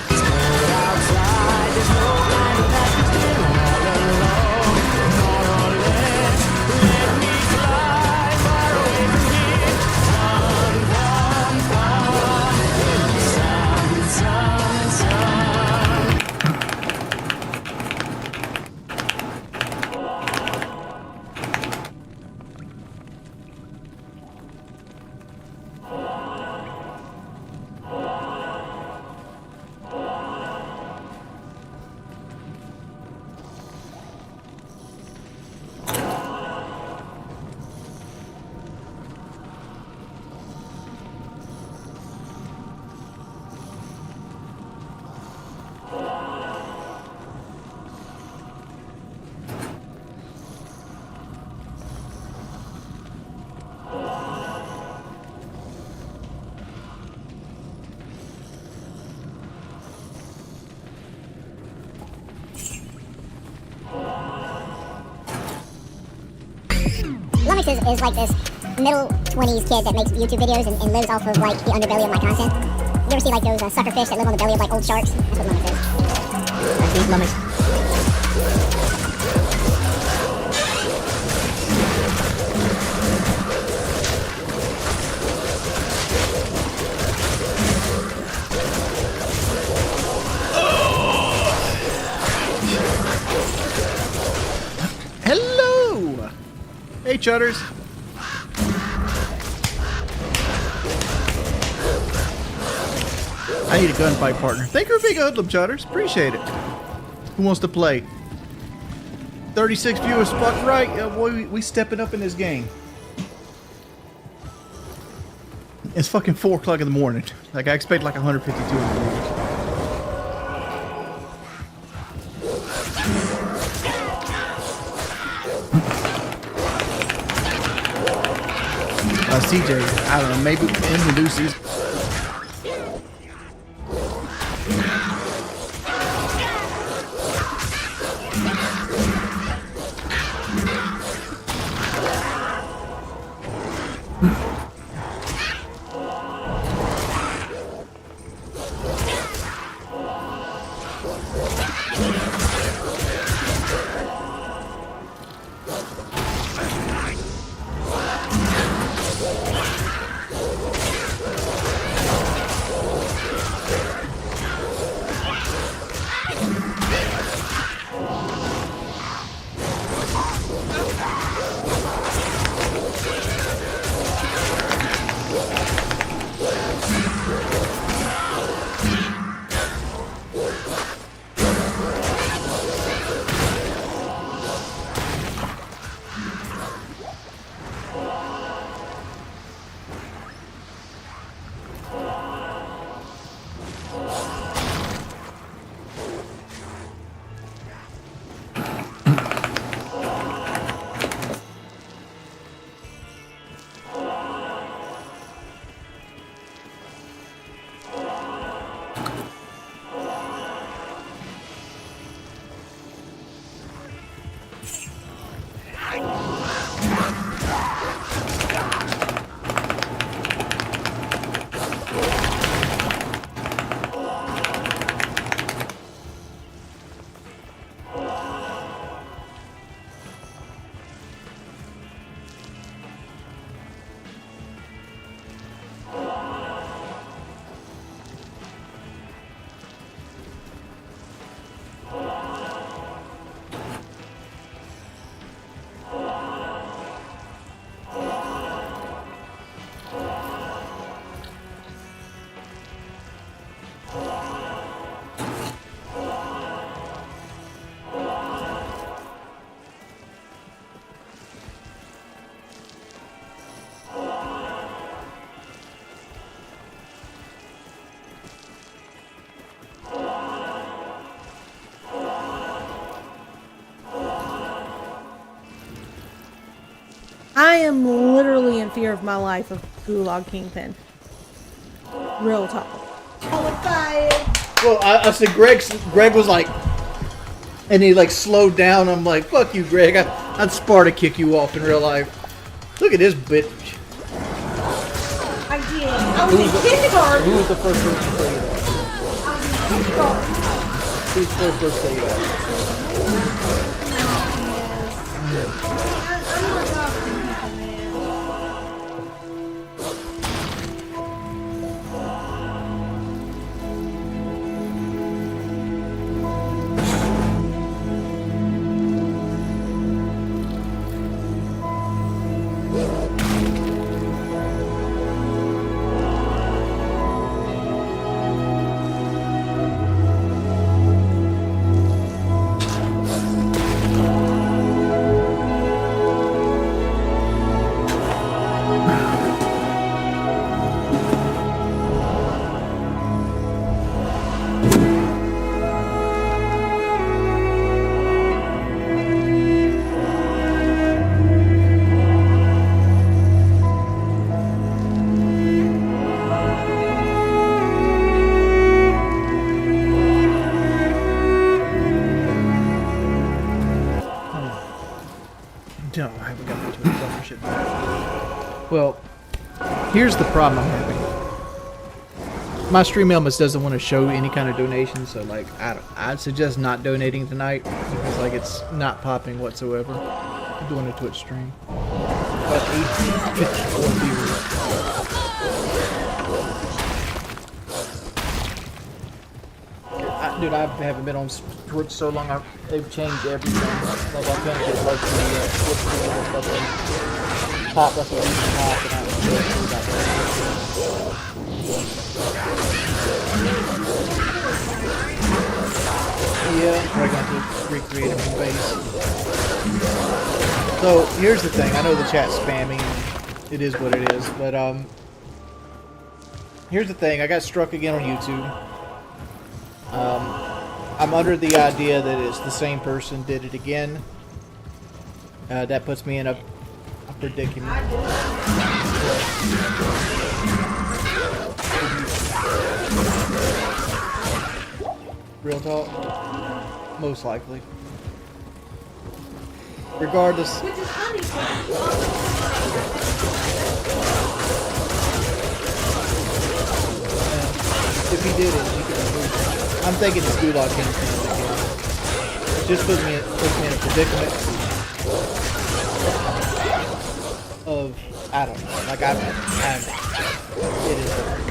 Lumix is like this middle 20s kid that makes YouTube videos and lives off of like the underbelly of my content. You ever see like those sucker fish that live on the belly of like old sharks? That's what Lummox is. That's these Lummox. Hello! Hey, Chutters. I need a gunfight partner. Thank you for being a hoodlum, Chutters. Appreciate it. Who wants to play? 36 viewers, fuck right. Yeah, boy, we stepping up in this game. It's fucking 4 o'clock in the morning. Like, I expect like 152 in the morning. CJ, I don't know, maybe introduce these. I am literally in fear of my life of Gulag Kingpin. Real talk. Well, I said Greg was like, and he like slowed down. I'm like, fuck you, Greg. I'd Sparta kick you off in real life. Look at this bitch. I did. I was in kindergarten. Who was the first person to say that? Who's the first person to say that? Well, here's the problem I'm having. My stream elements doesn't want to show any kind of donation, so like I'd suggest not donating tonight because like it's not popping whatsoever. I'm doing a Twitch stream. But 54 viewers. Dude, I haven't been on Twitch so long. They've changed everything. Like I can't get like the Twitch stream and stuff like top. That's what we can top, and I'm yeah, probably going to recreate it from base. So here's the thing. I know the chat's spamming. It is what it is. But here's the thing. I got struck again on YouTube. I'm under the idea that it's the same person did it again. That puts me in a predicament. Real talk? Most likely. Regardless. If he did it, he could remove it. I'm thinking it's Gulag King again. It just puts me in a predicament of, I don't know, like it is,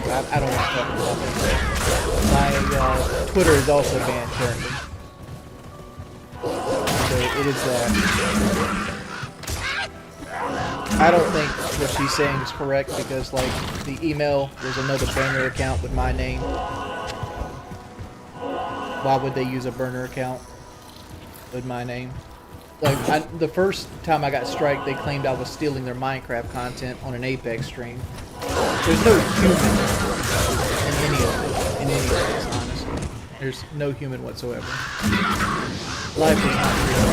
I don't want to talk about it. My Twitter is also banned currently. So it is I don't think what she's saying is correct because like the email was another burner account with my name. Why would they use a burner account with my name? Like the first time I got striked, they claimed I was stealing their Minecraft content on an Apex stream. There's no human in any of this, honestly. There's no human whatsoever. Life is not real.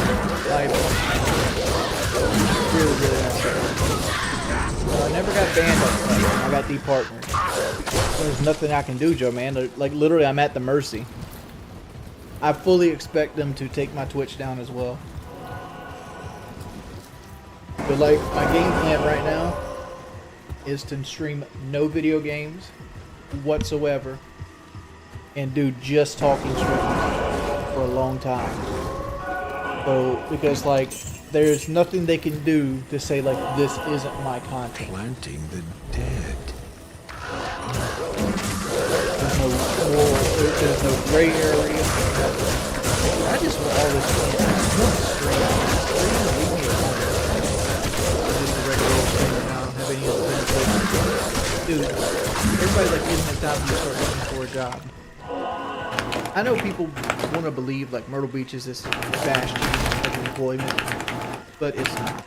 Life is really, really not real. Well, I never got banned on that. I got departnered. There's nothing I can do, Joe, man. Like, literally, I'm at the mercy. I fully expect them to take my Twitch down as well. But, like, my game plan right now is to stream no video games whatsoever and do just talking streams for a long time. So, because, like, there's nothing they can do to say, like, this isn't my content. Planting the dead. There's no moral, there's no gray area. I just want all this stream. I just want to stream. Leave me alone. I'm just a regular streamer now. I don't have any other benefits. Dude, everybody's like, isn't it time you start looking for a job? I know people want to believe like Myrtle Beach is this bastion of employment, but it's not.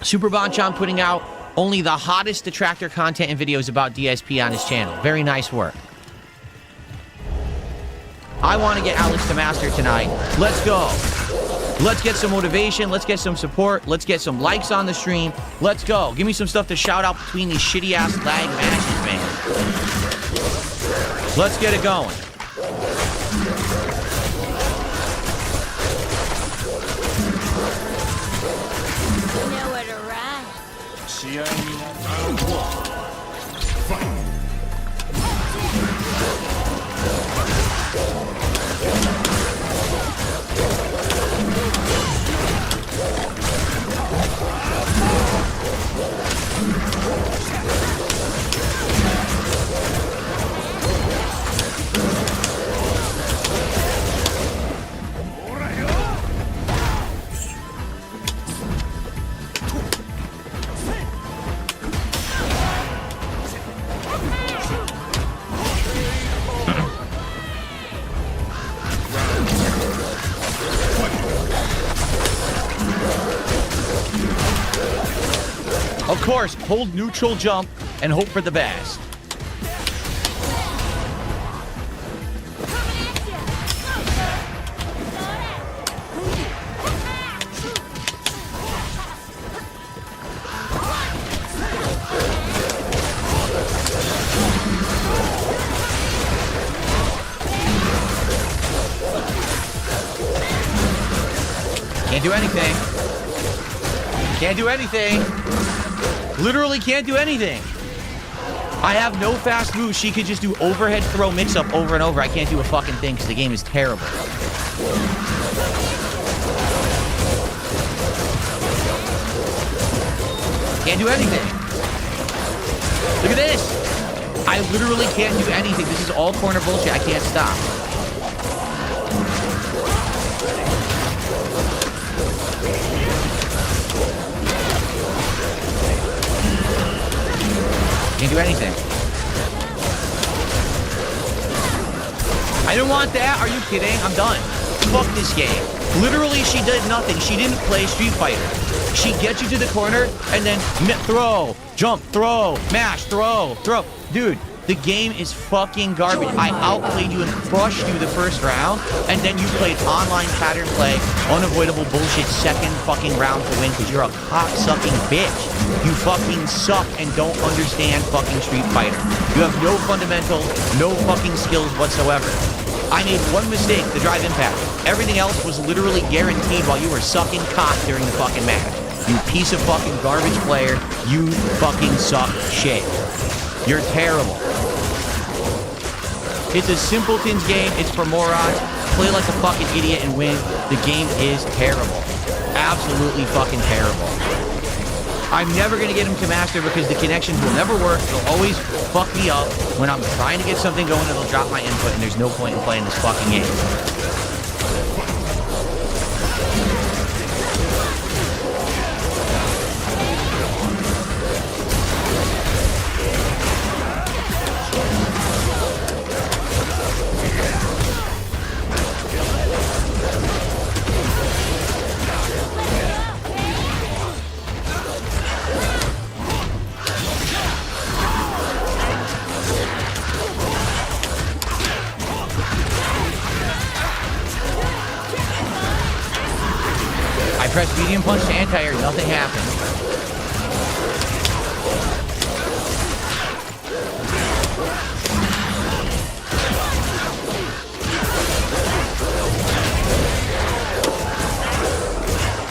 Super Bonchon putting out only the hottest detractor content and videos about DSP on his channel. Very nice work. I want to get Alex to master tonight. Let's go. Let's get some motivation. Let's get some support. Let's get some likes on the stream. Let's go. Give me some stuff to shout out between these shitty-ass lag matches, man. Let's get it going. Nowhere to run. Fight. Of course, hold neutral jump and hope for the best. Can't do anything. Can't do anything. Literally can't do anything. I have no fast moves. She could just do overhead throw mix-up over and over. I can't do a fucking thing because the game is terrible. Can't do anything. Look at this. I literally can't do anything. This is all corner bullshit. I can't stop. Can't do anything. I don't want that. Are you kidding? I'm done. Fuck this game. Literally, she did nothing. She didn't play Street Fighter. She gets you to the corner and then throw, jump, throw, mash, throw. Dude, the game is fucking garbage. I outplayed you and crushed you the first round, and then you played online pattern play, unavoidable bullshit second fucking round to win because you're a cock-sucking bitch. You fucking suck and don't understand fucking Street Fighter. You have no fundamentals, no fucking skills whatsoever. I made one mistake, the drive impact. Everything else was literally guaranteed while you were sucking cock during the fucking match. You piece of fucking garbage player. You fucking suck shit. You're terrible. It's a simpleton's game. It's for morons. Play like a fucking idiot and win. The game is terrible. Absolutely fucking terrible. I'm never going to get him to master because the connections will never work. It'll always fuck me up. When I'm trying to get something going, it'll drop my input, and there's no point in playing this fucking game. Press medium punch to anti-air, nothing happened.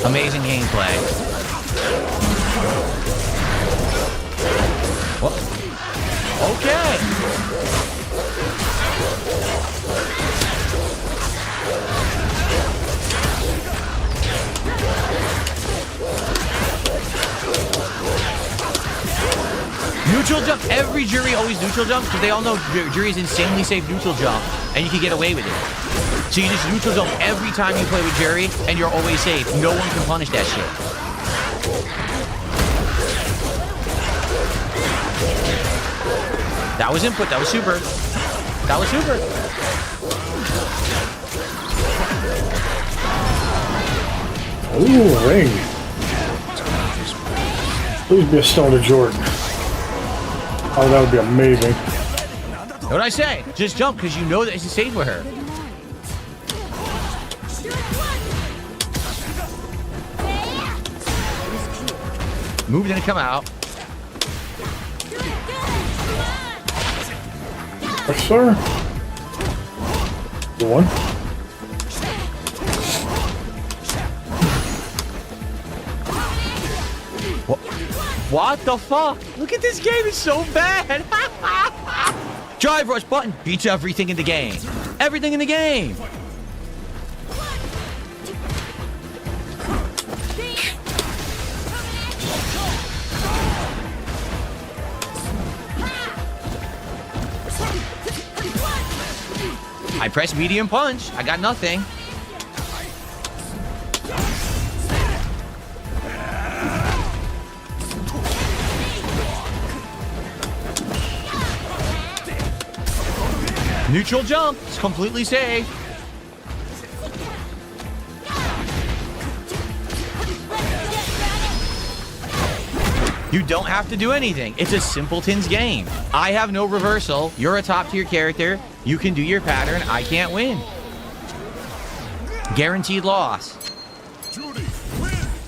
Amazing gameplay. What? Okay. Neutral jump. Every jury always neutral jumps because they all know jury's insanely safe neutral jump and you can get away with it. So you just neutral jump every time you play with jury and you're always safe. No one can punish that shit. That was input. That was super. That was super. Ooh, ring. Please be a Stone of Jordan. Oh, that would be amazing. What'd I say? Just jump, because you know that it's safe with her. Move, didn't come out. Yes, sir. The one. What the fuck? Look at this game, it's so bad. Drive rush button beats everything in the game. Everything in the game. I press medium punch. I got nothing. Neutral jump. It's completely safe. You don't have to do anything. It's a simpleton's game. I have no reversal. You're a top tier character. You can do your pattern. I can't win. Guaranteed loss.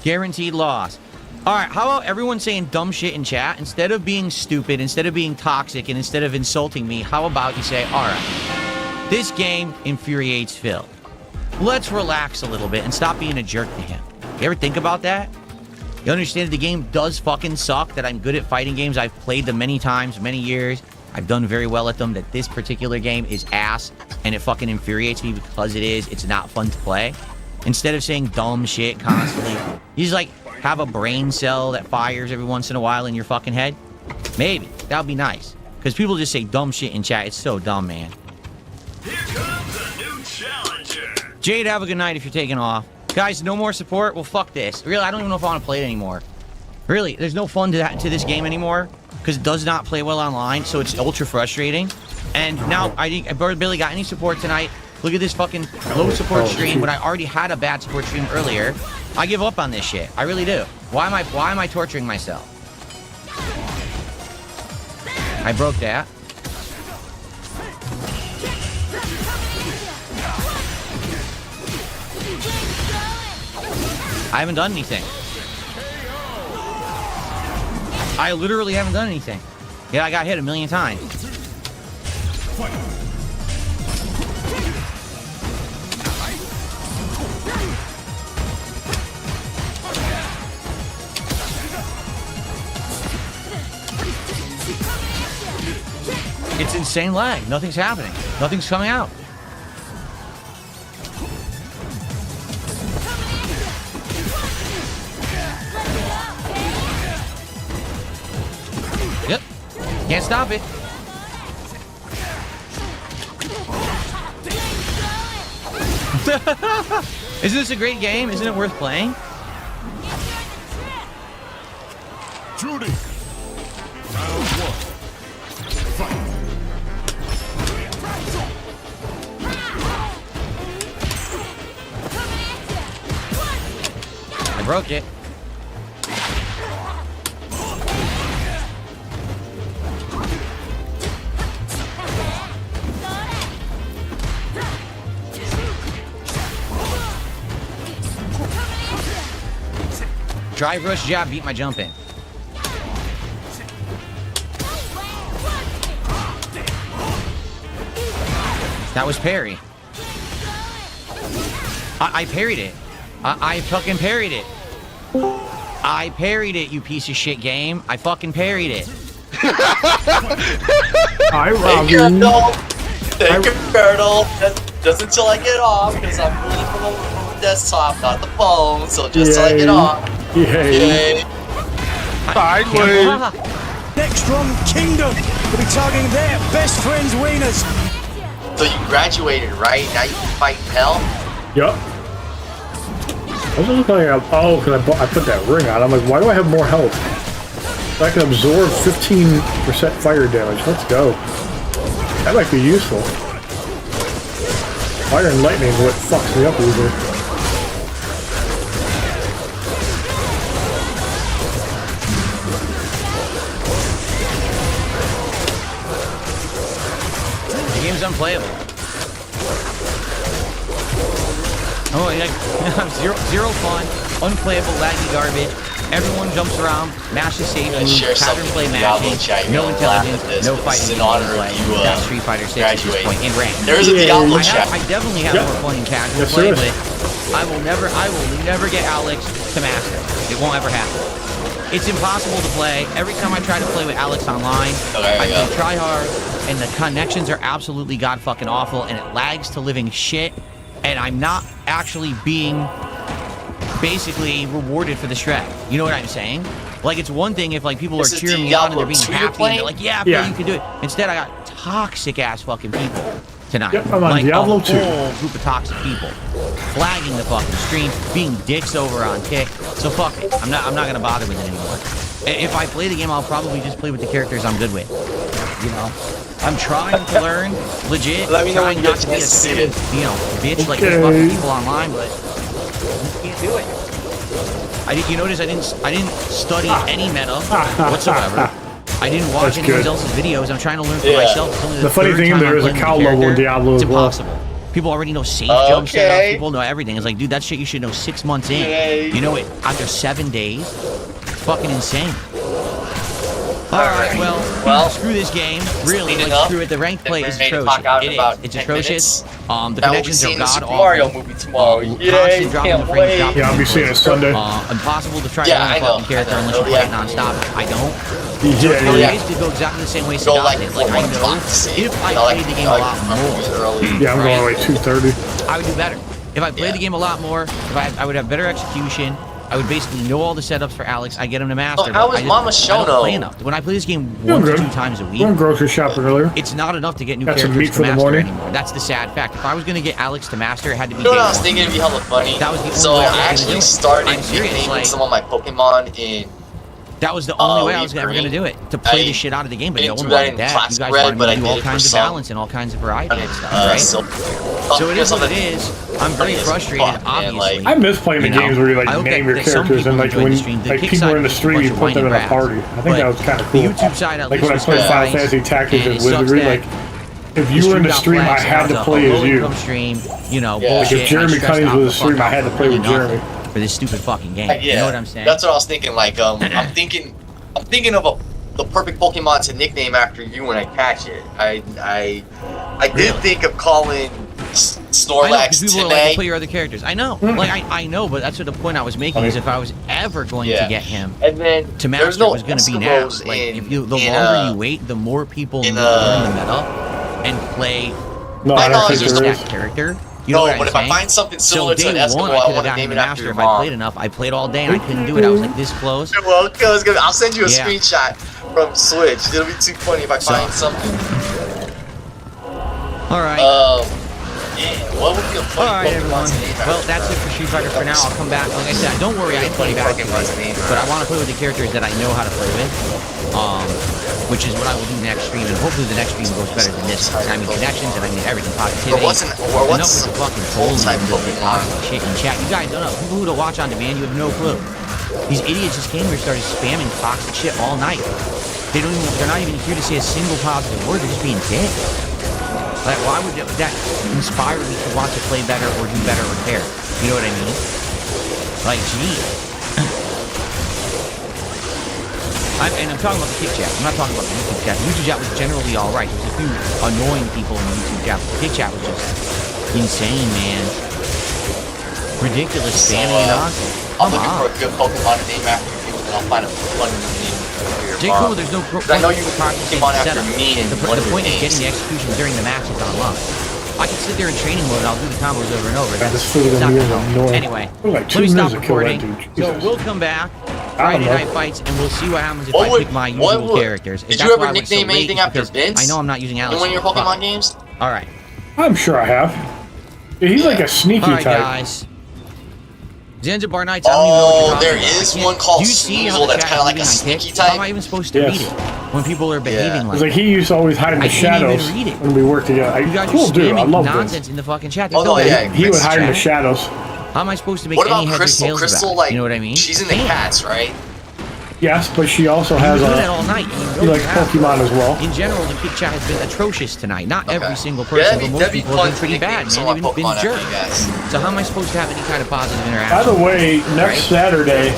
Guaranteed loss. All right, how about everyone saying dumb shit in chat? Instead of being stupid, instead of being toxic, and instead of insulting me, how about you say, all right, this game infuriates Phil. Let's relax a little bit and stop being a jerk to him. You ever think about that? You understand the game does fucking suck, that I'm good at fighting games. I've played them many times, many years. I've done very well at them, that this particular game is ass, and it fucking infuriates me because it is. It's not fun to play. Instead of saying dumb shit constantly, you just like have a brain cell that fires every once in a while in your fucking head. Maybe. That would be nice. Because people just say dumb shit in chat. It's so dumb, man. Here comes a new challenger. Jade, have a good night if you're taking off. Guys, no more support? Well, fuck this. Really, I don't even know if I want to play it anymore. Really, there's no fun to this game anymore because it does not play well online, so it's ultra frustrating. And now, I barely got any support tonight. Look at this fucking low support stream when I already had a bad support stream earlier. I give up on this shit. I really do. Why am I torturing myself? I broke that. I haven't done anything. I literally haven't done anything. Yeah, I got hit a million times. It's insane lag. Nothing's happening. Nothing's coming out. Yep. Can't stop it. Isn't this a great game? Isn't it worth playing? Judy. Round one. Fight. I broke it. Drive rush jab, beat my jump in. That was parry. I parried it. I fucking parried it. I parried it, you piece of shit game. I fucking parried it. I robbed you. Take your turtle. Just until I get off, because I'm really from the desktop, not the phone. So just till I get off. Yay. Sideways. Next from Kingdom will be targeting their best friends' wieners. So you graduated, right? Now you can fight hell? Yup. I was looking like, oh, because I put that ring on. I'm like, why do I have more health? I can absorb 15% fire damage. Let's go. That might be useful. Fire and lightning is what fucks me up usually. game's unplayable. Oh, yeah, zero fun, unplayable, laggy garbage. Everyone jumps around, mashes safe moves, pattern play matching, no intelligence, no fighting. Like that Street Fighter 6 at this point in rank. There's a Diablo chat. I definitely have more fun in casual play, but I will never get Alex to master. It won't ever happen. It's impossible to play. Every time I try to play with Alex online, I try hard, and the connections are absolutely god fucking awful, and it lags to living shit, and I'm not actually being basically rewarded for the shred. You know what I'm saying? Like, it's one thing if like people are cheering me on and they're being happy and they're like, yeah, Phil, you can do it. Instead, I got toxic ass fucking people tonight. Yep, I'm on like Diablo a 2. whole group of toxic people flagging the fucking stream, being dicks over on Kick. So fuck it. I'm not gonna bother with it anymore. If I play the game, I'll probably just play with the characters I'm good with. You know, I'm trying to learn legit. Let me know trying when you not to be a stupid, bitch like those fucking people online, but you can't do it. You notice I didn't study any meta whatsoever. I didn't watch anyone else's videos. I'm trying to learn for myself. It's only the funny thing is there is a cow level in Diablo as well. It's impossible. People already know safe jump setup. People know everything. It's like, dude, that shit you should know 6 months in. You know it after 7 days. It's fucking insane. Alright, well, screw this game. Really, like, screw it. The ranked play is atrocious. It is. It's atrocious. The connections are god awful. Mario movie tomorrow. Constant dropping the frames, dropping I'll be seeing it Sunday. Impossible to try to learn a fucking character unless you play it non-stop. I don't. So it's basically go exactly the same way Sadat did. Like, I know if I played the game a lot more. Yeah, I'm going like 2:30. I would do better. If I played the game a lot more, I would have better execution. I would basically know all the setups for Alex. I get him to master. How is Mama Shono? I don't play enough. When I play this game 1 to 2 times a week, we went grocery shopping earlier. It's not enough to get new characters to master anymore. That's the sad fact. If I was going to get Alex to master, it had to be. You know what I was thinking? It'd be hella funny. That was the only so way I actually started nicknaming some of my Pokemon in. That was the only way I was ever going to do it. To play the shit out of the game, but no one wanted that. You guys wanted me to do all kinds of balance and all kinds of variety and stuff, right? So it is what it is. I'm very frustrated, obviously. I miss playing the games where you like name your characters and like when like people are in the stream, you put them in a party. I think that was kind of cool. The YouTube side, like when I played Final Fantasy Tactics and Wizardry, like if you were in the stream, I had to play as you. Like if Jeremy Cunnings was in the stream, I had to play with Jeremy. For this stupid fucking game. You know what I'm saying? That's what I was thinking. Like, I'm thinking of the perfect Pokemon to nickname after you when I catch it. I did think of calling Snorlax people are like, play your other characters. I know. Like, I know, but that's what the point I was making is if I was ever going to get him to master, it was going to be now. Like, the longer you wait, the more people learn the meta and play that character. You know what but if I find something similar to an Eskimo, I want to name it after your mom. If I played enough, I played all day and I couldn't do it. I was like this close. Well, I'll send you a screenshot from Switch. It'll be too funny if I find something. Alright. What would be a funny Pokemon to name? Well, that's it for Street Fighter for now. I'll come back. Like I said, don't worry, I ain't playing back to it. But I want to play with the characters that I know how to play with. Which is what I will do next stream, and hopefully the next stream goes better than this. I mean connections, and I mean everything, positivity. Enough with the fucking trolls and the toxic shit in chat. You guys don't know. People who don't watch on demand, you have no clue. These idiots just came here and started spamming toxic shit all night. They're not even here to say a single positive word. They're just being dicks. Like, why would that inspire me to want to play better or do better or care? You know what I mean? Like, gee. And I'm talking about the Kick chat. I'm not talking about the YouTube chat. The YouTube chat was generally alright. There was a few annoying people in the YouTube chat. But the Kick chat was just insane, man. Ridiculous spamming and nonsense. I'm looking for a good Pokemon to name after you, and I'll find a funny name for your mom. There's no I know you came on after me in one of the point is getting the execution during the match is online. I can sit there in training mode and I'll do the combos over and over. Anyway, let me stop recording. So we'll come back Friday Night Fights and we'll see what happens if I pick my usual characters. Did you ever nickname anything after Vince? I know I'm not using Alex. In one of your Pokemon games? Alright. I'm sure I have. Yeah, he's like a sneaky type. Guys. Zanzibar Nights, I don't even know what you're talking there is one called Snoozle that's kind of like a sneaky type. How am I even supposed to read it when people are behaving like that? It's like he used to always hide in the shadows when we worked together. You guys cool dude, I love nonsense in the fucking chat. He would hide in the shadows. How am I supposed to make any heads or tails about it? You know what I mean? She's in the cats, right? Yes, but she also has You do a. that all night. And She likes Pokemon as well. In general, the Kick Chat has been atrocious tonight. Not every single person, but most that'd be people have been fun pretty to bad, nickname man. They've been someone Pokemon jerks. after you guys. So how am I supposed to have any kind of positive interaction? By the way, next Saturday,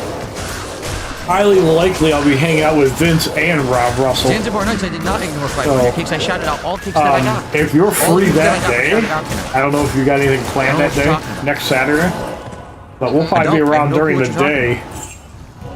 highly likely I'll be hanging out with Vince and Rob Russell. Zanzibar Nights, I did not ignore 500 kicks. I shouted out all kicks that I got. If you're free that I day, got I don't know if you got anything planned that day, next Saturday, but we'll probably be around during the day.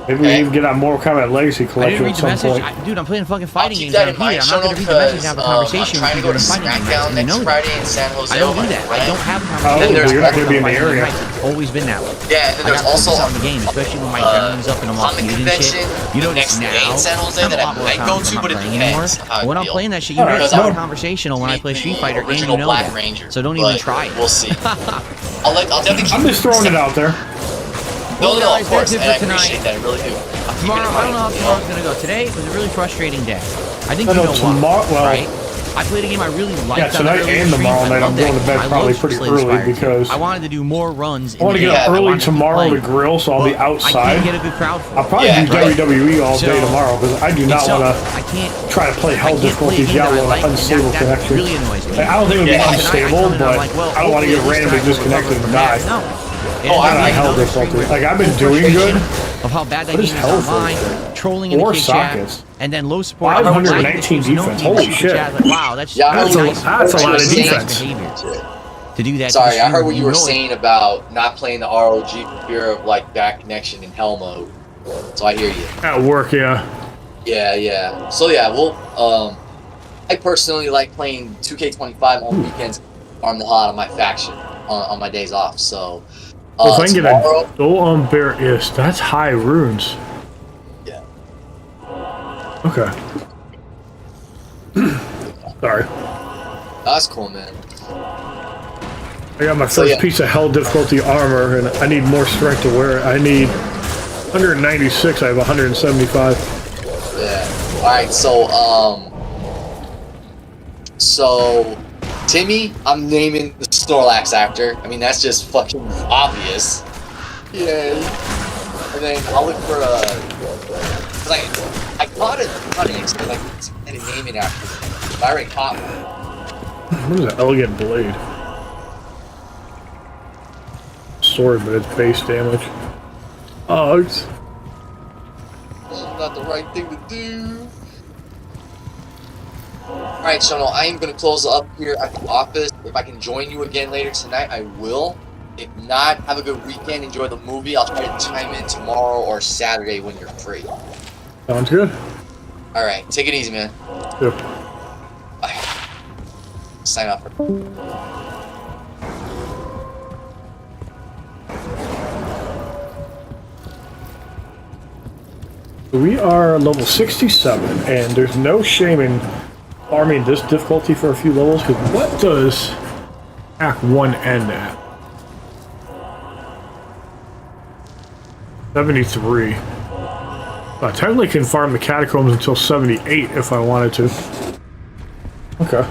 Maybe we even get on Mortal Kombat Legacy I didn't Collection read at the some message. point. Dude, I'm playing fucking fighting games that out in here. mind, I'm not going to read the message and have a conversation I'm trying to with go to people fighting games. SmackDown You know next that. Friday in San Jose. I don't do that. I don't have conversations. Oh, you're not going to be in the area. It's always been that way. Yeah, and then there's also on the game, especially when my adrenaline's up and I'm off Comic muted and shit. convention You know, next now, day in San Jose I'm that a I lot more might go times to, I'm but it not playing anymore. depends how I When I'm feel. playing that shit, you know it's not conversational when I play Street Fighter, and you know Black that. Ranger, So don't even but try it. We'll see. I'll definitely. I'm just throwing it out there. No, Well, of guys, course, that's and I it for tonight. appreciate that. I really do. Tomorrow, I don't know how tomorrow's gonna go. Today was a really frustrating day. I think I you know know tomorrow. why, Well, right? I played a game I really liked. yeah, tonight and tomorrow night I'm going to bed probably pretty early because I wanted to do more runs. I want to get up early tomorrow to grill, so I'll be I outside. can't get a good crowd for it. I'll probably do WWE all day tomorrow because I do not So, want I can't to try to play hell I can't play difficulty a game that I Diablo on like, an unstable that connection. really annoys me. Like, I don't think it would be Tonight I unstable, come in and but I'm like, well, I don't want to get hopefully this randomly time we'll disconnected recover and from that. die. No. Oh, I don't know hell difficulty. Like I've been doing good. Of how bad that What game is is hell online, for? trolling in the Or kick chat, sockets. and then low support. 519 defense. Holy shit. Like, wow, that's That's really a- nice. that's a lot of defense. Behavior to do that. Sorry, to I heard what you were know it. saying about not playing the ROG for fear of like bad connection in hell mode. So I hear you. At work, yeah. Yeah. So yeah, well, I personally like playing 2K25 on weekends. I'm the hot on my faction on my days off. So Well, if I can get tomorrow, a Go Bear is that's high runes. Yeah. Okay. Sorry. That's cool, man. I got my first piece of hell difficulty armor, and I need more strength to wear it. I need 196. I have 175. Yeah. All right. So Timmy, I'm naming the Snorlax actor. I mean, that's just fucking obvious. Yeah. And then I'll look for a. Cause I caught it. Like I didn't name it after. But I already caught one. What is an elegant blade? Sword, but it's base damage. Oh, it's... This is not the right thing to do. Alright, Shono, I am going to close up here at the office. If I can join you again later tonight, I will. If not, have a good weekend. Enjoy the movie. I'll try to chime in tomorrow or Saturday when you're free. Sounds good. Alright, take it easy, man. Yep. Bye. Sign off. We are level 67, and there's no shame in farming this difficulty for a few levels, because what does Act 1 end at? 73. I technically can farm the catacombs until 78 if I wanted to. Okay.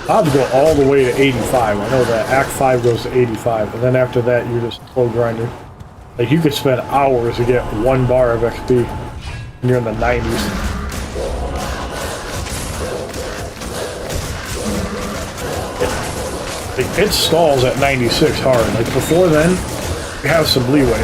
I'll have to go all the way to 85. I know that Act 5 goes to 85, and then after that you're just slow grinding. Like you could spend hours to get 1 bar of XP when you're in the 90s. It stalls at 96 hard. Like before then, you have some leeway.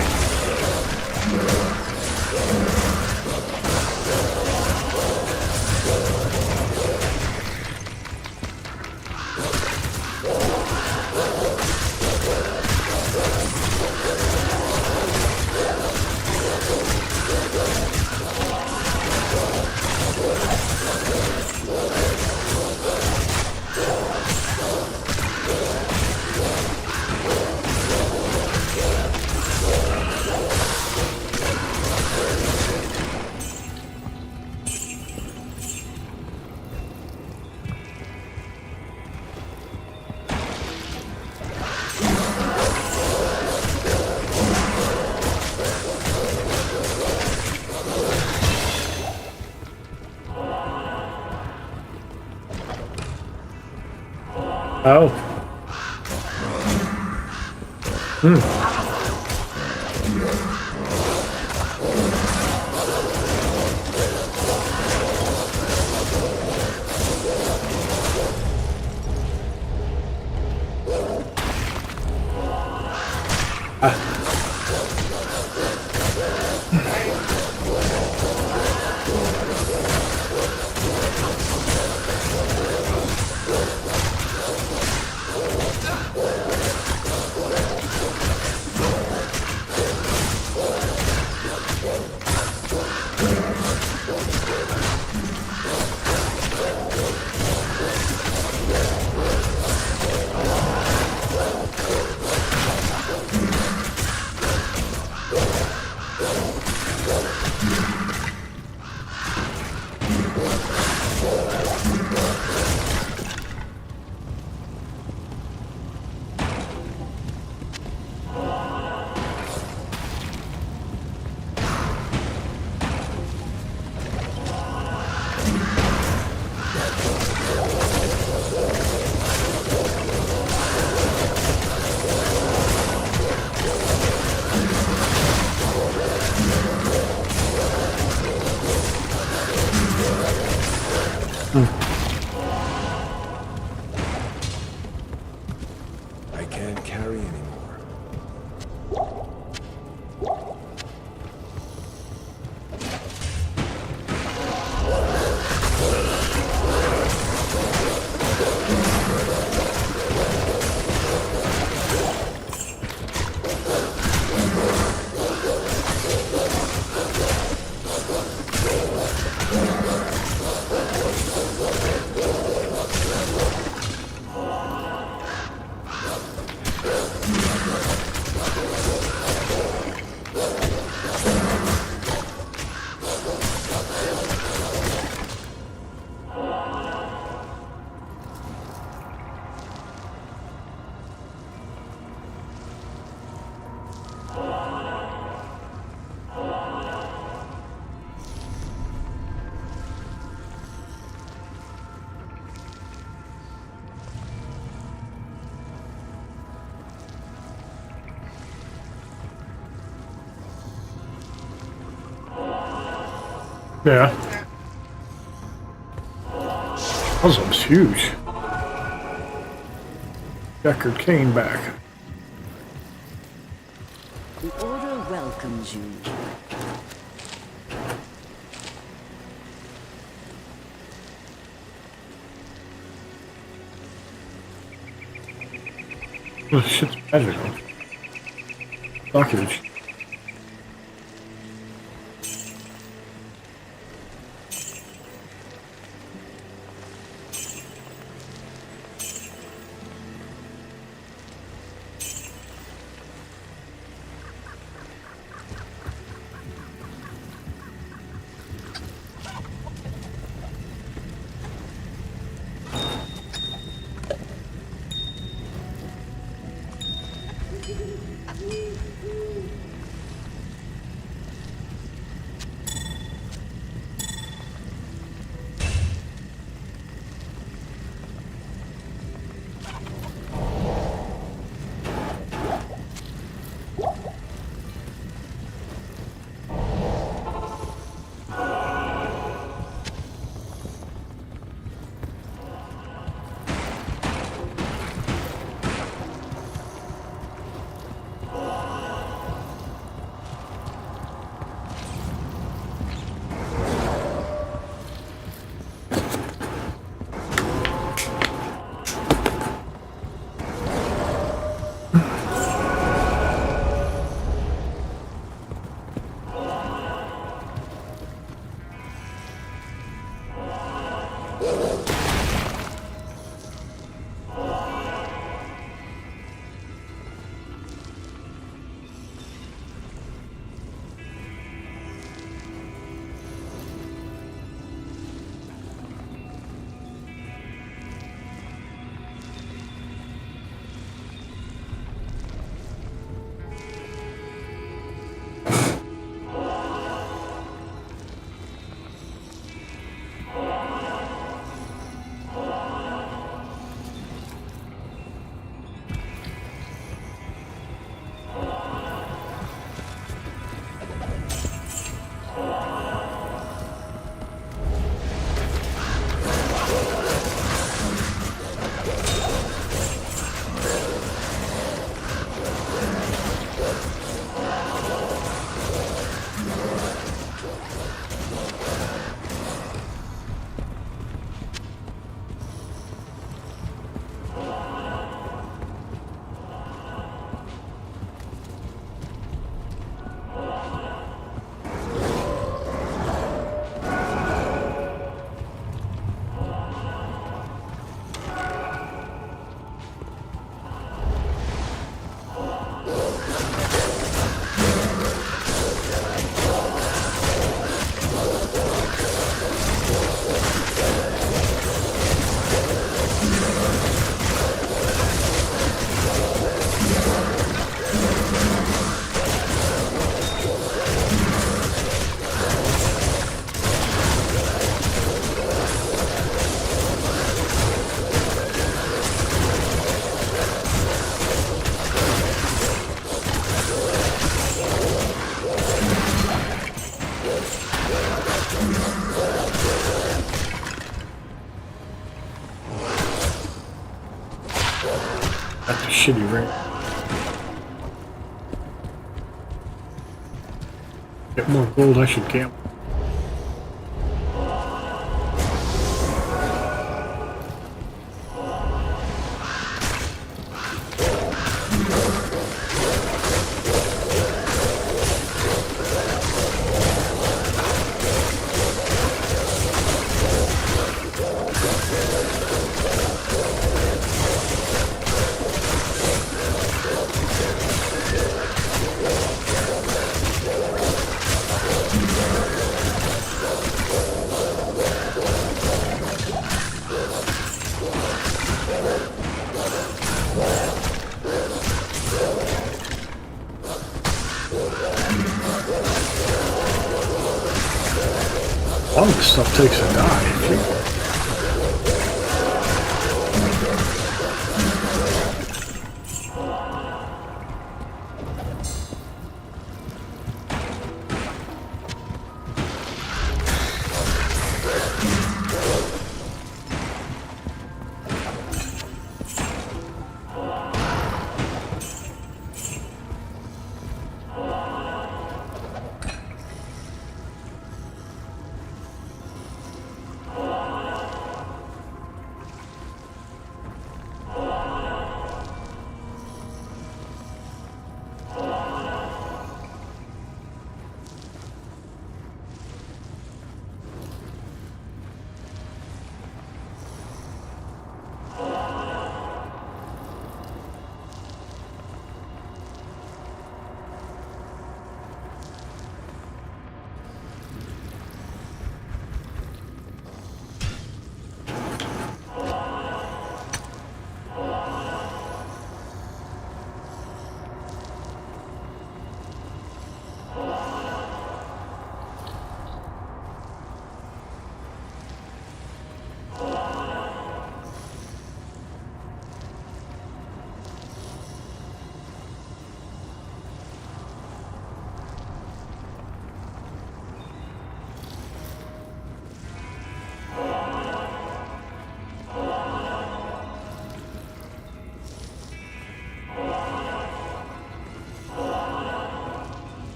Oh. I can't carry anymore. Yeah. That was huge. Deckard Cain back. The Order welcomes you. This shit's magical. Document. That's a shitty ring. Get more gold, I should camp. All this stuff takes a die.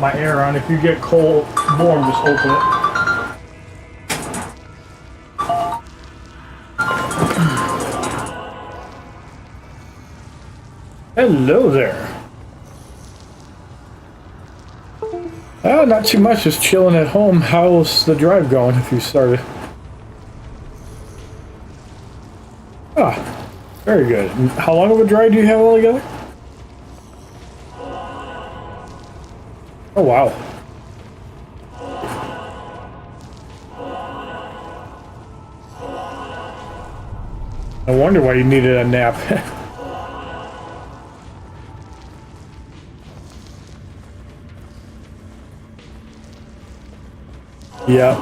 my air on. If you get cold, warm, just open it. Hello there. Not too much, just chilling at home. How's the drive going if you started? Very good. And how long of a drive do you have altogether? Oh, wow. No wonder why you needed a nap. Yeah,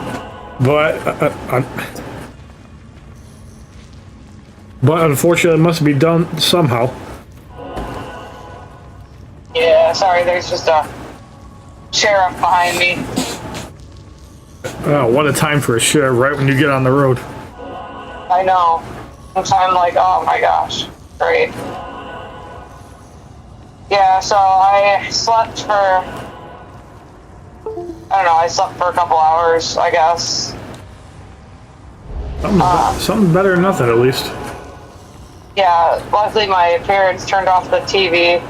but unfortunately, it must be done somehow. Yeah, sorry, there's just a sheriff behind me. Oh, what a time for a sheriff, right when you get on the road. I know. So I'm like, oh my gosh, great. Yeah, so I slept for, I don't know, I slept for a couple hours, I guess. Something better than nothing, at least. Yeah, luckily my parents turned off the TV.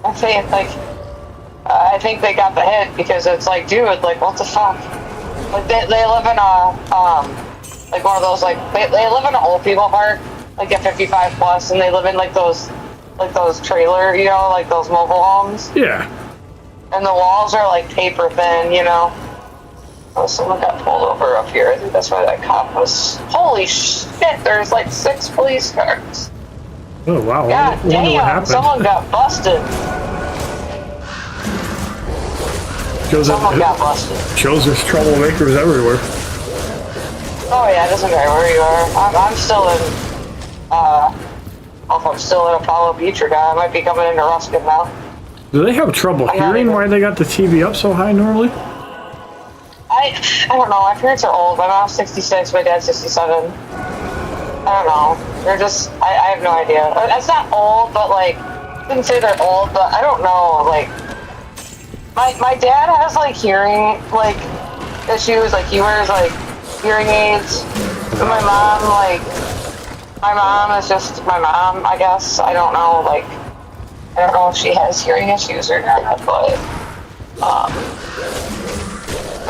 I think they got the hit because it's like, dude, like, what the fuck? Like, they live in a, like one of those, like, they live in an old people park, like a 55 plus, and they live in like those trailer, you know, like those mobile homes. Yeah. And the walls are like paper thin, you know. Oh, someone got pulled over up here. I think that's why that cop was. Holy shit! There's like 6 police cars. Oh wow! God damn! Someone got busted. Someone got busted. Shows there's troublemakers everywhere. Oh yeah, it doesn't matter where you are. I'm still in. If I'm still in Apollo Beach or not, I might be coming into Ruskin now. Do they have trouble hearing why they got the TV up so high normally? I don't know. My parents are old. My mom's 66. My dad's 67. I don't know. They're just. I have no idea. It's not old, but like, I didn't say they're old, but I don't know. Like, my dad has like hearing like issues. Like he wears like hearing aids. But my mom is just my mom. I guess I don't know. Like, I don't know if she has hearing issues or not, but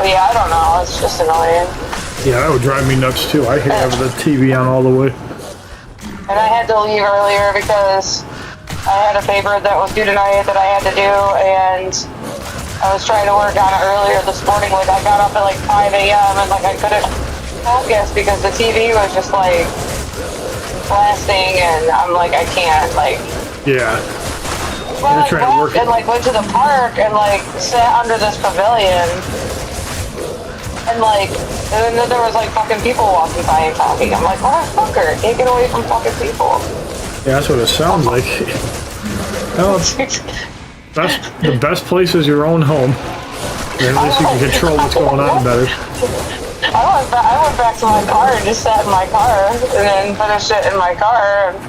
yeah, I don't know. It's just annoying. Yeah, that would drive me nuts too. I hear having the TV on all the way. And I had to leave earlier because I had a paper that was due tonight that I had to do, and I was trying to work on it earlier this morning. Like, I got up at like 5 a.m. and like I couldn't focus because the TV was just like blasting, and I'm like, I can't, like. Yeah. Well, I walked and like went to the park and like sat under this pavilion. And like, and then there was like fucking people walking by and talking. I'm like, motherfucker, take it away from fucking people. Yeah, that's what it sounds like. Well, that's the best place is your own home. And at least you can control what's going on better. I went back to my car and just sat in my car and then finished it in my car. And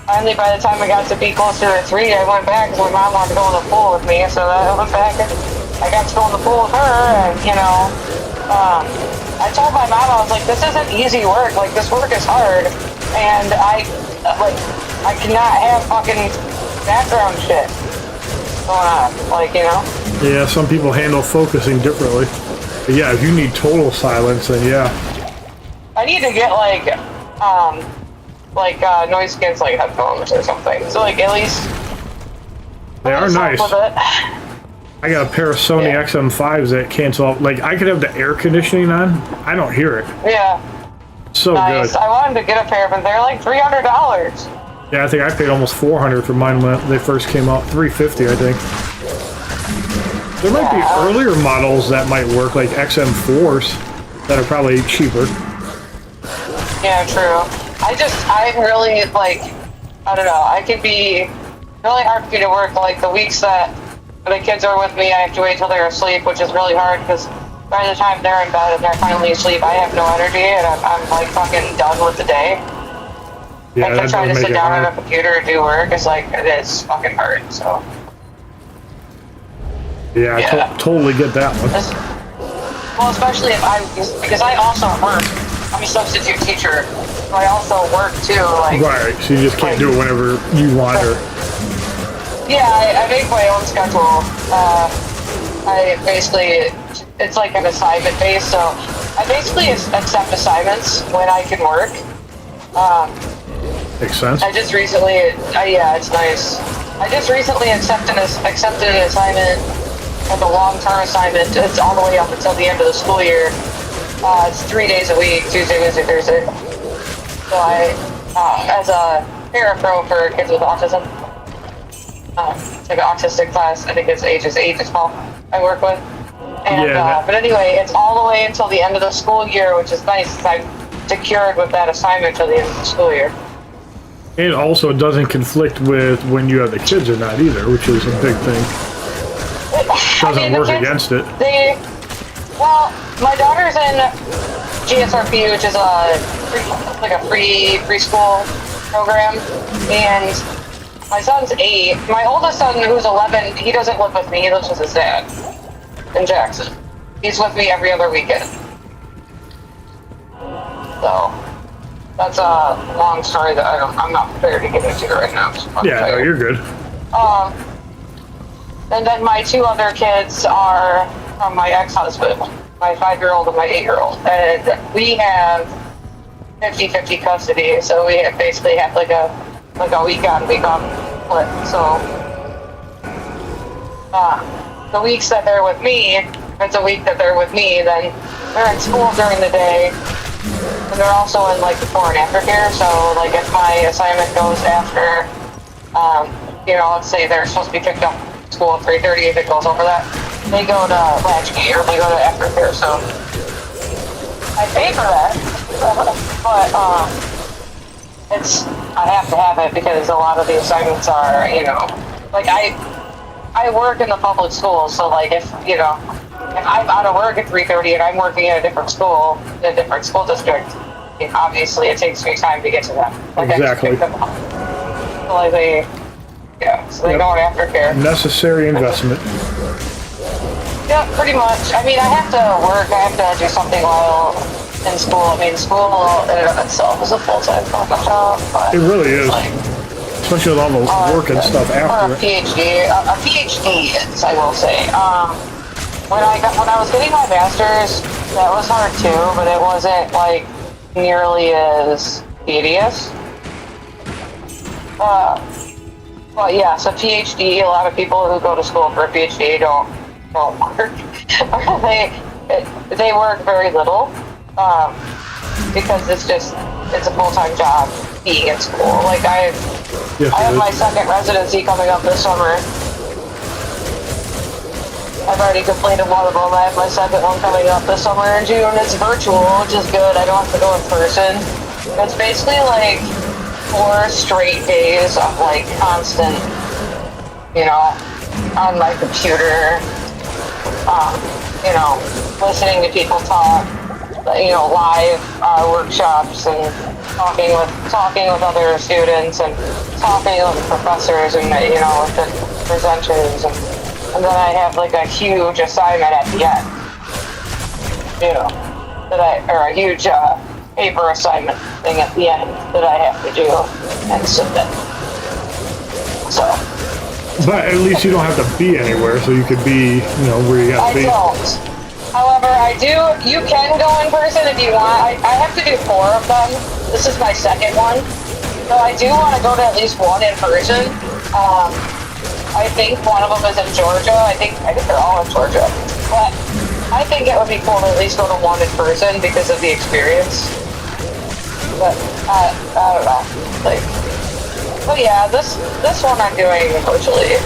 finally, by the time I got to be closer to 3, I went back because my mom wanted to go in the pool with me. So I went back and I got to go in the pool with her, and you know. I told my mom, I was like, this isn't easy work, like, this work is hard, and I cannot have fucking background shit going on, like, you know? Yeah, some people handle focusing differently. But yeah, if you need total silence, then yeah. I need to get, noise canceling headphones or something, so, like, at least... They are nice. With it. I got a pair of Sony XM5s that cancel out. Like, I could have the air conditioning on. I don't hear it. Yeah. So nice. good. I wanted to get a pair, but they're like $300. Yeah, I think I paid almost $400 for mine when they first came out. $350, I think. There might be earlier models that might work, like XM4s, that are probably cheaper. Yeah, true. I really, like, I don't know. I could be really hard for me to work, like, the weeks that the kids are with me, I have to wait till they're asleep, which is really hard because by the time they're in bed and they're finally asleep, I have no energy and I'm like fucking done with the day. Yeah, like, trying to sit down on a computer and do work is like, it is fucking hard, so. Yeah, I totally get that one. Well, especially if because I also work. I'm a substitute teacher, so I also work too. Like, right, so you just can't do it whenever you want or. Yeah, I make my own schedule. I basically, it's like an assignment base, so I basically accept assignments when I can work. Makes sense. I just recently, yeah, it's nice. I just recently accepted an assignment, like a long-term assignment. It's all the way up until the end of the school year. It's 3 days a week, Tuesday, Wednesday, Thursday. So I, as a parapro for kids with autism, it's like an autistic class. I think it's ages 8 to 12 I work with. And, but anyway, it's all the way until the end of the school year, which is nice. I'm secured with that assignment till the end of the school year. It also doesn't conflict with when you have the kids or not either, which is a big thing. Doesn't work against it. Well, my daughter's in GSRP, which is a free preschool program, and my son's 8. My oldest son, who's 11, he doesn't live with me. He lives with his dad in Jackson. He's with me every other weekend. So that's a long story that I'm not prepared to get into right now. Yeah, no, you're good. And then my 2 other kids are from my ex-husband, my 5-year-old and my 8-year-old. And we have 50-50 custody, so we basically have like a week on, week off split. So the weeks that they're with me, it's a week that they're with me, then they're in school during the day, and they're also in like before and after care. So like if my assignment goes after, let's say they're supposed to be picked up at school at 3:30, if it goes over that, they go to latchkey or they go to aftercare. So I pay for that, but I have to have it because a lot of the assignments are, like I work in the public schools, so like if I'm out of work at 3:30 and I'm working at a different school district, obviously it takes me time to get to them. Like exactly. So like they go in aftercare. Necessary investment. Yeah, pretty much. I mean, I have to work. I have to do something while in school. I mean, school in and of itself is a full-time job. But it really is. Especially with all the work and stuff after a PhD. A PhD is, I will say. When I was getting my master's, that was hard too, but it wasn't like nearly as tedious. But yeah, so PhD. A lot of people who go to school for a PhD don't work. they work very little because it's a full-time job being in school. Like I have my second residency coming up this summer. I've already completed one of them. I have my second one coming up this summer in June. It's virtual, which is good. I don't have to go in person. It's basically like 4 straight days of like constant, on my computer, listening to people talk, live workshops and talking with other students and talking with professors and with the presenters and then I have like a huge assignment at the end, or a huge paper assignment thing at the end that I have to do and submit. So. But at least you don't have to be anywhere, so you could be, where you got to be. I don't. However, you can go in person if you want. I have to do 4 of them. This is my second one. So I do want to go to at least one in person. I think one of them is in Georgia. I think they're all in Georgia. But I think it would be cool to at least go to one in person because of the experience. But I don't know. But yeah, this one I'm doing virtually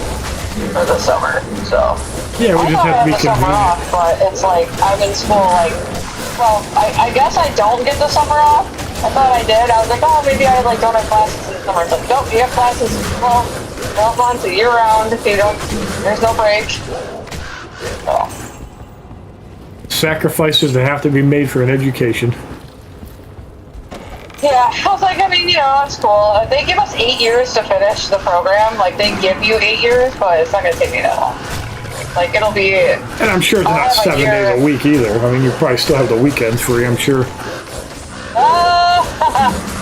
for the summer. So yeah, we just have to be summer off, but it's like I'm in school. I guess I don't get the summer off. I thought I did. I was like, oh, maybe I don't have classes in the summer. It's like, nope, you have classes 12 months a year round. There's no break. So. Sacrifices that have to be made for an education. Yeah, I was like, it's cool. They give us 8 years to finish the program. Like, they give you 8 years, but it's not going to take me that long. Like, it'll be... And I'm sure it's not 7 days a week either. I mean, you probably still have the weekends free, I'm sure.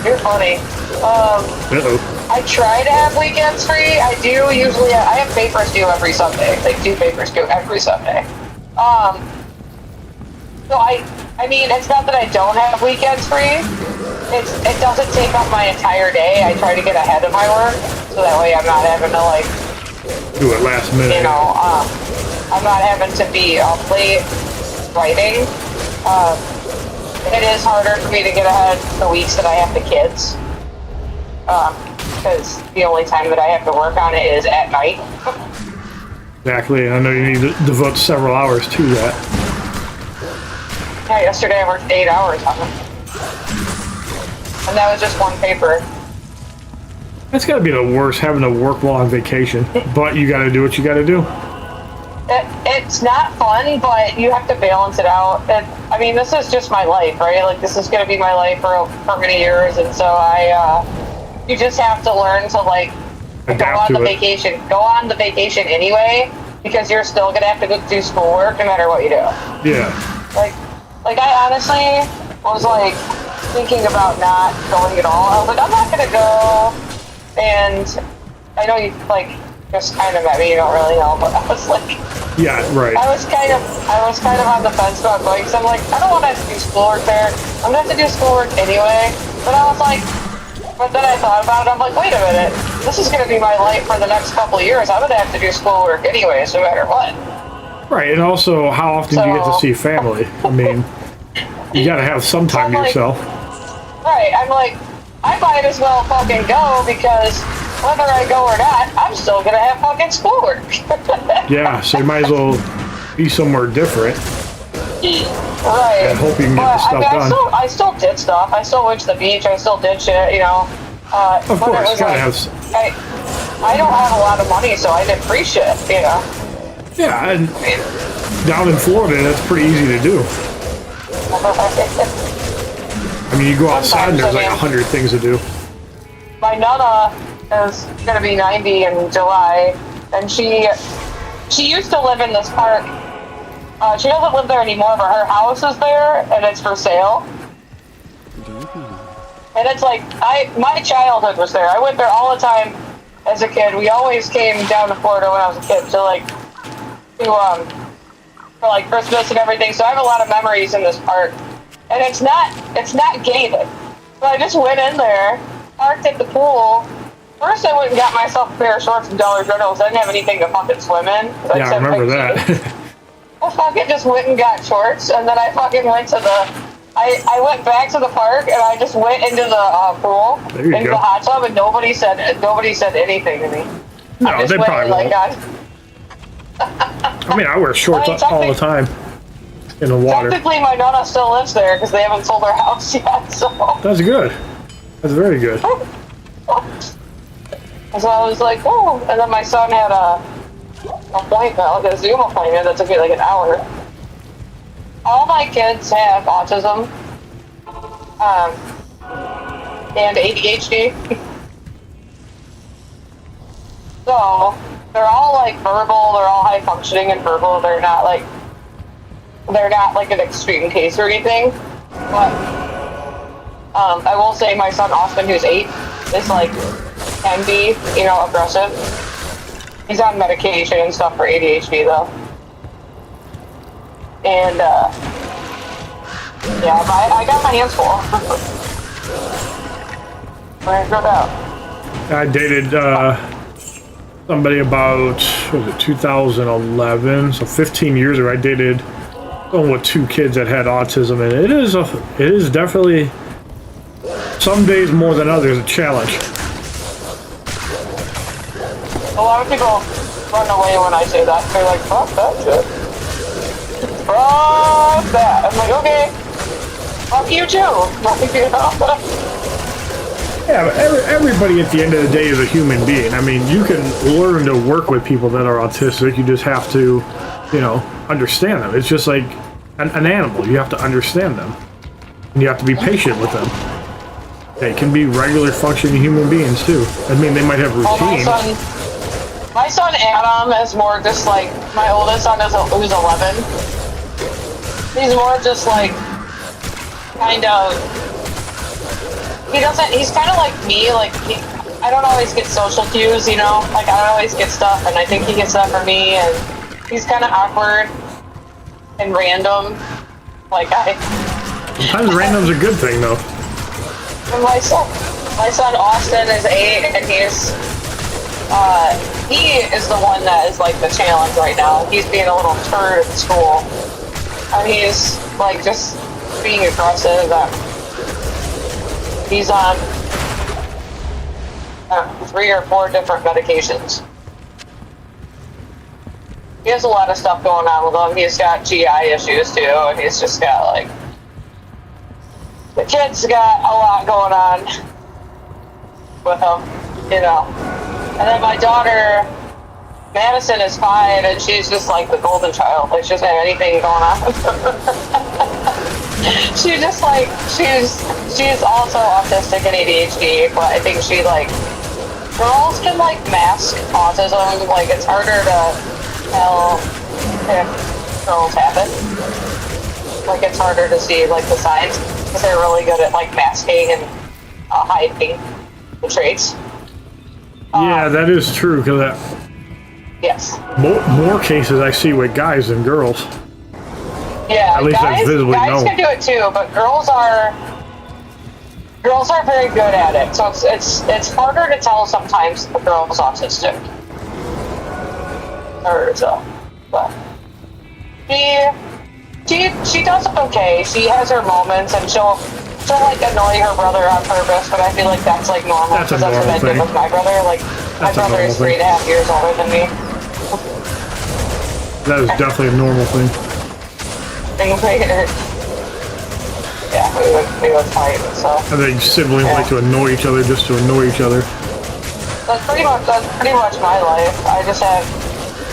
You're funny. I try to have weekends free. I do usually. I have papers due every Sunday. Like 2 papers due every Sunday. So I mean, it's not that I don't have weekends free. It doesn't take up my entire day. I try to get ahead of my work, so that way I'm not having to like do it last minute. You know, I'm not having to be up late writing. It is harder for me to get ahead the weeks that I have the kids. Because the only time that I have to work on it is at night. Exactly, I know you need to devote several hours to that. Yeah, yesterday I worked 8 hours on it. And that was just one paper. That's gotta be the worst, having to work while on vacation. But you gotta do what you gotta do. It's not fun, but you have to balance it out. I mean, this is just my life, right? Like, this is going to be my life for many years, and so you just have to learn to, like, go on the vacation anyway, because you're still going to have to go do schoolwork no matter what you do. Yeah. Like, I honestly was, like, thinking about not going at all. I was like, I'm not going to go, and I know you, like, just kind of met me, you don't really know, but I was like... Yeah, right. I was kind of on the fence about going, because I'm like, I don't want to have to do schoolwork there. I'm going to have to do schoolwork anyway. But I was like, but then I thought about it, I'm like, wait a minute. This is going to be my life for the next couple of years. I'm going to have to do schoolwork anyways, no matter what. Right, and also, how often do you get to see family? I mean, you got to have some time to yourself. Right, I'm like, I might as well fucking go, because whether I go or not, I'm still going to have fucking schoolwork. Yeah, so you might as well be somewhere different. Right. And hope you can get the stuff done. I still did stuff. I still went to the beach. I still did shit, you know. Of course, it was like, I don't have a lot of money, so I did free shit, you know. Yeah, and down in Florida, that's pretty easy to do. I mean, you go outside and there's like 100 things to do. My Nana is going to be 90 in July, and she used to live in this park. She doesn't live there anymore, but her house is there, and it's for sale. And it's like, my childhood was there. I went there all the time as a kid. We always came down to Florida when I was a kid for like Christmas and everything. So I have a lot of memories in this park, and it's not gated. So I just went in there, parked at the pool. First, I went and got myself a pair of shorts from Dollar General because I didn't have anything to fucking swim in. Yeah, I remember that. I fucking just went and got shorts, and then I fucking went to I went back to the park, and I just went into the pool, into the hot tub, and nobody said anything to me. No, they probably won't. I mean, I wear shorts all the time in the water. Technically, my Nana still lives there because they haven't sold their house yet, so... That's good. That's very good. So I was like, oh, and then my son had a appointment, like a Zoom appointment that took me like an hour. All my kids have autism, and ADHD. So, they're all like verbal, they're all high functioning and verbal, they're not like an extreme case or anything. But, I will say my son Austin, who's 8, is like, can be, you know, aggressive. He's on medication and stuff for ADHD though. And, yeah, but I got my hands full. Where's no doubt? I dated, somebody about, what was it, 2011, so 15 years ago. I dated someone with 2 kids that had autism, and it is definitely, some days more than others, a challenge. A lot of people run away when I say that. They're like, fuck that shit. Fuck that. I'm like, okay, fuck you too. Like, you know? Yeah, but everybody at the end of the day is a human being. I mean, you can learn to work with people that are autistic. You just have to, you know, understand them. It's just like an animal. You have to understand them. And you have to be patient with them. They can be regular functioning human beings too. I mean, they might have routines. My son Adam is more just like my oldest son is who's 11. He's more just like kind of. He's kind of like me. Like I don't always get social cues, you know. Like I don't always get stuff, and I think he gets stuff from me. And he's kind of awkward and random. Like Sometimes random's a good thing, though. And my son Austin is 8, and he is the one that is like the challenge right now. He's being a little turd at school, and he's like just being aggressive. He's on 3 or 4 different medications. He has a lot of stuff going on with him. He's got GI issues too, and he's just got like the kid's got a lot going on with him, you know. And then my daughter, Madison, is 5, and she's just like the golden child. Like, she doesn't have anything going on. She's just like, she's also autistic and ADHD, but I think she, like, girls can, like, mask autism. Like, it's harder to tell if girls have it. Like, it's harder to see, like, the signs, because they're really good at, like, masking and hiding the traits. Yeah, that is true, because yes. More cases I see with guys than girls. Yeah, at least that's visibly guys known. can do it too, but girls are very good at it. So it's harder to tell sometimes if a girl's autistic. Or so, but she does okay. She has her moments, and she'll like annoy her brother on purpose, but I feel like that's like normal, because that's what I did with my brother. Like, my brother is 3.5 years older than me. That is definitely a normal thing. Yeah, we would fight, so. I think siblings like to annoy each other just to annoy each other. That's pretty much my life. I just have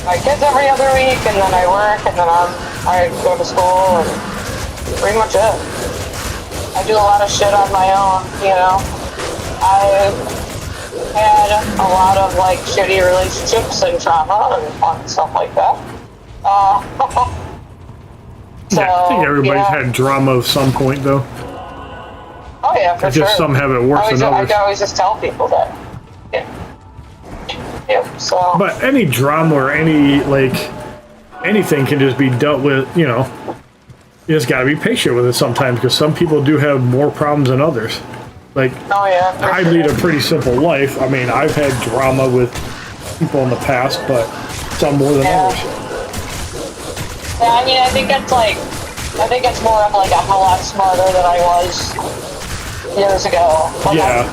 my kids every other week, and then I work, and then I go to school, and pretty much it. I do a lot of shit on my own, you know. I've had a lot of like shitty relationships and trauma and stuff like that. So, yeah, I think everybody's had drama of some point, though. Oh yeah, for sure. Just some have it worse than others. I can always just tell people that. Yeah. So. But any drama or anything can just be dealt with, you know. You just gotta be patient with it sometimes, because some people do have more problems than others. Like, oh, yeah, I lead a pretty simple life. I mean, I've had drama with people in the past, but some more than others. Yeah, I mean, I think it's more of like I'm a lot smarter than I was years ago. Like, yeah.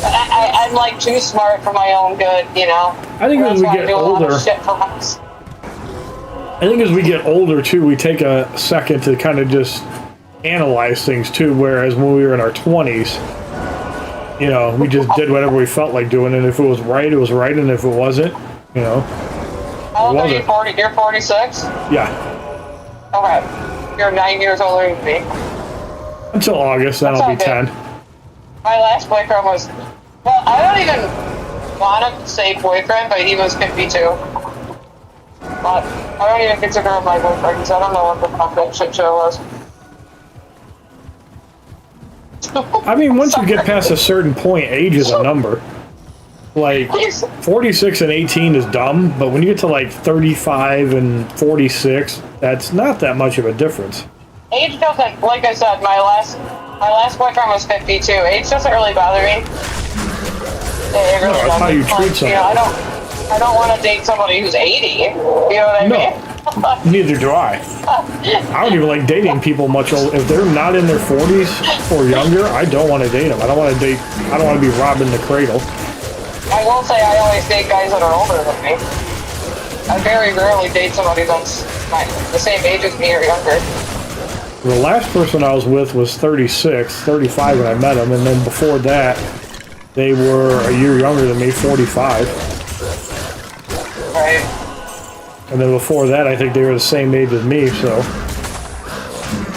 I'm like too smart for my own good, you know. I think as we get older, I think as we get older too, we take a second to kind of just analyze things too. Whereas when we were in our 20s, you know, we just did whatever we felt like doing, and if it was right, it was right, and if it wasn't, you know. How old are you? 40? You're 46? Yeah. Okay. You're 9 years older than me. Until August, then I'll be 10. My last boyfriend was, well, I don't even want to say boyfriend, but he was 52. But I don't even consider him my boyfriend, because I don't know what the fuck that shit show was. I mean, once you get past a certain point, age is a number. Like, 46 and 18 is dumb, but when you get to like 35 and 46, that's not that much of a difference. Age doesn't, like I said, my last boyfriend was 52. Age doesn't really bother me. It really that's how you treat someone. You know, I don't want to date somebody who's 80. You know what I mean? Neither do I. I don't even like dating people much older. If they're not in their 40s or younger, I don't want to date them. I don't want to be robbing the cradle. I will say I always date guys that are older than me. I very rarely date somebody that's the same age as me or younger. The last person I was with was 36, 35 when I met them, and then before that, they were a year younger than me, 45. Right. And then before that, I think they were the same age as me, so.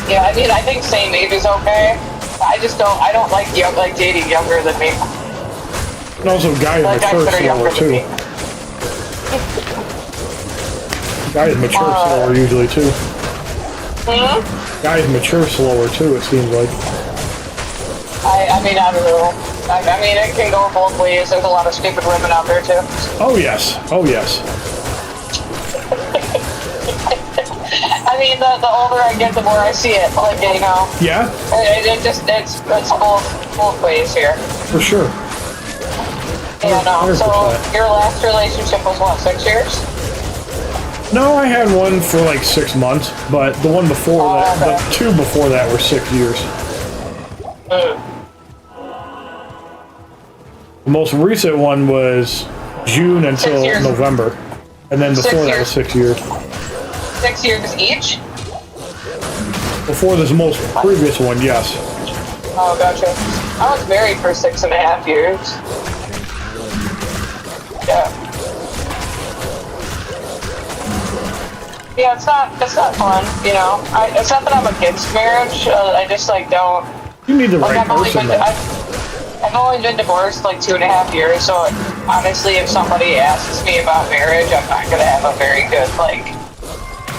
Yeah, I mean, I think same age is okay. I don't like dating younger than me. And also guys like are first level too. Guys mature slower usually too. Guys mature slower too, it seems like. I mean, I don't know. I mean, it can go both ways. There's a lot of stupid women out there too. Oh yes. Oh yes. I mean, the older I get, the more I see it. Like, you know. Yeah. It's both ways here. For sure. Yeah, no. So your last relationship was what, 6 years? No, I had one for like 6 months, but the one before that, the two before that were 6 years. The most recent one was June until November, and then before that was 6 years. 6 years each? Before this most previous one, yes. Oh, gotcha. I was married for 6.5 years. Yeah. Yeah, it's not fun, you know. It's not that I'm against marriage. I just like don't. You need the right person. I've only been divorced like 2.5 years, so honestly, if somebody asks me about marriage, I'm not gonna have a very good like.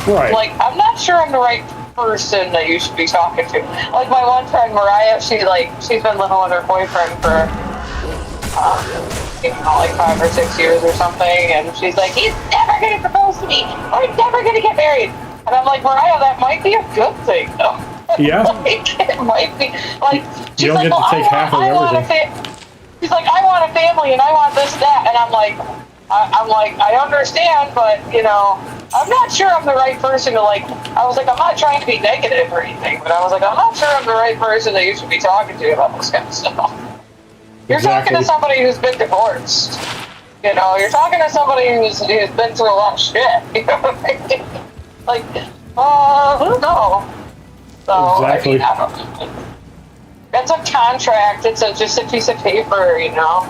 Right. Like, I'm not sure I'm the right person that you should be talking to. Like my one friend Mariah, she's been living with her boyfriend for like 5 or 6 years or something, and she's like, he's never gonna propose to me. We're never gonna get married. And I'm like, Mariah, that might be a good thing, though. Yeah. Like, it might be like she's you don't like, get to take half of everything. She's like, I want a family and I want this, that, and I'm like, I understand, but you know, I'm not sure I'm the right person to like. I was like, I'm not trying to be negative or anything, but I was like, I'm not sure I'm the right person that you should be talking to about this kind of stuff. You're talking to somebody who's been divorced. You know, you're talking to somebody who's been through a lot of shit. You know what I mean? Like, no. So, exactly. I mean, I don't know. It's a contract. It's just a piece of paper, you know?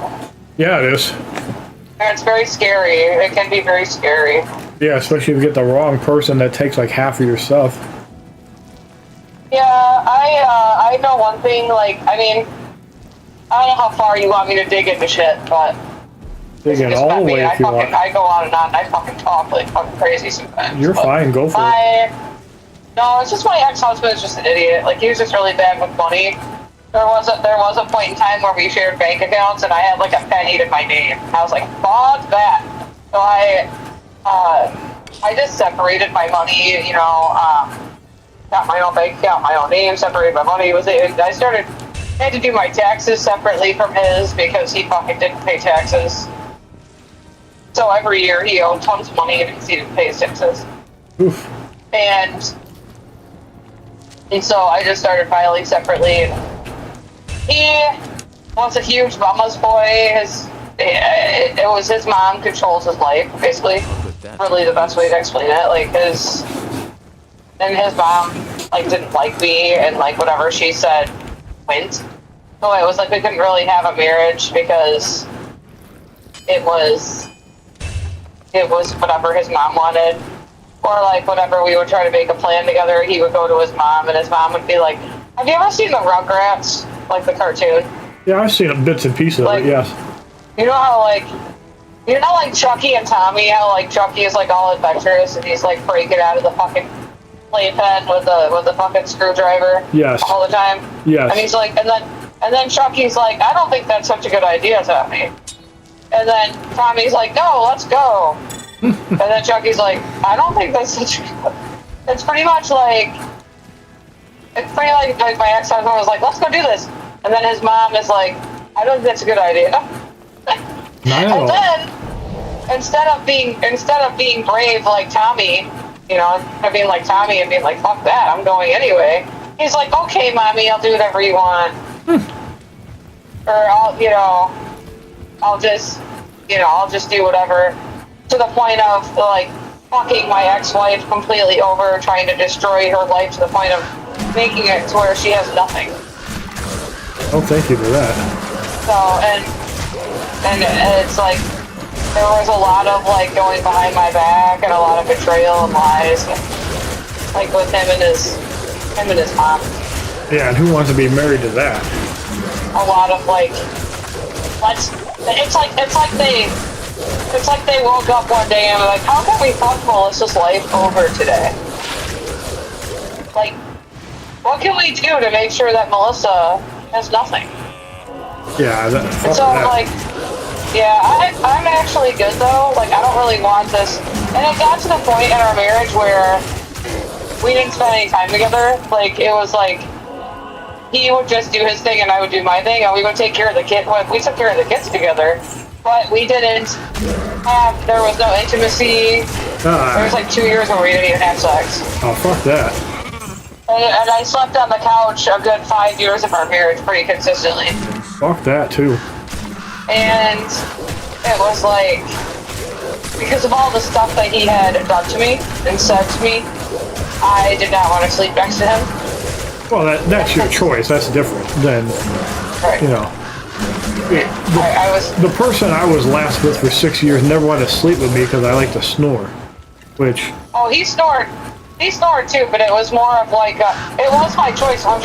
Yeah, it is. And it's very scary. It can be very scary. Yeah, especially if you get the wrong person that takes like half of your stuff. Yeah, I know one thing, like, I mean, I don't know how far you want me to dig into shit, but dig in all the way if you want. I go on and on, and I fucking talk like fucking crazy sometimes. You're fine, go for it. No, it's just my ex-husband is just an idiot. Like, he was just really bad with money. There was a point in time where we shared bank accounts, and I had like a penny to my name. I was like, fuck that. So I just separated my money, you know, got my own bank account, my own name, separated my money. I had to do my taxes separately from his because he fucking didn't pay taxes. So every year he owed tons of money because he didn't pay his taxes. Oof. And so I just started filing separately. He was a huge mama's boy. It was his mom controls his life, basically. Really the best way to explain it. Like his mom like didn't like me, and like whatever she said went. So it was like we couldn't really have a marriage because it was whatever his mom wanted. Or like whenever we would try to make a plan together, he would go to his mom, and his mom would be like, have you ever seen the Rugrats? Like the cartoon? Yeah, I've seen bits and pieces of it, yes. You know how like Chucky and Tommy, how like Chucky is like all adventurous and he's like breaking out of the fucking playpen with the fucking screwdriver all the time? Yes. And he's like, and then Chucky's like, I don't think that's such a good idea, Tommy. And then Tommy's like, no, let's go. And then Chucky's like, I don't think that's such a good... It's pretty much like my ex-husband was like, let's go do this. And then his mom is like, I don't think that's a good idea. And then instead of being brave like Tommy, you know, instead of being like Tommy and being like, fuck that, I'm going anyway, he's like, okay, mommy, I'll do whatever you want. Or I'll just do whatever. To the point of like fucking my ex-wife completely over, trying to destroy her life to the point of making it to where she has nothing. Oh, thank you for that. So, and it's like, there was a lot of like going behind my back and a lot of betrayal and lies, like with him and his mom. Yeah, and who wants to be married to that? A lot of like, it's like It's like they woke up one day and were like, how can we fuck Melissa's life over today? Like, what can we do to make sure that Melissa has nothing? Yeah, And so, like, yeah, I'm actually good, though. Like, I don't really want this. And it got to the point in our marriage where we didn't spend any time together. Like, it was like, he would just do his thing and I would do my thing, and we would take care of the kid. Well, we took care of the kids together, but we didn't have, there was no intimacy. There was like 2 years where we didn't even have sex. Oh, fuck that. And I slept on the couch a good 5 years of our marriage pretty consistently. Fuck that, too. And it was like, because of all the stuff that he had done to me and said to me, I did not want to sleep next to him. Well, that's your choice. That's different than, you know. The person I was last with for 6 years never wanted to sleep with me because I like to snore, which... Oh, he snored. He snored too, but it was more of like, it was my choice 100%.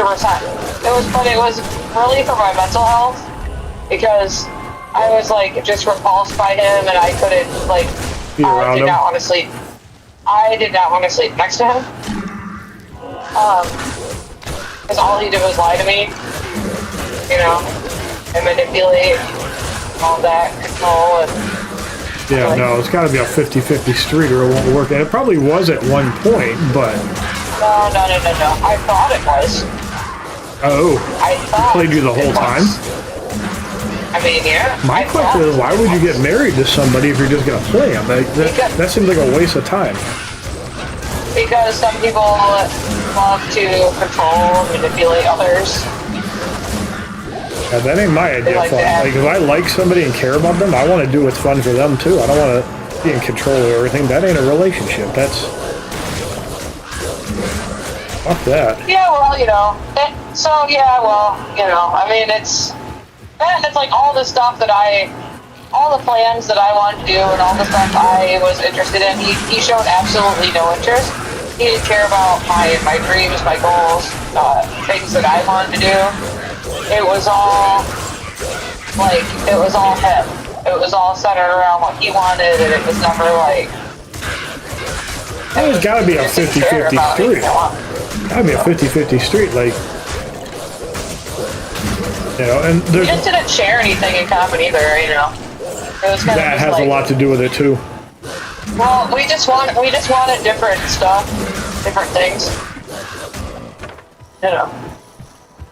But it was really for my mental health, because I was like just repulsed by him and I couldn't, like, I did not want to sleep. I did not want to sleep next to him. Because all he did was lie to me, you know, and manipulate, all that, control, and... Yeah, like, no, it's got to be a 50-50 street or it won't work. And it probably was at one point, but... No. I thought it was. Oh. I thought played you the whole time? I mean, yeah. My question is, why would you get married to somebody if you're just going to play them? That seems like a waste of time. Because some people love to control and manipulate others. Yeah, that ain't my idea of fun. Like, if I like somebody and care about them, I want to do what's fun for them too. I don't want to be in control of everything. That ain't a relationship. That's... Fuck that. Yeah, well, you know. I mean, it's like all the stuff that all the plans that I wanted to do and all the stuff I was interested in, he showed absolutely no interest. He didn't care about my dreams, my goals, things that I wanted to do. It was all him. It was all centered around what he wanted, and it was never like... There's gotta be a 50-50 street. Gotta be a 50-50 street, like... You know, and we just didn't share anything in common either, you know. It was kind that of has like, a lot to do with it too. Well, we just wanted different stuff, different things. You know.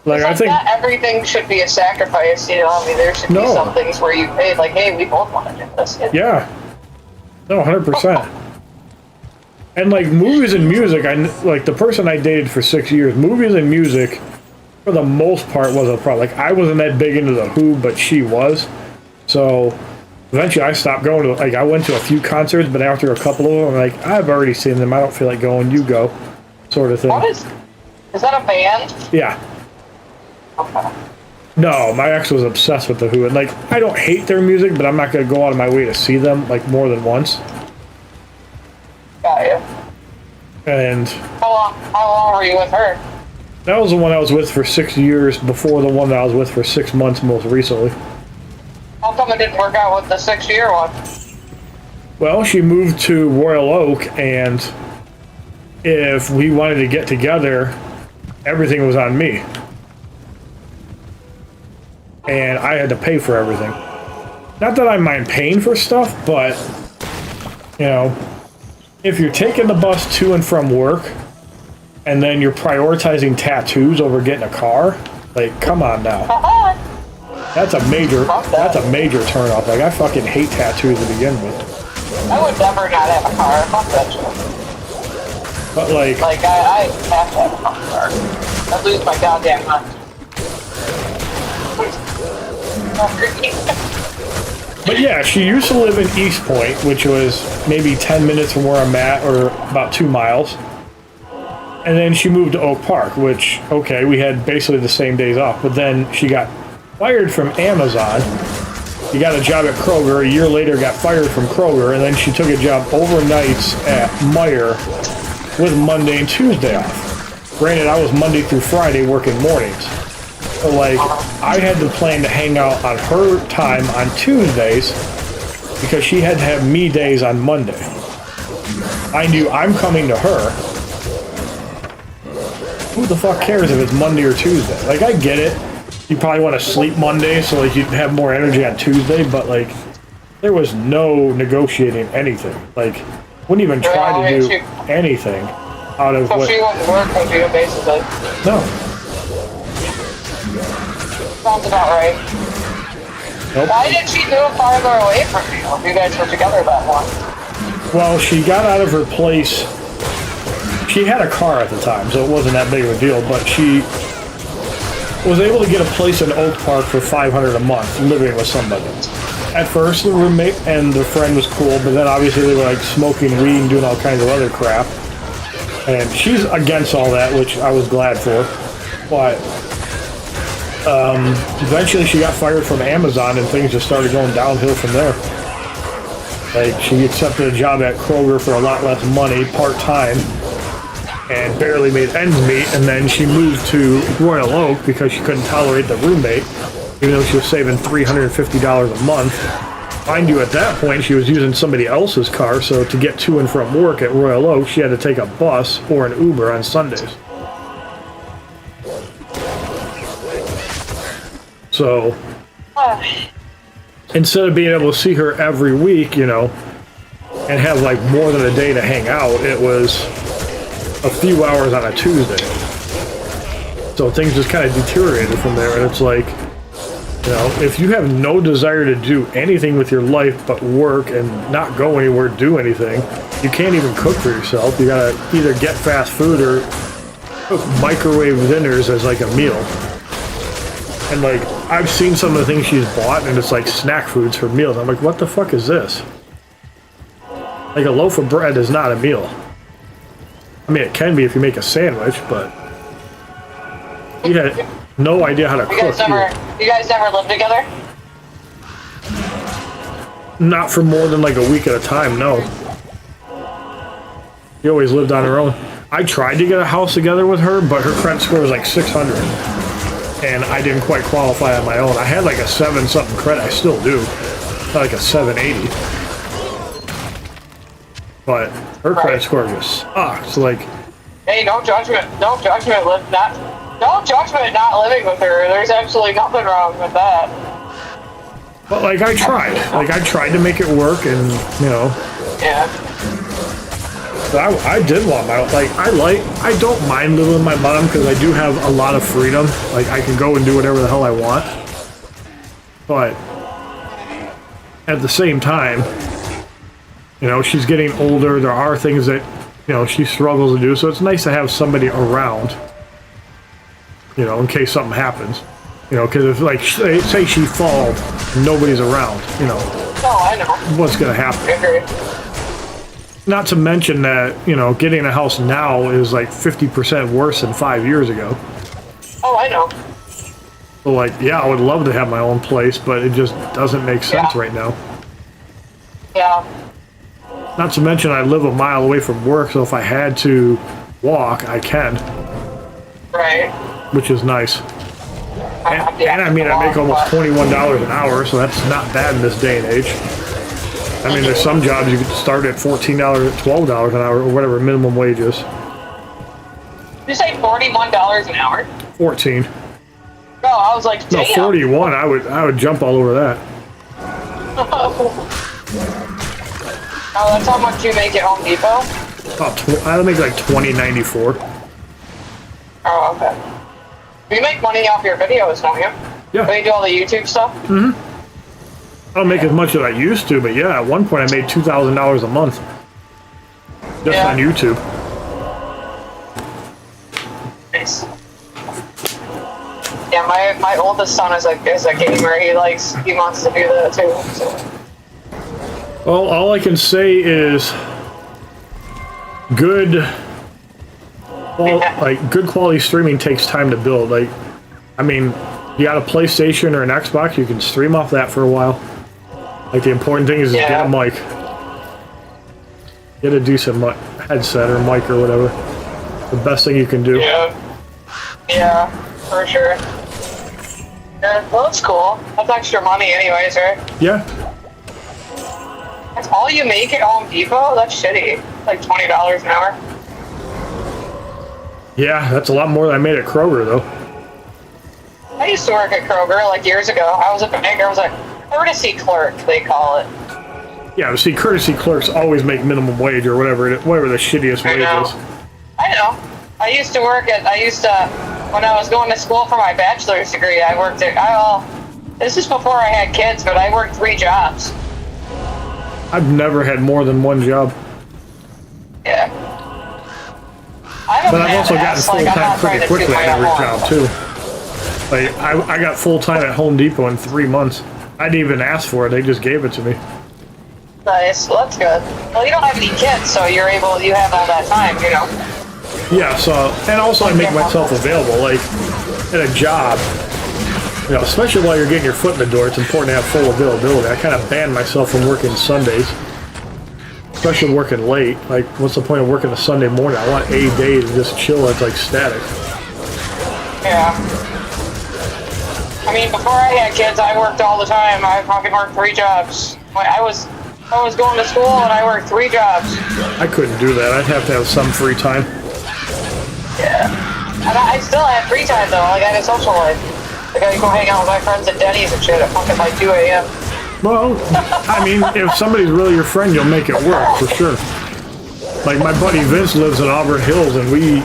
Like, I think not everything should be a sacrifice, you know. I mean, there should be some things where you pay, like, hey, we both want to do this. Yeah. No, 100%. And like movies and music, like the person I dated for 6 years, movies and music, for the most part, was a problem. Like, I wasn't that big into the Who, but she was. So eventually, I stopped going to. Like, I went to a few concerts, but after a couple of them, I'm like, I've already seen them. I don't feel like going. You go, sort of thing. What is that a band? Yeah. Okay. No, my ex was obsessed with the Who, and like, I don't hate their music, but I'm not gonna go out of my way to see them like more than once. Got you. And how long were you with her? That was the one I was with for 6 years before the one that I was with for 6 months most recently. How come it didn't work out with the 6-year one? Well, she moved to Royal Oak, and if we wanted to get together, everything was on me. And I had to pay for everything. Not that I mind paying for stuff, but, you know, if you're taking the bus to and from work, and then you're prioritizing tattoos over getting a car, like, come on now. That's a major turn off. Like, I fucking hate tattoos to begin with. I would never not have a car. Fuck that shit. But like I have to have a car. I lose my goddamn mind. But yeah, she used to live in East Point, which was maybe 10 minutes from where I'm at, or about 2 miles. And then she moved to Oak Park, which, okay, we had basically the same days off. But then she got fired from Amazon. She got a job at Kroger. A year later, got fired from Kroger. And then she took a job overnights at Meijer with Monday and Tuesday off. Granted, I was Monday through Friday working mornings. So, like, I had to plan to hang out on her time on Tuesdays because she had to have me days on Monday. I knew I'm coming to her. Who the fuck cares if it's Monday or Tuesday? Like, I get it. You probably want to sleep Monday so like you'd have more energy on Tuesday, but like there was no negotiating anything. Like, wouldn't even try to do anything out of So what... she wouldn't work with you, basically. No. Sounds about right. Nope. Why did she move farther away from you if you guys were together that long? Well, she got out of her place. She had a car at the time, so it wasn't that big of a deal, but she was able to get a place in Oak Park for $500 a month, living with somebody. At first, the roommate and the friend was cool, but then obviously they were like smoking weed and doing all kinds of other crap. And she's against all that, which I was glad for. But eventually she got fired from Amazon and things just started going downhill from there. Like, she accepted a job at Kroger for a lot less money, part-time, and barely made ends meet, and then she moved to Royal Oak because she couldn't tolerate the roommate, even though she was saving $350 a month. Mind you, at that point, she was using somebody else's car, so to get to and from work at Royal Oak, she had to take a bus or an Uber on Sundays. So, instead of being able to see her every week, you know, and have like more than a day to hang out, it was a few hours on a Tuesday. So things just kind of deteriorated from there, and it's like, you know, if you have no desire to do anything with your life but work and not go anywhere, do anything, you can't even cook for yourself. You gotta either get fast food or cook microwave dinners as like a meal. And like, I've seen some of the things she's bought, and it's like snack foods for meals. I'm like, what the fuck is this? Like, a loaf of bread is not a meal. I mean, it can be if you make a sandwich, but you had no idea how to cook. You guys never lived together? Not for more than like a week at a time, no. She always lived on her own. I tried to get a house together with her, but her credit score was like 600. And I didn't quite qualify on my own. I had like a 7-something credit. I still do. Like a 780. But her credit score just sucks. Like, Hey, no judgment. No judgment. No judgment not living with her. There's absolutely nothing wrong with that. but like, I tried. Like, I tried to make it work, and you know. Yeah. But I did want my, like, I don't mind living with my mom because I do have a lot of freedom. Like, I can go and do whatever the hell I want. But at the same time, you know, she's getting older. There are things that, you know, she struggles to do. So it's nice to have somebody around, you know, in case something happens. You know, because if, like, say she falls, nobody's around, you know. Oh, I know. What's going to happen? I agree. Not to mention that, you know, getting a house now is like 50% worse than 5 years ago. Oh, I know. So, like, yeah, I would love to have my own place, but it just doesn't make sense right now. Yeah. Not to mention I live a mile away from work, so if I had to walk, I can. Right. Which is nice. And I mean, I make almost $21 an hour, so that's not bad in this day and age. I mean, there's some jobs you could start at $14, $12 an hour, or whatever minimum wage is. Did you say $41 an hour? 14. No, I was like, damn. No, 41. I would jump all over that. Oh, that's how much you make at Home Depot? I make like $20.94. Oh, okay. You make money off your videos, don't you? Yeah. When you do all the YouTube stuff? Mm-hmm. I don't make as much as I used to, but yeah, at one point I made $2,000 a month. Just on YouTube. Nice. Yeah, my oldest son is a gamer. He wants to do that too. So. Well, all I can say is good quality streaming takes time to build. Like, I mean, you got a PlayStation or an Xbox, you can stream off that for a while. Like, the important thing is get a mic. Get a decent headset or mic or whatever. The best thing you can do. Yeah, for sure. Yeah, well, that's cool. That's extra money anyways, right? Yeah. That's all you make at Home Depot? That's shitty. Like $20 an hour. Yeah, that's a lot more than I made at Kroger, though. I used to work at Kroger like years ago. I was a bank. I was a courtesy clerk, they call it. Yeah, but see, courtesy clerks always make minimum wage or whatever the shittiest wage is. I know. I used to, when I was going to school for my bachelor's degree, I worked at, this is before I had kids, but I worked 3 jobs. I've never had more than one job. Yeah. But I've also gotten full-time pretty quickly at every job, too. Like, I got full-time at Home Depot in 3 months. I didn't even ask for it, they just gave it to me. Nice, well, that's good. Well, you don't have any kids, so you have all that time, you know. Yeah, so, and also I make myself available, like, at a job, you know, especially while you're getting your foot in the door, it's important to have full availability. I kind of banned myself from working Sundays, especially working late. Like, what's the point of working a Sunday morning? I want a day to just chill, it's like static. Yeah. I mean, before I had kids, I worked all the time. I fucking worked 3 jobs. I was going to school and I worked 3 jobs. I couldn't do that. I'd have to have some free time. Yeah. And I still had free time though. Like I had a social life. Like I go hang out with my friends at Denny's and shit at fucking like 2 a.m. Well, I mean, if somebody's really your friend, you'll make it work for sure. Like my buddy Vince lives in Auburn Hills, and we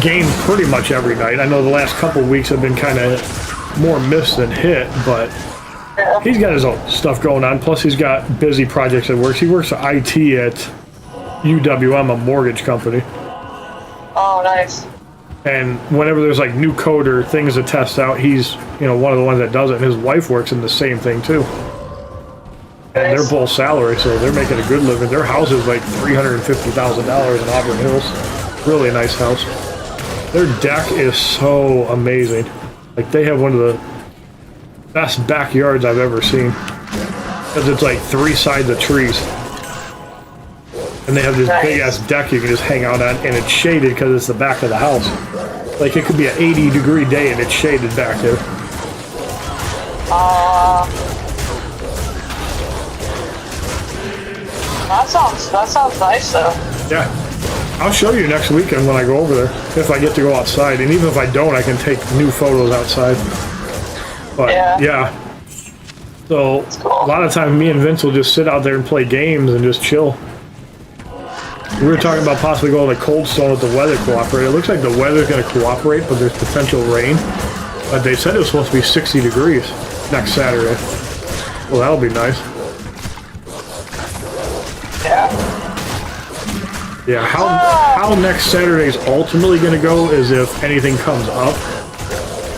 game pretty much every night. I know the last couple of weeks have been kind of more missed than hit, but he's got his own stuff going on. Plus, he's got busy projects at work. He works at IT at UWM, a mortgage company. Oh, nice. And whenever there's like new code or things to test out, he's, you know, one of the ones that does it. And his wife works in the same thing too. And they're both salary, so they're making a good living. Their house is like $350,000 in Auburn Hills. Really nice house. Their deck is so amazing. Like they have one of the best backyards I've ever seen. Because it's like 3 sides of trees. And they have this big ass deck you can just hang out on, and it's shaded because it's the back of the house. Like it could be an 80-degree day and it's shaded back there. That sounds nice though. Yeah. I'll show you next weekend when I go over there, if I get to go outside. And even if I don't, I can take new photos outside. But yeah. So a lot of times me and Vince will just sit out there and play games and just chill. We were talking about possibly going to Cold Stone if the weather cooperates. It looks like the weather's going to cooperate, but there's potential rain. But they said it was supposed to be 60 degrees next Saturday. Well, that'll be nice. Yeah, how next Saturday's ultimately going to go is if anything comes up.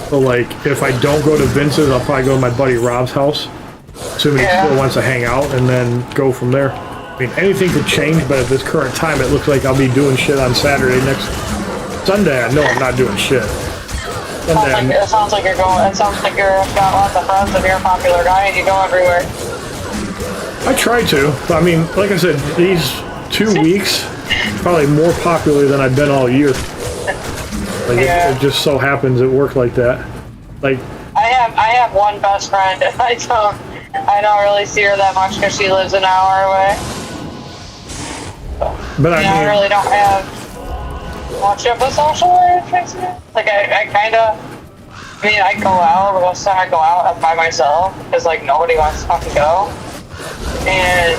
So, like, if I don't go to Vince's, I'll probably go to my buddy Rob's house, assuming he still wants to hang out, and then go from there. I mean, anything could change, but at this current time, it looks like I'll be doing shit on Saturday. Next Sunday, I know I'm not doing shit. It sounds like you've got lots of friends and you're a popular guy and you go everywhere. I try to. I mean, like I said, these 2 weeks, probably more popular than I've been all year. Like it just so happens it worked like that. Like I have one best friend, and I don't really see her that much because she lives an hour away. But I really don't have much of a social life. Like I go out, but most of the time I go out by myself because like nobody wants to fucking go. And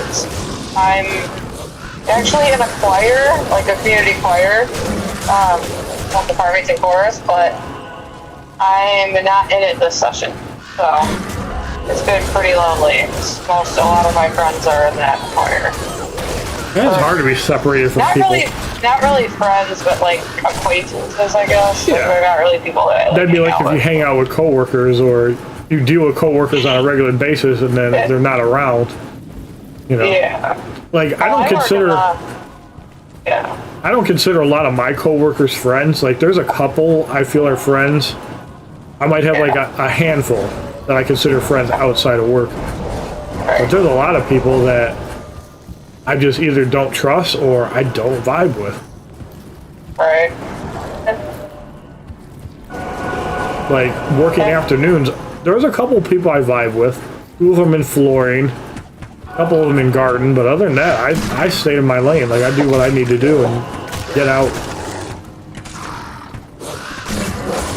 I'm actually in a choir, like a community choir, not department and chorus, but I'm not in it this session. So it's been pretty lonely. A lot of my friends are in that choir. it's hard to be separated from people. Not really friends, but like acquaintances, I guess. Yeah. They're not really people that I like. That'd be like if you hang out with coworkers or you deal with coworkers on a regular basis and then they're not around. You know. Yeah. Like I don't consider a lot of my coworkers friends. Like there's a couple I feel are friends. I might have like a handful that I consider friends outside of work. But there's a lot of people that I just either don't trust or I don't vibe with. Right. Like working afternoons, there's a couple of people I vibe with. 2 of them in flooring. A couple of them in garden, but other than that, I stay in my lane. Like, I do what I need to do and get out.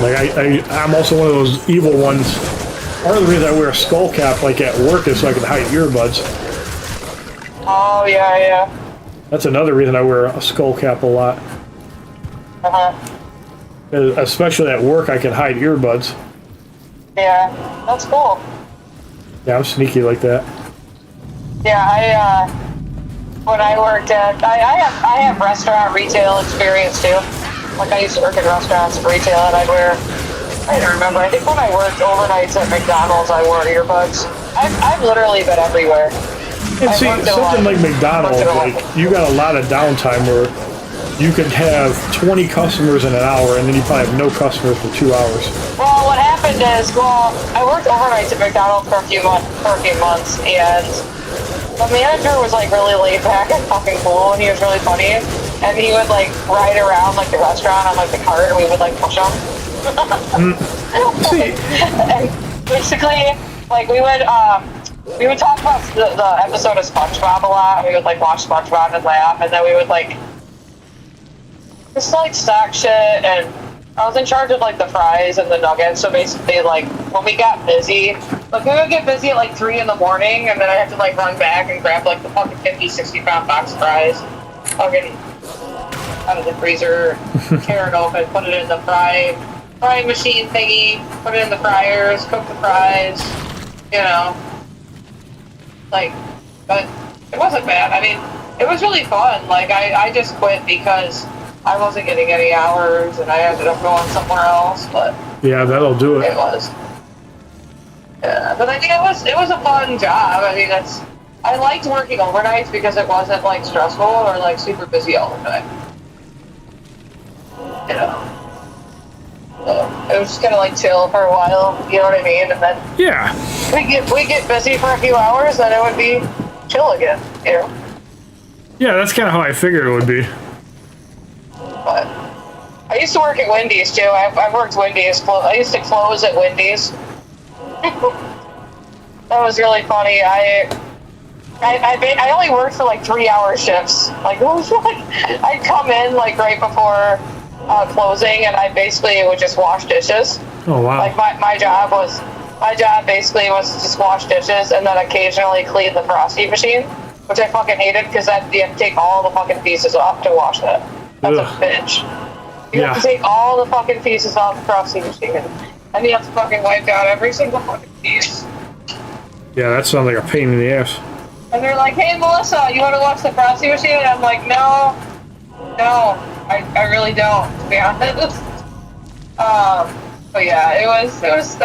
Like, I'm also one of those evil ones. Part of the reason I wear a skull cap, like, at work is so I can hide earbuds. Oh, yeah, yeah. That's another reason I wear a skull cap a lot. Especially at work, I can hide earbuds. Yeah, that's cool. Yeah, I'm sneaky like that. Yeah, when I worked at, I have restaurant retail experience too. Like, I used to work in restaurants and retail, and I don't remember, I think when I worked overnights at McDonald's, I wore earbuds. I've literally been everywhere. And see, something like McDonald's, like, you got a lot of downtime where you could have 20 customers in an hour, and then you probably have no customers for 2 hours. Well, what happened is, I worked overnights at McDonald's for a few months, and the manager was, like, really laid back and fucking cool, and he was really funny, and he would, like, ride around, like, the restaurant on, like, the cart, and we would, like, push him. And basically, like, we would talk about the episode of SpongeBob a lot. We would, like, watch SpongeBob and laugh, and then we would, like, just, like, stock shit, and I was in charge of, like, the fries and the nuggets, so basically, like, when we got busy, like, we would get busy at, like, 3 in the morning, and then I had to, like, run back and grab, like, the fucking 50, 60-pound box of fries, fucking out of the freezer, tear it open, put it in the frying machine thingy, put it in the fryers, cook the fries, you know. Like, but it wasn't bad. I mean, it was really fun. Like, I just quit because I wasn't getting any hours, and I ended up going somewhere else, but... Yeah, that'll do it. It was. Yeah, but I mean, it was a fun job. I mean, I liked working overnights because it wasn't, like, stressful or, like, super busy all the time. You know? So, it was just kind of, like, chill for a while, you know what I mean? And then... Yeah. We get busy for a few hours, then it would be chill again, you know? Yeah, that's kind of how I figured it would be. But I used to work at Wendy's too. I worked Wendy's. I used to close at Wendy's. That was really funny. I only worked for like 3-hour shifts. Like, it was like I'd come in like right before closing, and I basically would just wash dishes. Oh wow! Like my job basically was to just wash dishes and then occasionally clean the Frosty machine, which I fucking hated because you have to take all the fucking pieces off to wash that. That's a bitch. You have to take all the fucking pieces off the Frosty machine, and you have to fucking wipe out every single fucking piece. Yeah, that sounds like a pain in the ass. And they're like, "Hey, Melissa, you want to watch the Frosty machine?" And I'm like, no, I really don't, to be honest. But yeah, that was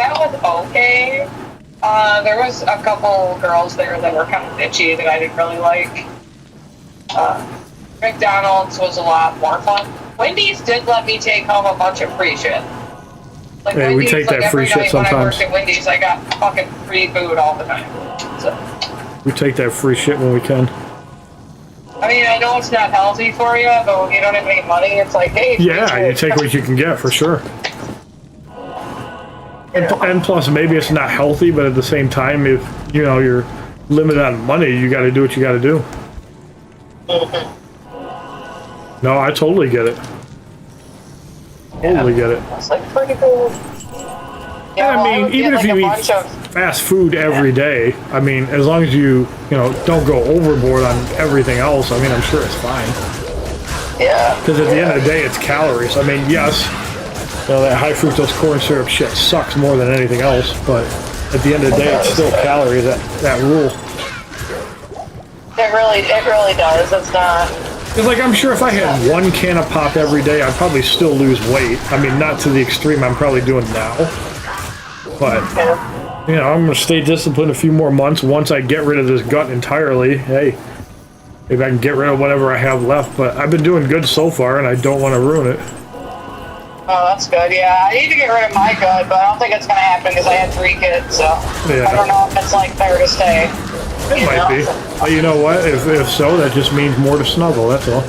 okay. There was a couple girls there that were kind of bitchy that I didn't really like. McDonald's was a lot more fun. Wendy's did let me take home a bunch of free shit. Like, hey, Wendy's, we take that free shit sometimes. When I worked at Wendy's, I got fucking free food all the time. So. We take that free shit when we can. I mean, I know it's not healthy for you, but when you don't have any money, it's like, hey. Yeah, you take what you can get, for sure. And plus, maybe it's not healthy, but at the same time, if, you know, you're limited on money, you gotta do what you gotta do. No, I totally get it. Totally get it. It's like pretty cool. Yeah, I mean, even if you eat fast food every day, I mean, as long as you know, don't go overboard on everything else, I mean, I'm sure it's fine. Yeah. Because at the end of the day, it's calories. I mean, yes, you know, that high fructose corn syrup shit sucks more than anything else, but at the end of the day, it's still calories, that rule. It really does. It's not... Because, like, I'm sure if I had 1 can of pop every day, I'd probably still lose weight. I mean, not to the extreme I'm probably doing now. But, you know, I'm going to stay disciplined a few more months. Once I get rid of this gut entirely, hey, maybe I can get rid of whatever I have left. But I've been doing good so far, and I don't want to ruin it. Oh, that's good. Yeah, I need to get rid of my gut, but I don't think it's going to happen because I had 3 kids, so yeah. I don't know if it's, like, there to stay. It might be. But you know what? If so, that just means more to snuggle, that's all.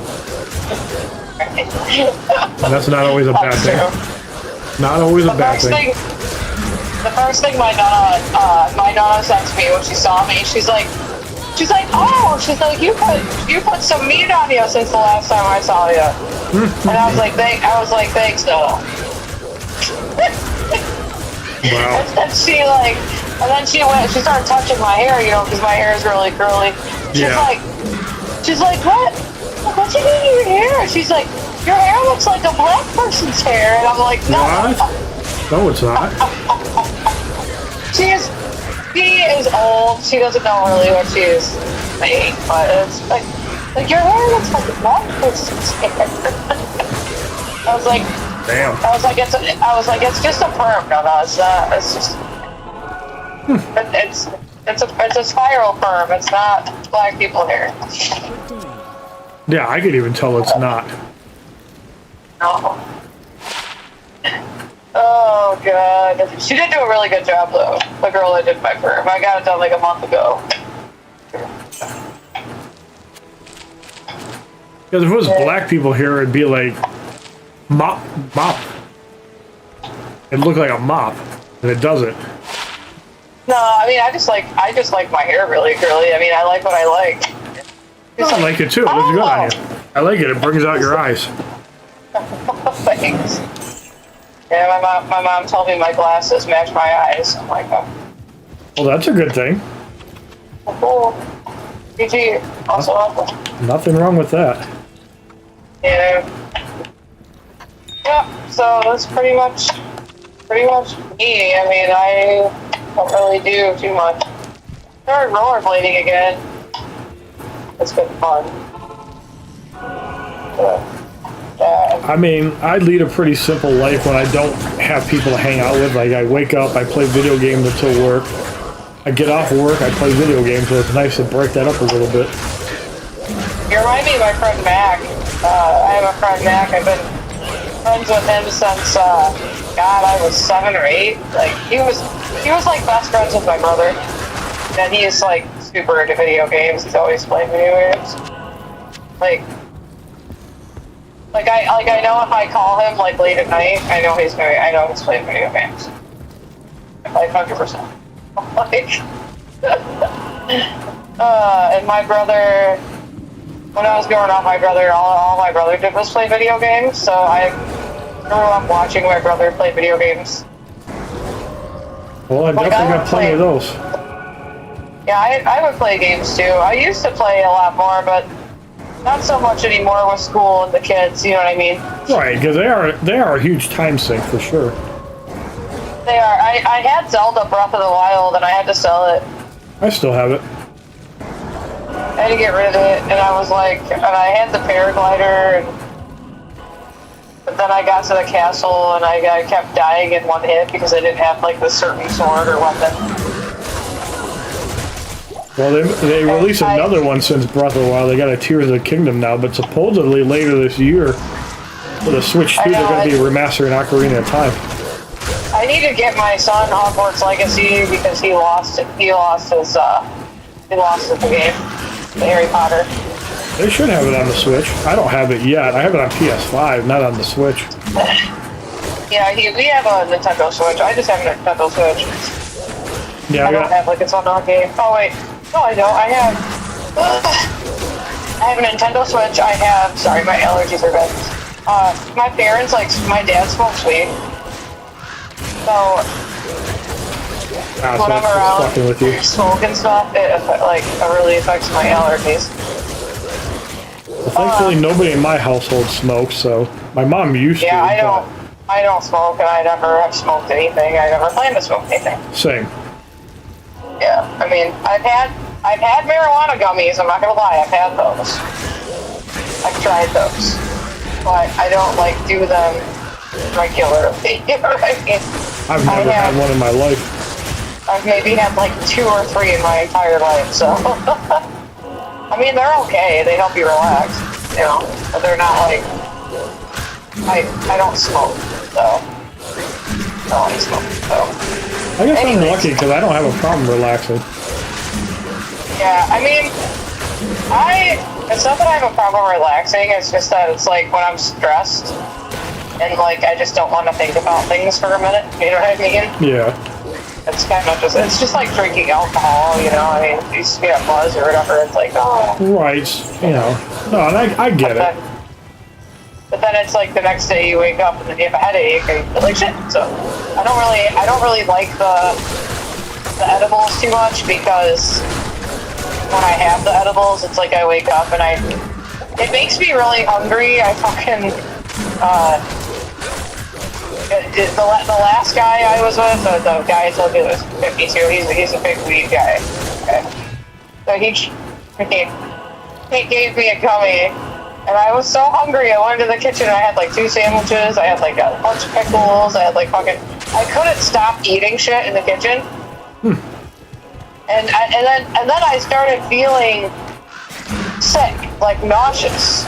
And that's not always a bad thing. Not always a bad thing. The first thing my nana said to me when she saw me, she's like, she's like, oh, she's like, you put some meat on you since the last time I saw you. And I was like, thanks, though. Wow. And then she started touching my hair, you know, because my hair is really curly. She's like, what's you doing to your hair? She's like, your hair looks like a black person's hair. And I'm like, no. What? No, it's not. She is old. She doesn't know really what she is saying, but it's like your hair looks like a black person's hair. I was like, damn. I was like, it's just a perm, no, it's not. It's just, it's a spiral perm. It's not black people hair. Yeah, I could even tell it's not. No. Oh god, she did do a really good job though. The girl that did my perm, I got it done like a month ago. Because if it was black people here, it'd be like mop. It'd look like a mop, and it doesn't. No, I mean I just like my hair really curly. I mean I like what I like. I like it too. It looks good on you. I like it. It brings out your eyes. Thanks. Yeah, my mom told me my glasses match my eyes. I'm like, oh. Well, that's a good thing. Cool. PG, also welcome. Nothing wrong with that. Yeah. Yeah, so that's pretty much me. I mean, I don't really do too much. Started rollerblading again. It's been fun. I mean, I lead a pretty simple life when I don't have people to hang out with. Like, I wake up, I play video games until work. I get off work, I play video games, so it's nice to break that up a little bit. You remind me of my friend Mac. I have a friend Mac. I've been friends with him since, God, I was 7 or 8. Like, he was like best friends with my brother. And he is like super into video games. He's always playing video games. Like I know if I call him like late at night, I know he's playing video games. Like 100%. Like, and my brother, when I was growing up, all my brother did was play video games. So I grew up watching my brother play video games. Well, I definitely got plenty of those. Yeah, I would play games too. I used to play a lot more, but not so much anymore with school and the kids, you know what I mean? Right, because they are a huge time sink for sure. They are. I had Zelda Breath of the Wild and I had to sell it. I still have it. I had to get rid of it, and I was like, and I had the paraglider, but then I got to the castle and I kept dying in one hit because I didn't have like the certain sword or weapon. Well, they released another one since Breath of the Wild. They got a Tears of the Kingdom now, but supposedly later this year, for the Switch 2, they're going to be remastering Ocarina of Time. I need to get my son Hogwarts Legacy because he lost the game, the Harry Potter. They should have it on the Switch. I don't have it yet. I have it on PS5, not on the Switch. Yeah, we have a Nintendo Switch. I just have a Nintendo Switch. Yeah, I don't have like its own game. Oh wait, no, I don't. I have a Nintendo Switch. I have. Sorry, my allergies are bad. My parents my dad smokes weed. So when I'm around smoking stuff, it really affects my allergies. Well, thankfully, nobody in my household smokes, so my mom used to. Yeah, I don't smoke, and I never have smoked anything. I never plan to smoke anything. Same. Yeah, I mean, I've had marijuana gummies. I'm not gonna lie, I've had those. I've tried those, but I don't do them regularly. You know what I mean? I've never had one in my life. I've maybe had 2 or 3 in my entire life. So, I mean, they're okay. They help you relax, you know. But they're not I don't smoke, so. I smoke, so. I guess I'm lucky because I don't have a problem relaxing. Yeah, I mean, it's not that I have a problem relaxing, it's just that it's when I'm stressed and I just don't want to think about things for a minute, you know what I mean? Yeah. It's kind of just, it's just like drinking alcohol, you know, I mean, you just get a buzz or whatever, it's like, oh. Right, you know. No, and I get it. But then it's like the next day you wake up and then you have a headache and you feel like shit. So I don't really like the edibles too much, because when I have the edibles, it's like I wake up and it makes me really hungry. I fucking, the last guy I was with, the guy I told you was 52, he's a big weed guy. Okay. So he gave me a gummy, and I was so hungry. I went into the kitchen, and I had like 2 sandwiches, I had like a bunch of pickles, I had like fucking, I couldn't stop eating shit in the kitchen. And then I started feeling sick, like nauseous.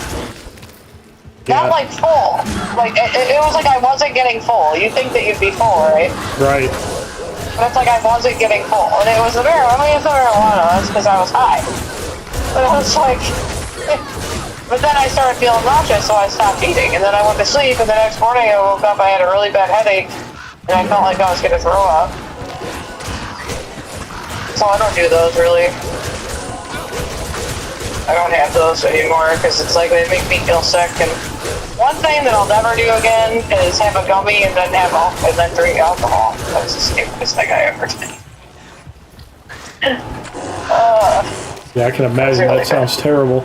Not like full. Like it was like I wasn't getting full. You think that you'd be full, right? Right. But it's like I wasn't getting full, and it was the marijuana. I mean, it's the marijuana. That's because I was high. But it was like, but then I started feeling nauseous, so I stopped eating, and then I went to sleep. And the next morning, I woke up. I had a really bad headache, and I felt like I was gonna throw up. So I don't do those really. I don't have those anymore because it's like they make me feel sick. And one thing that I'll never do again is have a gummy and then drink alcohol. That's the stupidest thing I ever did. Yeah, I can imagine really that sounds terrible.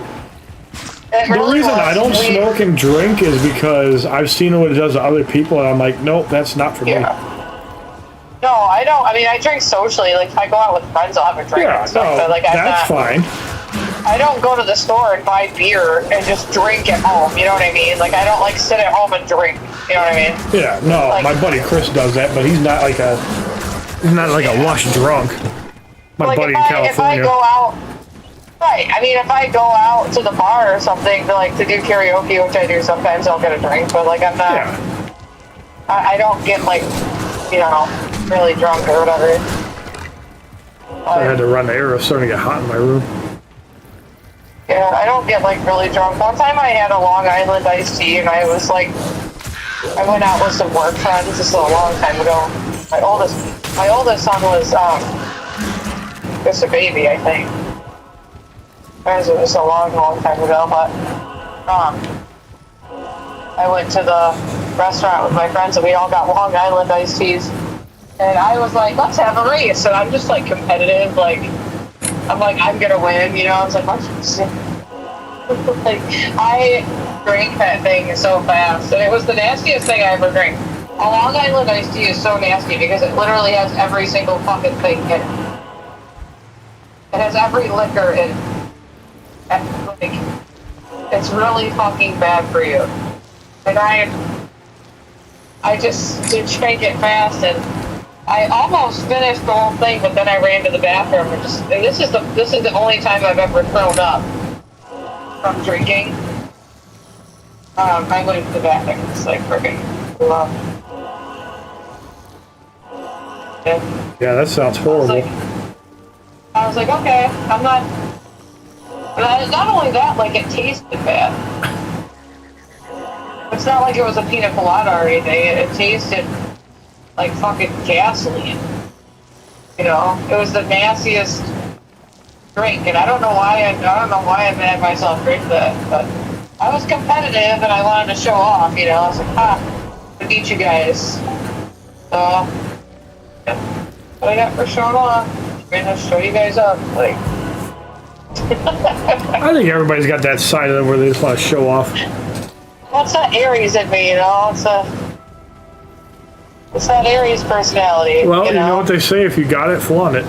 The reason I don't smoke and drink is because I've seen what it does to other people, and I'm like, nope, that's not for me. No, I don't. I mean, I drink socially. Like, if I go out with friends, I'll have a drink and stuff. But, like, that's fine. I don't go to the store and buy beer and just drink at home. You know what I mean? Like, I don't, like, sit at home and drink. You know what I mean? Yeah, no, like, my buddy Chris does that, but he's not like a lush drunk. My buddy in California. If I go out, right, I mean, if I go out to the bar or something to do karaoke, which I do sometimes, I'll get a drink, but, like, I'm not, I don't get, like, you know, really drunk or whatever. I had to run the air. It was starting to get hot in my room. Yeah, I don't get, like, really drunk. One time I had a Long Island iced tea, and I was, like, I went out with some work friends. This is a long time ago. My oldest son was, just a baby, I think. It was a long, long time ago, but, I went to the restaurant with my friends, and we all got Long Island iced teas. And I was like, let's have a race. And I'm just, like, competitive, like, I'm like, I'm gonna win, you know? I was like, like, I drank that thing so fast, and it was the nastiest thing I ever drank. A Long Island iced tea is so nasty because it literally has every single fucking thing in it. It has every liquor in it. And, like, it's really fucking bad for you. And I just drank it fast, and I almost finished the whole thing, but then I ran to the bathroom and this is the only time I've ever thrown up from drinking. I went to the bathroom. It's like freaking love. Yeah, that sounds horrible. I was like, okay, I'm not. Not only that, like, it tasted bad. It's not like it was a pina colada or anything. It tasted like fucking gasoline. You know, it was the nastiest drink, and I don't know why I made myself drink that, but I was competitive and I wanted to show off. You know, I was like, I'm gonna beat you guys. So, yeah, what I got for showing off. I'm gonna show you guys up, like. I think everybody's got that side of them where they just want to show off. Well, it's that Aries in me, you know. It's that Aries personality. Well, you know what they say: if you got it, flaunt it.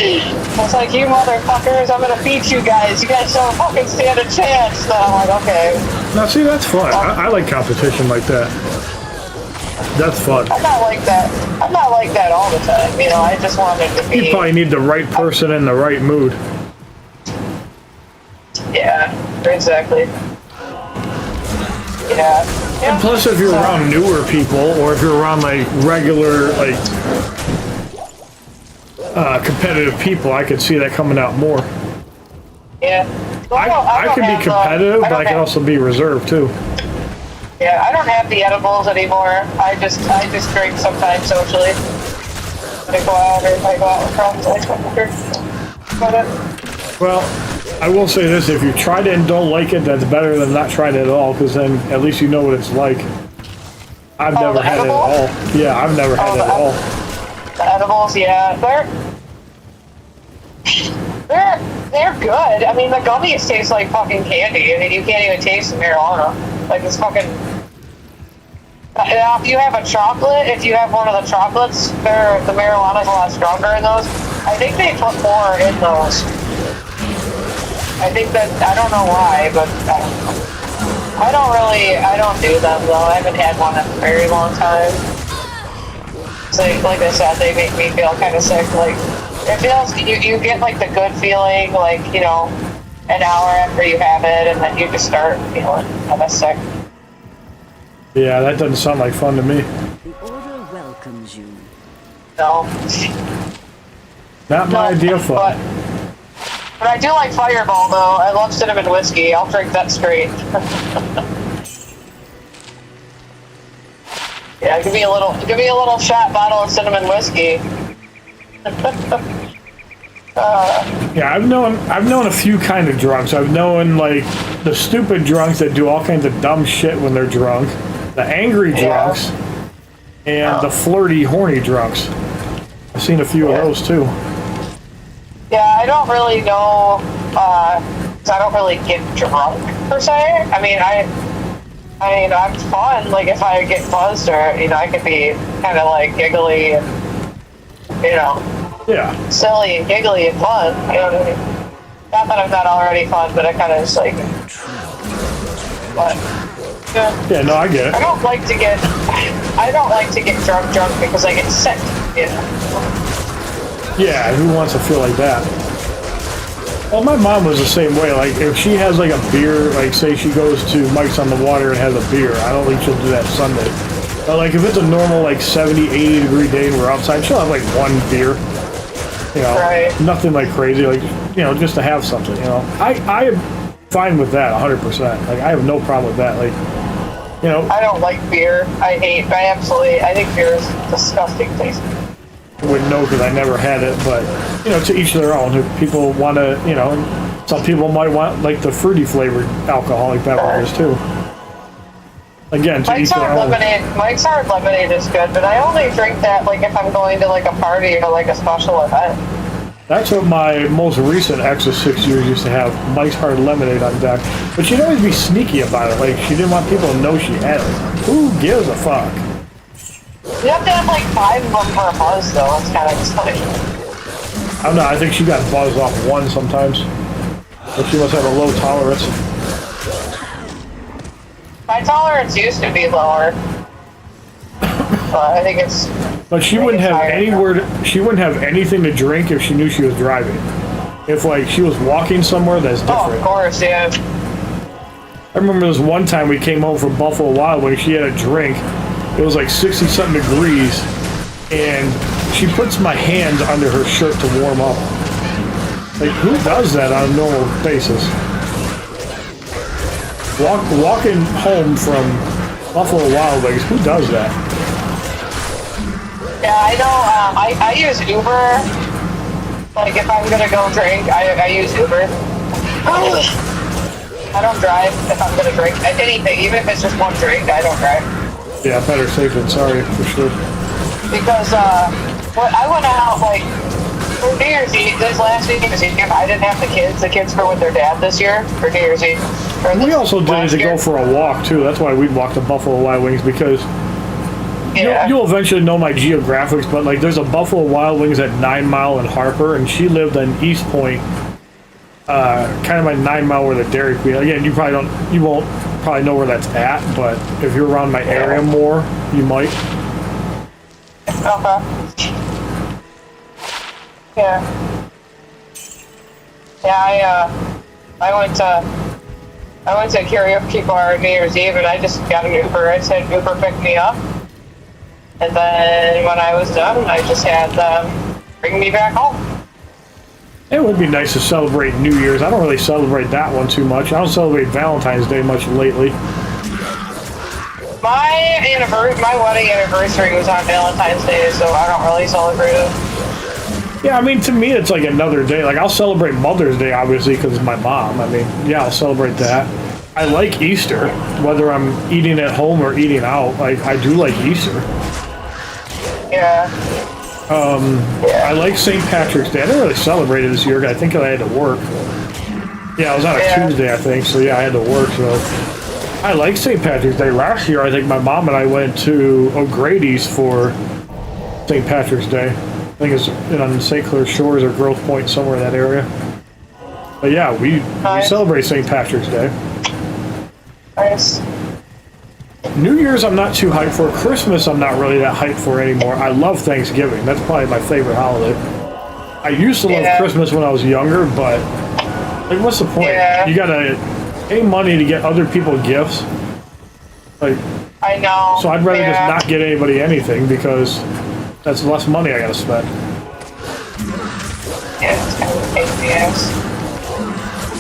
It's like, you motherfuckers, I'm gonna beat you guys. You guys don't fucking stand a chance. So I'm like, okay. Now, see, that's fun. I like competition like that. That's fun. I'm not like that. I'm not like that all the time. You know, I just wanted to be. You probably need the right person in the right mood. Yeah, exactly. Yeah. And plus, if you're around newer people, or if you're around like regular, like competitive people, I could see that coming out more. Yeah. Well, I can be competitive, but I can also be reserved too. Yeah, I don't have the edibles anymore. I just drink sometimes socially. When I go out or if I go out with friends, I fucking drink. Well, I will say this, if you tried it and don't like it, that's better than not trying it at all, because then at least you know what it's like. I've never had it at all. Yeah, I've never had it at all. The edibles, yeah, they're good. I mean, the gummies taste like fucking candy. I mean, you can't even taste the marijuana. Like, it's fucking... Now, if you have a chocolate, if you have one of the chocolates, the marijuana's a lot stronger in those. I think they put more in those. I think that, I don't know why, but I don't do them though. I haven't had one in a very long time. So, like I said, they make me feel kind of sick. Like, it feels, you get like the good feeling, like, you know, an hour after you have it, and then you just start feeling kind of sick. Yeah, that doesn't sound like fun to me. The Order welcomes you. No. Not my idea of fun. But I do like Fireball, though. I love cinnamon whiskey. I'll drink that straight. Yeah, give me a little shot bottle of cinnamon whiskey. Yeah, I've known a few kind of drunks. I've known like the stupid drunks that do all kinds of dumb shit when they're drunk, the angry drunks, and the flirty, horny drunks. I've seen a few of those too. Yeah, I don't really know, 'cause I don't really get drunk, per se. I mean, I'm fun, like, if I get buzzed or, you know, I could be kind of, like, giggly and, you know, silly and giggly and fun, you know what I mean? Not that I'm not already fun, but I kind of just, like, but, yeah, no, I get it. I don't like to get drunk because I get sick, you know? Yeah, who wants to feel like that? Well, my mom was the same way. Like, if she has, like, a beer, like, say she goes to Mike's on the Water and has a beer, I don't think she'll do that Sunday. But, like, if it's a normal, like, 70, 80 degree day and we're outside, she'll have, like, one beer. You know, nothing, like, crazy. Like, you know, just to have something, you know. I am fine with that, 100%. Like, I have no problem with that. Like, you know. I don't like beer. I think beer is disgusting tasting. I wouldn't know because I never had it, but, you know, to each their own. If people want to, you know, some people might want, like, the fruity flavored alcoholic beverages, too. Again, to each their own. Mike's Hard Lemonade is good, but I only drink that, like, if I'm going to, like, a party or, like, a special event. That's what my most recent ex of 6 years used to have, Mike's Hard Lemonade on deck. But she'd always be sneaky about it. Like, she didn't want people to know she had it. Who gives a fuck? You have to have like 5 of them for a buzz, though. It's kind of exciting. I don't know. I think she got buzzed off one sometimes. But she must have a low tolerance. My tolerance used to be lower. I think it's. But she wouldn't have She wouldn't have anything to drink if she knew she was driving. If like she was walking somewhere, that's different. Oh, of course, yeah. I remember this one time we came home from Buffalo Wild Wings. She had a drink. It was like 60-something degrees, and she puts my hands under her shirt to warm up. Like, who does that on a normal basis? Walking home from Buffalo Wild Wings, who does that? Yeah, I know. I use Uber. Like, if I'm gonna go drink, I use Uber. I don't drive if I'm gonna drink anything, even if it's just one drink. I don't drive. Yeah, better safe than sorry, for sure. Because, I went out, like, for New Year's Eve, this last New Year's Eve, I didn't have the kids were with their dad this year, for New Year's Eve. We also did it to go for a walk, too. That's why we'd walk to Buffalo Wild Wings, because you'll eventually know my geographics, but, like, there's a Buffalo Wild Wings at 9 Mile and Harper, and she lived in East Point, kind of by 9 Mile where the Dairy Queen. Again, you won't probably know where that's at, but if you're around my area more, you might. Okay. Yeah. Yeah, I went to karaoke bar New Year's Eve, and I just got an Uber. I said Uber picked me up, and then when I was done, I just had them bring me back home. It would be nice to celebrate New Year's. I don't really celebrate that one too much. I don't celebrate Valentine's Day much lately. My wedding anniversary was on Valentine's Day, so I don't really celebrate it. Yeah, I mean, to me, it's like another day. Like, I'll celebrate Mother's Day, obviously, because it's my mom. I mean, yeah, I'll celebrate that. I like Easter, whether I'm eating at home or eating out. Like, I do like Easter. Yeah. I like St. Patrick's Day. I didn't really celebrate it this year. I think I had to work. Yeah, it was on a Tuesday, I think. So, yeah, I had to work, so... I like St. Patrick's Day. Last year, I think my mom and I went to O'Grady's for St. Patrick's Day. I think it's on St. Clair Shores or Growth Point, somewhere in that area. But yeah, we celebrate St. Patrick's Day. Nice. New Year's, I'm not too hyped for. Christmas, I'm not really that hyped for anymore. I love Thanksgiving. That's probably my favorite holiday. I used to love Christmas when I was younger, but like, what's the point? Yeah. You gotta pay money to get other people gifts. Like, I know. So I'd rather just not get anybody anything because that's less money I gotta spend. Yeah, it's kind of a pain in the ass.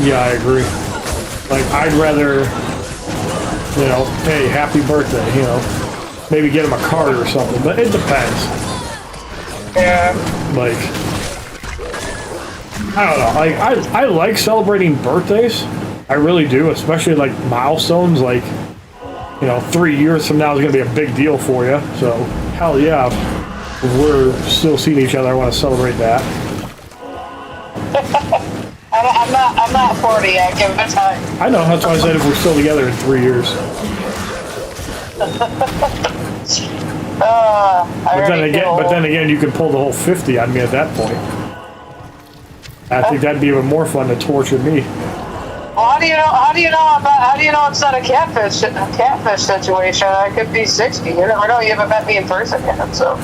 Yeah, I agree. Like, I'd rather, you know, hey, happy birthday, you know, maybe get them a card or something, but it depends. Yeah. Like, I don't know, like, I like celebrating birthdays. I really do, especially like milestones, like, you know, 3 years from now is going to be a big deal for you. So, hell yeah, if we're still seeing each other, I want to celebrate that. I'm not 40 yet. Give it time. I know, that's why I said if we're still together in 3 years. But then again, you could pull the whole 50 on me at that point. I think that'd be even more fun to torture me. Well, how do you know it's not a catfish situation? I could be 60. You never know. You haven't met me in person yet, so.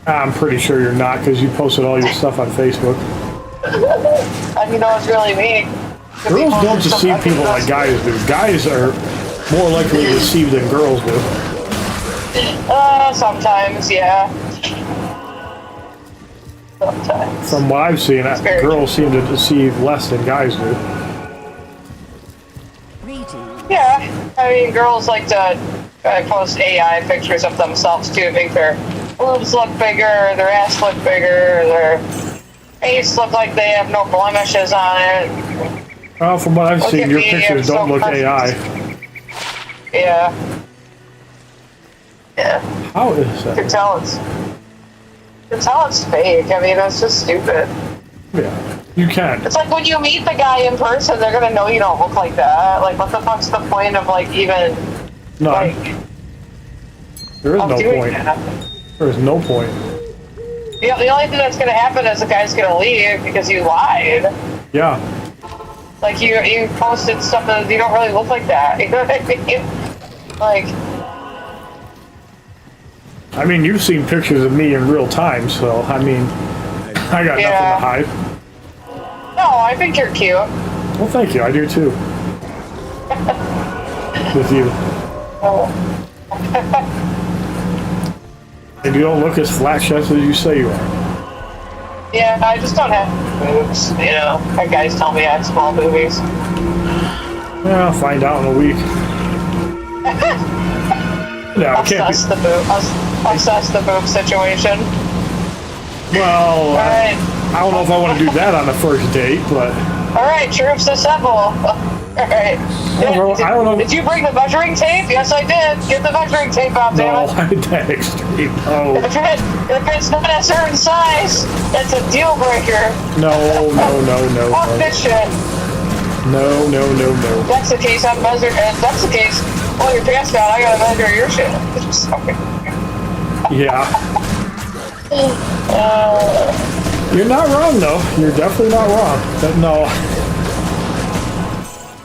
I'm pretty sure you're not, because you posted all your stuff on Facebook. How do you know it's really me? Girls don't deceive people like guys do. Guys are more likely to deceive than girls do. Sometimes, yeah. Sometimes. From what I've seen, girls seem to deceive less than guys do. Yeah, I mean, girls like to post AI pictures of themselves too, make their boobs look bigger, their ass look bigger, their face look like they have no blemishes on it. Well, from what I've seen, your pictures don't look AI. Yeah. Yeah. How is that? You can tell it's fake. I mean, that's just stupid. Yeah, you can. It's like when you meet the guy in person, they're gonna know you don't look like that. Like, what the fuck's the point of, like, even, like... There is no point. There is no point. The only thing that's gonna happen is the guy's gonna leave because you lied. Yeah. Like, you posted stuff that you don't really look like that. You know what I mean? Like... I mean, you've seen pictures of me in real time, so, I mean, I got nothing to hide. No, I think you're cute. Well, thank you. I do, too. With you. And you don't look as flat-chested as you say you are. Yeah, I just don't have boobs, you know. My guys tell me I have small boobies. Yeah, I'll find out in a week. No, it can't be. Assess the boob situation. Well, I don't know if I want to do that on the first date, but... Alright, troops assemble. Alright. I don't know. Did you bring the measuring tape? Yes, I did. Get the measuring tape out, damn it. No, I'm that extreme. No. If it's not a certain size, that's a deal breaker. No. Fuck this shit. No. If that's the case, I'm measuring. If that's the case, well, your pants down, I gotta measure your shit. Yeah. You're not wrong, though. You're definitely not wrong. But no.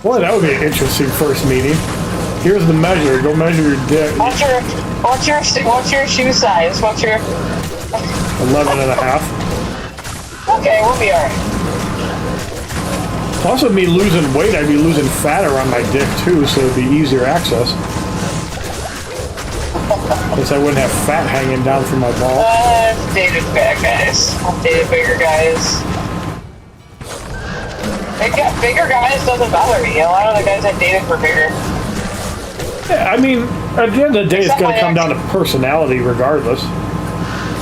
Boy, that would be an interesting first meeting. Here's the measure. Go measure your dick. What's your shoe size? What's your 11.5. Okay, we'll be alright. Plus, with me losing weight, I'd be losing fat around my dick too, so it'd be easier access. Since I wouldn't have fat hanging down from my ball. I've dated fat guys. I've dated bigger guys. Bigger guys doesn't bother me. A lot of the guys I've dated were bigger. Yeah, I mean, At the end of the day, it's going to come down to personality regardless.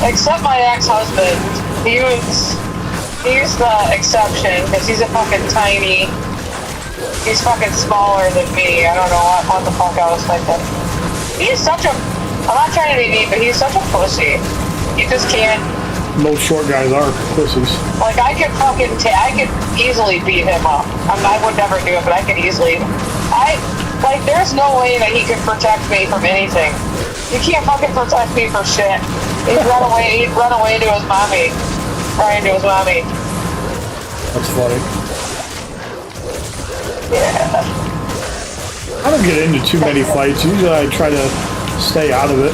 Except my ex-husband. He's the exception, because he's a fucking tiny... He's fucking smaller than me. I don't know what the fuck I was thinking. He's such a... I'm not trying to be mean, but he's such a pussy. You just can't... Most short guys are pussies. Like, I could fucking... I could easily beat him up. I would never do it, but I could easily... Like, there's no way that he could protect me from anything. You can't fucking protect me for shit. He'd run away to his mommy. Right into his mommy. That's funny. Yeah. I don't get into too many fights. Usually I try to stay out of it.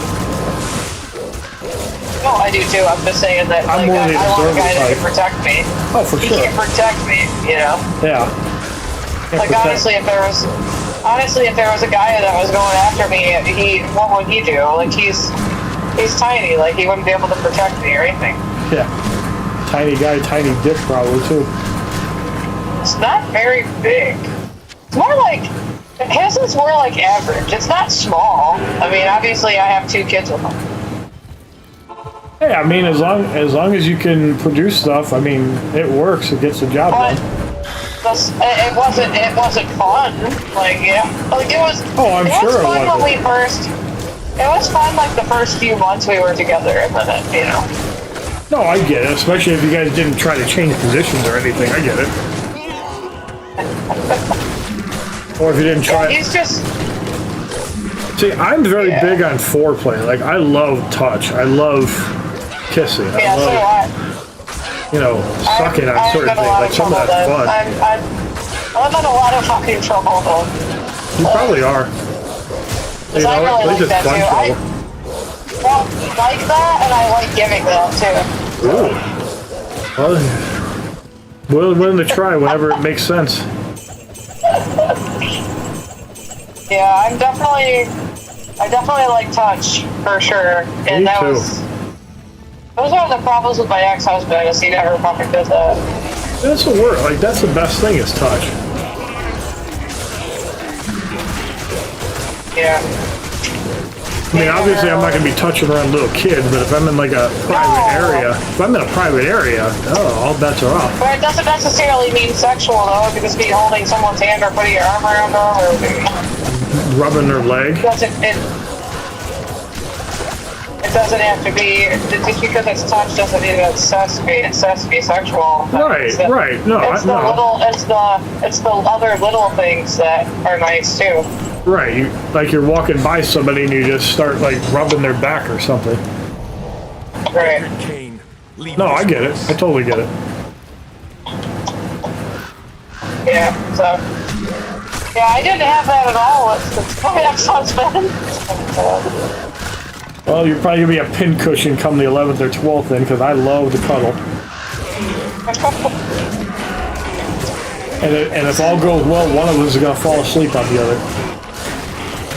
No, I do too. I'm just saying that I'm like, more the I want a guy that type. can protect me. Oh, for he sure. He can't protect me, you know? Yeah. Like, honestly, if there was a guy that was going after me, what would he do? Like, he's tiny. Like, he wouldn't be able to protect me or anything. Yeah. Tiny guy, tiny dick probably too. It's not very big. It's more like, his is more like average. It's not small. I mean, obviously I have 2 kids with him. Hey, I mean, as long as you can produce stuff, I mean, it works. It gets the job done. It wasn't fun. Like, yeah. Like, it was... Oh, I'm sure it fun wasn't. when we first... It was fun, like, the first few months we were together, and then, you know... No, I get it. Especially if you guys didn't try to change positions or anything. I get it. Or if you didn't try... Yeah, he's just... See, I'm very big on foreplay. Like, I love touch. I love kissing. Yeah, I love, so do I. you know, sucking on certain things. Like, some of that's fun. I'm in a lot of fucking trouble, though. You probably are. You know, I really at least like it's that, fun too. trouble. I like that, and I like giving that, too. Ooh. Well, willing to try whenever it makes sense. Yeah, I definitely like touch, for sure. And Me that too. was one of the problems with my ex-husband, is he never fucking did that. That's the word. Like, that's the best thing is touch. Yeah. I mean, obviously, I'm not going to be touching around little kids, but if I'm in, like, a private area, all bets are off. But it doesn't necessarily mean sexual, though. It could just be holding someone's hand or putting your arm around them, or Rubbing their leg. it doesn't have to be, just because it's touch doesn't mean that it has to be sexual. Right. No, it's the other little things that are nice too. Right. You're walking by somebody and you just start, like, rubbing their back or something. Right. No, I get it. I totally get it. Yeah, so... Yeah, I didn't have that at all. It's my ex-husband. Well, you're probably going to be a pincushion come the 11th or 12th then, because I love to cuddle. And if all goes well, one of us is going to fall asleep on the other.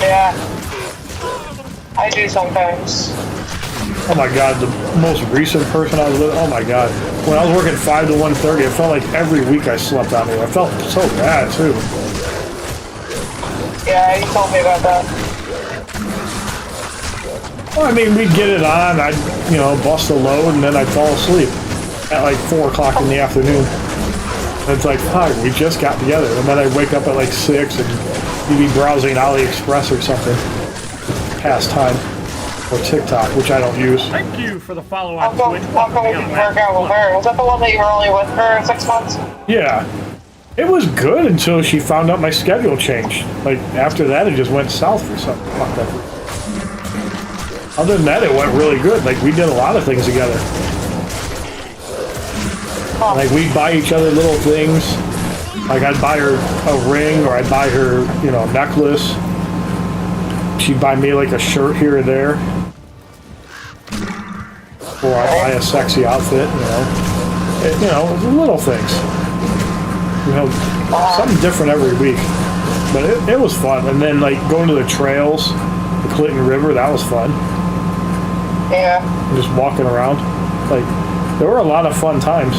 Yeah. I do sometimes. Oh my god, the most recent person I was with, oh my god. When I was working 5 to 1:30, it felt like every week I slept on here. I felt so bad, too. Yeah, you told me about that. Well, I mean, we'd get it on, I'd, bust a load, and then I'd fall asleep at like 4 o'clock in the afternoon. And it's like, fuck, we just got together. And then I'd wake up at like 6 and you'd be browsing AliExpress or something. Past time. Or TikTok, which I don't use. Thank you for the follow-up. How come we didn't work out with her? Was that the one that you were only with for 6 months? Yeah. It was good until she found out my schedule changed. Like, after that, it just went south for something. Fuck that. Other than that, it went really good. Like, we did a lot of things together. Like, we'd buy each other little things. Like, I'd buy her a ring, or I'd buy her, a necklace. She'd buy me, like, a shirt here or there. Or I'd buy a sexy outfit, little things. Something different every week. But it was fun. And then, like, going to the trails, the Clinton River, that was fun. Yeah. Just walking around. Like, there were a lot of fun times.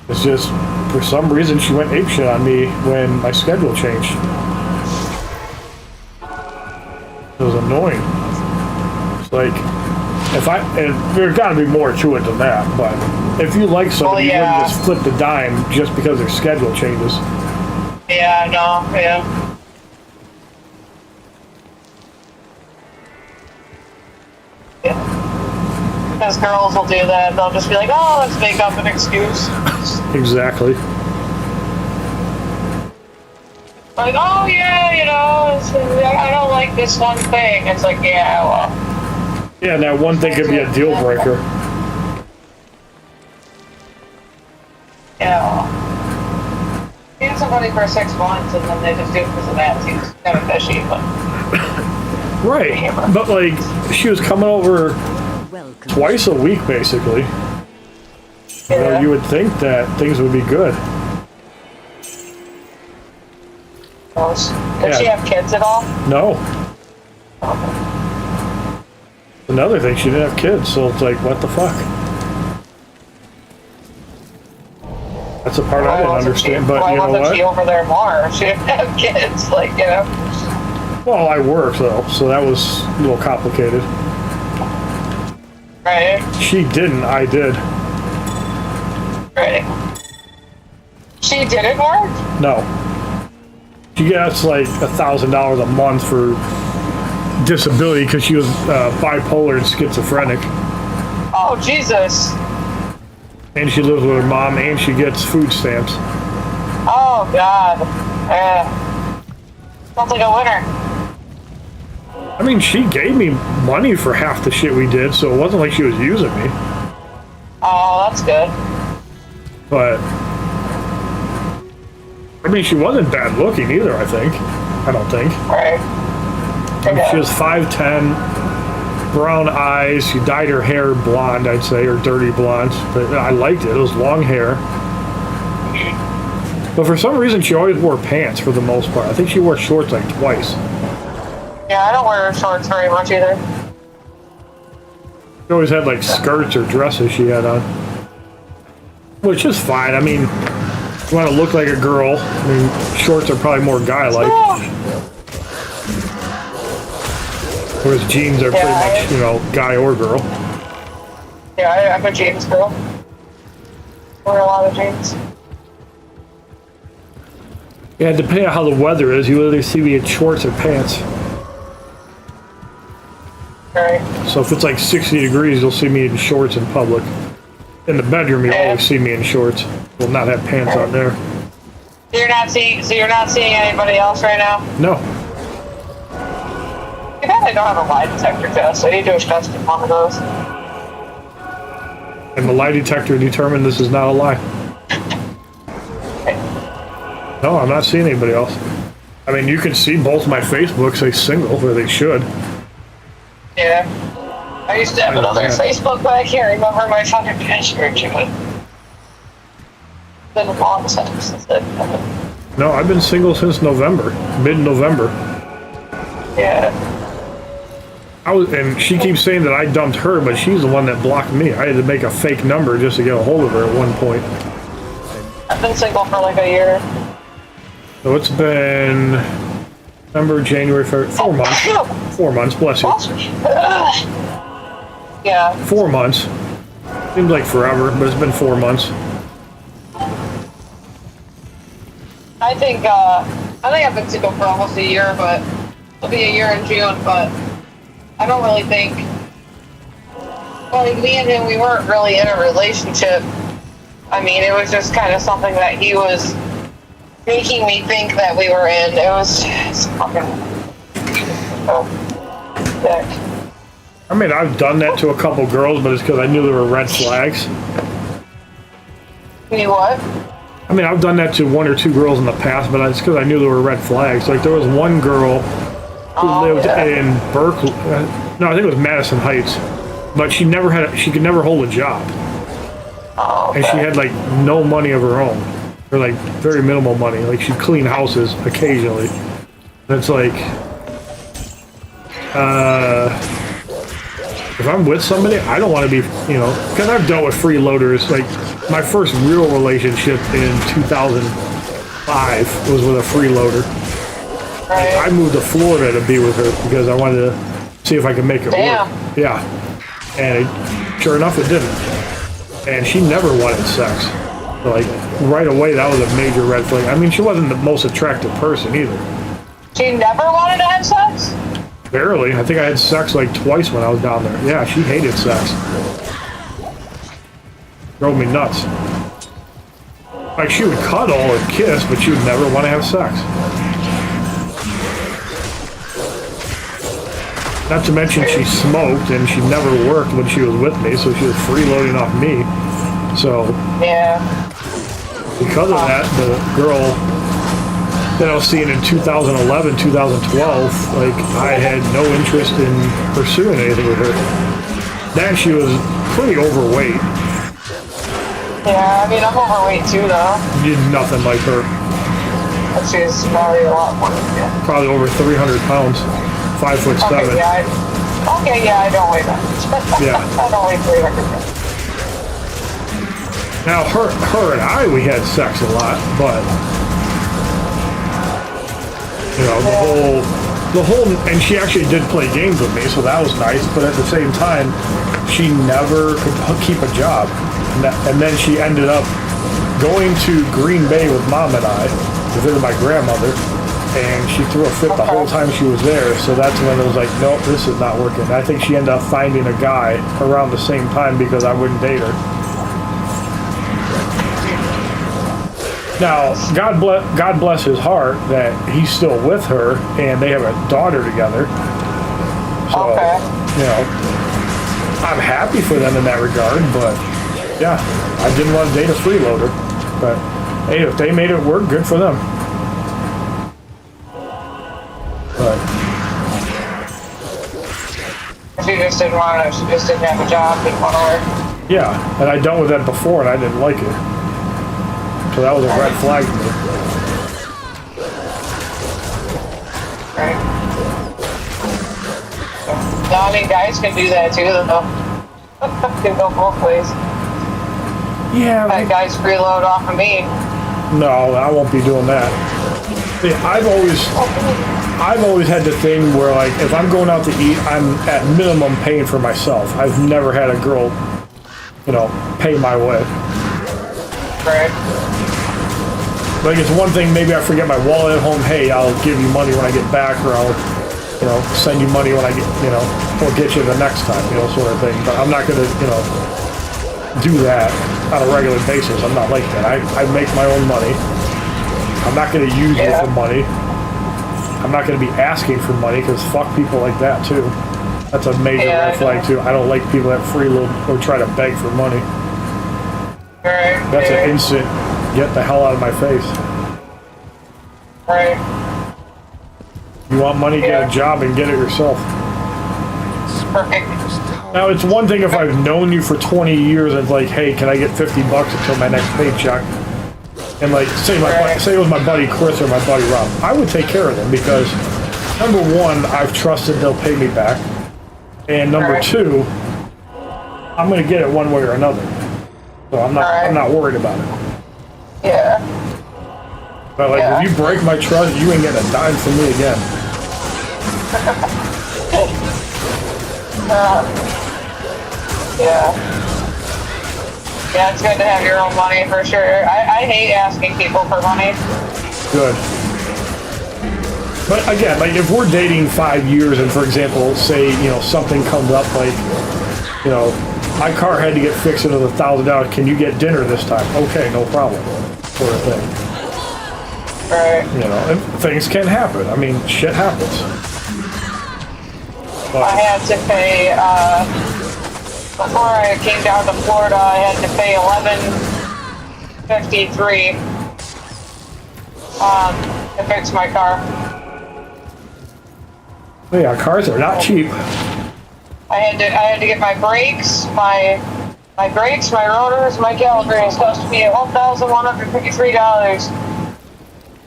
It's just, for some reason, she went apeshit on me when my schedule changed. annoying. It's like, and there's got to be more to it than that, but if you like somebody, you wouldn't just flip the dime just because their schedule changes. Yeah, no, yeah. Because girls will do that. They'll just be like, oh, let's make up an excuse. Exactly. Like, oh, yeah, you know, I don't like this one thing. It's like, yeah, well. Yeah, and that one thing could be a deal breaker. Yeah, well. Seeing somebody for 6 months and then they just do it because of that seems kind of fishy, but. Right. But, like, she was coming over twice a week, basically. You know, you would think that things would be good. Does she have kids at all? No. Another thing, she didn't have kids, so it's like, what the fuck? That's the part I didn't understand, but you know what? Why wasn't she over there more? She didn't have kids, like, you know. Well, I worked, though, so that was a little complicated. Right. She didn't, I did. Right. She didn't work? No. She gets like $1,000 a month for disability because she was bipolar and schizophrenic. Oh, Jesus. And she lives with her mom and she gets food stamps. Oh, God. Sounds like a winner. I mean, she gave me money for half the shit we did, so it wasn't like she was using me. Oh, that's good. But I mean, she wasn't bad looking either, I think. I don't think. Right. I mean, she was 5'10", brown eyes. She dyed her hair blonde, I'd say, or dirty blonde. But I liked it. It was long hair. But for some reason, she always wore pants for the most part. I think she wore shorts like twice. Yeah, I don't wear shorts very much either. She always had like skirts or dresses she had on. Which is fine. I mean, you want to look like a girl. I mean, shorts are probably more guy-like. Whereas jeans are pretty much, you know, guy or girl. Yeah, I'm a jeans girl. Wear a lot of jeans. Yeah, depending on how the weather is, you either see me in shorts or pants. Right. So if it's like 60 degrees, you'll see me in shorts in public. In the bedroom, you always see me in shorts. Will not have pants on there. You're not seeing anybody else right now? No. Too bad I don't have a lie detector test. I need to invest in one of those. And the lie detector determined this is not a lie. No, I'm not seeing anybody else. I mean, you can see both my Facebooks say single, or they should. Yeah. I used to have another Facebook, but I can't remember my fucking password to it. It's been a long time since then. No, I've been single since November, mid-November. Yeah. And she keeps saying that I dumped her, but she's the one that blocked me. I had to make a fake number just to get a hold of her at one point. I've been single for like a year. So it's been December, January, February, 4 months. 4 months, bless you. Yeah. 4 months. Seems like forever, but it's been 4 months. I think I've been single for almost a year, but it'll be a year in June, but I don't really think, like, me and him, we weren't really in a relationship. I mean, it was just kind of something that he was making me think that we were in. It was just fucking sick. I mean, I've done that to a couple girls, but it's because I knew there were red flags. You what? I mean, I've done that to 1 or 2 girls in the past, but it's because I knew there were red flags. Like, there was one girl who lived in Berkeley. No, I think it was Madison Heights. But she could never hold a job. And she had, like, no money of her own. Or, like, very minimal money. Like, she'd clean houses occasionally. And it's like, if I'm with somebody, I don't want to be, you know, because I've dealt with freeloaders. Like, my first real relationship in 2005 was with a freeloader. Like, I moved to Florida to be with her because I wanted to see if I could make it Damn. work. Yeah. And sure enough, it didn't. And she never wanted sex. Like, right away, that was a major red flag. I mean, she wasn't the most attractive person either. She never wanted to have sex? Barely. I think I had sex like twice when I was down there. Yeah, she hated sex. Drove me nuts. Like, she would cuddle and kiss, but she would never want to have sex. Not to mention she smoked, and she never worked when she was with me, so she was freeloading off me. So, yeah. Because of that, the girl that I was seeing in 2011, 2012, like, I had no interest in pursuing anything with her. Then she was pretty overweight. Yeah, I mean, I'm overweight too, though. Did nothing like her. But she's probably a lot more than me. Probably over 300 pounds. 5'7". Okay, yeah, I don't weigh that much. Yeah. I don't weigh 300 pounds. Now, her and I, we had sex a lot, but, you know, the whole, and she actually did play games with me, so that was nice, but at the same time, she never could keep a job. And then she ended up going to Green Bay with Mom and I to visit my grandmother, and she threw a fit the whole time she was there, so that's when it was like, nope, this is not working. I think she ended up finding a guy around the same time because I wouldn't date her. Now, God bless his heart that he's still with her, and they have a daughter together. So, you know, I'm happy for them in that regard, but yeah, I didn't want to date a freeloader. But hey, if they made it work, good for them. But She just didn't want to. She just didn't have a job. Didn't want to work. yeah, and I dealt with that before, and I didn't like it. So that was a red flag to me. Right. No, I mean, guys can do that too, though. Can go both ways. Yeah. That guys freeload off of me. No, I won't be doing that. See, I've always had the thing where, like, if I'm going out to eat, I'm at minimum paying for myself. I've never had a girl, you know, pay my way. Right. Like, it's one thing, maybe I forget my wallet at home. Hey, I'll give you money when I get back, or I'll, you know, send you money when I get, you know, or get you the next time, you know, sort of thing. But I'm not gonna, you know, do that on a regular basis. I'm not like that. I make my own money. I'm not gonna use you for money. I'm not gonna be asking for money, because fuck people like that too. That's a major red flag too. I don't like people that freeload or try to beg for money. Right. That's an instant, get the hell out of my face. Right. You want money, get a job and get it yourself. Perfect. Now, it's one thing if I've known you for 20 years and it's like, hey, can I get $50 until my next paycheck? And like, say it was my buddy Chris or my buddy Rob. I would take care of them because, number one, I've trusted they'll pay me back. And number two, I'm going to get it one way or another. So I'm not worried about it. Yeah. But like, if you break my trust, you ain't getting a dime from me again. Yeah. Yeah, it's good to have your own money for sure. I hate asking people for money. Good. But again, like if we're dating 5 years and for example, say, you know, something comes up like, you know, my car had to get fixed and it was $1,000. Can you get dinner this time? Okay, no problem. Sort of thing. Right. You know, and things can happen. I mean, shit happens. But I had to pay, before I came down to Florida, I had to pay $11.53 to fix my car. yeah, cars are not cheap. I had to get my brakes, my rotors, my calipers cost me $1,153.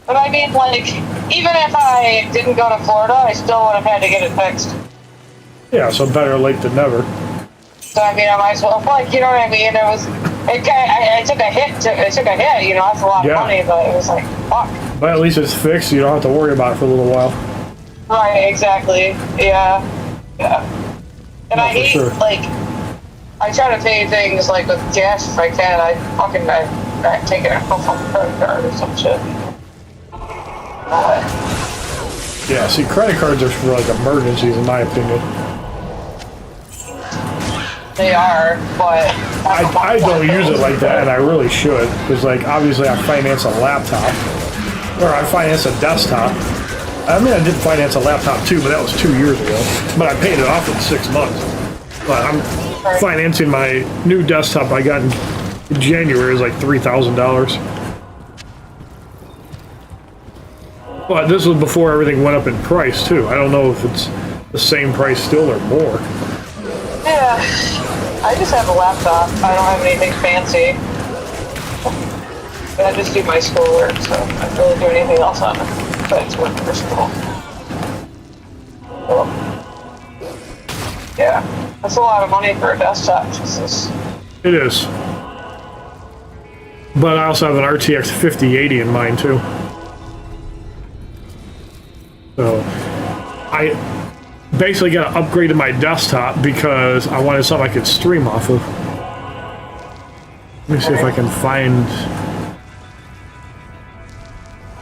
But I mean, like, even if I didn't go to Florida, I still would have had to get it fixed. Yeah, so better late than never. So I mean, I might as well, like, you know what I mean? I took a hit. You know, that's a lot of money, but it was like, fuck. But at least it's fixed, so you don't have to worry about it for a little while. Right, exactly. Yeah. Yeah. And I hate, like, I try to pay things, like, with gas if I can. I take it off on the credit card or some shit. Yeah, see, credit cards are for, like, emergencies, in my opinion. They are, but... I don't use it like that, and I really should. Because, like, obviously I finance a laptop. Or I finance a desktop. I mean, I did finance a laptop, too, but that was 2 years ago. But I paid it off in 6 months. But I'm financing my new desktop I got in January is like $3,000. But this was before everything went up in price, too. I don't know if it's the same price still or more. Yeah, I just have a laptop. I don't have anything fancy. I just do my schoolwork, so I don't really do anything else on it besides work for school. So, yeah, that's a lot of money for a desktop. Jesus. It is. But I also have an RTX 5080 in mine, too. So, I basically got to upgrade my desktop because I wanted something I could stream off of. Let me see if I can find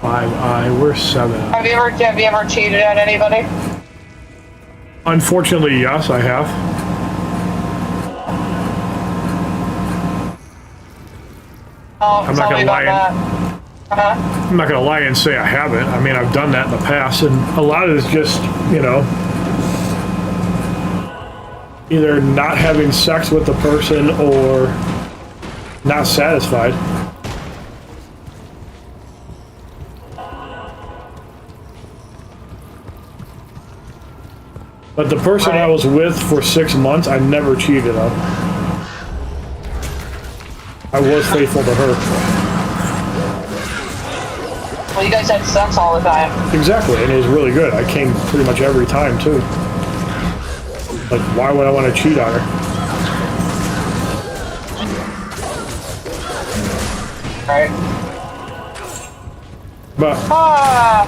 5i. Where's 7? Have you ever cheated at anybody? Unfortunately, yes, I have. Oh, I'm not gonna lie. I'm not gonna lie and say I haven't. I mean, I've done that in the past, and a lot of it is just, you know, either not having sex with the person or not satisfied. But the person I was with for 6 months, I never cheated on. I was faithful to her. Well, you guys had sex all the time. Exactly, and it was really good. I came pretty much every time, too. Like, why would I want to cheat on her? Right. But,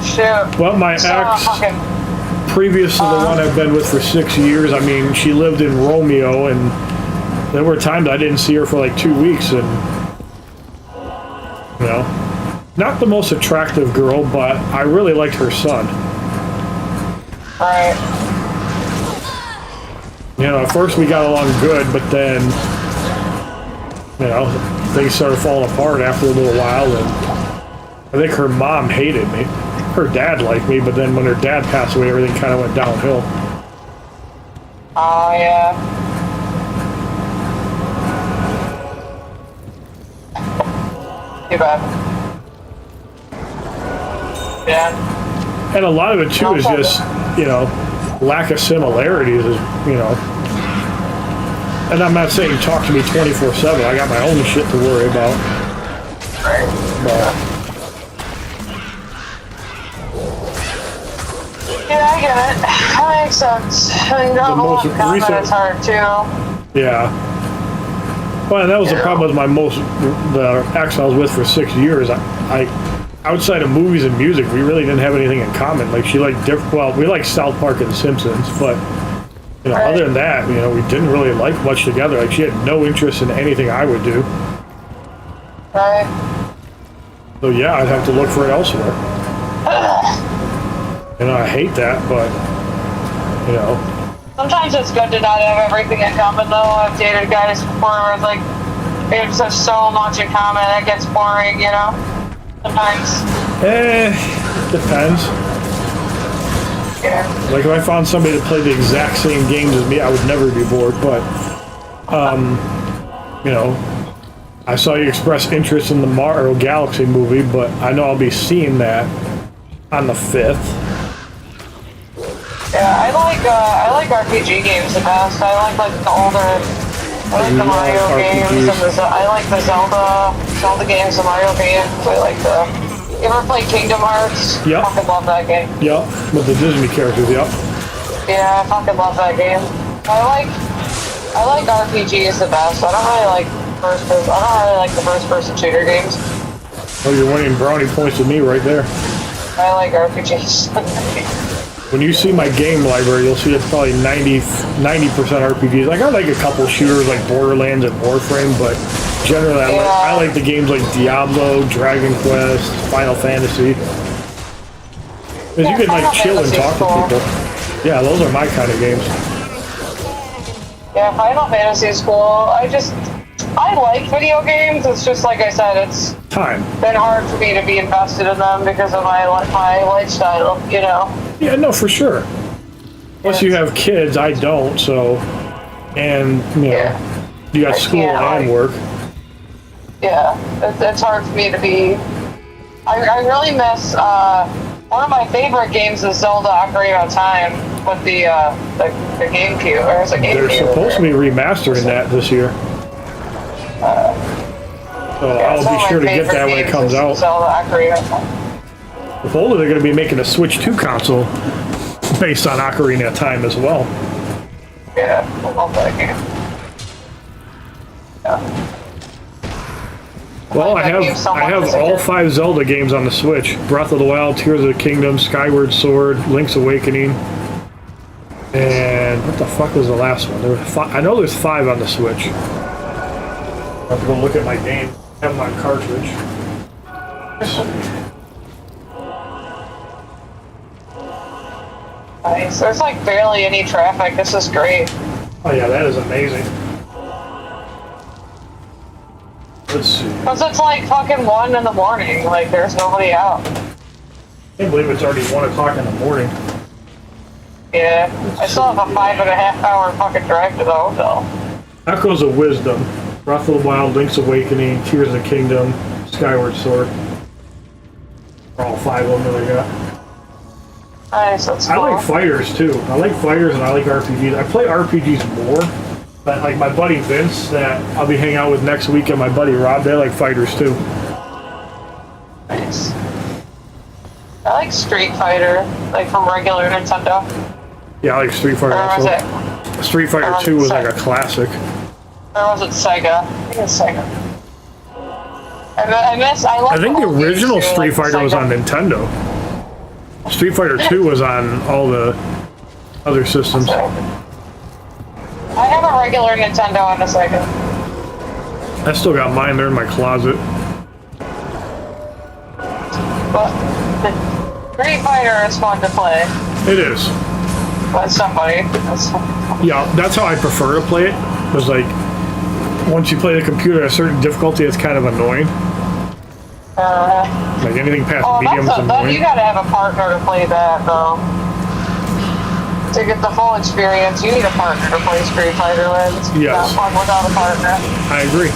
shoot. well, my ex, previous to the one I've been with for 6 years, I mean, she lived in Romeo, and there were times I didn't see her for like 2 weeks, and, you know, not the most attractive girl, but I really liked her son. Right. You know, at first we got along good, but then, you know, things started falling apart after a little while, and I think her mom hated me. Her dad liked me, but then when her dad passed away, everything kind of went downhill. Oh, yeah. Too bad. Yeah. And a lot of it, too, is just, you know, lack of similarities, is, you know. And I'm not saying talk to me 24/7. I got my own shit to worry about. Right. But, yeah, I get it. That makes sense. I mean, the most recent is hard too. yeah. Well, and that was the problem with the ex I was with for 6 years. I outside of movies and music, we really didn't have anything in common. Like, she liked we liked South Park and The Simpsons, but, you know, other than that, you know, we didn't really like much together. Like, she had no interest in anything I would do. Right. So, yeah, I'd have to look for it elsewhere. You know, I hate that, but, you know. Sometimes it's good to not have everything in common, though. I've dated guys before where it's like, we have so much in common, it gets boring, you know? Sometimes. Depends. Yeah. Like, if I found somebody that played the exact same games as me, I would never be bored, but, you know, I saw you express interest in the Mario Galaxy movie, but I know I'll be seeing that on the 5th. Yeah, I like RPG games the best. I like the older, I like the Mario games, and I like the Zelda games, the Mario games. I like the. You ever play Kingdom Hearts? Yep. I fucking love that game. Yep, with the Disney characters. Yep. Yeah, I fucking love that game. I like RPGs the best. I don't really like the first-person shooter games. Oh, you're winning brownie points with me right there. I like RPGs. When you see my game library, you'll see it's probably 90% RPGs. Like I like a couple shooters like Borderlands and Warframe, but generally I like the games like Diablo, Dragon Quest, Final Fantasy. Because you can like chill and talk to people. Yeah, those are my kind of games. Yeah, Final Fantasy is cool. I like video games. It's just like I said, it's been hard for me to be invested in them because of my lifestyle, you know. Yeah, no, for sure. Unless you have kids, I don't, so... And, you know, you got school and work. Yeah, it's hard for me to be... I really miss... one of my favorite games is Zelda Ocarina of Time with the GameCube, or is it GameCube? They're supposed to be remastering that this year. So I'll be sure to get that when it comes out. Zelda Ocarina of Time. If only they're going to be making a Switch 2 console based on Ocarina of Time as well. Yeah, I love that game. Yeah. Well, I have all 5 Zelda games on the Switch. Breath of the Wild, Tears of the Kingdom, Skyward Sword, Link's Awakening. And what the fuck was the last one? There were I know there's 5 on the Switch. I have to go look at my game. I have them on cartridge. Nice. There's like barely any traffic. This is great. Oh yeah, that is amazing. Let's see. Because it's like fucking 1 in the morning. Like there's nobody out. I can't believe it's already 1 o'clock in the morning. Yeah. I still have a 5.5 hour fucking drive to the hotel. Echoes of Wisdom, Breath of the Wild, Link's Awakening, Tears of the Kingdom, Skyward Sword. Are all 5 of them that I got. Nice, that's cool. I like fighters too. I like fighters and I like RPGs. I play RPGs more, but like my buddy Vince that I'll be hanging out with next week and my buddy Rob, they like fighters too. Nice. I like Street Fighter, like from regular Nintendo. Yeah, I like Street Fighter also. Street Fighter 2 was like a classic. Or was it Sega? I think it's Sega. I think the original Street Fighter was on Nintendo. Street Fighter 2 was on all the other systems. I have a regular Nintendo and a Sega. I still got mine there in my closet. But Street Fighter is fun to play. It is. With somebody. Yeah, that's how I prefer to play it. Because like, once you play the computer at a certain difficulty, it's kind of annoying. Like anything past medium is annoying. You gotta have a partner to play that, though. To get the full experience, you need a partner to play Street Fighter with. It's not fun without a partner. I agree.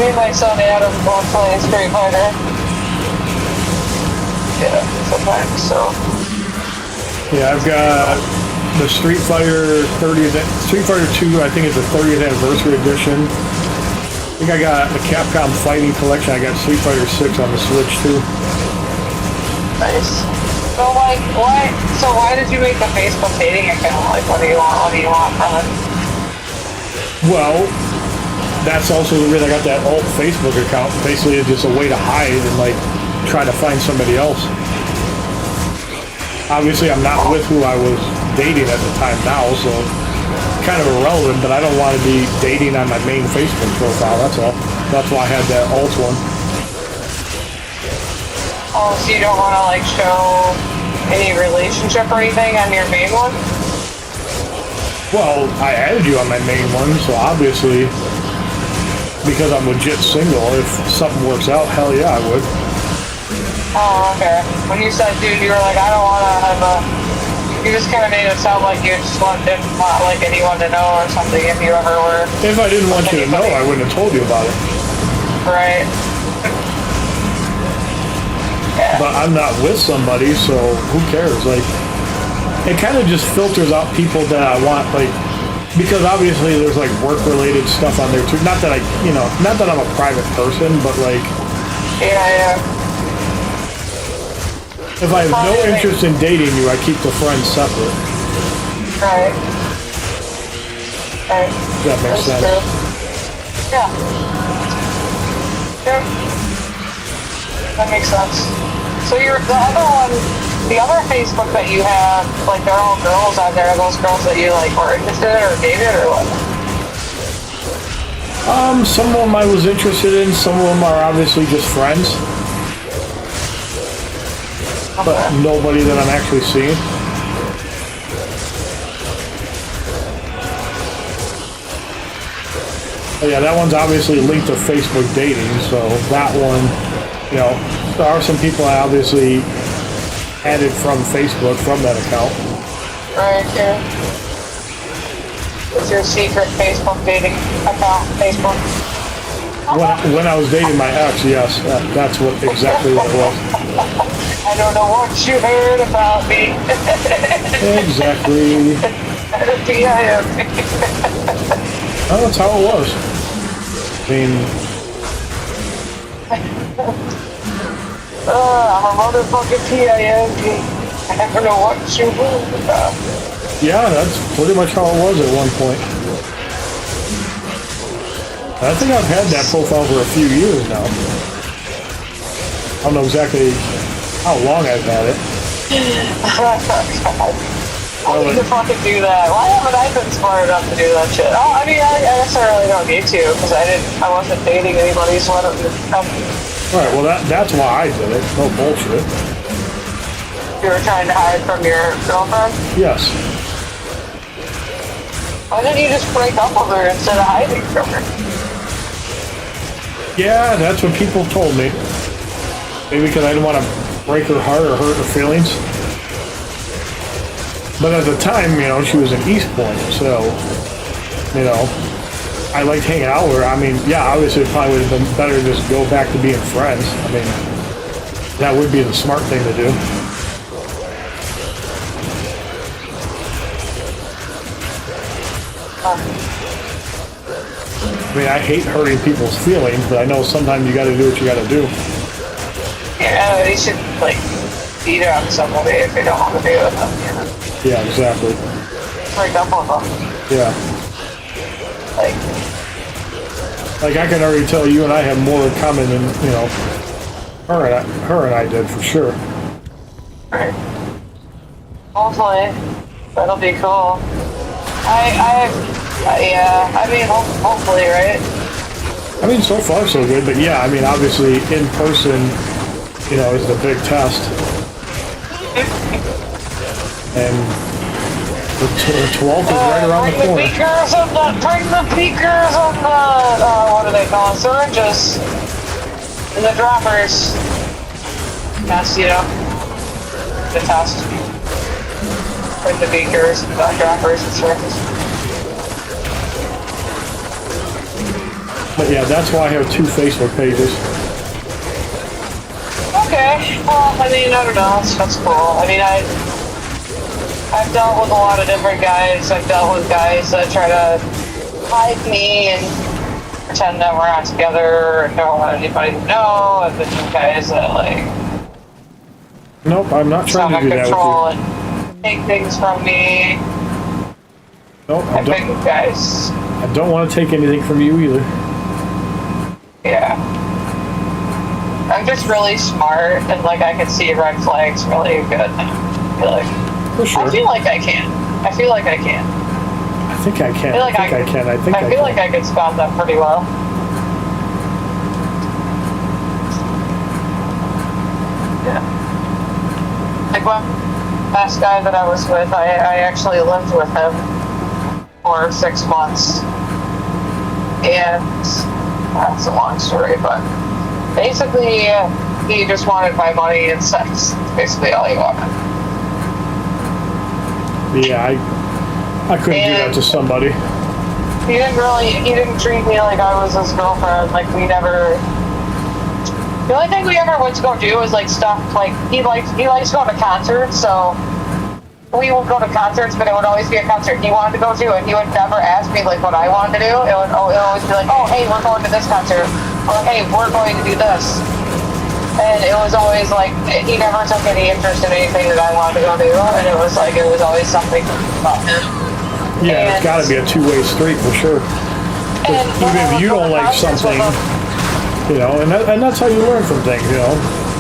Me and my son Adam both play Street Fighter. Yeah, sometimes, so. Yeah, I've got the Street Fighter 30th, Street Fighter 2, I think it's the 30th anniversary edition. I think I got the Capcom Fighting Collection. I got Street Fighter 6 on the Switch too. Nice. So like, why did you make the Facebook dating account? Like, what do you want from it? Well, that's also the reason I got that alt Facebook account. Basically, it's just a way to hide and like try to find somebody else. Obviously, I'm not with who I was dating at the time now, so kind of irrelevant, but I don't want to be dating on my main Facebook profile, that's all. That's why I had that alt one. Oh, so you don't want to like show any relationship or anything on your main one? Well, I added you on my main one, so obviously, because I'm legit single, if something works out, hell yeah, I would. Oh, okay. When you said dude, you were like, I don't want to have a... You just kind of made it sound like you just didn't want like anyone to know or something if you ever were... If I didn't want you to know, I wouldn't have told you about it. Right. Yeah. But I'm not with somebody, so who cares? Like, it kind of just filters out people that I want, like, because obviously there's like work-related stuff on there too. Not that not that I'm a private person, but like... Yeah. If I have no interest in dating you, I keep the friends separate. Right. Does that make sense? True. Yeah. Sure. That makes sense. So you're the other one, the other Facebook that you have, like they're all girls out there. Are those girls that you like were interested in or dated or what? Some of them I was interested in. Some of them are obviously just friends, but nobody that I'm actually seeing. But yeah, that one's obviously linked to Facebook dating, so that one, you know, there are some people I obviously added from Facebook from that account. Right, yeah. It's your secret Facebook dating account, Facebook. When I was dating my ex, yes, that's what exactly what it was. I don't know what you heard about me. Exactly. Oh, that's how it was. I mean, I'm a motherfucking PIMP. I don't know what you heard about. yeah, that's pretty much how it was at one point. I think I've had that profile for a few years now. I don't know exactly how long I've had it. I need to fucking do that. Why haven't I been smart enough to do that shit? Oh, I mean, I necessarily don't need to, because I wasn't dating anybody, so I don't. Right, well that's why I did it. No bullshit. You were trying to hide from your girlfriend? Yes. Why didn't you just break up with her instead of hiding from her? Yeah, that's what people told me. Maybe because I didn't want to break her heart or hurt her feelings. But at the time, you know, she was in East Point, so, you know, I liked hanging out with her. I mean, yeah, obviously it probably would have been better to just go back to being friends. I mean, that would be the smart thing to do. I mean, I hate hurting people's feelings, but I know sometimes you gotta do what you gotta do. Yeah, they should, like, beat on somebody if they don't want to be with them, you know? Yeah, exactly. Break up with them. Yeah. Like I can already tell you and I have more in common than, you know, her and I did for sure. Right. Hopefully. That'll be cool. Yeah, I mean, hopefully, right? I mean, so far so good, but yeah, I mean, obviously in person, you know, is the big test. And the 12th is right around the corner. Bring the beakers of the, what do they call them? Syringes. And the droppers. That's, you know, the test. Bring the beakers, the droppers, and syringes. But yeah, that's why I have 2 Facebook pages. Okay, well, I mean, I don't know, that's cool. I mean, I've dealt with a lot of different guys. I've dealt with guys that try to hide me and pretend that we're not together and don't want anybody to know. I've been with guys that, like... Nope, I'm not trying to do that with you. And take things from me. Nope, I've been with guys. I don't want to take anything from you either. Yeah. I'm just really smart and, like, I can see red flags really good now. I feel like... For sure. I feel like I can. I feel like I can. I think I can. I feel like I could spot that pretty well. Yeah. Like one last guy that I was with, I actually lived with him for 6 months. And that's a long story, but basically he just wanted my money and sex. Basically all he wanted. Yeah, I couldn't do that to somebody. He didn't treat me like I was his girlfriend. Like, we never... The only thing we ever went to go do was, like, stuff, like, he likes going to concerts, so we would go to concerts, but it would always be a concert he wanted to go to, and he would never ask me, like, what I wanted to do. It would always be like, oh, hey, we're going to this concert. Or, hey, we're going to do this. And it was always like, he never took any interest in anything that I wanted to go do, and it was like, it was always something about him. Yeah, it's gotta be a two-way street for sure. Even if you don't like something, you know, and that's how you learn from things, you know.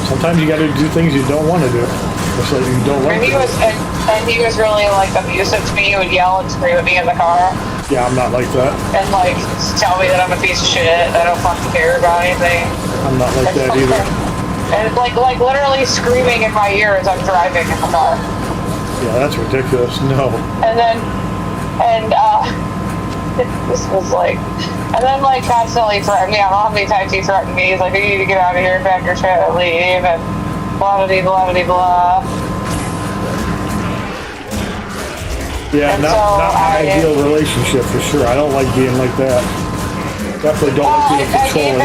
Sometimes you got to do things you don't want to do. It's like you don't like. And he was really like abusive to me. He would yell and scream at me in the car. Yeah, I'm not like that. And like tell me that I'm a piece of shit. I don't fucking care about anything. I'm not like that either. And like literally screaming in my ear as I'm driving in the car. Yeah, that's ridiculous. No. And this was like, and then like constantly threatened me. I don't know how many times he threatened me. He's like, you need to get out of here, pack your shit, and leave, and blah blah blah blah blah. Yeah, not my ideal relationship for sure. I don't like being like that. Definitely don't like being controlling.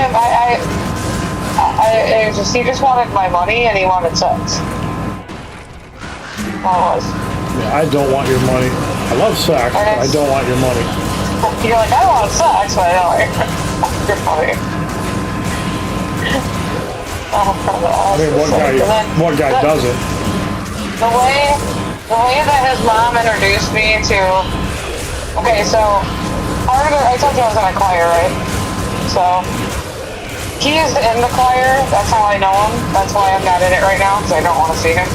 He just wanted my money and he wanted sex. Always. Yeah, I don't want your money. I love sex, but I don't want your money. You're like, I don't want sex, but I don't want your money. I mean, what guy doesn't? The way that his mom introduced me to... Okay, so... I told you I was in a choir, right? So... He is in the choir. That's how I know him. That's why I'm not in it right now, because I don't want to see him.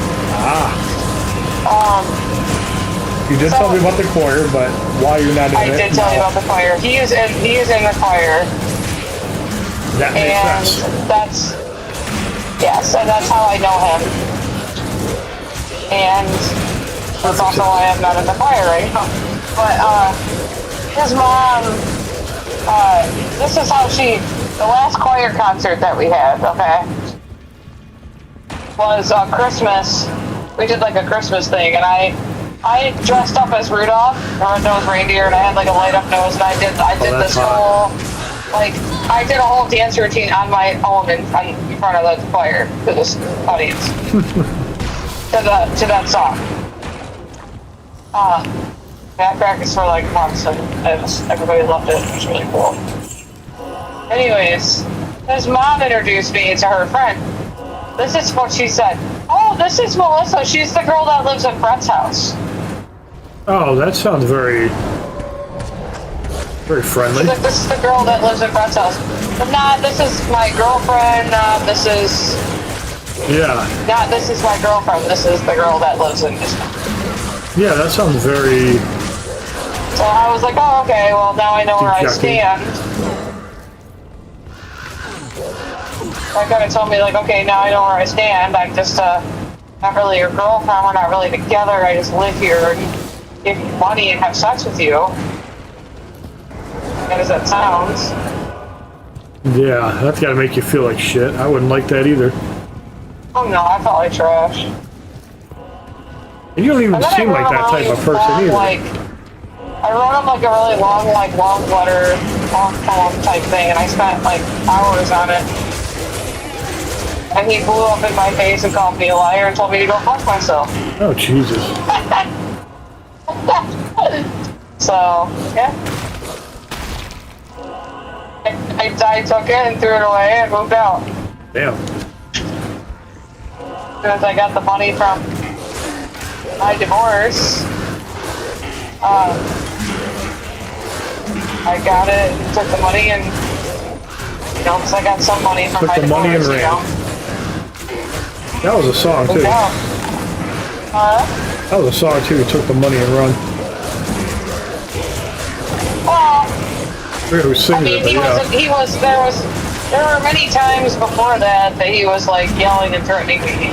You did tell me about the choir, but why you're not in it? I did tell you about the choir. He is in the choir. That makes sense. And that's how I know him. And that's also why I'm not in the choir right now. But his mom, this is how the last choir concert that we had, okay, was Christmas. We did like a Christmas thing, and I dressed up as Rudolph, the red-nosed reindeer, and I had like a light-up nose, and I did this whole, like, I did a whole dance routine on my own in front of the choir to this audience. to that song. That practiced for like months, and everybody loved it. It was really cool. Anyways, his mom introduced me to her friend. This is what she said. Oh, this is Melissa. She's the girl that lives at Brett's house. Oh, that sounds very friendly. She's like, this is the girl that lives at Brett's house. But nah, this is my girlfriend. This is... Yeah. Nah, this is my girlfriend. This is the girl that lives in this house. Yeah, that sounds very... So I was like, oh, okay, well, now I know where I stand. That kind of told me, like, okay, now I know where I stand. I'm just not really your girlfriend. We're not really together. I just live here and give you money and have sex with you. As that sounds. Yeah, that's got to make you feel like shit. I wouldn't like that either. Oh no, I felt like trash. And you don't even seem like that type of person either. I wrote him like a really long letter, long poem type thing, and I spent like hours on it. And he blew up in my face and called me a liar and told me to go fuck myself. Oh, Jesus. So, yeah. I took it and threw it away and moved out. Damn. As soon as I got the money from my divorce, I got it, took the money, and, you know, because I got some money from my divorce, and ran. You know? That was a song, too. That was a song, too. Took the money and run. Well, I forget who sings it, but there were many times before that he was, like, yelling and threatening me.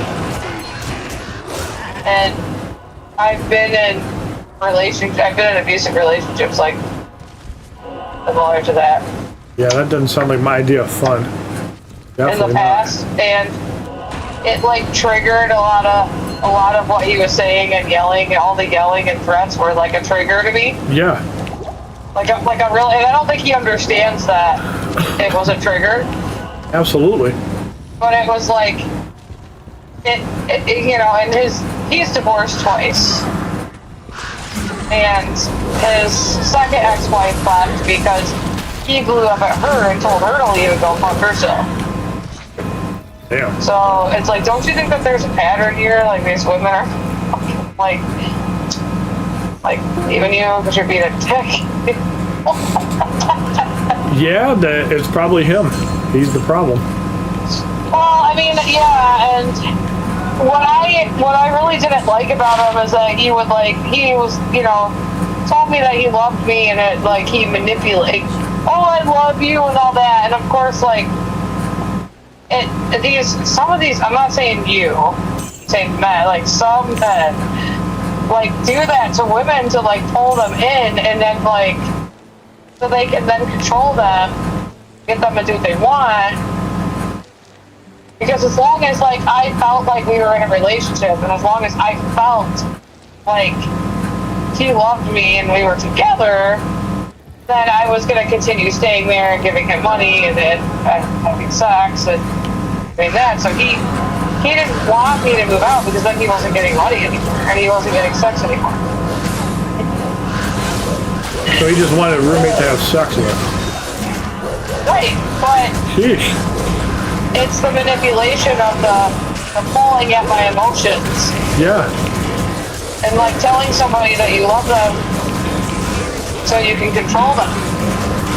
And I've been in abusive relationships, like, similar to that. Yeah, that doesn't sound like my idea of fun. Definitely in the past, and it like triggered a lot of what he was saying and yelling, and all the yelling and threats were like a trigger to me. Yeah. Like a real, and I don't think he understands that it was a trigger. Absolutely. But it was like, you know, and he's divorced twice. And his second ex-wife left because he blew up at her and told her to leave and go fuck herself. Damn. So it's like, don't you think that there's a pattern here? Like these women are like even you because you're being a dick. Yeah, it's probably him. He's the problem. Well, I mean, yeah, and what I really didn't like about him is that he was, told me that he loved me, and it, like, he manipulated, oh, I love you, and all that, and of course, like, some of these, I'm not saying you, saying men, like, some men, like, do that to women to, like, pull them in, and then, like, so they can then control them, get them to do what they want. Because as long as, like, I felt like we were in a relationship, and as long as I felt like he loved me and we were together, then I was going to continue staying there and giving him money and having sex and doing that. So he didn't want me to move out because then he wasn't getting money anymore and he wasn't getting sex anymore. So he just wanted a roommate to have sex with. Right, but Sheesh. it's the manipulation of the pulling at my emotions. Yeah. And like telling somebody that you love them so you can control them.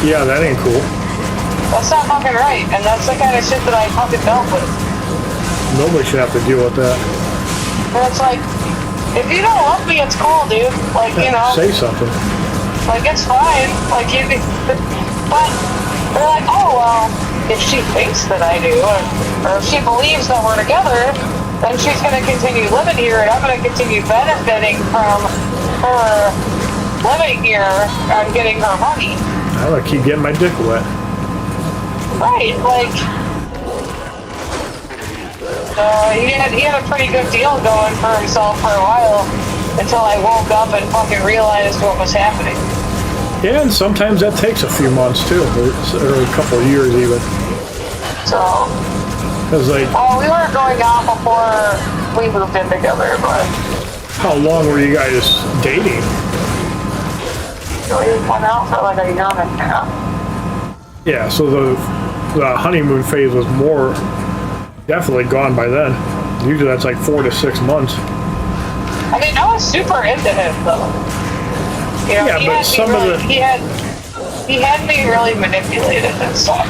Yeah, that ain't cool. That's not fucking right, and that's the kind of shit that I fucking dealt with. Nobody should have to deal with that. And it's like, if you don't love me, it's cool, dude. Like, you know. Say something. Like, it's fine. Like, but they're like, oh, well, if she thinks that I do, or if she believes that we're together, then she's going to continue living here, and I'm going to continue benefiting from her living here and getting her money. I'm going to keep getting my dick wet. Right, like, he had a pretty good deal going for himself for a while until I woke up and fucking realized what was happening. Yeah, and sometimes that takes a few months too, or a couple of years even. So, because like, well, we weren't going out before we moved in together, but how long were you guys dating? we went out for like a year and a half. Yeah, so the honeymoon phase was more definitely gone by then. Usually that's like 4 to 6 months. I mean, I was super into him though. You know, yeah, but some really, of the he had me really manipulated and stuff.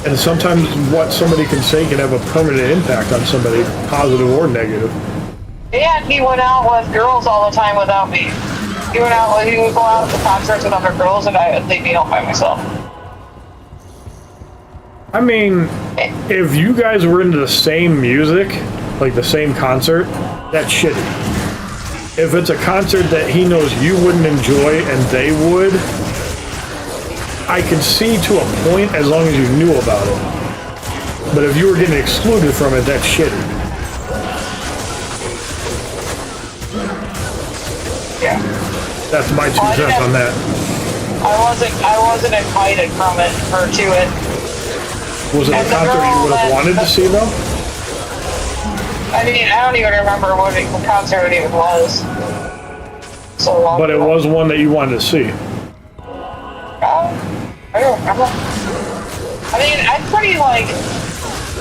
And sometimes what somebody can say can have a permanent impact on somebody, positive or negative. And he went out with girls all the time without me. He would go out to concerts with other girls, and I would leave me home by myself. I mean, if you guys were into the same music, like the same concert, that's shitty. If it's a concert that he knows you wouldn't enjoy and they would, I can see to a point as long as you knew about it. But if you were getting excluded from it, that's shitty. Yeah. That's my 2 cents on that. I wasn't invited from it or to it. Was it a concert you would have wanted to see though? I mean, I don't even remember what the concert it even was. So long but it was one that you wanted to see. I don't remember. I mean, I'm pretty like,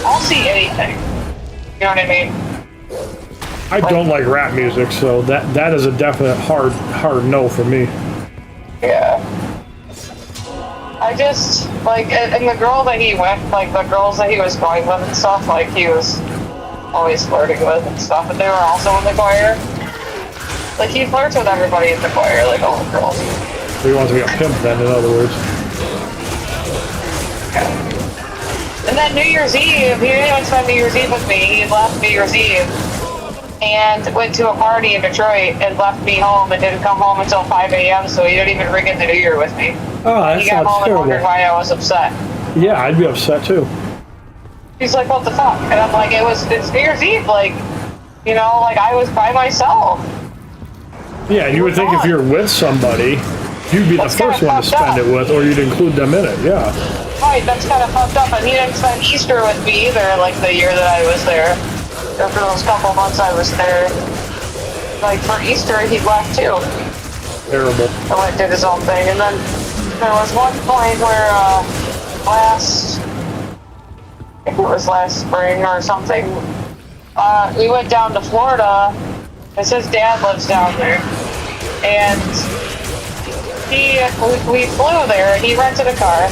I'll see anything. You know what I mean? I don't like rap music, so that is a definite hard no for me. Yeah. I just, like, and the girl that he went, like, the girls that he was going with and stuff, like, he was always flirting with and stuff, and they were also in the choir. Like, he flirts with everybody in the choir, like, all the girls. So he wants to be a pimp then, in other words. Yeah. And then New Year's Eve, he didn't even spend New Year's Eve with me. He left New Year's Eve and went to a party in Detroit and left me home and didn't come home until 5 a.m., so he didn't even ring in the New Year with me. Oh, that he got sounds home terrible. and wondered why I was upset. Yeah, I'd be upset too. He's like, what the fuck? And I'm like, it's New Year's Eve, like, you know, like, I was by myself. Yeah, you would think if you're with somebody, you'd be the first one to spend it with, or you'd include them in it, yeah. Right, that's kind of fucked up, and he didn't spend Easter with me either, like, the year that I was there. After those couple months I was there. Like, for Easter, he left too. Terrible. I went and did his own thing, and then there was one point where, I think it was last spring or something, we went down to Florida, because his dad lives down there, and we flew there, he rented a car,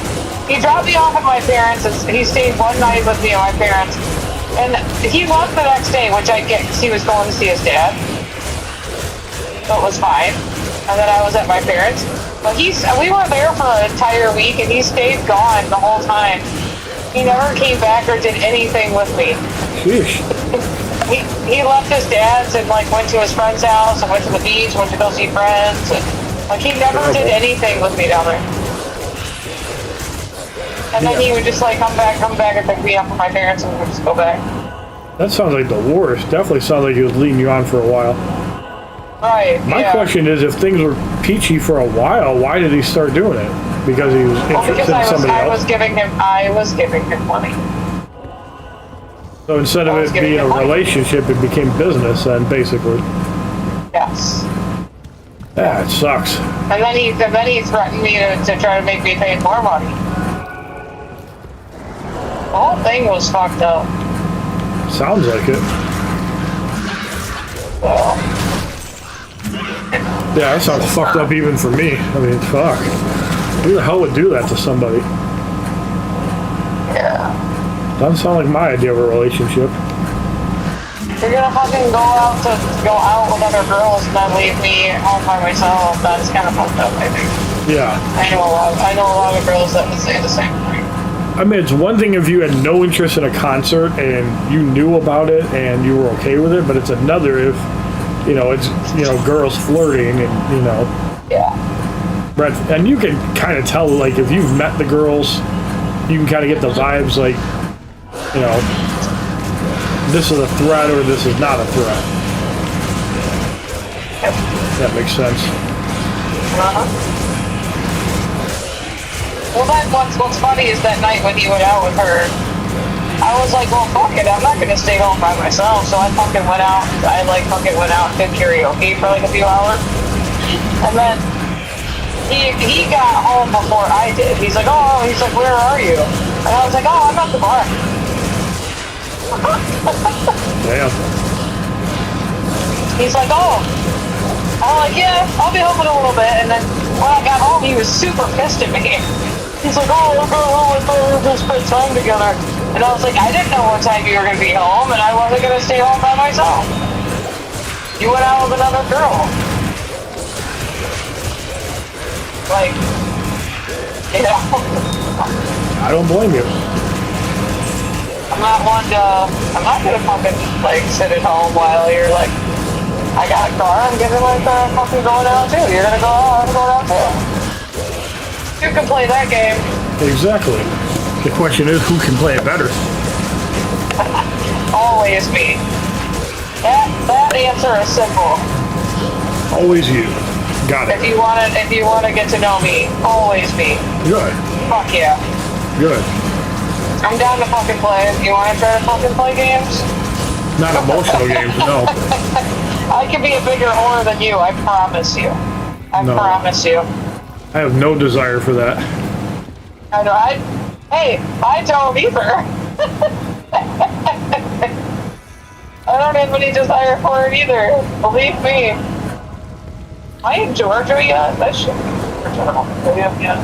He dropped me off at my parents'. He stayed one night with me and my parents. And he left the next day, which I get because he was going to see his dad. So it was fine. And then I was at my parents'. But we were there for an entire week, and he stayed gone the whole time. He never came back or did anything with me. Sheesh. He left his dad's and like went to his friend's house and went to the beach, went to go see friends. And, like he never did anything with me down there. And then he would just like come back and pick me up from my parents and we would just go back. That sounds like the worst. Definitely sounds like he was leading you on for a while. Right. My question is, if things were peachy for a while, why did he start doing it? Because he was interested in somebody else? I was giving him money. So instead of it being a relationship, it became business then, basically. Yes. Yeah, it sucks. And then he threatened me to try to make me pay more money. The whole thing was fucked up. Sounds like it. So. Yeah, that sounds fucked up even for me. I mean, fuck. Who the hell would do that to somebody? Yeah. Doesn't sound like my idea of a relationship. You're gonna fucking go out with other girls and then leave me home by myself. That's kind of fucked up, I think. Yeah. I know a lot of girls that would say the same thing. I mean, it's one thing if you had no interest in a concert and you knew about it and you were okay with it, but it's another if, it's, girls flirting and, Yeah. And you can kind of tell, like, if you've met the girls, you can kind of get the vibes, like, this is a threat or this is not a threat. Yep. That makes sense. Uh-huh. Well, what's funny is that night when he went out with her, I was like, well, fuck it, I'm not going to stay home by myself, so I fucking went out. I fucking went out and did karaoke for like a few hours. And then he got home before I did. He's like, where are you? And I was like, oh, I'm at the bar. Damn. He's like, oh. I'm like, yeah, I'll be home in a little bit. And then when I got home, he was super pissed at me. He's like, oh, we're going to spend time together. And I was like, I didn't know what time you were going to be home, and I wasn't going to stay home by myself. You went out with another girl. Like, I don't blame you. I'm not going to fucking, sit at home while you're like, I got a car, I'm getting my car, I'm fucking going out too. You're going to go out, I'm going out too. You can play that game. Exactly. The question is, who can play it better? Always me. That answer is simple. Always you. Got it. If you want to get to know me, always me. Good. Fuck yeah. Good. I'm down to fucking play. You want to try to fucking play games? Not emotional games, no. I can be a bigger whore than you. I promise you. I promise you. I have no desire for that. I don't either. I don't have any desire for it either. Believe me. Am I in Georgia yet? That shit. Yeah.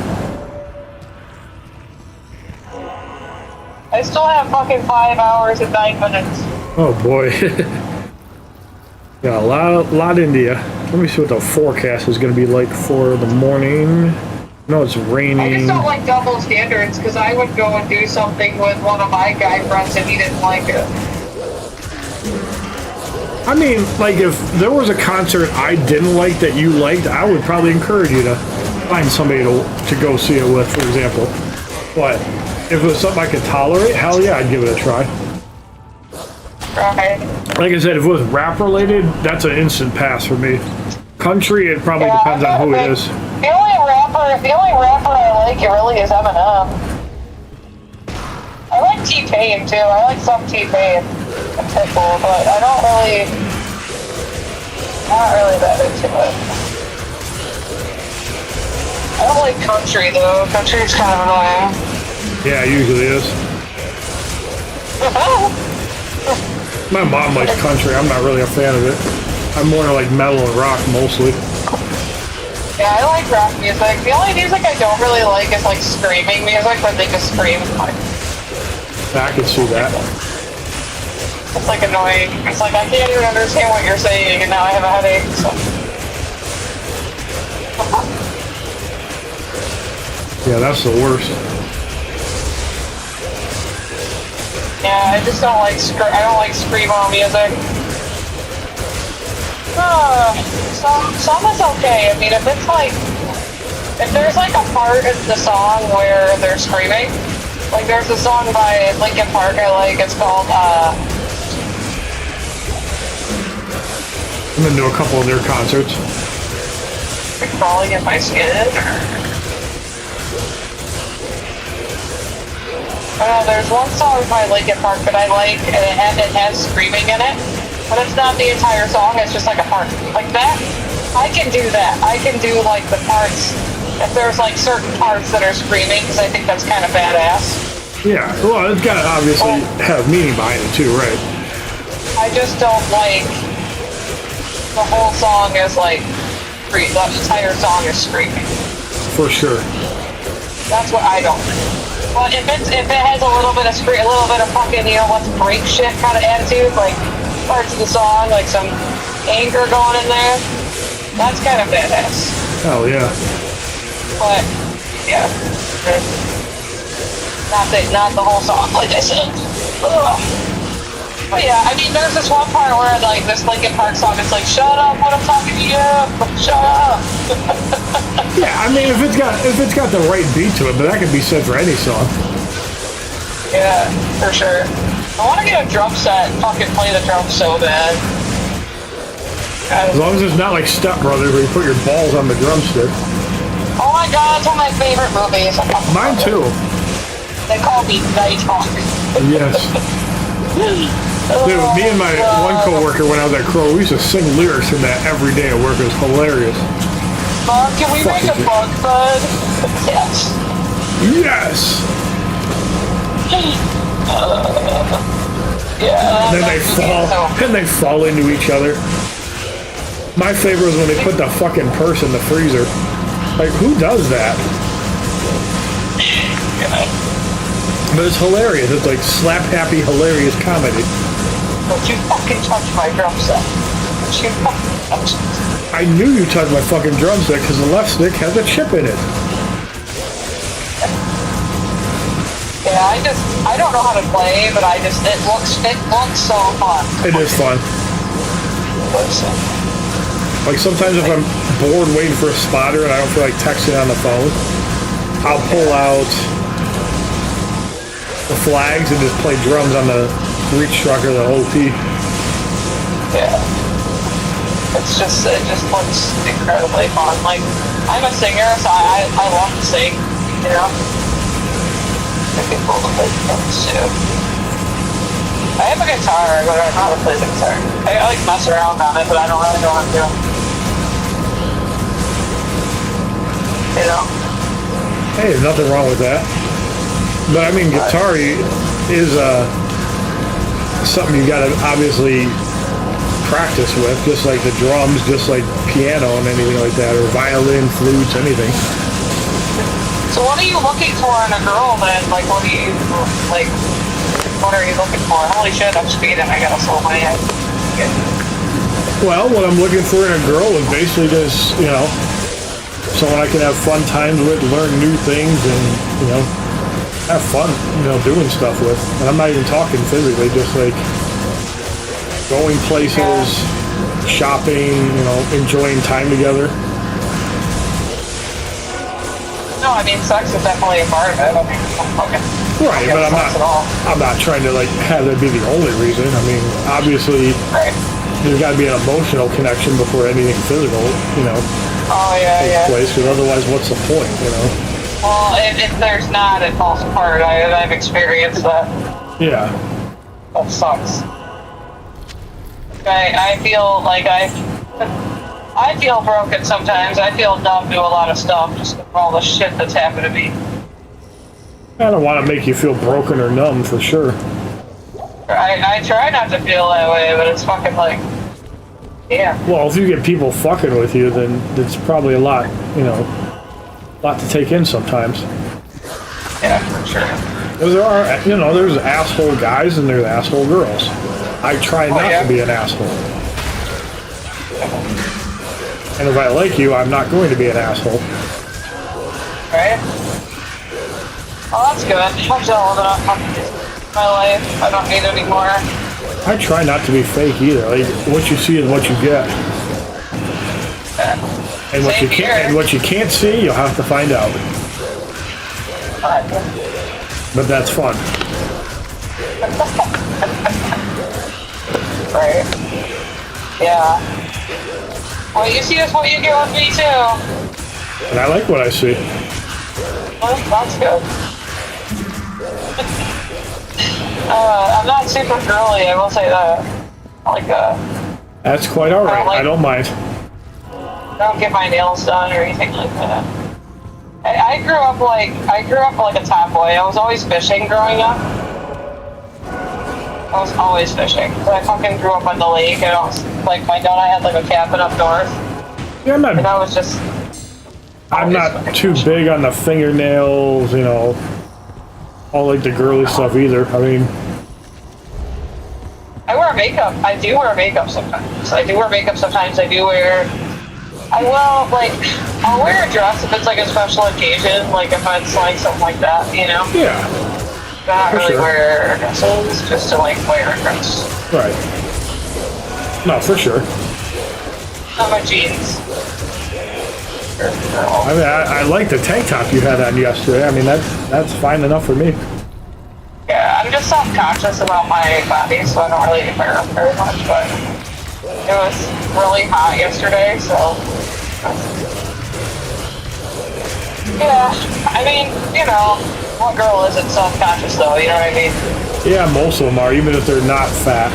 I still have fucking 5 hours and 9 minutes. Oh boy. Yeah, a lot into you. Let me see what the forecast is going to be like for the morning. No, it's raining. I just don't like double standards because I would go and do something with one of my guy friends and he didn't like it. I mean, like, if there was a concert I didn't like that you liked, I would probably encourage you to find somebody to go see it with, for example. But if it was something I could tolerate, hell yeah, I'd give it a try. Right. Like I said, if it was rap related, that's an instant pass for me. Country, it probably depends on who it is. The only rapper I like really is Eminem. I like T-Pain too. I like some T-Pain and Pitbull, but I'm not really that into it. I don't like country though. Country's kind of annoying. Yeah, it usually is. My mom likes country. I'm not really a fan of it. I'm more like metal and rock mostly. Yeah, I like rock music. The only music I don't really like is like screaming music where they just scream. I can see that. It's like annoying. It's like I can't even understand what you're saying and now I have a headache. So. Yeah, that's the worst. Yeah, I just don't like I don't like screamo music. Some is okay. I mean, if it's like, if there's like a part of the song where they're screaming, like there's a song by Linkin Park I like. It's called I've been to a couple of their concerts. Crawling in My Skin. I don't know, there's one song by Linkin Park that I like, and it has screaming in it, but it's not the entire song, it's just like a part. Like that, I can do that. I can do like the parts, if there's like certain parts that are screaming, because I think that's kind of badass. Yeah, well, it's got to obviously have meaning behind it too, right? I just don't like the whole song is like, the entire song is screaming. For sure. That's what I don't like. But if it has a little bit of fucking, you know, let's break shit kind of attitude, like parts of the song, like some anger going in there, that's kind of badass. Hell yeah. But yeah, not the whole song, like I said. Ugh. But yeah, I mean, there's this one part where like this Linkin Park song, it's like, shut up when I'm talking to you, shut up. Yeah, I mean, if it's got the right beat to it, but that can be said for any song. Yeah, for sure. I want to get a drum set and fucking play the drums so bad. As long as it's not like Step Brothers where you put your balls on the drumstick. Oh my god, it's one of my favorite movies. Mine too. They call me Nighthawk. Yes. Dude, me and my one coworker when I was at Crow, we used to sing lyrics in that every day at work. It was hilarious. Can we make a bug bud? Yes. Yes! Yeah. And they fall into each other. My favorite was when they put the fucking purse in the freezer. Like, who does that? But it's hilarious. It's like slap happy, hilarious comedy. Don't you fucking touch my drum set. Don't you fucking touch it. I knew you touched my fucking drumstick because the left stick has a chip in it. Yeah, I don't know how to play, but it looks so fun. It is fun. Like sometimes if I'm bored waiting for a spotter and I don't feel like texting on the phone, I'll pull out the flags and just play drums on the reach truck or the OP. Yeah. It just looks incredibly fun. Like, I'm a singer, so I love to sing, you know? It'd be cool to play drums too. I have a guitar, but I don't know how to play the guitar. I like mess around on it, but I don't really know how to do it. You know? Hey, there's nothing wrong with that. But I mean, guitar is something you gotta obviously practice with, just like the drums, just like piano and anything like that, or violin, flutes, anything. So what are you looking for in a girl then? Like, what are you looking for? Holy shit, I'm speeding, I gotta slow my head. Well, what I'm looking for in a girl is basically just, you know, someone I can have fun times with, learn new things, and, you know, have fun, you know, doing stuff with. And I'm not even talking physically, just like going places, shopping, you know, enjoying time together. No, I mean, sex is definitely a part of it. I mean, Right, but I'm not trying to like have that be the only reason. I mean, obviously, there's got to be an emotional connection before anything physical, you know, takes place. Because otherwise, what's the point, you know? Well, if there's not, it falls apart. I've experienced that. Yeah. That sucks. I feel like I feel broken sometimes. I feel numb to a lot of stuff, just from all the shit that's happened to me. I don't want to make you feel broken or numb, for sure. I try not to feel that way, but it's fucking like, Yeah. Well, if you get people fucking with you, then it's probably a lot, lot to take in sometimes. Yeah, for sure. Because there are, there's asshole guys and there's asshole girls. I try not to be an asshole. And if I like you, I'm not going to be an asshole. Right? Well, that's good. I'm still old enough. My life. I don't need any more. I try not to be fake either. Like, what you see is what you get. And what you can't see, you'll have to find out. But that's fun. Right. Yeah. Well, you see is what you get with me too. And I like what I see. Well, that's good. I'm not super girly, I will say that. Like, That's quite alright. I don't mind. I don't get my nails done or anything like that. I grew up like a tomboy. I was always fishing growing up. I was always fishing. I fucking grew up on the lake, and I was like, my dad had like a cabin up north. Yeah, and I was just. I'm not too big on the fingernails, all like the girly stuff either. I mean, I wear makeup. I do wear makeup sometimes. I do wear. I'll wear a dress if it's like a special occasion, like if it's like something like that, Yeah. I don't really wear dresses just to like wear a dress. Right. No, for sure. Not my jeans. I mean, I like the tank top you had on yesterday. I mean, that's fine enough for me. Yeah, I'm just self-conscious about my body, so I don't really wear them very much, but it was really hot yesterday, so. Yeah, I mean, what girl isn't self-conscious though, you know what I mean? Yeah, most of them are, even if they're not fat.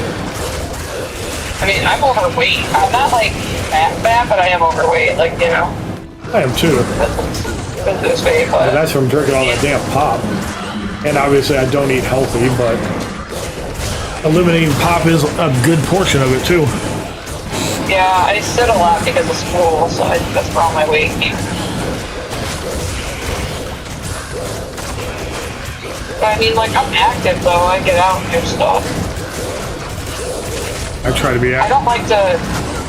I mean, I'm overweight. I'm not like fat, but I am overweight, I am too. And that's from drinking all that damn pop. And obviously I don't eat healthy, but eliminating pop is a good portion of it too. Yeah, I sit a lot because of school, so that's where all my weight came. But I mean, like, I'm active though. I get out and do stuff. I try to be active. I don't like to.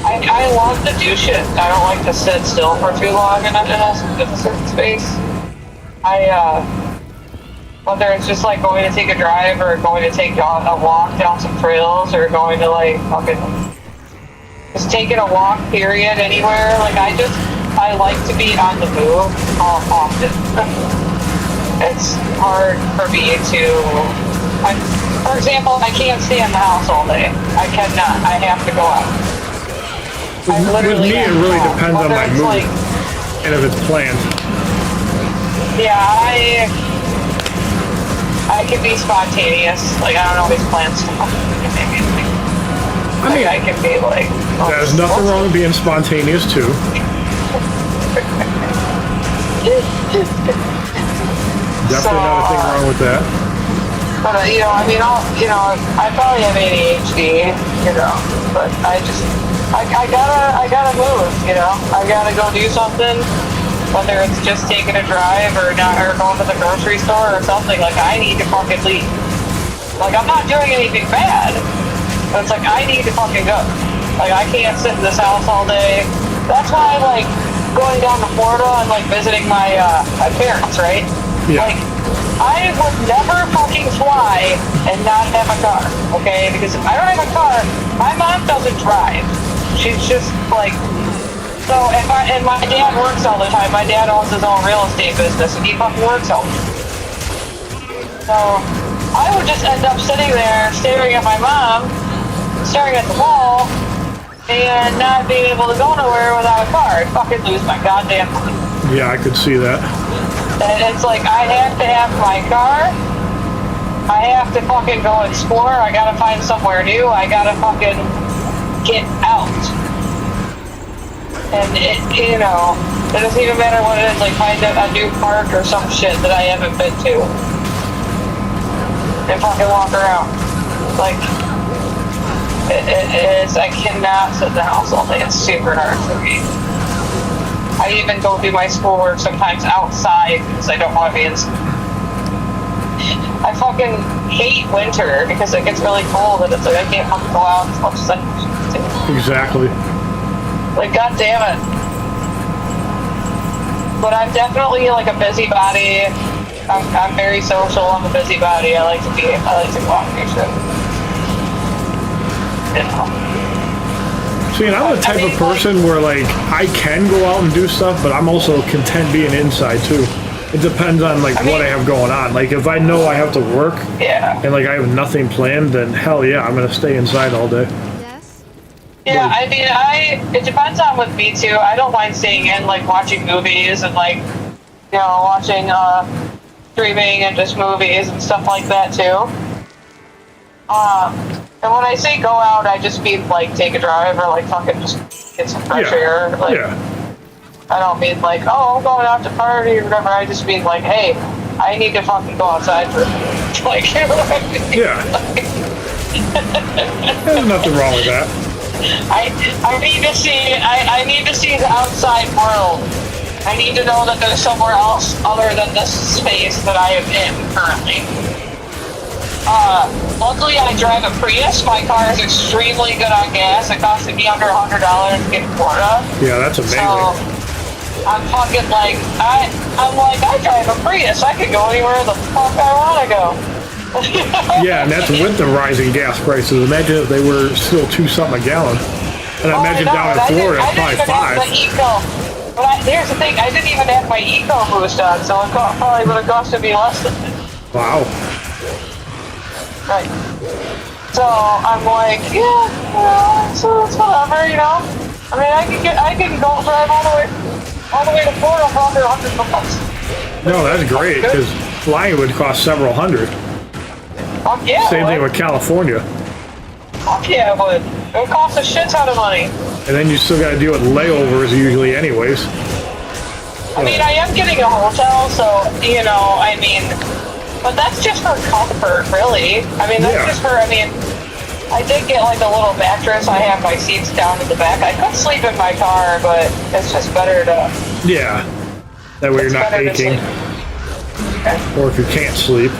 I love to do shit. I don't like to sit still for too long in a certain space. Whether it's just like going to take a drive or going to take a walk down some trails or going to like fucking just taking a walk period anywhere. Like I like to be on the move often. It's hard for me to. For example, I can't stay in the house all day. I cannot. I have to go out. With me, it really depends on my mood and if it's planned. Yeah, I can be spontaneous. Like I don't always plan stuff. I can be like. There's nothing wrong with being spontaneous too. Definitely not a thing wrong with that. But I probably have ADHD, but I gotta move, I gotta go do something, whether it's just taking a drive or going to the grocery store or something. Like I need to fucking leave. Like I'm not doing anything bad, but it's like I need to fucking go. Like I can't sit in this house all day. That's why I like going down to Florida and like visiting my parents, right? Yeah. Like I would never fucking fly and not have a car, okay? Because if I don't have a car, my mom doesn't drive. She's just like, and my dad works all the time. My dad owns his own real estate business and he fucking works all the time. So I would just end up sitting there staring at my mom, staring at the wall, and not being able to go nowhere without a car. I'd fucking lose my goddamn mind. Yeah, I could see that. And it's like, I have to have my car. I have to fucking go explore. I gotta find somewhere new. I gotta fucking get out. And it doesn't even matter what it is, like find a new park or some shit that I haven't been to. And fucking walk around. Like, It is. I cannot sit in the house all day. It's super hard for me. I even go do my schoolwork sometimes outside because I don't want to be inside. I fucking hate winter because it gets really cold and it's like I can't fucking go out as much as I used to. Exactly. Like, god damn it. But I'm definitely like a busybody. I'm very social. I'm a busybody. I like to go out and do shit. You know. See, and I'm the type of person where, like, I can go out and do stuff, but I'm also content being inside, too. It depends on, like, what I have going on. Like, if I know I have to work, and, like, I have nothing planned, then hell yeah, I'm gonna stay inside all day. Yeah, I mean, it depends on with me, too. I don't mind staying in, like, watching movies and, like, you know, watching, streaming and just movies and stuff like that, too. And when I say go out, I just mean, like, take a drive or, like, fucking just get some fresh air. Like, I don't mean, like, oh, I'm going out to party or whatever. I just mean, like, hey, I need to fucking go outside for, like, yeah. There's nothing wrong with that. I need to see, I need to see the outside world. I need to know that there's somewhere else other than this space that I am in currently. Luckily I drive a Prius. My car is extremely good on gas. It costs me under $100 to get to Florida. Yeah, that's amazing. So, I'm fucking like, I drive a Prius. I can go anywhere the fuck I want to go. Yeah, and that's with the rising gas prices. Imagine if they were still $2-something a gallon. And I imagine down in Florida, it's probably $5. But here's the thing, I didn't even have my eco boost on, so it probably would have costed me less than it. Wow. Right. So I'm like, yeah, so it's whatever, you know. I mean, I can go drive all the way to Florida for under $100. No, that's great, because flying would cost several hundred. Fuck yeah. Same thing with California. Fuck yeah, it would. It would cost a shit ton of money. And then you still got to deal with layovers usually anyways. I mean, I am getting a hotel, so, you know, I mean, but that's just for comfort, really. I mean, that's just for, I mean, I did get like a little mattress. I have my seats down in the back. I could sleep in my car, but it's just better to... Yeah. That way you're not aching. Or if you can't sleep.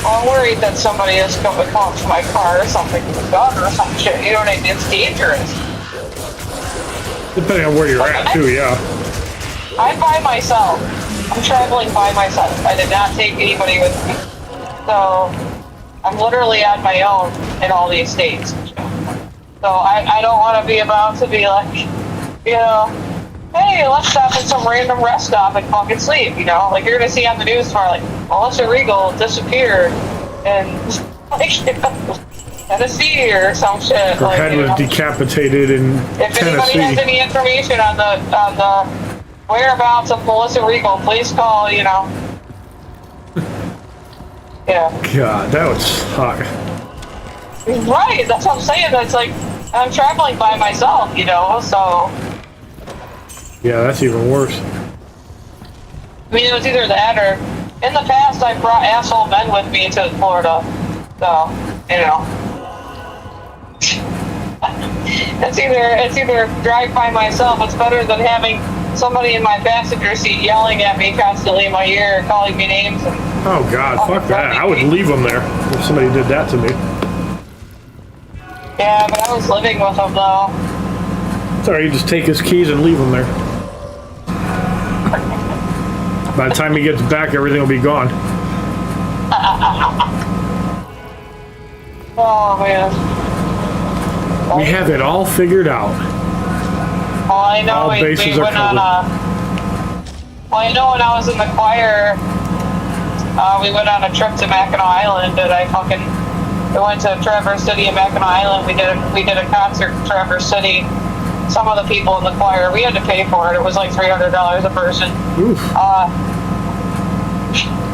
I'm worried that somebody is going to come to my car or something with a gun or some shit. You know what I mean? It's dangerous. Depending on where you're at, too, yeah. I'm by myself. I'm traveling by myself. I did not take anybody with me. So, I'm literally on my own in all these states. So, I don't want to be about to be like, you know, hey, let's stop at some random rest stop and fucking sleep, you know? Like, you're going to see on the news tomorrow, like, Melissa Regal disappeared in, like, Tennessee or some shit. Her like, head was decapitated in if Tennessee. anybody has any information on the whereabouts of Melissa Regal, please call, you know. Yeah. God, that would suck. Right, that's what I'm saying. It's like, I'm traveling by myself, you know, so... Yeah, that's even worse. I mean, it was either that or... In the past, I brought asshole men with me to Florida. So, you know. It's either drive by myself. It's better than having somebody in my passenger seat yelling at me constantly in my ear, calling me names. And, oh God, fuck that. I would leave them there if somebody did that to me. Yeah, but I was living with him though. Sorry, you just take his keys and leave them there. By the time he gets back, everything will be gone. Oh man. We have it all figured out. Well, I know all we bases went are covered. well, I know when I was in the choir, we went on a trip to Mackinac Island, and we went to Traverse City and Mackinac Island. We did a concert in Traverse City. Some of the people in the choir, we had to pay for it. It was like $300 a person. Oof.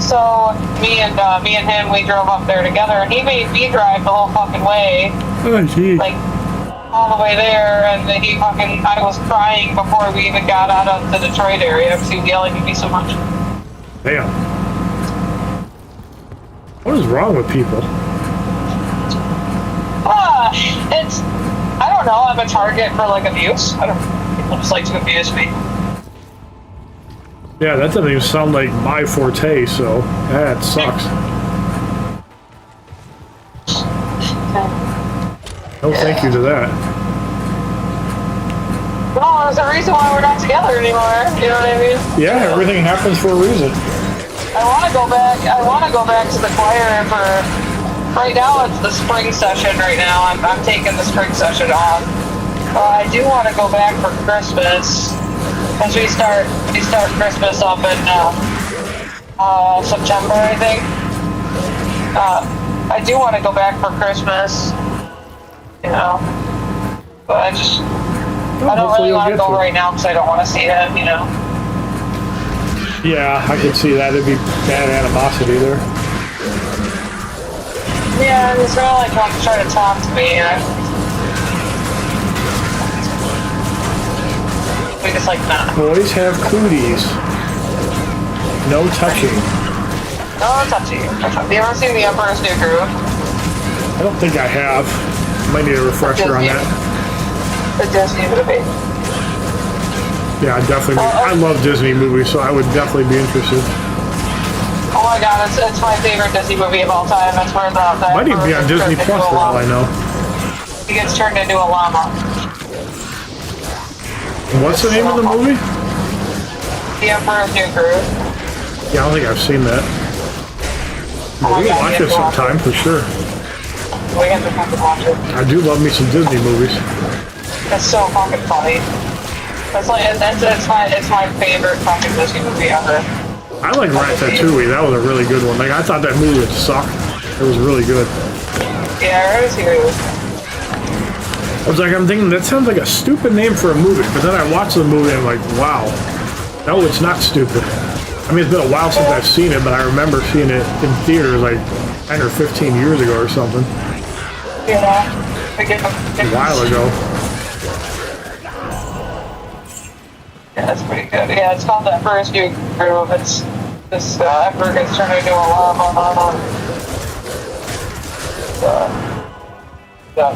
So me and him, we drove up there together, and he made me drive the whole fucking way. Oh, geez. Like all the way there, and then I was crying before we even got out of the Detroit area because he was yelling at me so much. Damn. What is wrong with people? It's, I don't know, I'm a target for like abuse. I don't, people just like to abuse me. Yeah, that doesn't even sound like my forte, so that sucks. No thank you to that. Well, there's a reason why we're not together anymore, you know what I mean? Yeah, everything happens for a reason. I want to go back to the choir for, right now it's the spring session right now. I'm taking the spring session off. I do want to go back for Christmas, because we start Christmas up in September, I think. I do want to go back for Christmas, you know, but I don't really want to go right now because I don't want to see him, you know. Yeah, I could see that. It'd be bad animosity there. Yeah, and he's gonna like want to try to talk to me. We just like nah. Boys have cooties. No touching. No touching. Have you ever seen The Emperor's New Groove? I don't think I have. Might need a refresher on that. The Disney movie. Yeah, definitely. I love Disney movies, so I would definitely be interested. Oh my god, it's my favorite Disney movie of all time. That's where the might even be on Disney Plus for all I know. He gets turned into a llama. What's the name of the movie? The Emperor's New Groove. Yeah, I don't think I've seen that. Oh We can watch it sometime for sure. We have to fucking watch it. I do love me some Disney movies. It's so fucking funny. It's my favorite fucking Disney movie ever. I like Ratatouille. That was a really good one. Like, I thought that movie would suck. It was really good. Yeah, it was huge. I was like, I'm thinking, that sounds like a stupid name for a movie. But then I watched the movie and I'm like, wow. No, it's not stupid. I mean, it's been a while since I've seen it, but I remember seeing it in theaters like 10 or 15 years ago or something. Yeah. A while ago. Yeah, that's pretty good. Yeah, it's called The Emperor's New Groove. It's this emperor gets turned into a llama. The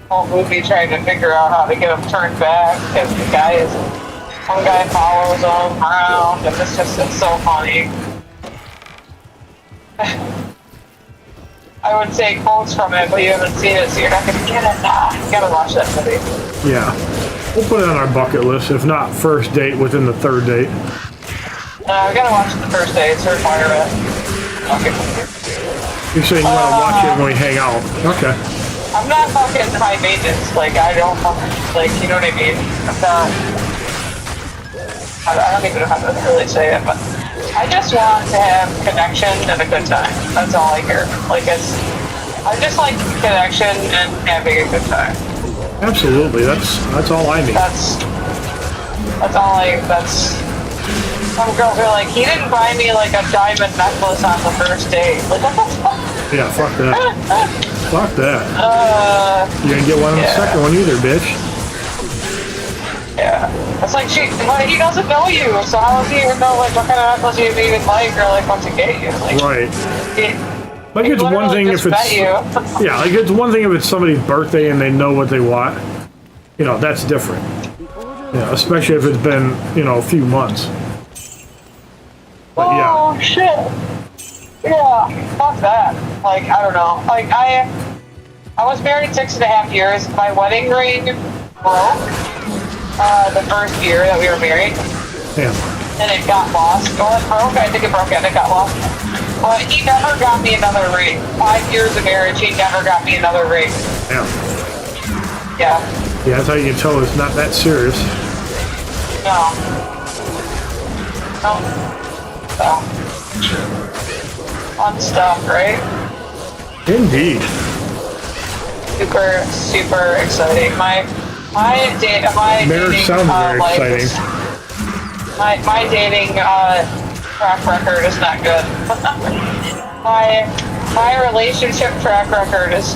whole movie trying to figure out how to get him turned back, because one guy follows him around, and it's so funny. I would say quotes from it, but you haven't seen it, so you're not gonna get it. Nah, you gotta watch that movie. Yeah. We'll put it on our bucket list. If not first date, within the third date. We gotta watch it the first day. It's a requirement. Okay. You're saying you want to watch it when we hang out. Okay. I'm not fucking high maintenance. Like, I don't fucking, like, you know what I mean? I'm not... I don't even know how to really say it, but... I just want to have connection and a good time. That's all I care. Like, I just like connection and having a good time. Absolutely. That's all I need. That's some girls are like, he didn't buy me like a diamond necklace on the first date. Like, what the fuck? Yeah, fuck that. Fuck that. You didn't get one on the second one either, bitch. Yeah. It's like, he doesn't know you, so how does he even know, like, what kind of necklace you even like, or, like, what to get you? Like, right. Like, it's one thing if it's... Yeah, like, it's one thing if it's somebody's birthday and they know what they want. You know, that's different. Yeah, especially if it's been, you know, a few months. But, yeah. Oh, shit. Yeah, fuck that. Like, I don't know. Like, I was married 6.5 years. My wedding ring broke the first year that we were married. Yeah. And it got lost. Well, it broke. I think it broke and it got lost. But he never got me another ring. 5 years of marriage, he never got me another ring. Yeah. Yeah. Yeah, that's how you can tell it's not that serious. No. No. So. Fun stuff, right? Indeed. Super, super exciting. My marriage sounds very exciting. My dating track record is not good. my relationship track record is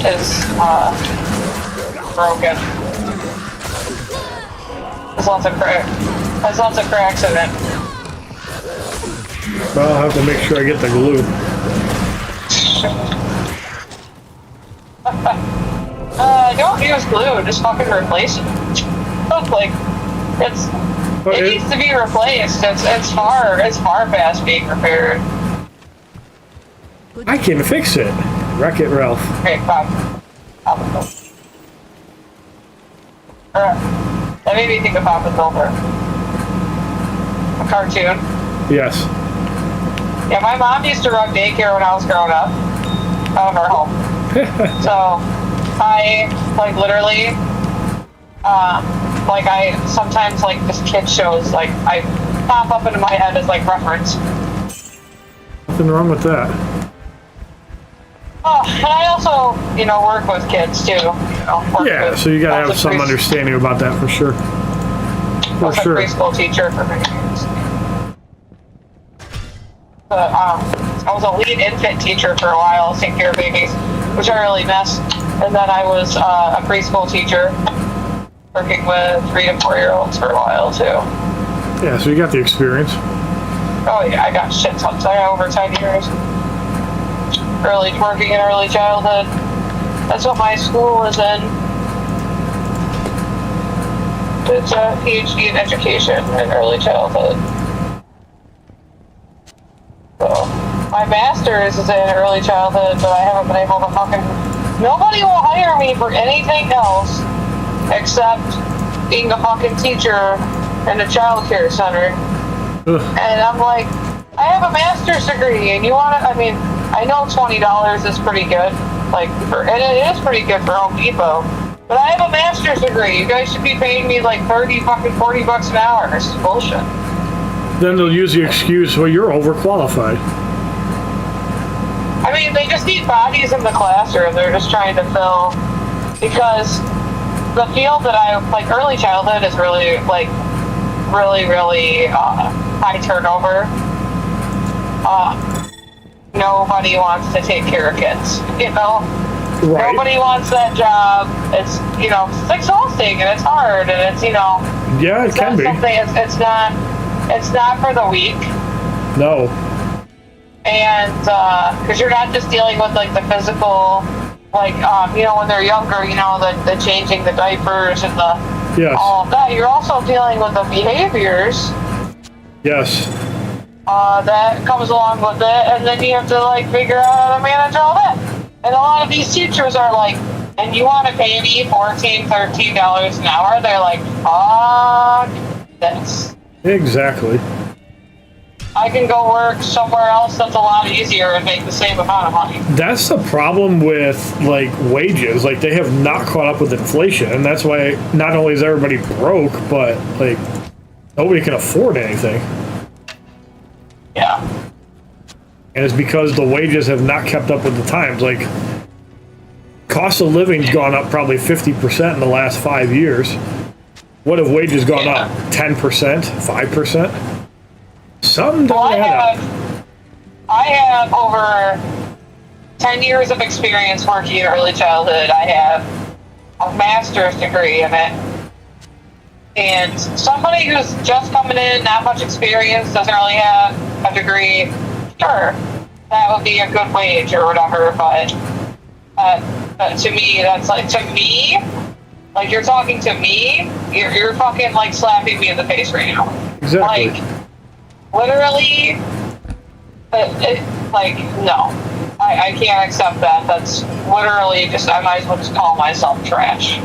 broken. There's lots of cracks in it. Well, I'll have to make sure I get the glue. The loose glue. Just fucking replace it. Like, it needs to be replaced. It's far past being repaired. I can fix it. Wreck it, Ralph. Okay, pop. That made me think of Papa Silver. A cartoon. Yes. Yeah, my mom used to run daycare when I was growing up out of her home. So I like literally like I sometimes like just kid shows like I pop up into my head as like reference. Nothing wrong with that. Oh, and I also, you know, work with kids too. You know, Yeah, so you gotta have some understanding about that for sure. I was a preschool teacher for many years. But I was a lead infant teacher for a while, taking care of babies, which I really miss. And then I was a preschool teacher, working with 3 to 4-year-olds for a while too. Yeah, so you got the experience. Oh yeah, I got shit tons. I got over 10 years. Working in early childhood. That's what my school is in. It's a PhD in education in early childhood. So, my master's is in early childhood, but I haven't been able to fucking... Nobody will hire me for anything else except being a fucking teacher in a child care center. Ugh. And I'm like, I have a master's degree, and you want to... I mean, I know $20 is pretty good, and it is pretty good for Home Depot. But I have a master's degree. You guys should be paying me like $40 an hour. This is bullshit. Then they'll use the excuse, well, you're overqualified. I mean, they just need bodies in the classroom. They're just trying to fill, because the field that I like, early childhood is really high turnover. Nobody wants to take care of kids, you know? Right. Nobody wants that job. It's, you know, it's exhausting and it's hard and it's, you know... Yeah, it can be. It's not for the weak. No. And, because you're not just dealing with, like, the physical, like, you know, when they're younger, you know, the changing the diapers and all of that. You're also dealing with the behaviors. Yes. That comes along with it, and then you have to, like, figure out how to manage all that. And a lot of these teachers are like, and you want to pay me $14, $13 an hour? They're like, fuck this. Exactly. I can go work somewhere else that's a lot easier and make the same amount of money. That's the problem with, like, wages. Like, they have not caught up with inflation, and that's why not only is everybody broke, but, like, nobody can afford anything. Yeah. And it's because the wages have not kept up with the times. Like, cost of living's gone up probably 50% in the last 5 years. What have wages gone up? 10%? 5%? Something don't add up. I have over 10 years of experience working in early childhood. I have a master's degree in it. And somebody who's just coming in, not much experience, doesn't really have a degree, sure, that would be a good wage or whatever, but to me, that's like, to me, like, you're talking to me, you're fucking, like, slapping me in the face right now. Exactly. Like, literally, like, no. I can't accept that. That's literally just, I might as well just call myself trash.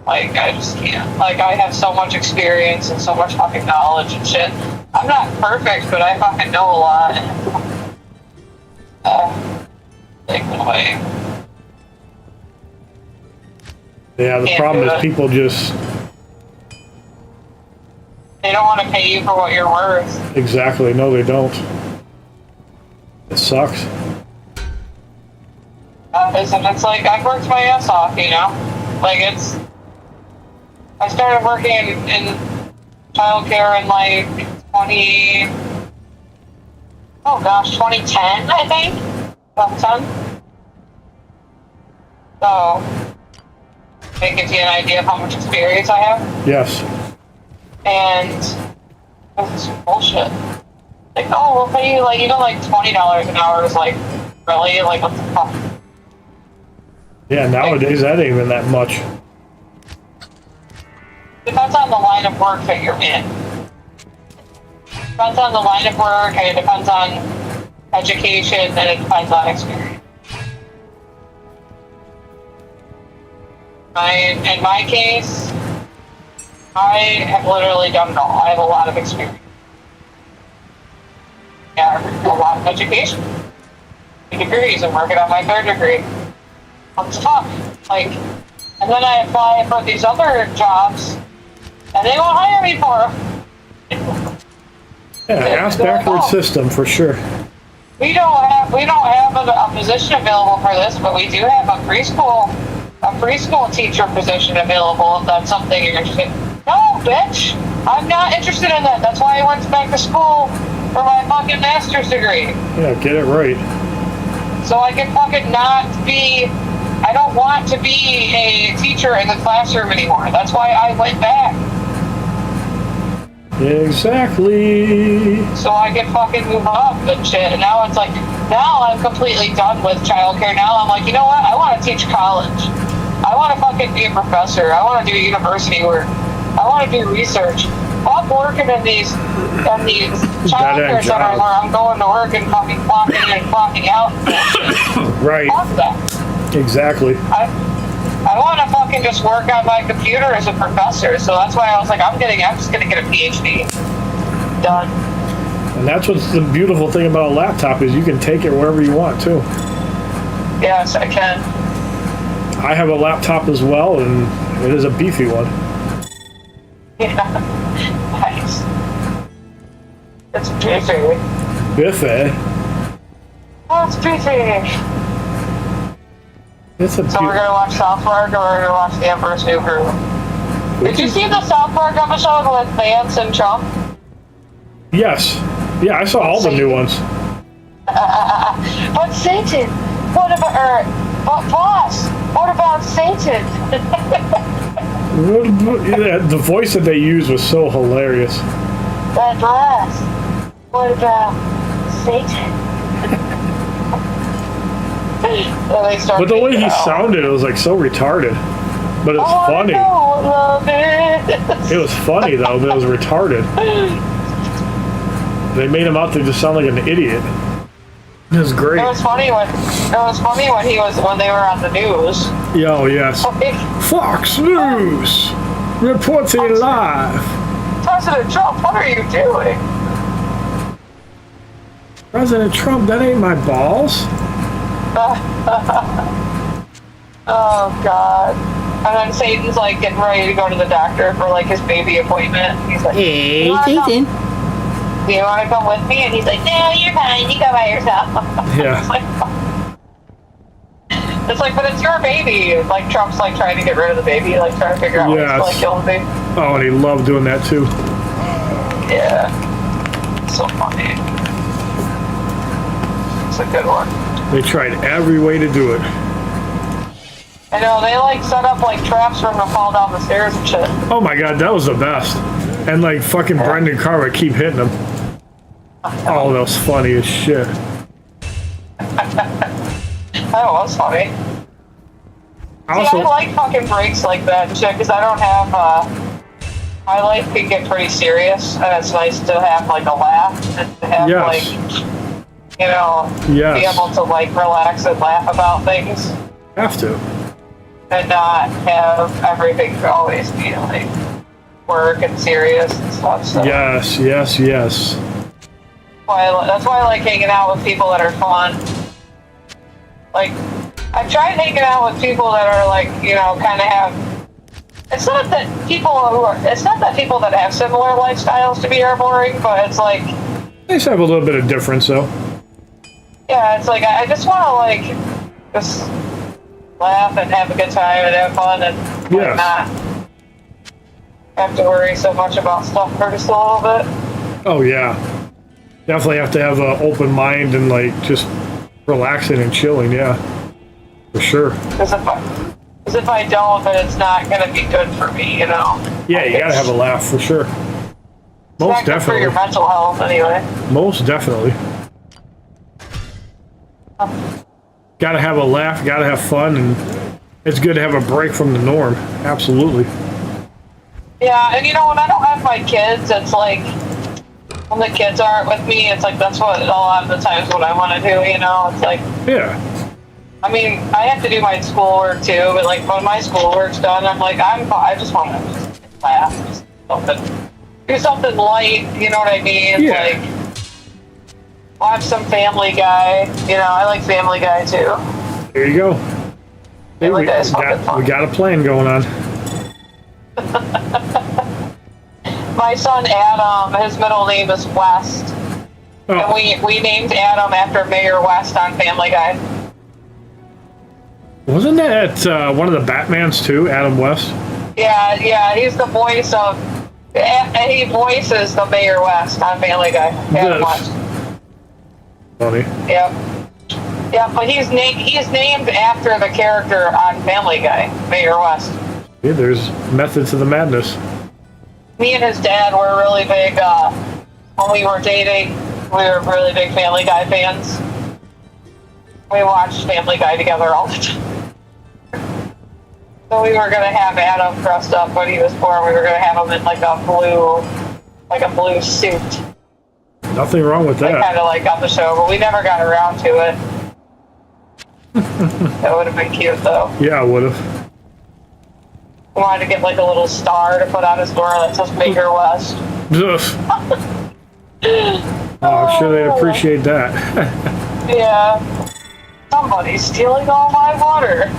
Like, I just can't. Like, I have so much experience and so much fucking knowledge and shit. I'm not perfect, but I fucking know a lot. Take it away. Yeah, the problem is people just... They don't want to pay you for what you're worth. Exactly. No, they don't. It sucks. It's like, I've worked my ass off, you know? Like, I started working in childcare in like 2010, I think. 2010. So, it gives you an idea of how much experience I have. Yes. And this is bullshit. Like, oh, we'll pay you like, even like $20 an hour is like, really? Like, what the fuck? Yeah, nowadays that ain't even that much. Depends on the line of work that you're in. Depends on the line of work, and it depends on education, and it depends on experience. In my case, I have literally done it all. I have a lot of experience. Yeah, a lot of education. Degrees. I'm working on my 3rd degree. What's tough? Like, and then I apply for these other jobs, and they won't hire me for them. Yeah, ass backward system for sure. We don't have a position available for this, but we do have a preschool teacher position available if that's something you're interested in. No, bitch! I'm not interested in that. That's why I went back to school for my fucking master's degree. Yeah, get it right. So I can fucking not be... I don't want to be a teacher in the classroom anymore. That's why I went back. Exactly. So I can fucking move up and shit. And now it's like, now I'm completely done with childcare. Now I'm like, you know what? I want to teach college. I want to fucking be a professor. I want to do university work. I want to do research. I'm working in these childcare centers where I'm going to work and fucking clocking in and clocking out. Right. Fuck that. Exactly. I want to fucking just work on my computer as a professor, so that's why I was like, I'm just gonna get a PhD. Done. And that's what's the beautiful thing about a laptop is you can take it wherever you want too. Yes, I can. I have a laptop as well, and it is a beefy one. Yeah. Nice. It's beefy. Biffy. Oh, it's beefy. It's a So we're gonna watch South Park, or we're gonna watch The Emperor's New Groove. Did you see the South Park episode with Vance and Trump? Yes. Yeah, I saw all the new ones. But Satan, what about, but boss, what about Satan? Yeah, the voice that they used was so hilarious. But boss, what about Satan? But the way he sounded, it was like so retarded. But it was funny. It was funny though, but it was retarded. They made him out to just sound like an idiot. It was great. It was funny when they were on the news. Oh yes. Fox News reporting live. President Trump, what are you doing? President Trump, that ain't my balls. Oh God. And then Satan's like getting ready to go to the doctor for like his baby appointment. He's like, Hey, Satan. Do you want to come with me? And he's like, no, you're fine. You go by yourself. Yeah. It's like, but it's your baby. Like Trump's like trying to get rid of the baby, like trying to figure out ways to like kill the baby. Oh, and he loved doing that too. Yeah. So funny. It's a good one. They tried every way to do it. I know, they like set up like traps for him to fall down the stairs and shit. Oh my god, that was the best. And like fucking Brendan Carr would keep hitting him. Oh, that was funny as shit. That was funny. I Also, like fucking breaks like that and shit, because I don't have, my life can get pretty serious, and it's nice to have like a laugh, and to have like, you know, be able to like relax and laugh about things. Have to. And not have everything always be like work and serious and stuff. So. Yes. That's why I like hanging out with people that are fun. Like, I've tried hanging out with people that are like, you know, kind of have. It's not that people that have similar lifestyles to me are boring, but it's like. They just have a little bit of difference, though. Yeah, it's like I just want to like just laugh and have a good time and have fun and like, not have to worry so much about stuff for just a little bit. Oh yeah, definitely have to have an open mind and like just relaxing and chilling. Yeah, for sure. Because if I don't, then it's not gonna be good for me, you know. Yeah, you gotta have a laugh for sure. It's not good for your mental health anyway. Most definitely. Gotta have a laugh, gotta have fun, and It's good to have a break from the norm. Absolutely. Yeah, and you know, when I don't have my kids, it's like, when the kids aren't with me, it's like, that's what, a lot of the times what I want to do, you know? It's like... Yeah. I mean, I have to do my schoolwork too, but like, when my schoolwork's done, I'm like, I just want to just laugh, do something light, you know what I mean? Yeah. Like, watch some Family Guy, you know, I like Family Guy too. There you go. Hey, we got a plan going on. My son Adam, his middle name is West. Oh. And we named Adam after Mayor West on Family Guy. Wasn't that one of the Batmans too, Adam West? Yeah, he's the voice of... And he voices the Mayor West on Family Guy. Adam West. Funny. Yep. Yeah, but he's named after the character on Family Guy, Mayor West. Yeah, there's method to the madness. Me and his dad were really big, when we were dating, we were really big Family Guy fans. We watched Family Guy together all the time. So we were gonna have Adam dressed up when he was born. We were gonna have him in like a blue suit. Nothing wrong with that. Kind of like on the show, but we never got around to it. That would have been cute though. Yeah, I would have. We wanted to get like a little star to put on his door that says Mayor West. I'm sure they'd appreciate that. Yeah. Somebody's stealing all my water.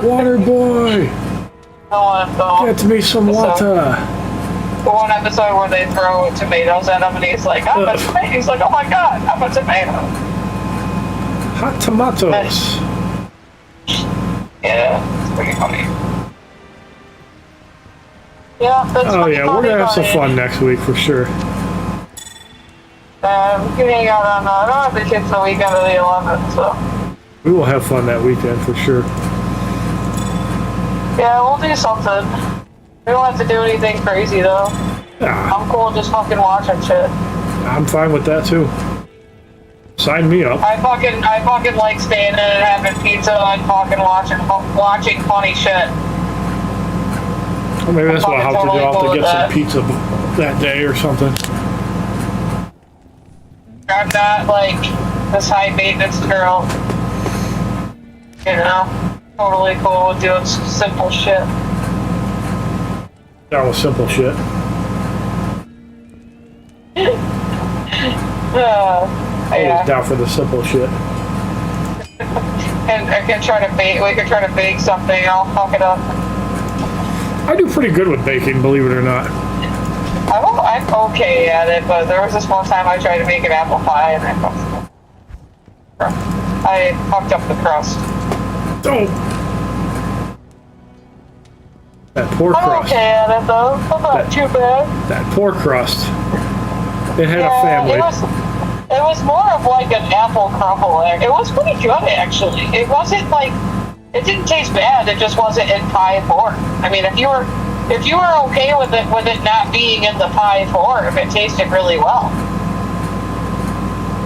Water boy! Get me some water. The one episode where they throw tomatoes at him and he's like, I'm a tomato. He's like, oh my god, I'm a tomato. Hot tomatoes. Yeah, it's pretty funny. Yeah, that's Oh yeah, we're gonna have some fun next week for sure. We can hang out on, I don't have the kids the weekend of the 11th, so. We will have fun that weekend for sure. Yeah, we'll do something. We don't have to do anything crazy though. Nah. I'm cool just fucking watching shit. I'm fine with that too. Sign me up. I fucking like staying in and having pizza and fucking watching funny shit. Well, maybe that's what I'll have to do. I'll have to get some that. pizza that day or something. I'm not like this high maintenance girl. You know, totally cool with doing some simple shit. That was simple shit. Always down for the simple shit. And I can try to bake. We can try to bake something. I'll fuck it up. I do pretty good with baking, believe it or not. I'm okay at it, but there was this one time I tried to make an apple pie and I fucked up the crust. Oh. That poor crust. I'm okay at it though. I'm not too bad. That poor crust. It had a family. It was more of like an apple crumble. It was pretty good actually. It wasn't like, it didn't taste bad. It just wasn't in pie form. I mean, if you were okay with it not being in the pie form, it tasted really well.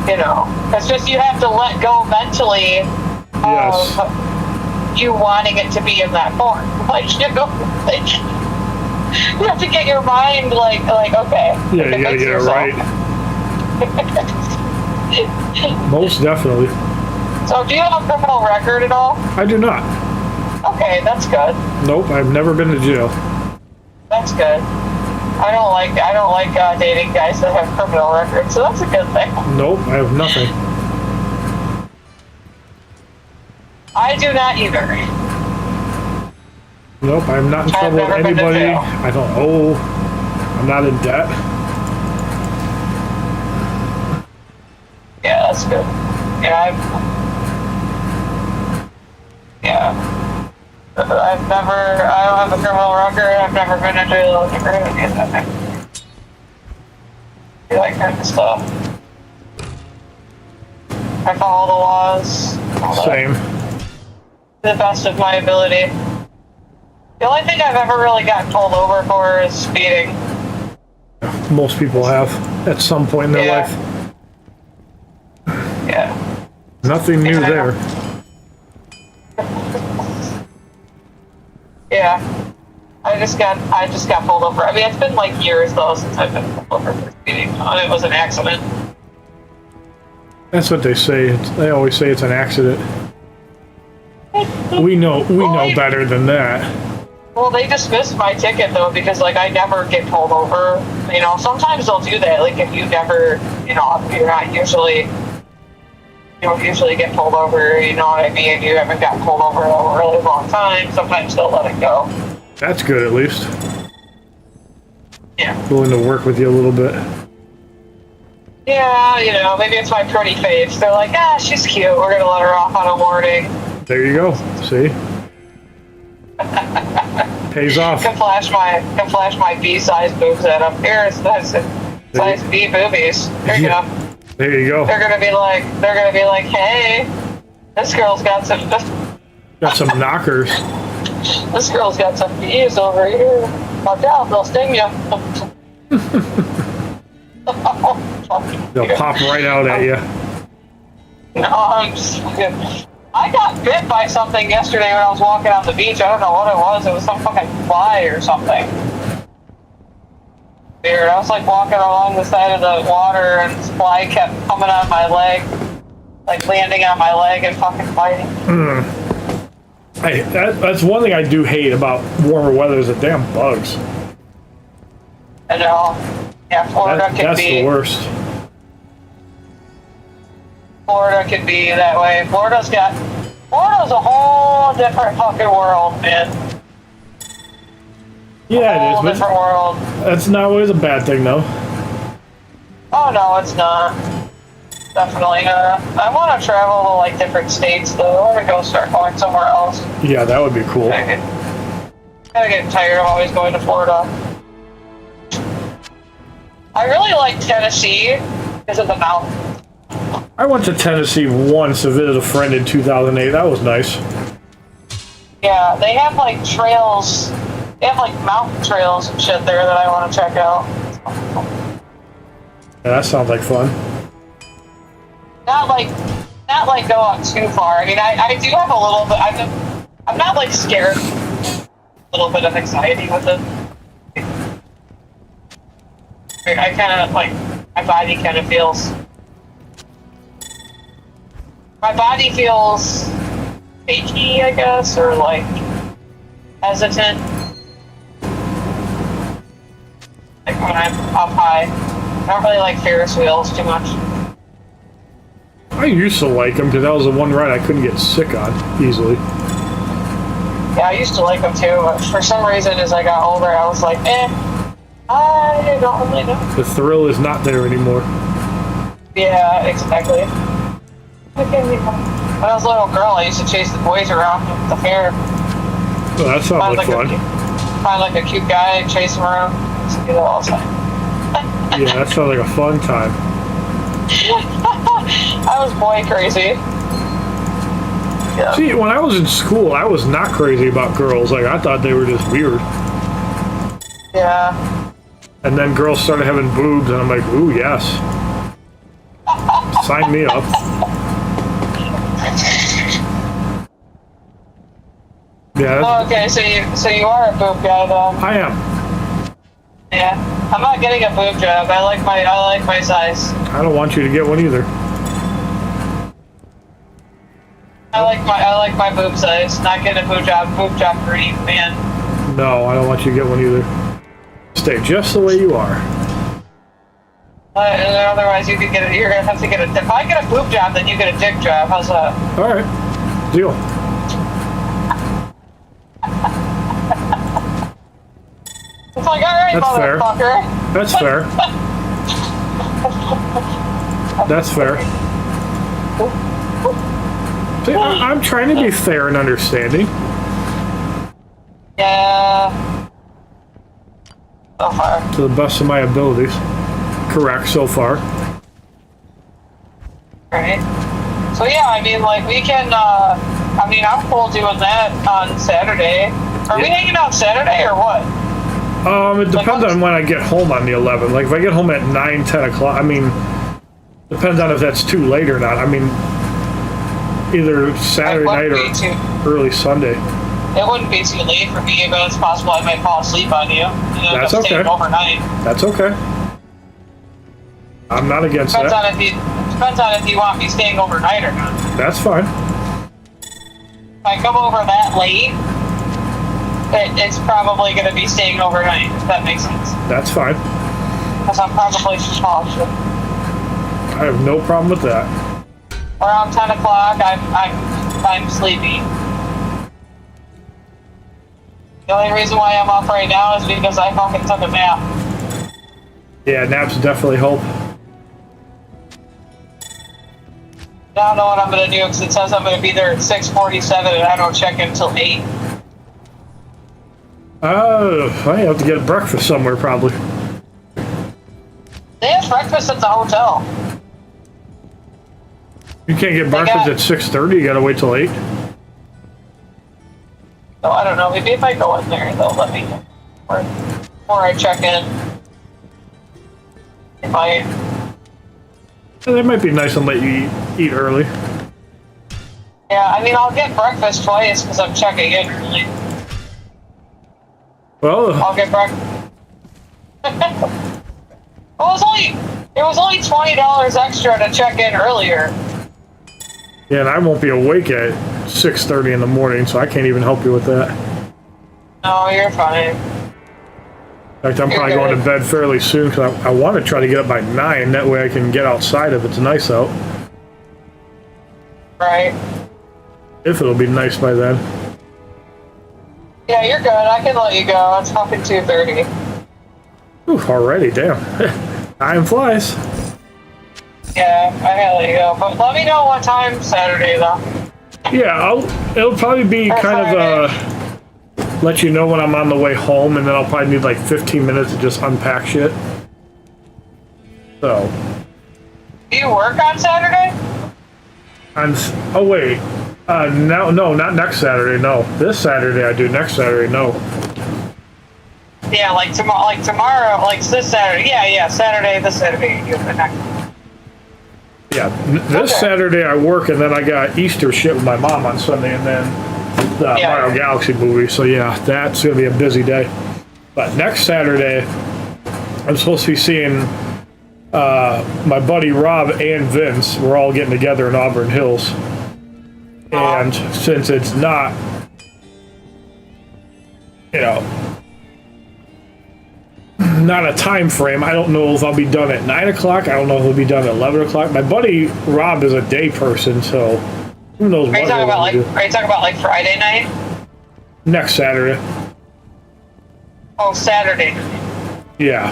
You know, it's just you have to let go mentally of you wanting it to be in that form. Like, you know, like, you have to get your mind like okay. Yeah, you gotta get it right. Most definitely. So, do you have a criminal record at all? I do not. Okay, that's good. Nope, I've never been to jail. That's good. I don't like dating guys that have criminal records, so that's a good thing. Nope, I have nothing. I do not either. Nope, I'm not in trouble with anybody. I don't owe. I'm not in debt. Yeah, that's good. Yeah, I don't have a criminal record. I've never been in jail. I've never had any of that. That kind of stuff. I follow the laws. Same. To the best of my ability. The only thing I've ever really gotten pulled over for is speeding. Most people have at some point in their life. Yeah. Nothing new there. just got pulled over. I mean, it's been like years though since I've been pulled over for speeding. It was an accident. That's what they say. They always say it's an accident. We know better than that. Well, they dismissed my ticket though because like I never get pulled over. You know, sometimes they'll do that. Like if you never, you know, if you're not usually, you don't usually get pulled over. You know what I mean? You haven't got pulled over in a really long time. Sometimes they'll let it go. That's good, at least. Yeah. Willing to work with you a little bit. Yeah, you know, maybe it's my pretty face. They're like, ah, she's cute. We're gonna let her off on a warning. There you go. See? Pays off. Can flash my B-size boobs at them. Here's size B boobies. There you go. There you go. They're gonna be like, hey, this girl's got some knockers. This girl's got some B's over here. Watch out, they'll sting you. They'll pop right out at you. No, I'm just fucking... I got bit by something yesterday when I was walking on the beach. I don't know what it was. It was some fucking fly or something. Weird. I was like walking along the side of the water and this fly kept coming on my leg. Like landing on my leg and fucking biting. Hey, that's one thing I do hate about warmer weather is the damn bugs. I know. Yeah, Florida can that's be... the worst. Florida can be that way. Florida's a whole different fucking world, man. Yeah, it is. Different world. That's not always a bad thing, though. Oh no, it's not. Definitely not. I want to travel to like different states though. I want to go start going somewhere else. Yeah, that would be cool. I get tired of always going to Florida. I really like Tennessee because of the mountains. I went to Tennessee once to visit a friend in 2008. That was nice. Yeah, they have like trails. They have like mountain trails and shit there that I want to check out. Yeah, that sounds like fun. Not like go out too far. I mean, I do have a little bit. I'm not like scared. A little bit of anxiety with it. I kind of like my body kind of feels. My body feels achy, I guess, or like hesitant. Like when I'm up high. I don't really like Ferris wheels too much. I used to like them because that was the one ride I couldn't get sick on easily. Yeah, I used to like them too, but for some reason as I got older, I was like, I don't really know. The thrill is not there anymore. Yeah, exactly. When I was a little girl, I used to chase the boys around at the fair. Oh, that sounds like fun. Find like a cute guy and chase him around. Just do that all the time. Yeah, that sounds like a fun time. I was boy crazy. Yeah. See, when I was in school, I was not crazy about girls. Like, I thought they were just weird. Yeah. And then girls started having boobs, and I'm like, ooh, yes. Sign me up. Yeah. Okay, so you are a boob guy then. I am. Yeah. I'm not getting a boob job. I like my size. I don't want you to get one either. I like my boob size. Not getting a boob job for any man. No, I don't want you to get one either. Stay just the way you are. Otherwise, you're gonna have to get a. If I get a boob job, then you get a dick job. How's that? All right. Deal. It's like, all right, That's fair. motherfucker. That's fair. That's fair. See, I'm trying to be fair and understanding. Yeah. So far. To the best of my abilities. Correct so far. Right. So yeah, I mean, like we can. I mean, I'm cool doing that on Saturday. Are we hanging out Saturday or what? It depends on when I get home on the 11th. Like, if I get home at 9, 10 o'clock, I mean, depends on if that's too late or not. I mean, either Saturday night or early Sunday. it wouldn't be too late for me, but it's possible I might fall asleep on you. And end That's up okay. staying overnight. That's okay. I'm not against Depends that. depends on if you want me staying overnight or not. That's fine. If I come over that late, it's probably going to be staying overnight, if that makes sense. That's fine. Because I'm probably just fall asleep. I have no problem with that. Around 10 o'clock, I'm sleepy. The only reason why I'm up right now is because I fucking took a nap. Yeah, naps definitely help. I don't know what I'm going to do because it says I'm going to be there at 6:47 and I don't check in until 8. I have to get breakfast somewhere probably. They have breakfast at the hotel. You can't get breakfast at 6:30. You gotta wait till 8. So I don't know. Maybe if I go in there, they'll let me know. Or I check in. If I... Yeah, that might be nice and let you eat early. Yeah, I mean, I'll get breakfast twice because I'm checking in early. Well, I'll get breakfast. It was only $20 extra to check in earlier. yeah, and I won't be awake at 6:30 in the morning, so I can't even help you with that. No, you're fine. In fact, I'm probably going to bed fairly soon because I want to try to get up by 9. That way I can get outside if it's nice out. Right. If it'll be nice by then. Yeah, you're good. I can let you go. It's fucking 2:30. Ooh, already, damn. Time flies. Yeah, I can let you go. But let me know what time Saturday, though. Yeah, it'll probably be kind of let you know when I'm on the way home, and then I'll probably need like 15 minutes to just unpack shit. So. Do you work on Saturday? Oh wait, no, not next Saturday. No, this Saturday I do. Next Saturday, no. Yeah, like tomorrow, like this Saturday. Yeah, Saturday, this Saturday. You do the next. Yeah, this Saturday I work, and then I got Easter shit with my mom on Sunday, and then the Mario Galaxy movie. So yeah, that's gonna be a busy day. But next Saturday, I'm supposed to be seeing my buddy Rob and Vince. We're all getting together in Auburn Hills, and since it's not, not a time frame, I don't know if I'll be done at 9 o'clock. I don't know if I'll be done at 11 o'clock. My buddy Rob is a day person, so who knows what Are you talking about like Friday night? Next Saturday. Oh, Saturday. Yeah.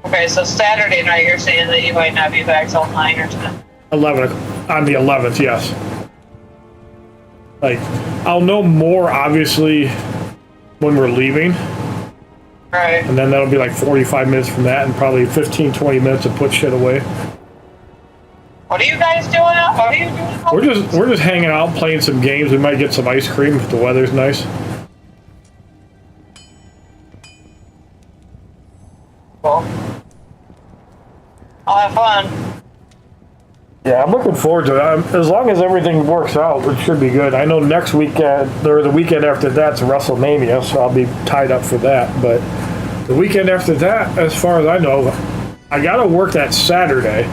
Okay, so Saturday night, you're saying that you might not be back till 9 or 10. 11 on the 11th, yes. Like, I'll know more obviously when we're leaving. Right. And then that'll be like 45 minutes from that, and probably 15-20 minutes to put shit away. What are you guys doing? What are you doing? We're just hanging out, playing some games. We might get some ice cream if the weather's nice. Cool. I'll have fun. Yeah, I'm looking forward to it. As long as everything works out, it should be good. I know next weekend, or the weekend after that's WrestleMania, so I'll be tied up for that. But the weekend after that, as far as I know, I gotta work that Saturday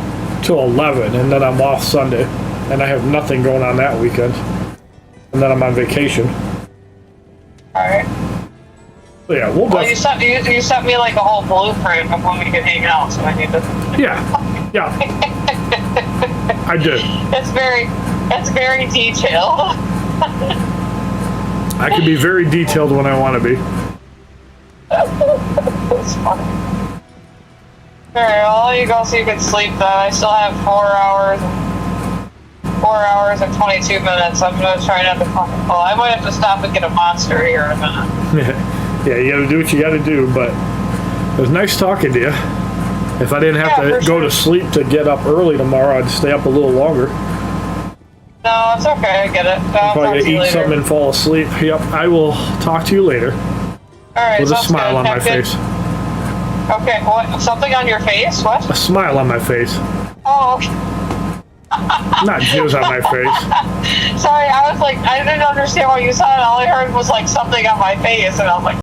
till 11, and then I'm off Sunday, and I have nothing going on that weekend, and then I'm on vacation. All right. So yeah, we'll. Well, you sent me like a whole blueprint of when we could hang out, so I need to. Yeah. I did. It's very detailed. I can be very detailed when I want to be. It's funny. Alright, well, I'll let you go so you can sleep then. I still have 4 hours and 22 minutes. I'm gonna try not to fucking fall. I might have to stop and get a monster here in a minute. Yeah, you gotta do what you gotta do, but it was nice talking to you. If I didn't have to go to sleep to get up early tomorrow, I'd stay up a little longer. No, it's okay. I get it. I'm probably gonna eat something and fall asleep. Yep, I will talk to you later. Alright, with a smile on my face. Okay, what? Something on your face? What? A smile on my face. Oh, okay. Not jizz on my face. Sorry, I was like, I didn't understand what you said. All I heard was like something on my face, and I was like,